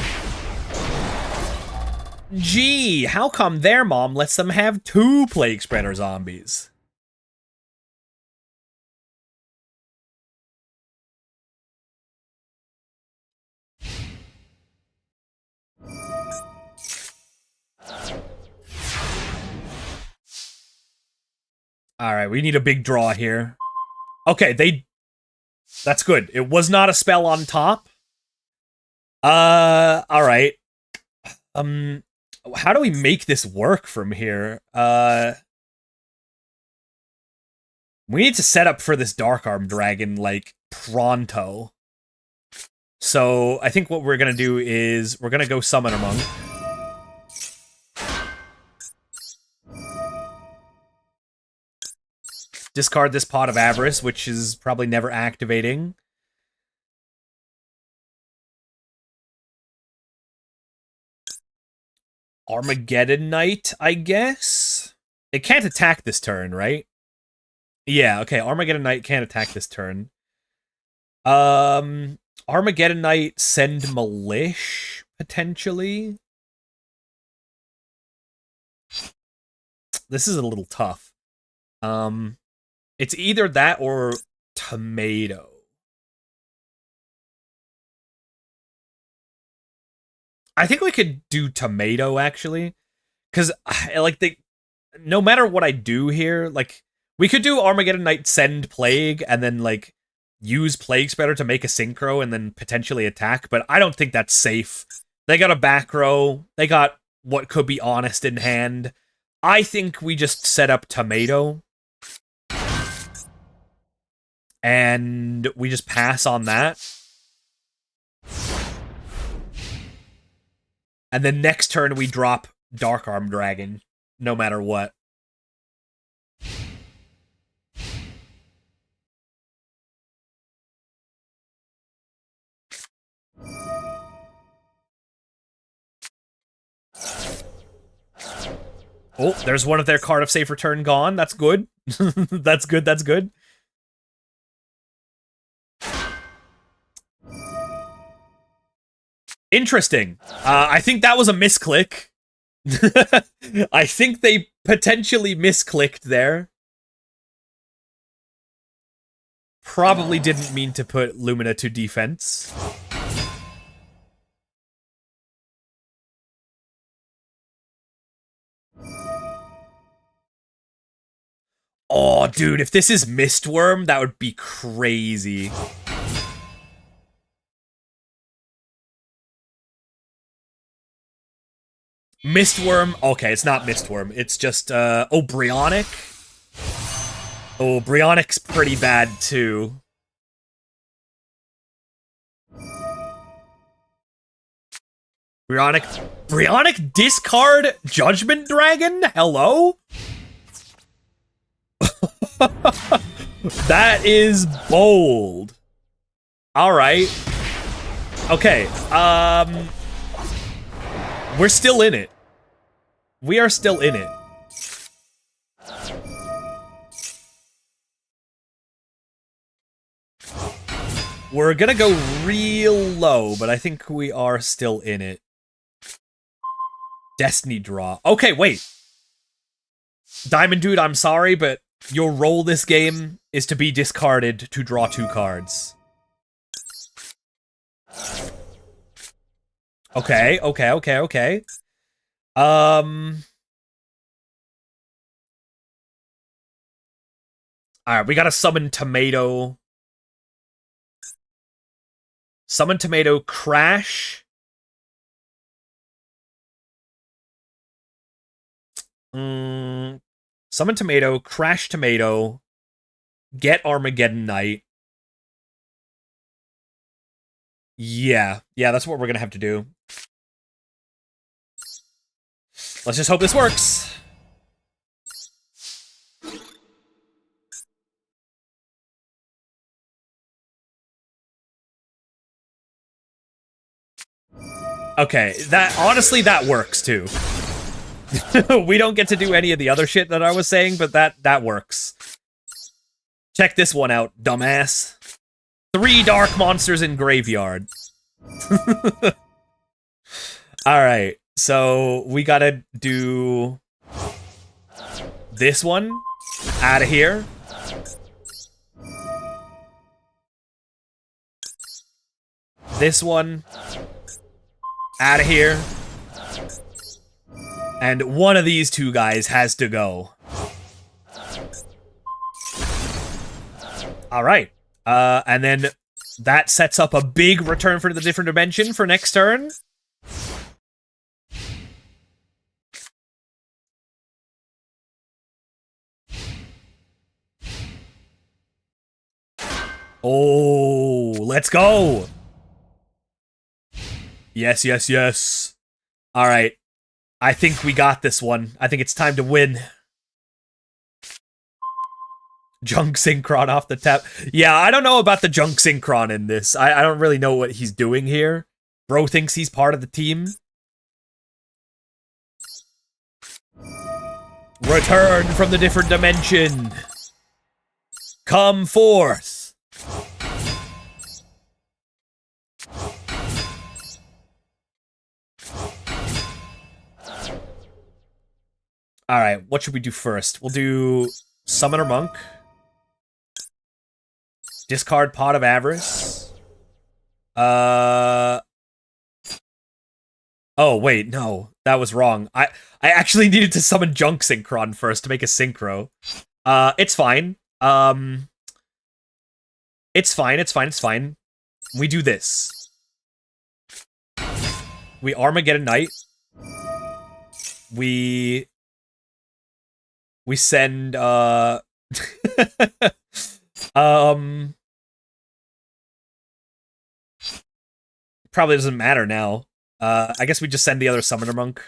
S1: Gee, how come their mom lets them have 2 Plague Spreader zombies? Alright, we need a big draw here. Okay, that's good. It was not a spell on top. Alright. How do we make this work from here? We need to set up for this Dark Arm Dragon, like, pronto. So, I think what we're gonna do is, we're gonna go Summoner Monk. Discard this Pot of Avarice, which is probably never activating. Armageddon Knight, I guess? It can't attack this turn, right? Yeah, okay, Armageddon Knight can't attack this turn. Armageddon Knight, send Milish, potentially? This is a little tough. It's either that or Tomato. I think we could do Tomato, actually. Because, like, no matter what I do here, like, we could do Armageddon Knight, send Plague, and then, like, use Plague Spreader to make a Synchro and then potentially attack, but I don't think that's safe. They got a back row. They got what could be Honest in hand. I think we just set up Tomato. And we just pass on that. And then next turn we drop Dark Arm Dragon, no matter what. Oh, there's one of their card of safe return gone. That's good. That's good, that's good. Interesting. I think that was a misclick. I think they potentially misclicked there. Probably didn't mean to put Lumina to defense. Oh, dude, if this is Mistworm, that would be crazy. Mistworm. Okay, it's not Mistworm. It's just, oh, Brionic? Oh, Brionic's pretty bad, too. Brionic discard Judgment Dragon? Hello? That is bold. Alright. Okay, we're still in it. We are still in it. We're gonna go real low, but I think we are still in it. Destiny draw. Okay, wait. Diamond Dude, I'm sorry, but your role this game is to be discarded to draw 2 cards. Okay. Alright, we gotta summon Tomato. Summon Tomato, Crash. Summon Tomato, Crash Tomato, get Armageddon Knight. Yeah, that's what we're gonna have to do. Let's just hope this works. Okay, honestly, that works too. We don't get to do any of the other shit that I was saying, but that works. Check this one out, dumbass. 3 dark monsters in graveyard. Alright, so we gotta do this one out of here. This one out of here. And one of these 2 guys has to go. Alright. And then that sets up a big return for the different dimension for next turn. Oh, let's go. Yes. Alright. I think we got this one. I think it's time to win. Junk Synchron off the tap. Yeah, I don't know about the Junk Synchron in this. I don't really know what he's doing here. Bro thinks he's part of the team. Return from the different dimension. Come forth. Alright, what should we do first? We'll do Summoner Monk. Discard Pot of Avarice. Oh, wait, no. That was wrong. I actually needed to summon Junk Synchron first to make a Synchro. It's fine. It's fine. We do this. We Armageddon Knight. We send, probably doesn't matter now. I guess we just send the other Summoner Monk.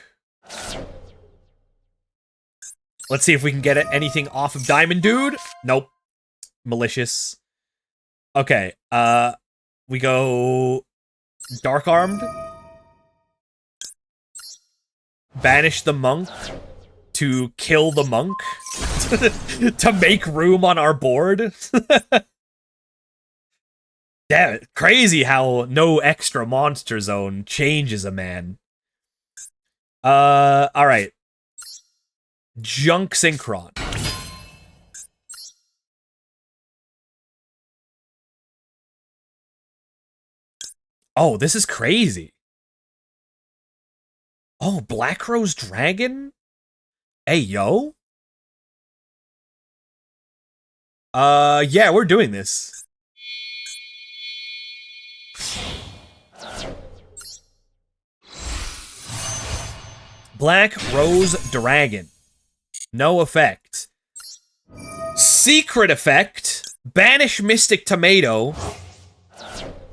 S1: Let's see if we can get anything off of Diamond Dude. Nope. Malicious. Okay, we go Dark Armed. Banish the Monk to kill the Monk. To make room on our board. Damn it. Crazy how no extra monster zone changes a man. Alright. Junk Synchron. Oh, this is crazy. Oh, Black Rose Dragon? Hey, yo. Yeah, we're doing this. Black Rose Dragon. No effect. Secret effect. Banish Mystic Tomato.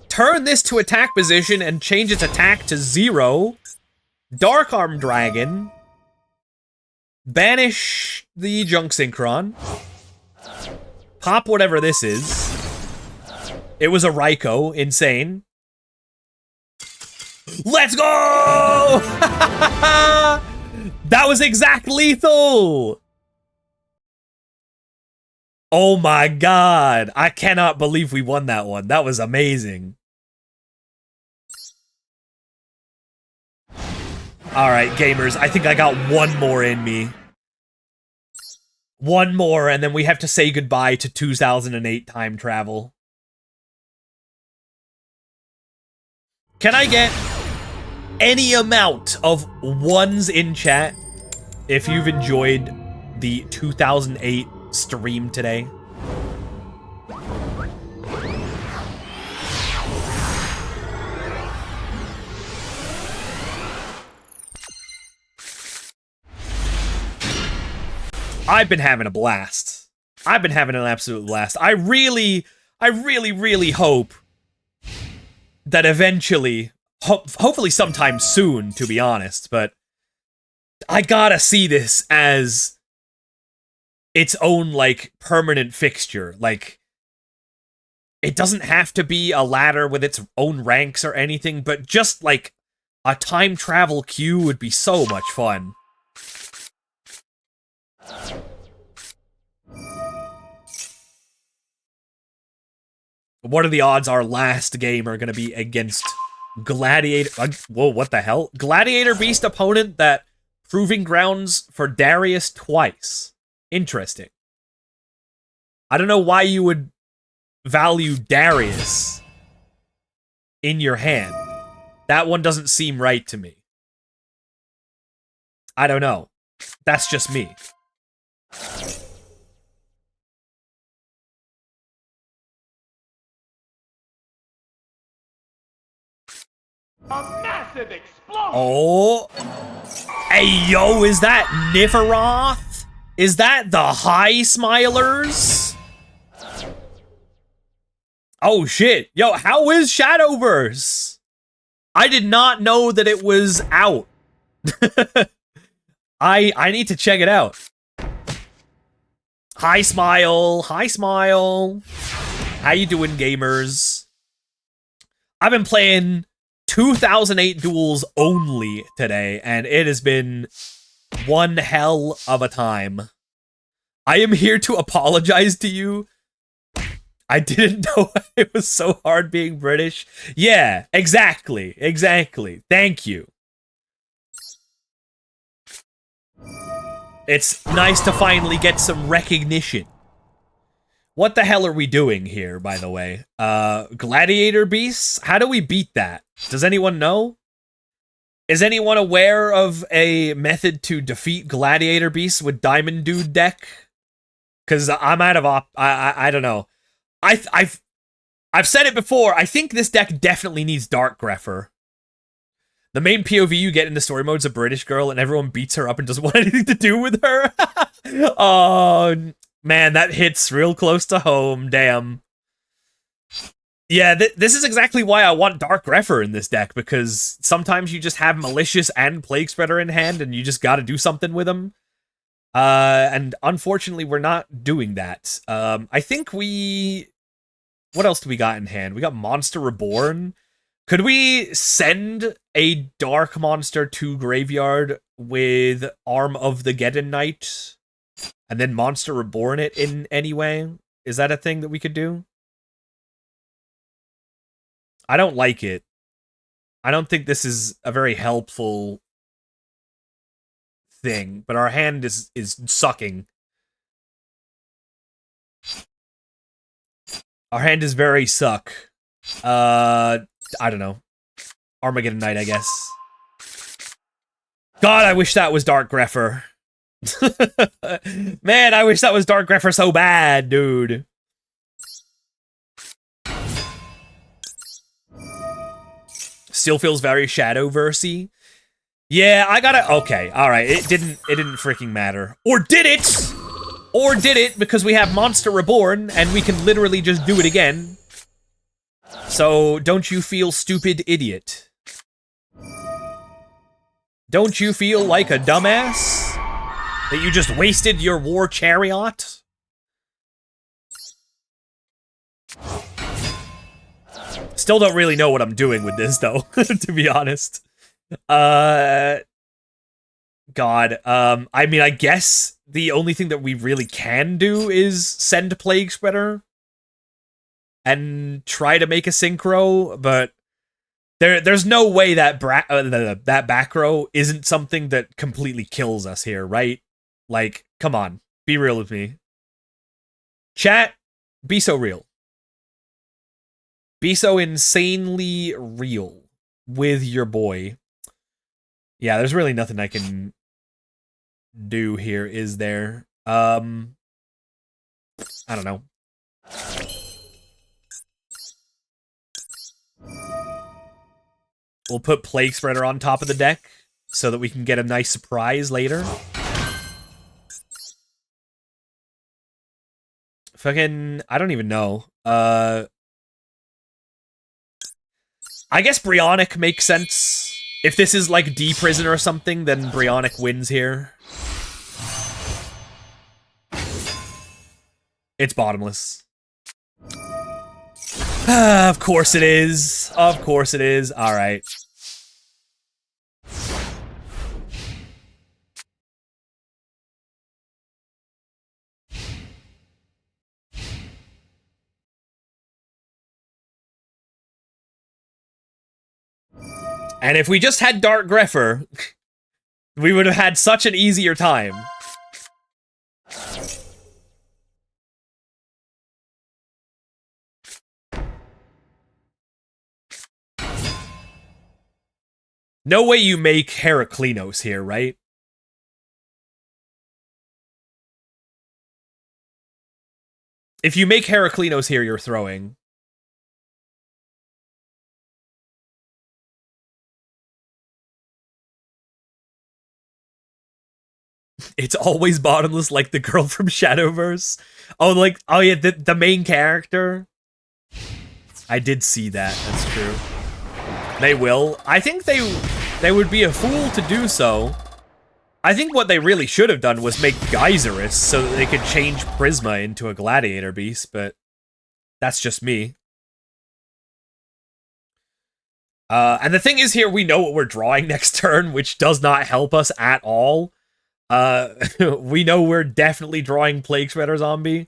S1: Turn this to attack position and change its attack to 0. Dark Arm Dragon. Banish the Junk Synchron. Pop whatever this is. It was a Raikou. Insane. Let's go! That was exact lethal! Oh my god. I cannot believe we won that one. That was amazing. Alright, gamers. I think I got one more in me. One more, and then we have to say goodbye to 2008 time travel. Can I get any amount of ones in chat if you've enjoyed the 2008 stream today? I've been having a blast. I've been having an absolute blast. I really hope that eventually, hopefully sometime soon, to be honest, but I gotta see this as its own, like, permanent fixture. Like, it doesn't have to be a ladder with its own ranks or anything, but just, like, a time travel queue would be so much fun. What are the odds our last game are gonna be against Gladiator? Whoa, what the hell? Gladiator Beast opponent that Proving Grounds for Darius twice. Interesting. I don't know why you would value Darius in your hand. That one doesn't seem right to me. I don't know. That's just me.
S2: A massive explosion!
S1: Oh. Hey, yo, is that Niferoth? Is that the High Smilers? Oh, shit. Yo, how is Shadowverse? I did not know that it was out. I need to check it out. Hi, Smile. Hi, Smile. How you doing, gamers? I've been playing 2008 duels only today, and it has been one hell of a time. I am here to apologize to you. I didn't know it was so hard being British. Yeah, exactly. Exactly. Thank you. It's nice to finally get some recognition. What the hell are we doing here, by the way? Gladiator Beasts? How do we beat that? Does anyone know? Is anyone aware of a method to defeat Gladiator Beasts with Diamond Dude deck? Because I'm out of I don't know. I've said it before. I think this deck definitely needs Dark Grepher. The main POV you get in the story mode is a British girl, and everyone beats her up and doesn't want anything to do with her. Oh, man, that hits real close to home. Damn. Yeah, this is exactly why I want Dark Grepher in this deck, because sometimes you just have Malicious and Plague Spreader in hand, and you just gotta do something with them. And unfortunately, we're not doing that. I think we... What else do we got in hand? We got Monster Reborn. Could we send a Dark Monster to Graveyard with Arm of the Geddon Knight, and then Monster Reborn it in any way? Is that a thing that we could do? I don't like it. I don't think this is a very helpful thing, but our hand is sucking. Our hand is very suck. I don't know. Armageddon Knight, I guess. God, I wish that was Dark Grepher. Man, I wish that was Dark Grepher so bad, dude. Still feels very Shadowverse-y. Yeah, I gotta... Okay, alright. It didn't freaking matter. Or did it? Or did it, because we have Monster Reborn, and we can literally just do it again. So, don't you feel stupid idiot? Don't you feel like a dumbass? That you just wasted your war chariot? Still don't really know what I'm doing with this, though, to be honest. God, I mean, I guess the only thing that we really can do is send Plague Spreader and try to make a synchro, but there's no way that that back row isn't something that completely kills us here, right? Like, come on, be real with me. Chat, be so real. Be so insanely real with your boy. Yeah, there's really nothing I can do here, is there? I don't know. We'll put Plague Spreader on top of the deck so that we can get a nice surprise later. Fucking, I don't even know. I guess Brionic makes sense. If this is like D-Prison or something, then Brionic wins here. It's bottomless. Of course it is. Of course it is. All right. And if we just had Dark Grepher, we would have had such an easier time. No way you make Heraklinos here, right? If you make Heraklinos here, you're throwing. It's always bottomless like the girl from Shadowverse. Oh, like, oh yeah, the main character. I did see that, that's true. They will. I think they would be a fool to do so. I think what they really should have done was make Geyserus so that they could change Prisma into a Gladiator Beast, but that's just me. And the thing is here, we know what we're drawing next turn, which does not help us at all. We know we're definitely drawing Plague Spreader Zombie.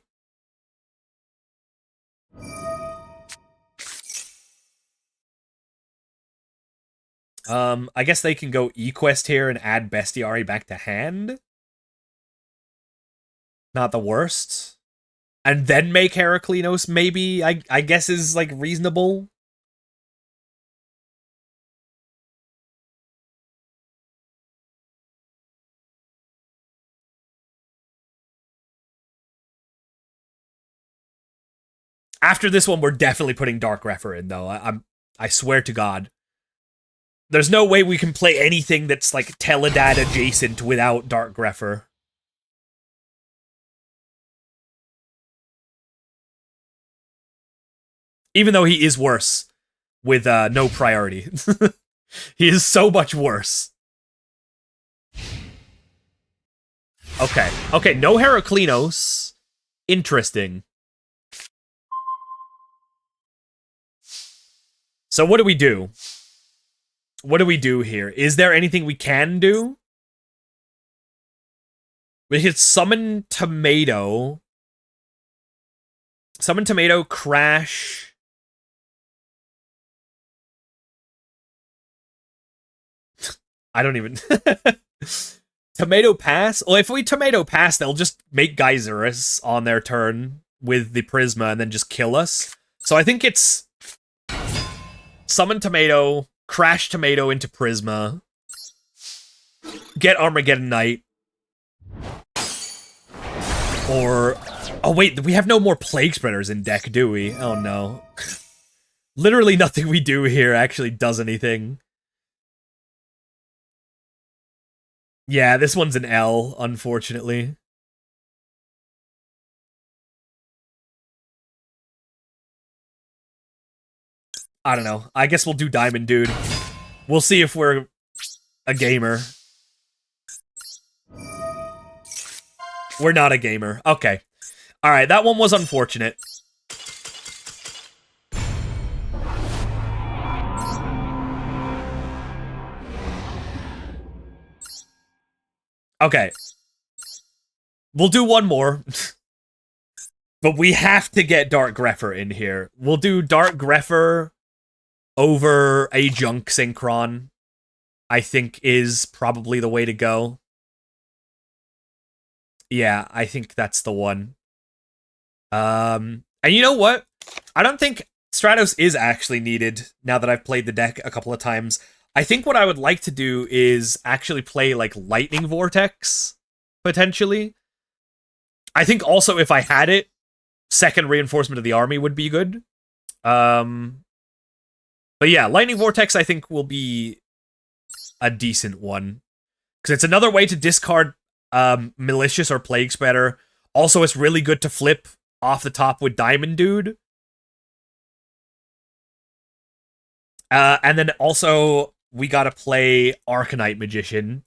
S1: I guess they can go E-Quest here and add Bestiary back to hand. Not the worst. And then make Heraklinos, maybe, I guess is, like, reasonable. After this one, we're definitely putting Dark Grepher in, though. I swear to God. There's no way we can play anything that's, like, Teledad adjacent without Dark Grepher. Even though he is worse with no priority. He is so much worse. Okay. Okay, no Heraklinos. Interesting. So what do we do? What do we do here? Is there anything we can do? We could summon Tomato. Summon Tomato, crash. I don't even... Tomato pass? Well, if we Tomato pass, they'll just make Geyserus on their turn with the Prisma and then just kill us. So I think it's... Summon Tomato, crash Tomato into Prisma, get Armageddon Knight, or... Oh wait, we have no more Plague Spreaders in deck, do we? Oh no. Literally nothing we do here actually does anything. Yeah, this one's an L, unfortunately. I don't know. I guess we'll do Diamond Dude. We'll see if we're a gamer. We're not a gamer. Okay. Alright, that one was unfortunate. Okay. We'll do one more. But we have to get Dark Grepher in here. We'll do Dark Grepher over a Junk Synchron, I think is probably the way to go. Yeah, I think that's the one. And you know what? I don't think Stratos is actually needed now that I've played the deck a couple of times. I think what I would like to do is actually play, like, Lightning Vortex, potentially. I think also if I had it, second reinforcement of the army would be good. But yeah, Lightning Vortex I think will be a decent one. Because it's another way to discard Malicious or Plague Spreader. Also, it's really good to flip off the top with Diamond Dude. And then also, we gotta play Arcanite Magician.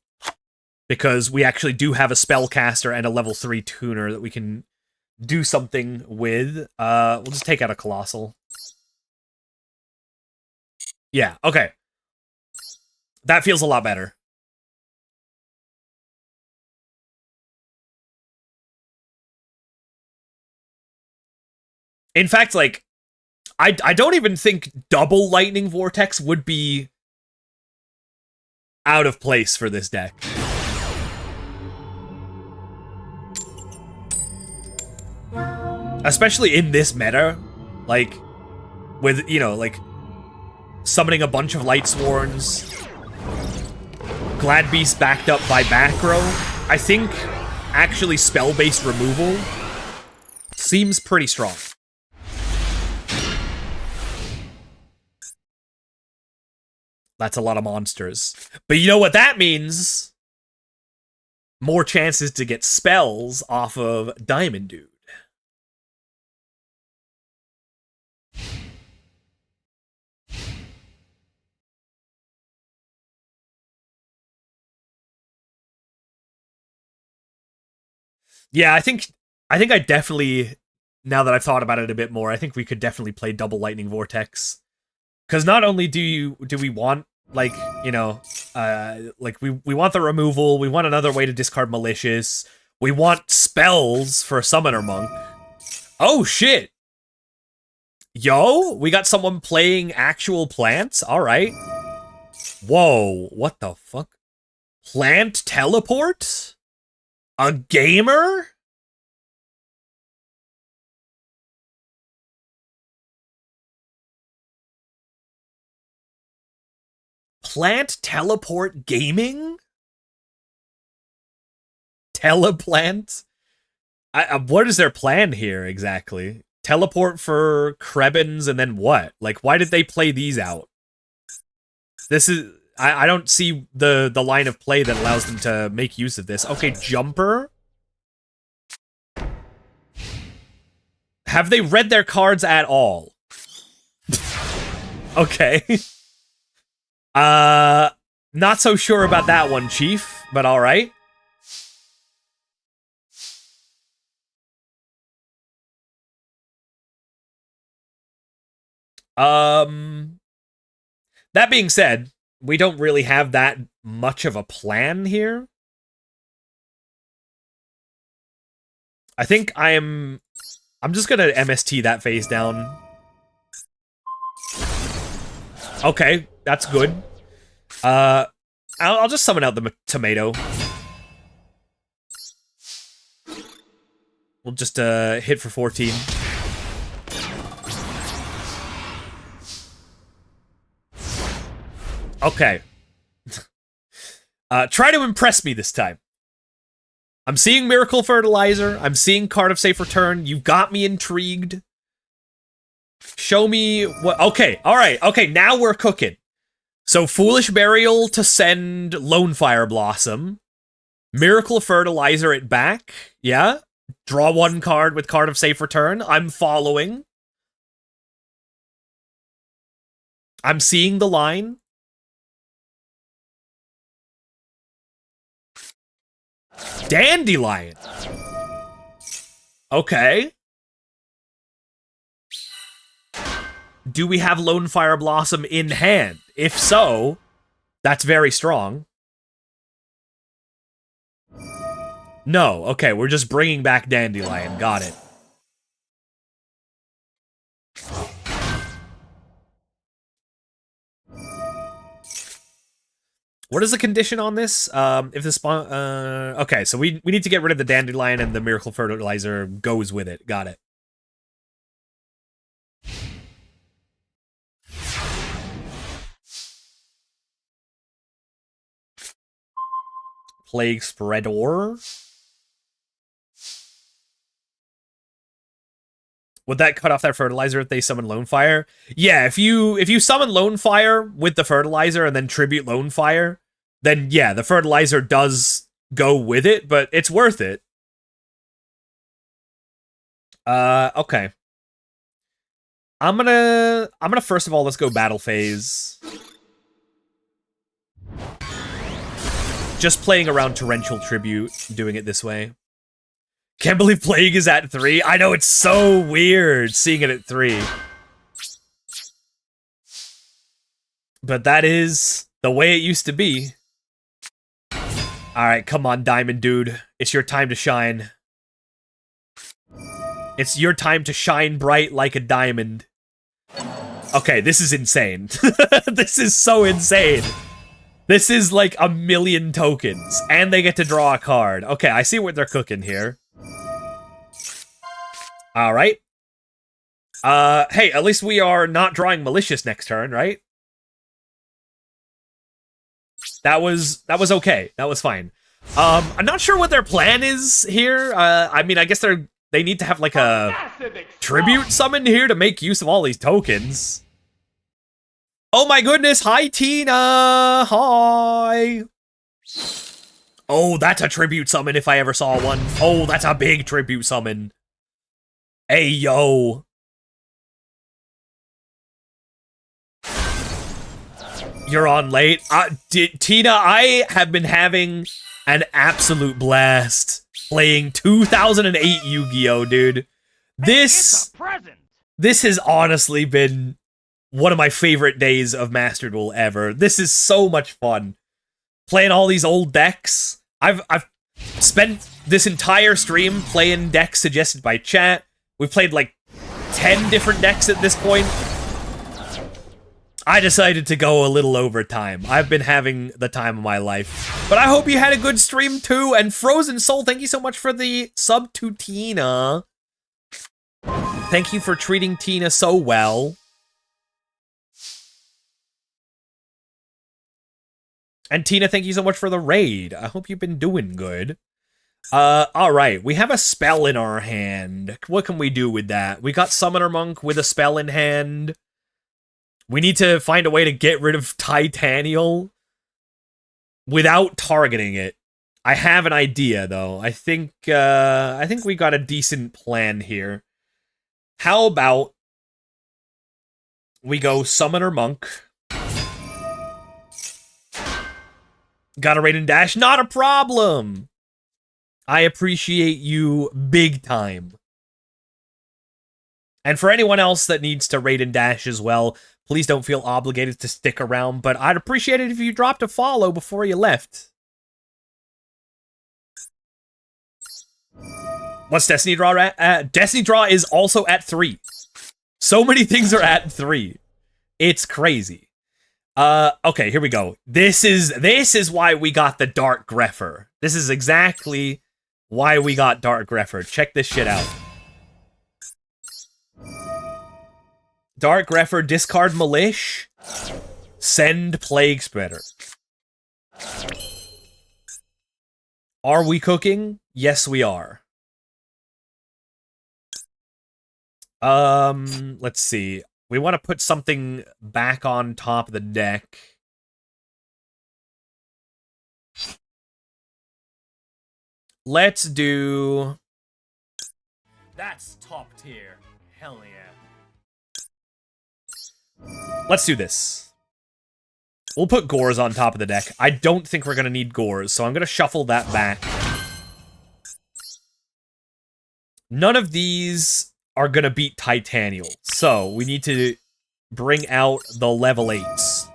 S1: Because we actually do have a Spellcaster and a level 3 tuner that we can do something with. We'll just take out a Colossal. Yeah, okay. That feels a lot better. In fact, like, I don't even think double Lightning Vortex would be out of place for this deck. Especially in this meta, like, with, you know, like, summoning a bunch of Light Sworns, Glad Beast backed up by Macro. I think actually spell-based removal seems pretty strong. That's a lot of monsters. But you know what that means? More chances to get spells off of Diamond Dude. Yeah, I think I definitely, now that I've thought about it a bit more, I think we could definitely play double Lightning Vortex. Because not only do we want, like, you know, like, we want the removal, we want another way to discard Malicious, we want spells for Summoner Monk. Oh, shit! Yo, we got someone playing actual plants? Alright. Whoa, what the fuck? Plant teleport? A gamer? Plant teleport gaming? Teleplant? What is their plan here exactly? Teleport for Krebins and then what? Like, why did they play these out? This is... I don't see the line of play that allows them to make use of this. Okay, Jumper? Have they read their cards at all? Okay. Not so sure about that one, Chief, but alright. That being said, we don't really have that much of a plan here. I think I'm just gonna MST that phase down. Okay, that's good. I'll just summon out the tomato. We'll just hit for 14. Okay. Try to impress me this time. I'm seeing Miracle Fertilizer. I'm seeing Card of Safe Return. You've got me intrigued. Show me what... Okay, alright. Okay, now we're cooking. So, Foolish Burial to send Lone Fire Blossom. Miracle Fertilizer it back. Yeah. Draw one card with Card of Safe Return. I'm following. I'm seeing the line. Dandelion. Okay. Do we have Lone Fire Blossom in hand? If so, that's very strong. No, okay, we're just bringing back Dandelion. Got it. What is the condition on this? If the spawn... okay, so we need to get rid of the Dandelion and the Miracle Fertilizer goes with it. Got it. Plague Spreader. Would that cut off that fertilizer if they summon Lone Fire? Yeah, if you summon Lone Fire with the fertilizer and then tribute Lone Fire, then yeah, the fertilizer does go with it, but it's worth it. Okay. I'm gonna first of all, let's go battle phase. Just playing around Torrential Tribute, doing it this way. Can't believe Plague is at 3. I know, it's so weird seeing it at 3. But that is the way it used to be. Alright, come on, Diamond Dude. It's your time to shine. It's your time to shine bright like a diamond. Okay, this is insane. This is so insane. This is like 1,000,000 tokens, and they get to draw a card. Okay, I see what they're cooking here. Alright. Hey, at least we are not drawing Malicious next turn, right? That was okay. That was fine. I'm not sure what their plan is here. I mean, I guess they need to have like a tribute summon here to make use of all these tokens. Oh my goodness, hi Tina! Hi! Oh, that's a tribute summon if I ever saw one. Oh, that's a big tribute summon. Hey, yo. You're on late. Tina, I have been having an absolute blast playing 2008 Yu-Gi-Oh, dude. This has honestly been one of my favorite days of Master Duel ever. This is so much fun. Playing all these old decks. I've spent this entire stream playing decks suggested by chat. We've played like 10 different decks at this point. I decided to go a little over time. I've been having the time of my life. But I hope you had a good stream too. And Frozen Soul, thank you so much for the sub to Tina. Thank you for treating Tina so well. And Tina, thank you so much for the raid. I hope you've been doing good. Alright, we have a spell in our hand. What can we do with that? We got Summoner Monk with a spell in hand. We need to find a way to get rid of Titanial without targeting it. I have an idea, though. I think we got a decent plan here. How about we go Summoner Monk. Got a raid and dash? Not a problem! I appreciate you big time. And for anyone else that needs to raid and dash as well, please don't feel obligated to stick around, but I'd appreciate it if you dropped a follow before you left. What's Destiny Draw at? Destiny Draw is also at 3. So many things are at 3. It's crazy. Okay, here we go. This is why we got the Dark Grepher. This is exactly why we got Dark Grepher. Check this shit out. Dark Grepher, discard Malish, send Plague Spreader. Are we cooking? Yes, we are. Let's see. We want to put something back on top of the deck. Let's do... That's top tier. Hell yeah. Let's do this. We'll put Gores on top of the deck. I don't think we're going to need Gores, so I'm going to shuffle that back. None of these are going to beat Titanial, so we need to bring out the level 8s.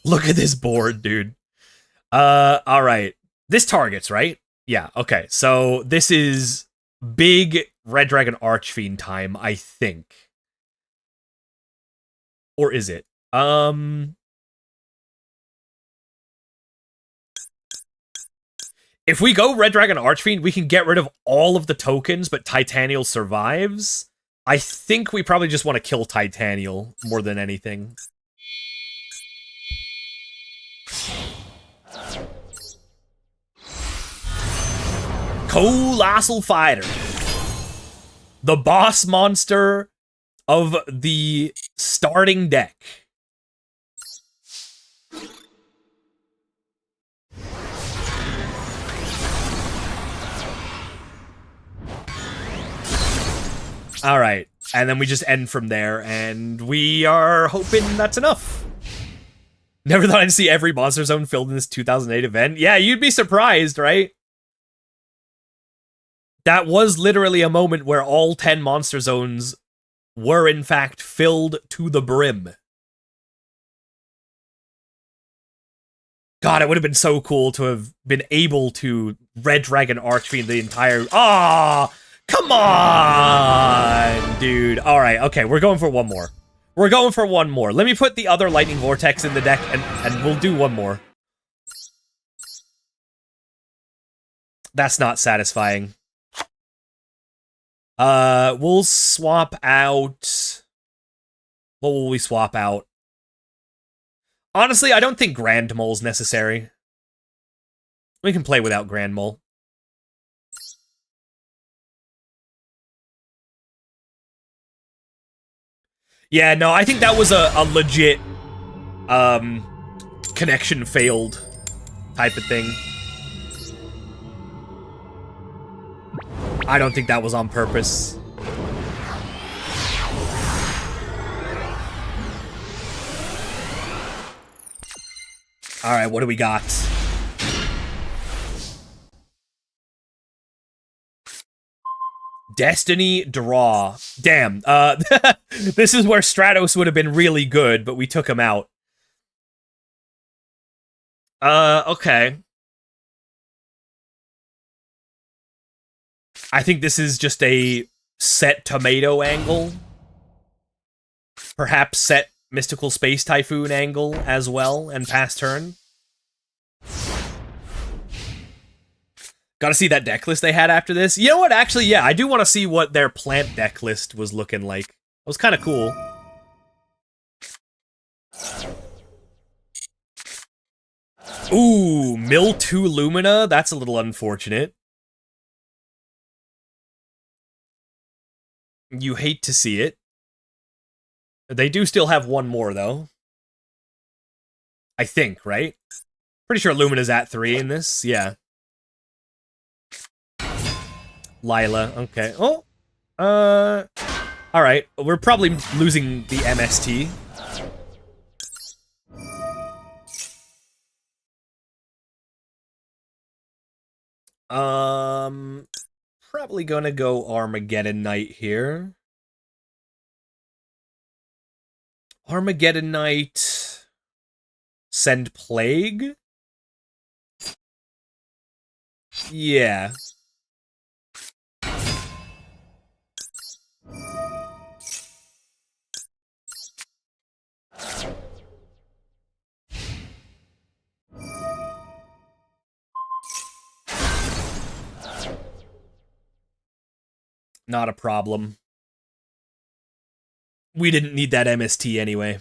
S1: Look at this board, dude. Alright. This targets, right? Yeah, okay. So this is big Red Dragon Archfiend time, I think. Or is it? If we go Red Dragon Archfiend, we can get rid of all of the tokens, but Titanial survives. I think we probably just want to kill Titanial more than anything. Colossal Fighter. The boss monster of the starting deck. All right, and then we just end from there, and we are hoping that's enough. Never thought I'd see every Monster Zone filled in this 2008 event. Yeah, you'd be surprised, right? That was literally a moment where all 10 Monster Zones were, in fact, filled to the brim. God, it would have been so cool to have been able to Red Dragon Archfiend the entire... Ah! Come on, dude. All right, okay, we're going for one more. We're going for one more. Let me put the other Lightning Vortex in the deck, and we'll do one more. That's not satisfying. We'll swap out... What will we swap out? Honestly, I don't think Grand Mole's necessary. We can play without Grand Mole. Yeah, no, I think that was a legit, connection failed type of thing. I don't think that was on purpose. Alright, what do we got? Destiny draw. Damn. This is where Stratos would have been really good, but we took him out. Okay. I think this is just a set Tomato angle. Perhaps set Mystical Space Typhoon angle as well, and pass turn. Gotta see that deck list they had after this. You know what, actually, yeah, I do want to see what their plant deck list was looking like. It was kind of cool. Ooh, Mill 2 Lumina? That's a little unfortunate. You hate to see it. They do still have one more, though. I think, right? Pretty sure Lumina's at 3 in this, yeah. Lila, okay. Oh! Alright, we're probably losing the MST. Probably gonna go Armageddon Knight here. Armageddon Knight... Send Plague? Yeah. Not a problem. We didn't need that MST anyway.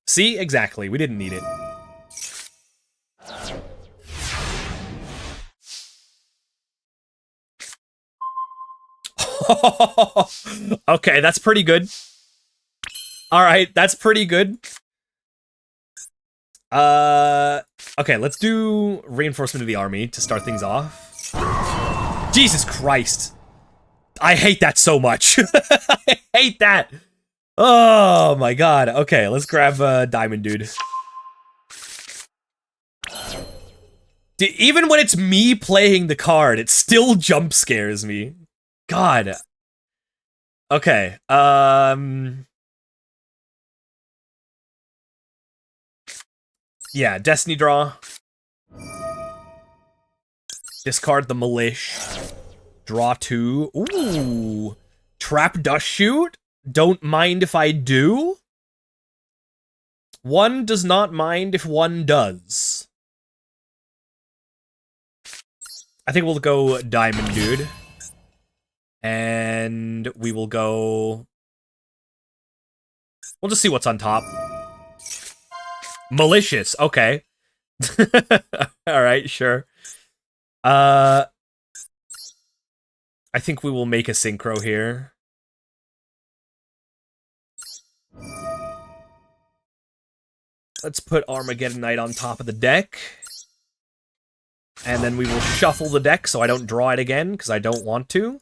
S1: See? Exactly. We didn't need it. Okay, that's pretty good. All right, that's pretty good. Okay, let's do reinforcement of the army to start things off. Jesus Christ. I hate that so much. I hate that. Oh my god. Okay, let's grab Diamond Dude. Even when it's me playing the card, it still jump scares me. God. Okay, yeah, Destiny Draw. Discard the Milish. Draw 2. Ooh. Trap Dust Shoot? Don't mind if I do? One does not mind if one does. I think we'll go Diamond Dude. And we will go... We'll just see what's on top. Malicious, okay. Alright, sure. I think we will make a synchro here. Let's put Armageddon Knight on top of the deck. And then we will shuffle the deck so I don't draw it again, because I don't want to.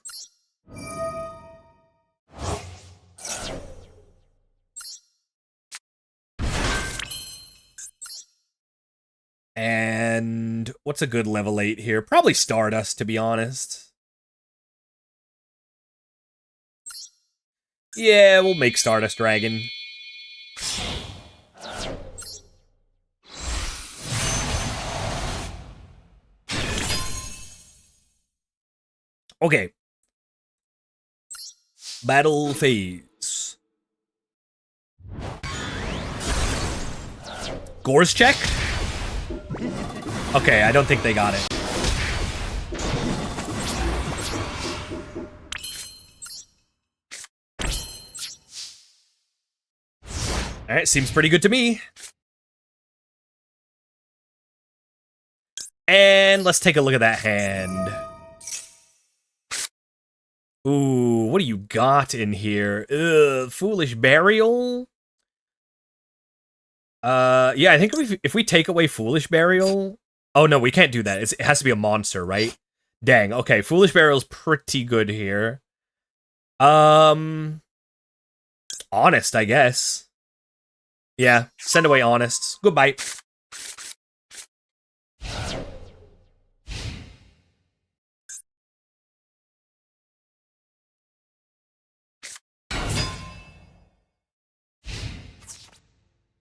S1: And what's a good level 8 here? Probably Stardust, to be honest. Yeah, we'll make Stardust Dragon. Okay. Battle phase. Gore's check? Okay, I don't think they got it. Alright, seems pretty good to me. And let's take a look at that hand. Ooh, what do you got in here? Ugh, Foolish Burial? Yeah, I think if we take away Foolish Burial... Oh, no, we can't do that. It has to be a monster, right? Dang, okay, Foolish Burial's pretty good here. Honest, I guess. Yeah, send away Honest. Goodbye.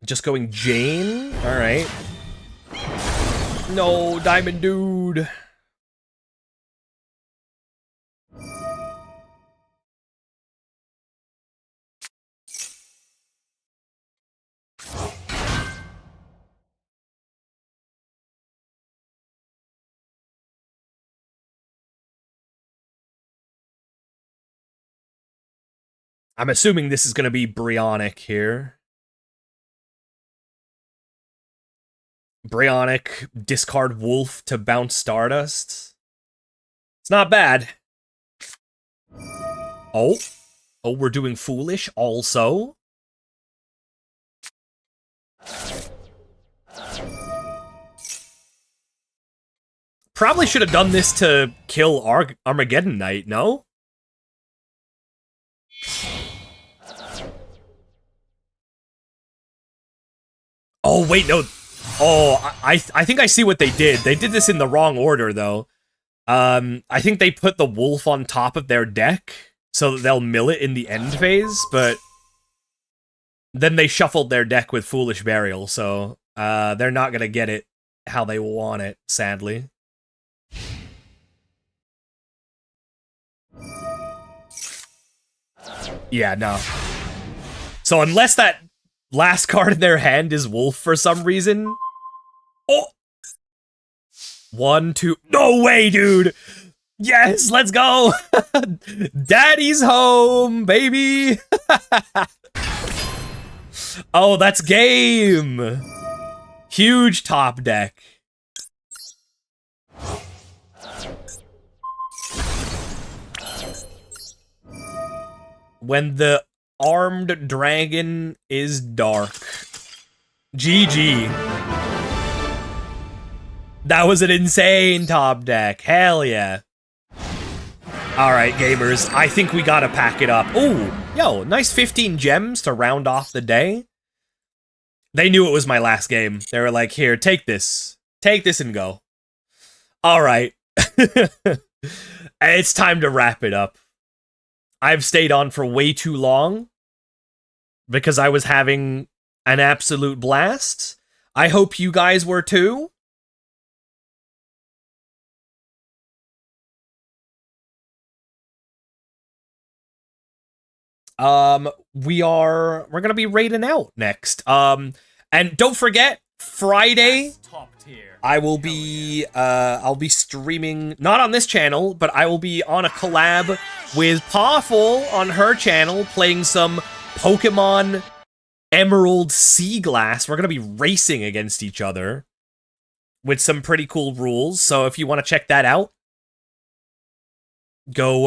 S1: Just going Jane? Alright. No, Diamond Dude. I'm assuming this is going to be Brionic here. Brionic, discard Wolf to bounce Stardust. It's not bad. Oh. Oh, we're doing Foolish also. Probably should have done this to kill Armageddon Knight, no? Oh, wait, no. Oh, I think I see what they did. They did this in the wrong order, though. I think they put the wolf on top of their deck, so that they'll mill it in the end phase, but... Then they shuffled their deck with Foolish Burial, so they're not gonna get it how they want it, sadly. Yeah, no. So unless that last card in their hand is Wolf for some reason... Oh! 1, 2... No way, dude! Yes, let's go! Daddy's home, baby! Oh, that's game! Huge top deck. When the armed dragon is dark. GG. That was an insane top deck. Hell yeah. Alright, gamers. I think we gotta pack it up. Ooh, yo, nice 15 gems to round off the day. They knew it was my last game. They were like, here, take this. Take this and go. Alright. It's time to wrap it up. I've stayed on for way too long because I was having an absolute blast. I hope you guys were too. We're gonna be raiding out next. And don't forget, Friday, I'll be streaming, not on this channel, but I will be on a collab with Pawful on her channel, playing some Pokemon Emerald Sea Glass. We're gonna be racing against each other with some pretty cool rules, so if you want to check that out, go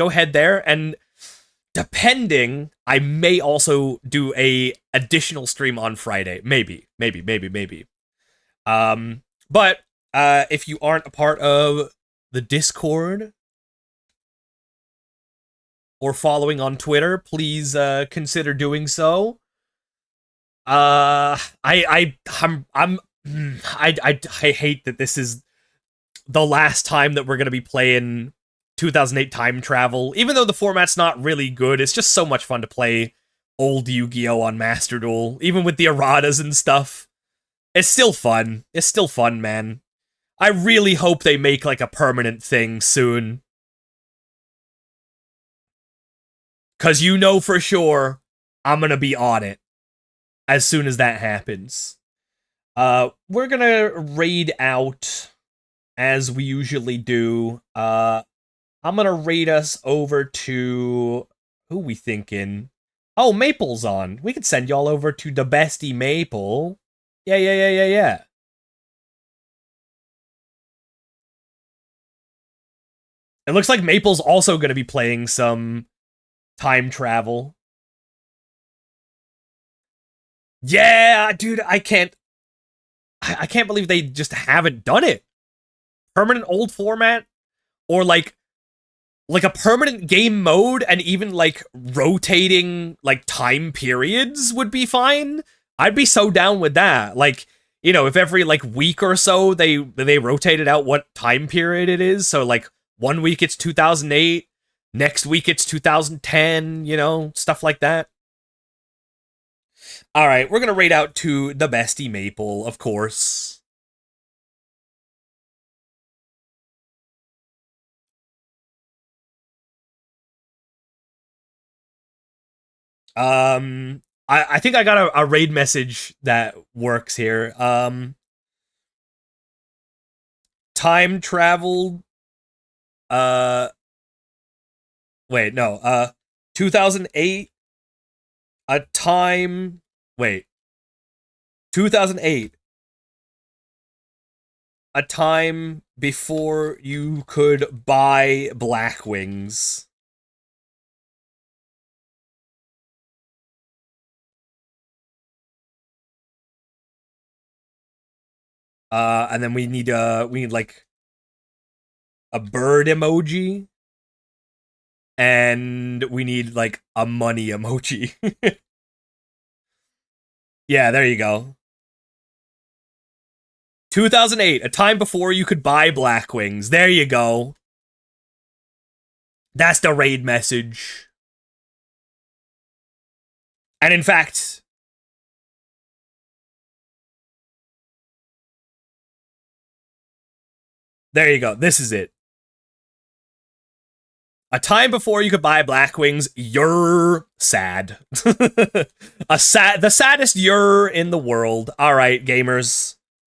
S1: head there. And depending, I may also do a additional stream on Friday. Maybe. But if you aren't a part of the Discord or following on Twitter, please consider doing so. I hate that this is the last time that we're gonna be playing 2008 Time Travel. Even though the format's not really good, it's just so much fun to play old Yu-Gi-Oh! On Master Duel, even with the erratas and stuff. It's still fun. It's still fun, man. I really hope they make, like, a permanent thing soon. Because you know for sure I'm gonna be on it as soon as that happens. We're gonna raid out as we usually do. I'm gonna raid us over to... Who we thinking? Oh, Maple's on. We could send y'all over to the bestie Maple. Yeah. It looks like Maple's also gonna be playing some time travel. Yeah, dude, I can't believe they just haven't done it. Permanent old format, or like a permanent game mode, and even like rotating like time periods would be fine. I'd be so down with that. Like, you know, if every like week or so they rotated out what time period it is. So like 1 week it's 2008, next week it's 2010, you know, stuff like that. All right, we're gonna raid out to the bestie Maple, of course. I think I got a raid message that works here. Time travel. Wait, no. 2008. A time. Wait. 2008. A time before you could buy Black Wings. And then we need like a bird emoji, and we need like a money emoji. Yeah, there you go. 2008, a time before you could buy Black Wings. There you go. That's the raid message. And in fact, there you go. This is it. A time before you could buy Black Wings, you're sad. The saddest you're in the world. All right, gamers.